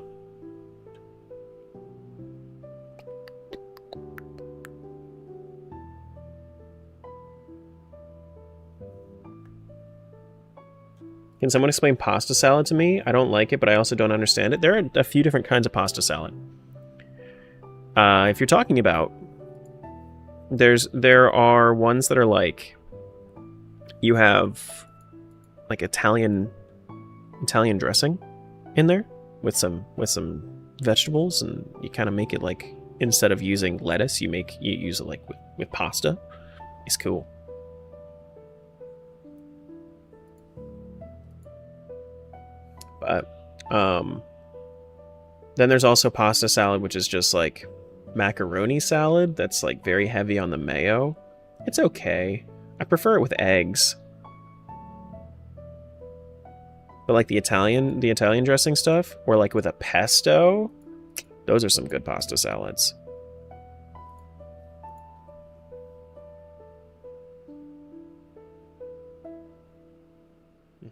Can someone explain pasta salad to me? I don't like it, but I also don't understand it. There are a few different kinds of pasta salad. If you're talking about, there are ones that are like, you have like Italian dressing in there with some vegetables, and you kind of make it like, instead of using lettuce, you use it like with pasta. It's cool. But then there's also pasta salad, which is just like macaroni salad that's like very heavy on the mayo. It's okay. I prefer it with eggs. But like the Italian dressing stuff, or like with a pesto, those are some good pasta salads.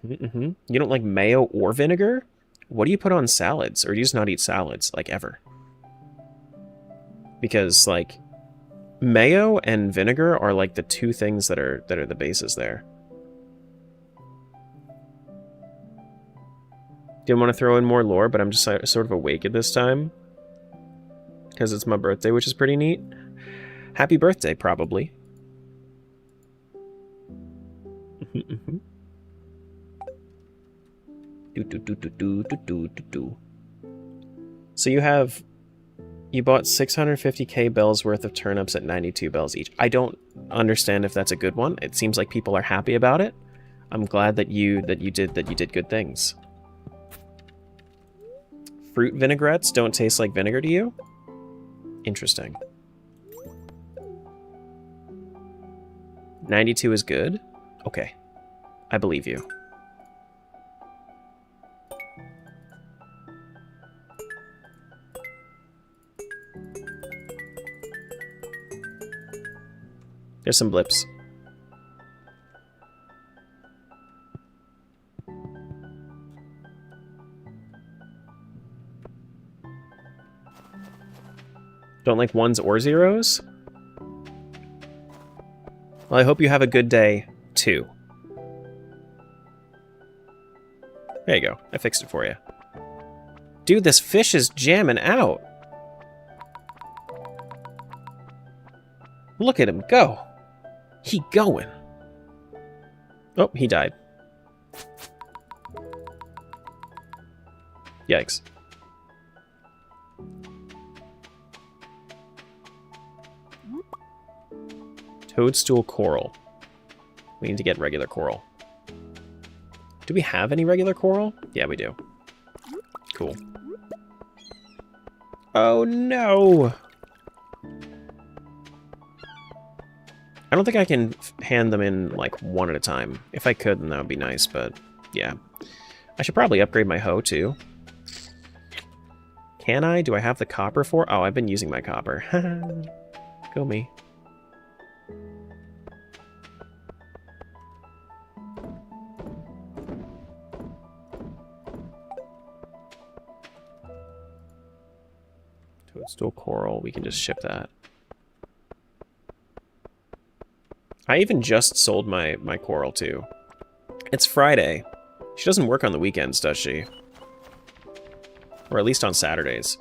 You don't like mayo or vinegar? What do you put on salads? Or do you just not eat salads, like, ever? Because, like, mayo and vinegar are like the two things that are the bases there. Didn't want to throw in more lore, but I'm just sort of awake at this time. Because it's my birthday, which is pretty neat. Happy birthday, probably. So you bought 650k bells worth of turnips at 92 bells each. I don't understand if that's a good one. It seems like people are happy about it. I'm glad that you did good things. Fruit vinaigrettes don't taste like vinegar to you? Interesting. 92 is good? Okay. I believe you. There's some blips. Don't like ones or zeros? Well, I hope you have a good day, too. There you go. I fixed it for you. Dude, this fish is jamming out. Look at him go. He going. Oh, he died. Yikes. Toadstool coral. We need to get regular coral. Do we have any regular coral? Yeah, we do. Cool. Oh no! I don't think I can hand them in, like, one at a time. If I could, then that would be nice, but yeah. I should probably upgrade my hoe, too. Can I? Do I have the copper for? Oh, I've been using my copper. Go me. Toadstool coral, we can just ship that. I even just sold my coral, too. It's Friday. She doesn't work on the weekends, does she? Or at least on Saturdays.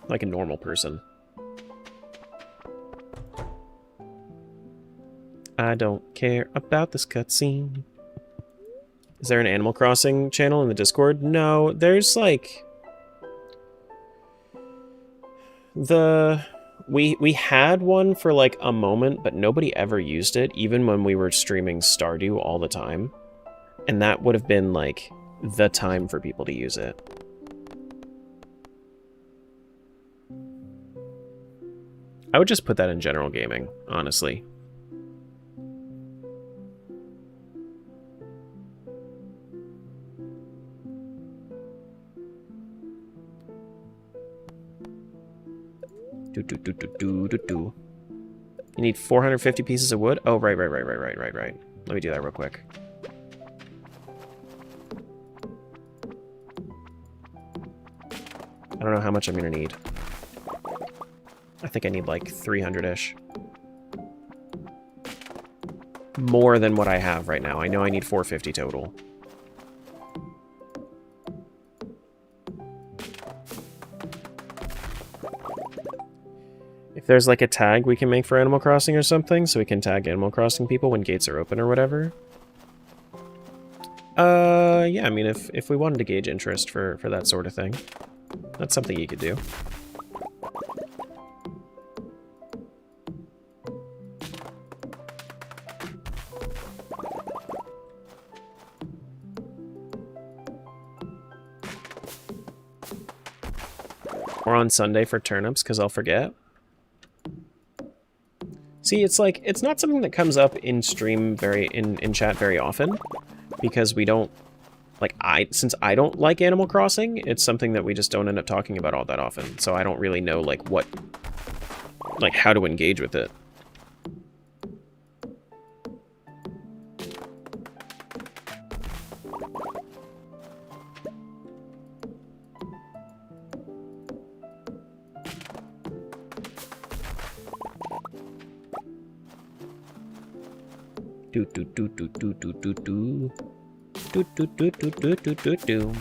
Like a normal person. I don't care about this cutscene. Is there an Animal Crossing channel in the Discord? No, there's like... We had one for like a moment, but nobody ever used it, even when we were streaming Stardew all the time. And that would have been like the time for people to use it. I would just put that in general gaming, honestly. You need 450 pieces of wood? Oh, right. Let me do that real quick. I don't know how much I'm gonna need. I think I need like 300-ish. more than what I have right now. I know I need 450 total. If there's like a tag we can make for Animal Crossing or something, so we can tag Animal Crossing people when gates are open or whatever. Yeah, I mean, if we wanted to gauge interest for that sort of thing, that's something you could do. Or on Sunday for turnips, because I'll forget. See, it's like, it's not something that comes up in stream in chat very often, because we don't, like, since I don't like Animal Crossing, it's something that we just don't end up talking about all that often, so I don't really know, like, how to engage with it. Do do do do do do do do do do do do do do do do.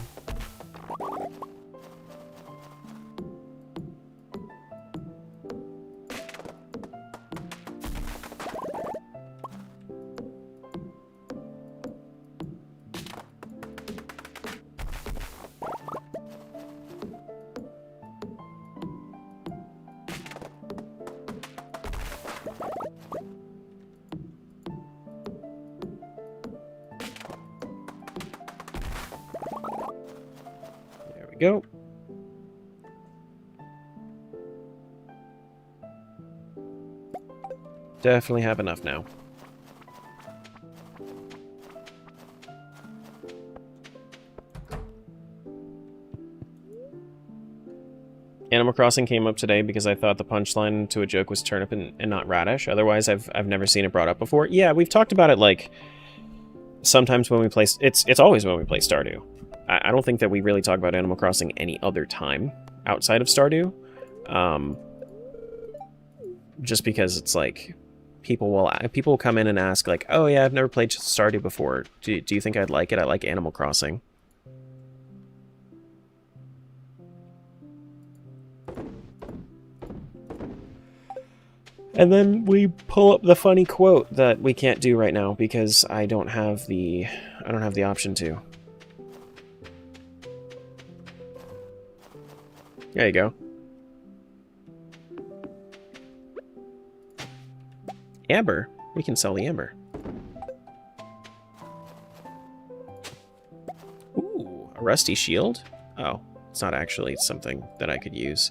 Go. Definitely have enough now. Animal Crossing came up today because I thought the punchline to a joke was turnip and not radish. Otherwise, I've never seen it brought up before. Yeah, we've talked about it like sometimes when we play. It's always when we play Stardew. I don't think that we really talk about Animal Crossing any other time outside of Stardew. Just because it's like people will come in and ask like, "Oh yeah, I've never played Stardew before. Do you think I'd like it? I like Animal Crossing." And then we pull up the funny quote that we can't do right now because I don't have the option to. There you go. Amber. We can sell the amber. Ooh, a rusty shield? Oh, it's not actually something that I could use.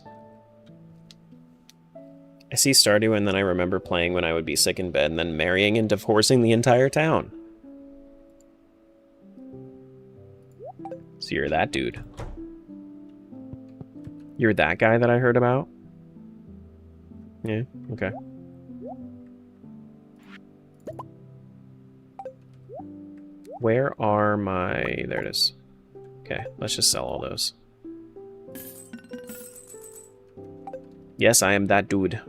I see Stardew and then I remember playing when I would be sick in bed and then marrying and divorcing the entire town. So you're that dude. You're that guy that I heard about? Yeah, okay. Where are my... There it is. Okay, let's just sell all those. Yes, I am that dude.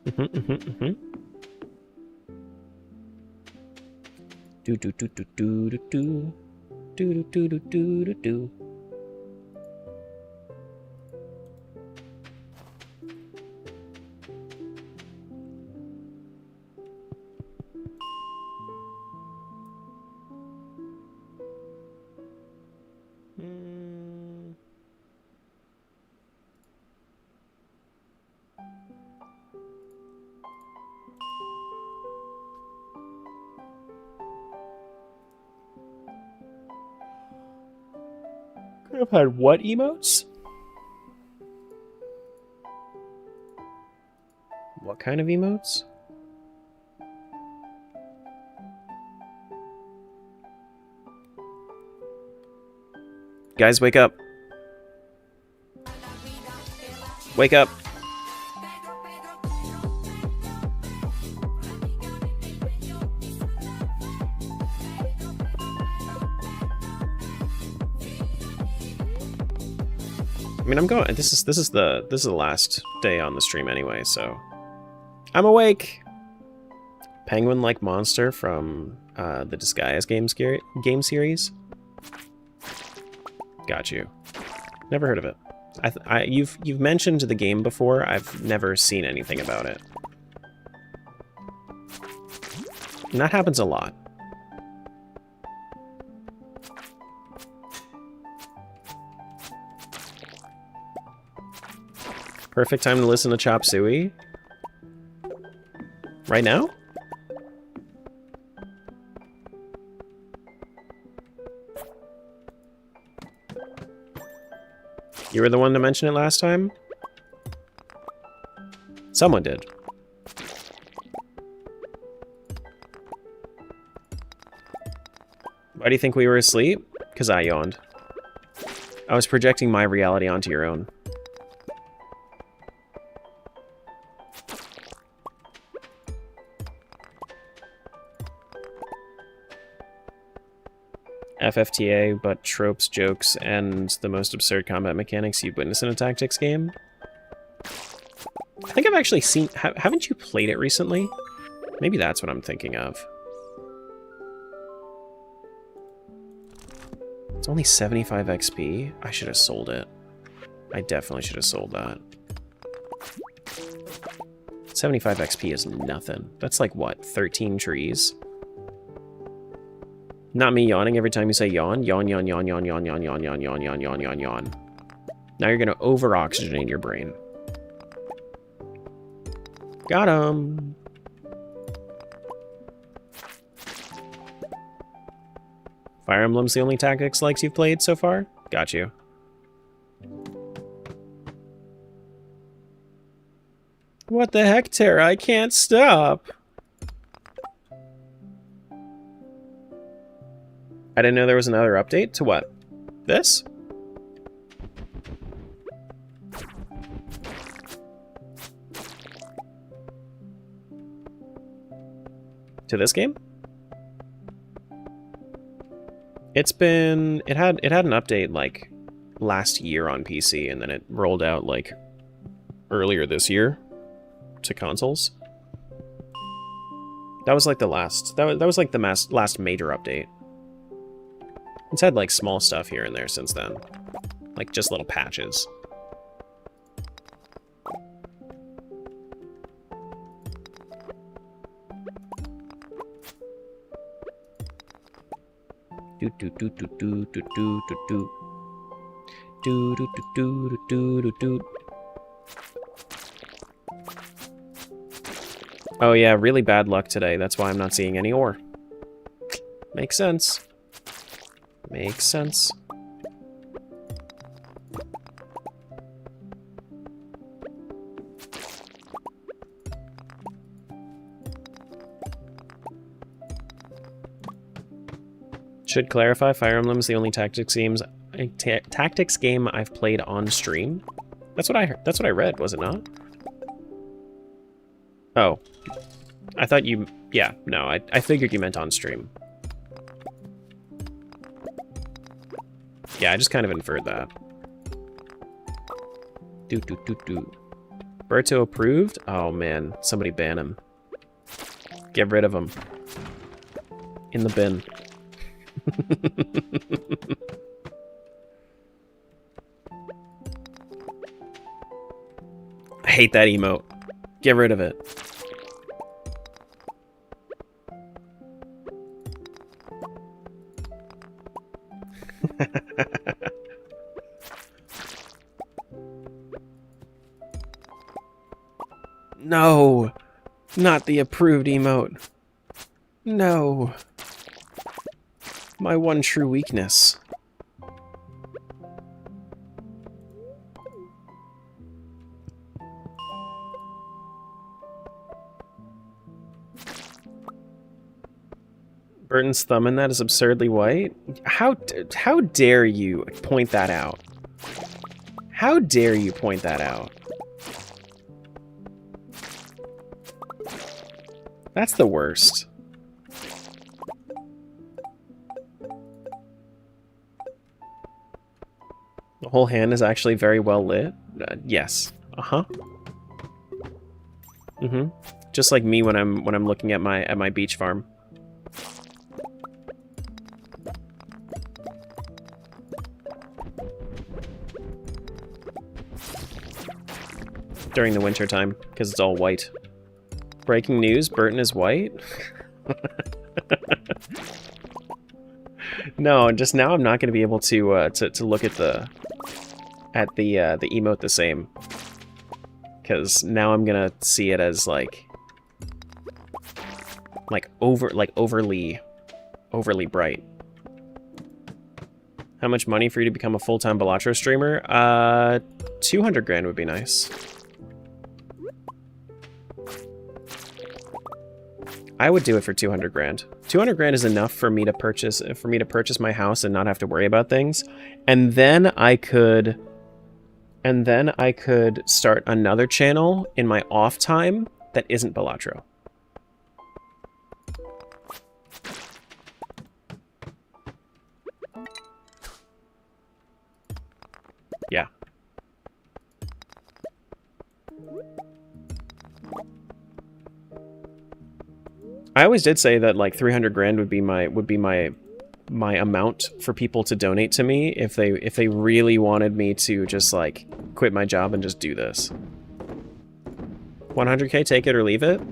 Do do do do do do do do do do do do do. Could have had what emotes? What kind of emotes? Guys, wake up. Wake up. I mean, I'm going. This is the last day on the stream anyway, so I'm awake. penguin-like monster from the Disguise game series. Got you. Never heard of it. You've mentioned the game before. I've never seen anything about it. And that happens a lot. Perfect time to listen to Chop Suey. Right now? You were the one to mention it last time? Someone did. Why do you think we were asleep? Because I yawned. I was projecting my reality onto your own. FFTA, but tropes, jokes, and the most absurd combat mechanics you've witnessed in a tactics game? I think I've actually seen... haven't you played it recently? Maybe that's what I'm thinking of. It's only 75 XP? I should have sold it. I definitely should have sold that. 75 XP is nothing. That's like, what, 13 trees? Not me yawning every time you say yawn. Yawn, yawn, yawn, yawn, yawn, yawn, yawn, yawn, yawn, yawn, yawn, yawn, yawn. Now you're gonna over-oxygenate your brain. Got him! Fire Emblem's the only tactics likes you've played so far? Got you. What the heck, Tara? I can't stop! I didn't know there was another update. To what? This? To this game? It's been... It had an update, like, last year on PC, and then it rolled out, like, earlier this year to consoles. That was, like, the last... That was like, the last major update. It's had, like, small stuff here and there since then. Like, just little patches. Do do do do do do do do do. Do do do do do do do. Oh yeah, really bad luck today. That's why I'm not seeing any ore. Makes sense. Makes sense. Should clarify, Fire Emblem is the only tactics game I've played on stream. That's what I heard. That's what I read, was it not? Oh. I thought you... Yeah, no, I figured you meant on stream. Yeah, I just kind of inferred that. Berto approved? Oh man, somebody ban him. Get rid of him. In the bin. I hate that emote. Get rid of it. No! Not the approved emote. No. My one true weakness. Burton's thumb in that is absurdly white? How dare you point that out? How dare you point that out? That's the worst. The whole hand is actually very well lit? Yes. Uh-huh. Mm-hmm. Just like me when I'm looking at my beach farm. During the winter time, because it's all white. Breaking news, Burton is white? No, just now I'm not going to be able to look at the emote the same. Because now I'm going to see it as like overly bright. How much money for you to become a full-time Balatro streamer? 200 grand would be nice. I would do it for 200 grand. 200 grand is enough for me to purchase my house and not have to worry about things. And then I could start another channel in my off time that isn't Balatro. Yeah. I always did say that like 300 grand would be my amount for people to donate to me if they really wanted me to just like quit my job and just do this. 100k, take it or leave it.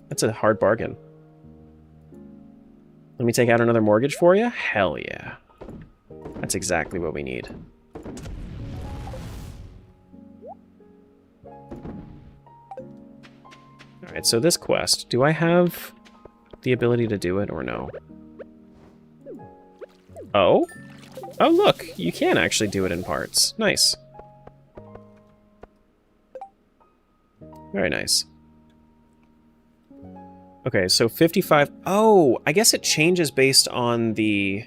That's a hard bargain. Let me take out another mortgage for you? Hell yeah. That's exactly what we need. Alright, so this quest, do I have the ability to do it or no? Oh? Oh look, you can actually do it in parts. Nice. Very nice. Okay, so 55... Oh, I guess it changes based on the...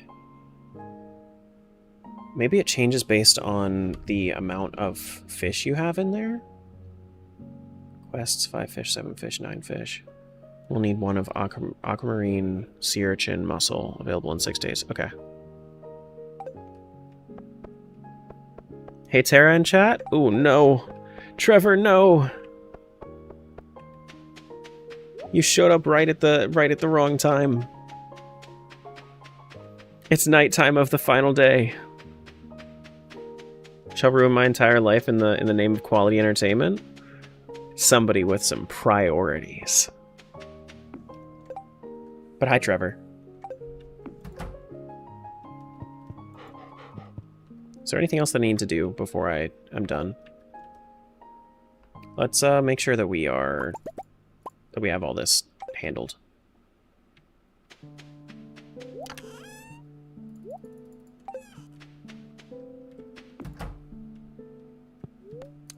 Maybe it changes based on the amount of fish you have in there? Quests, 5 fish, 7 fish, 9 fish. We'll need one of aquamarine, sea urchin, mussel, available in 6 days. Okay. Hey, Tara in chat? Ooh, no. Trevor, no. You showed up right at the wrong time. It's nighttime of the final day. Shall ruin my entire life in the name of quality entertainment? Somebody with some priorities. But hi, Trevor. Is there anything else that I need to do before I'm done? Let's make sure that we have all this handled.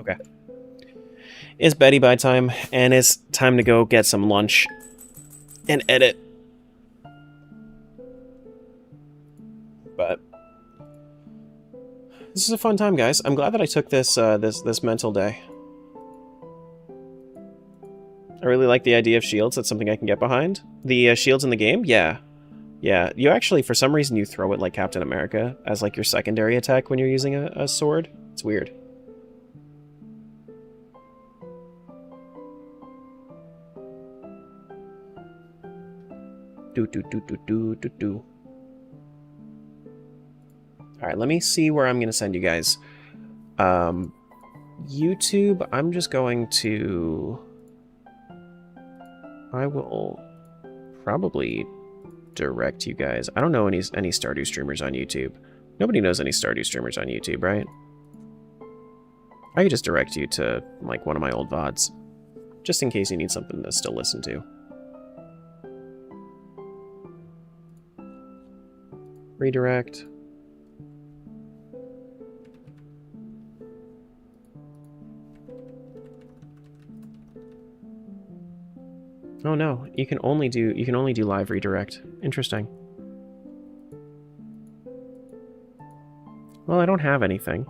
Okay. It's Betty by time, and it's time to go get some lunch and edit. But this is a fun time, guys. I'm glad that I took this this mental day. I really like the idea of shields. That's something I can get behind. The shields in the game? Yeah. Yeah. You actually, for some reason, you throw it like Captain America as like your secondary attack when you're using a sword. It's weird. Alright, let me see where I'm going to send you guys. YouTube, I'm just going to... I will probably direct you guys. I don't know any Stardew streamers on YouTube. Nobody knows any Stardew streamers on YouTube, right? I could just direct you to, like, one of my old VODs. Just in case you need something to still listen to. Redirect. Oh no, you can only do live redirect. Interesting. Well, I don't have anything.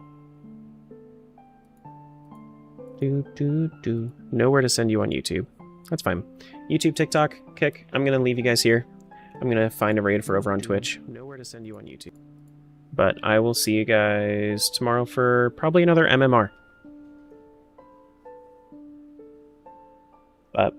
Nowhere to send you on YouTube. That's fine. YouTube, TikTok, Kick. I'm gonna leave you guys here. I'm gonna find a raid for over on Twitch. Nowhere to send you on YouTube. But I will see you guys tomorrow for probably another MMR. But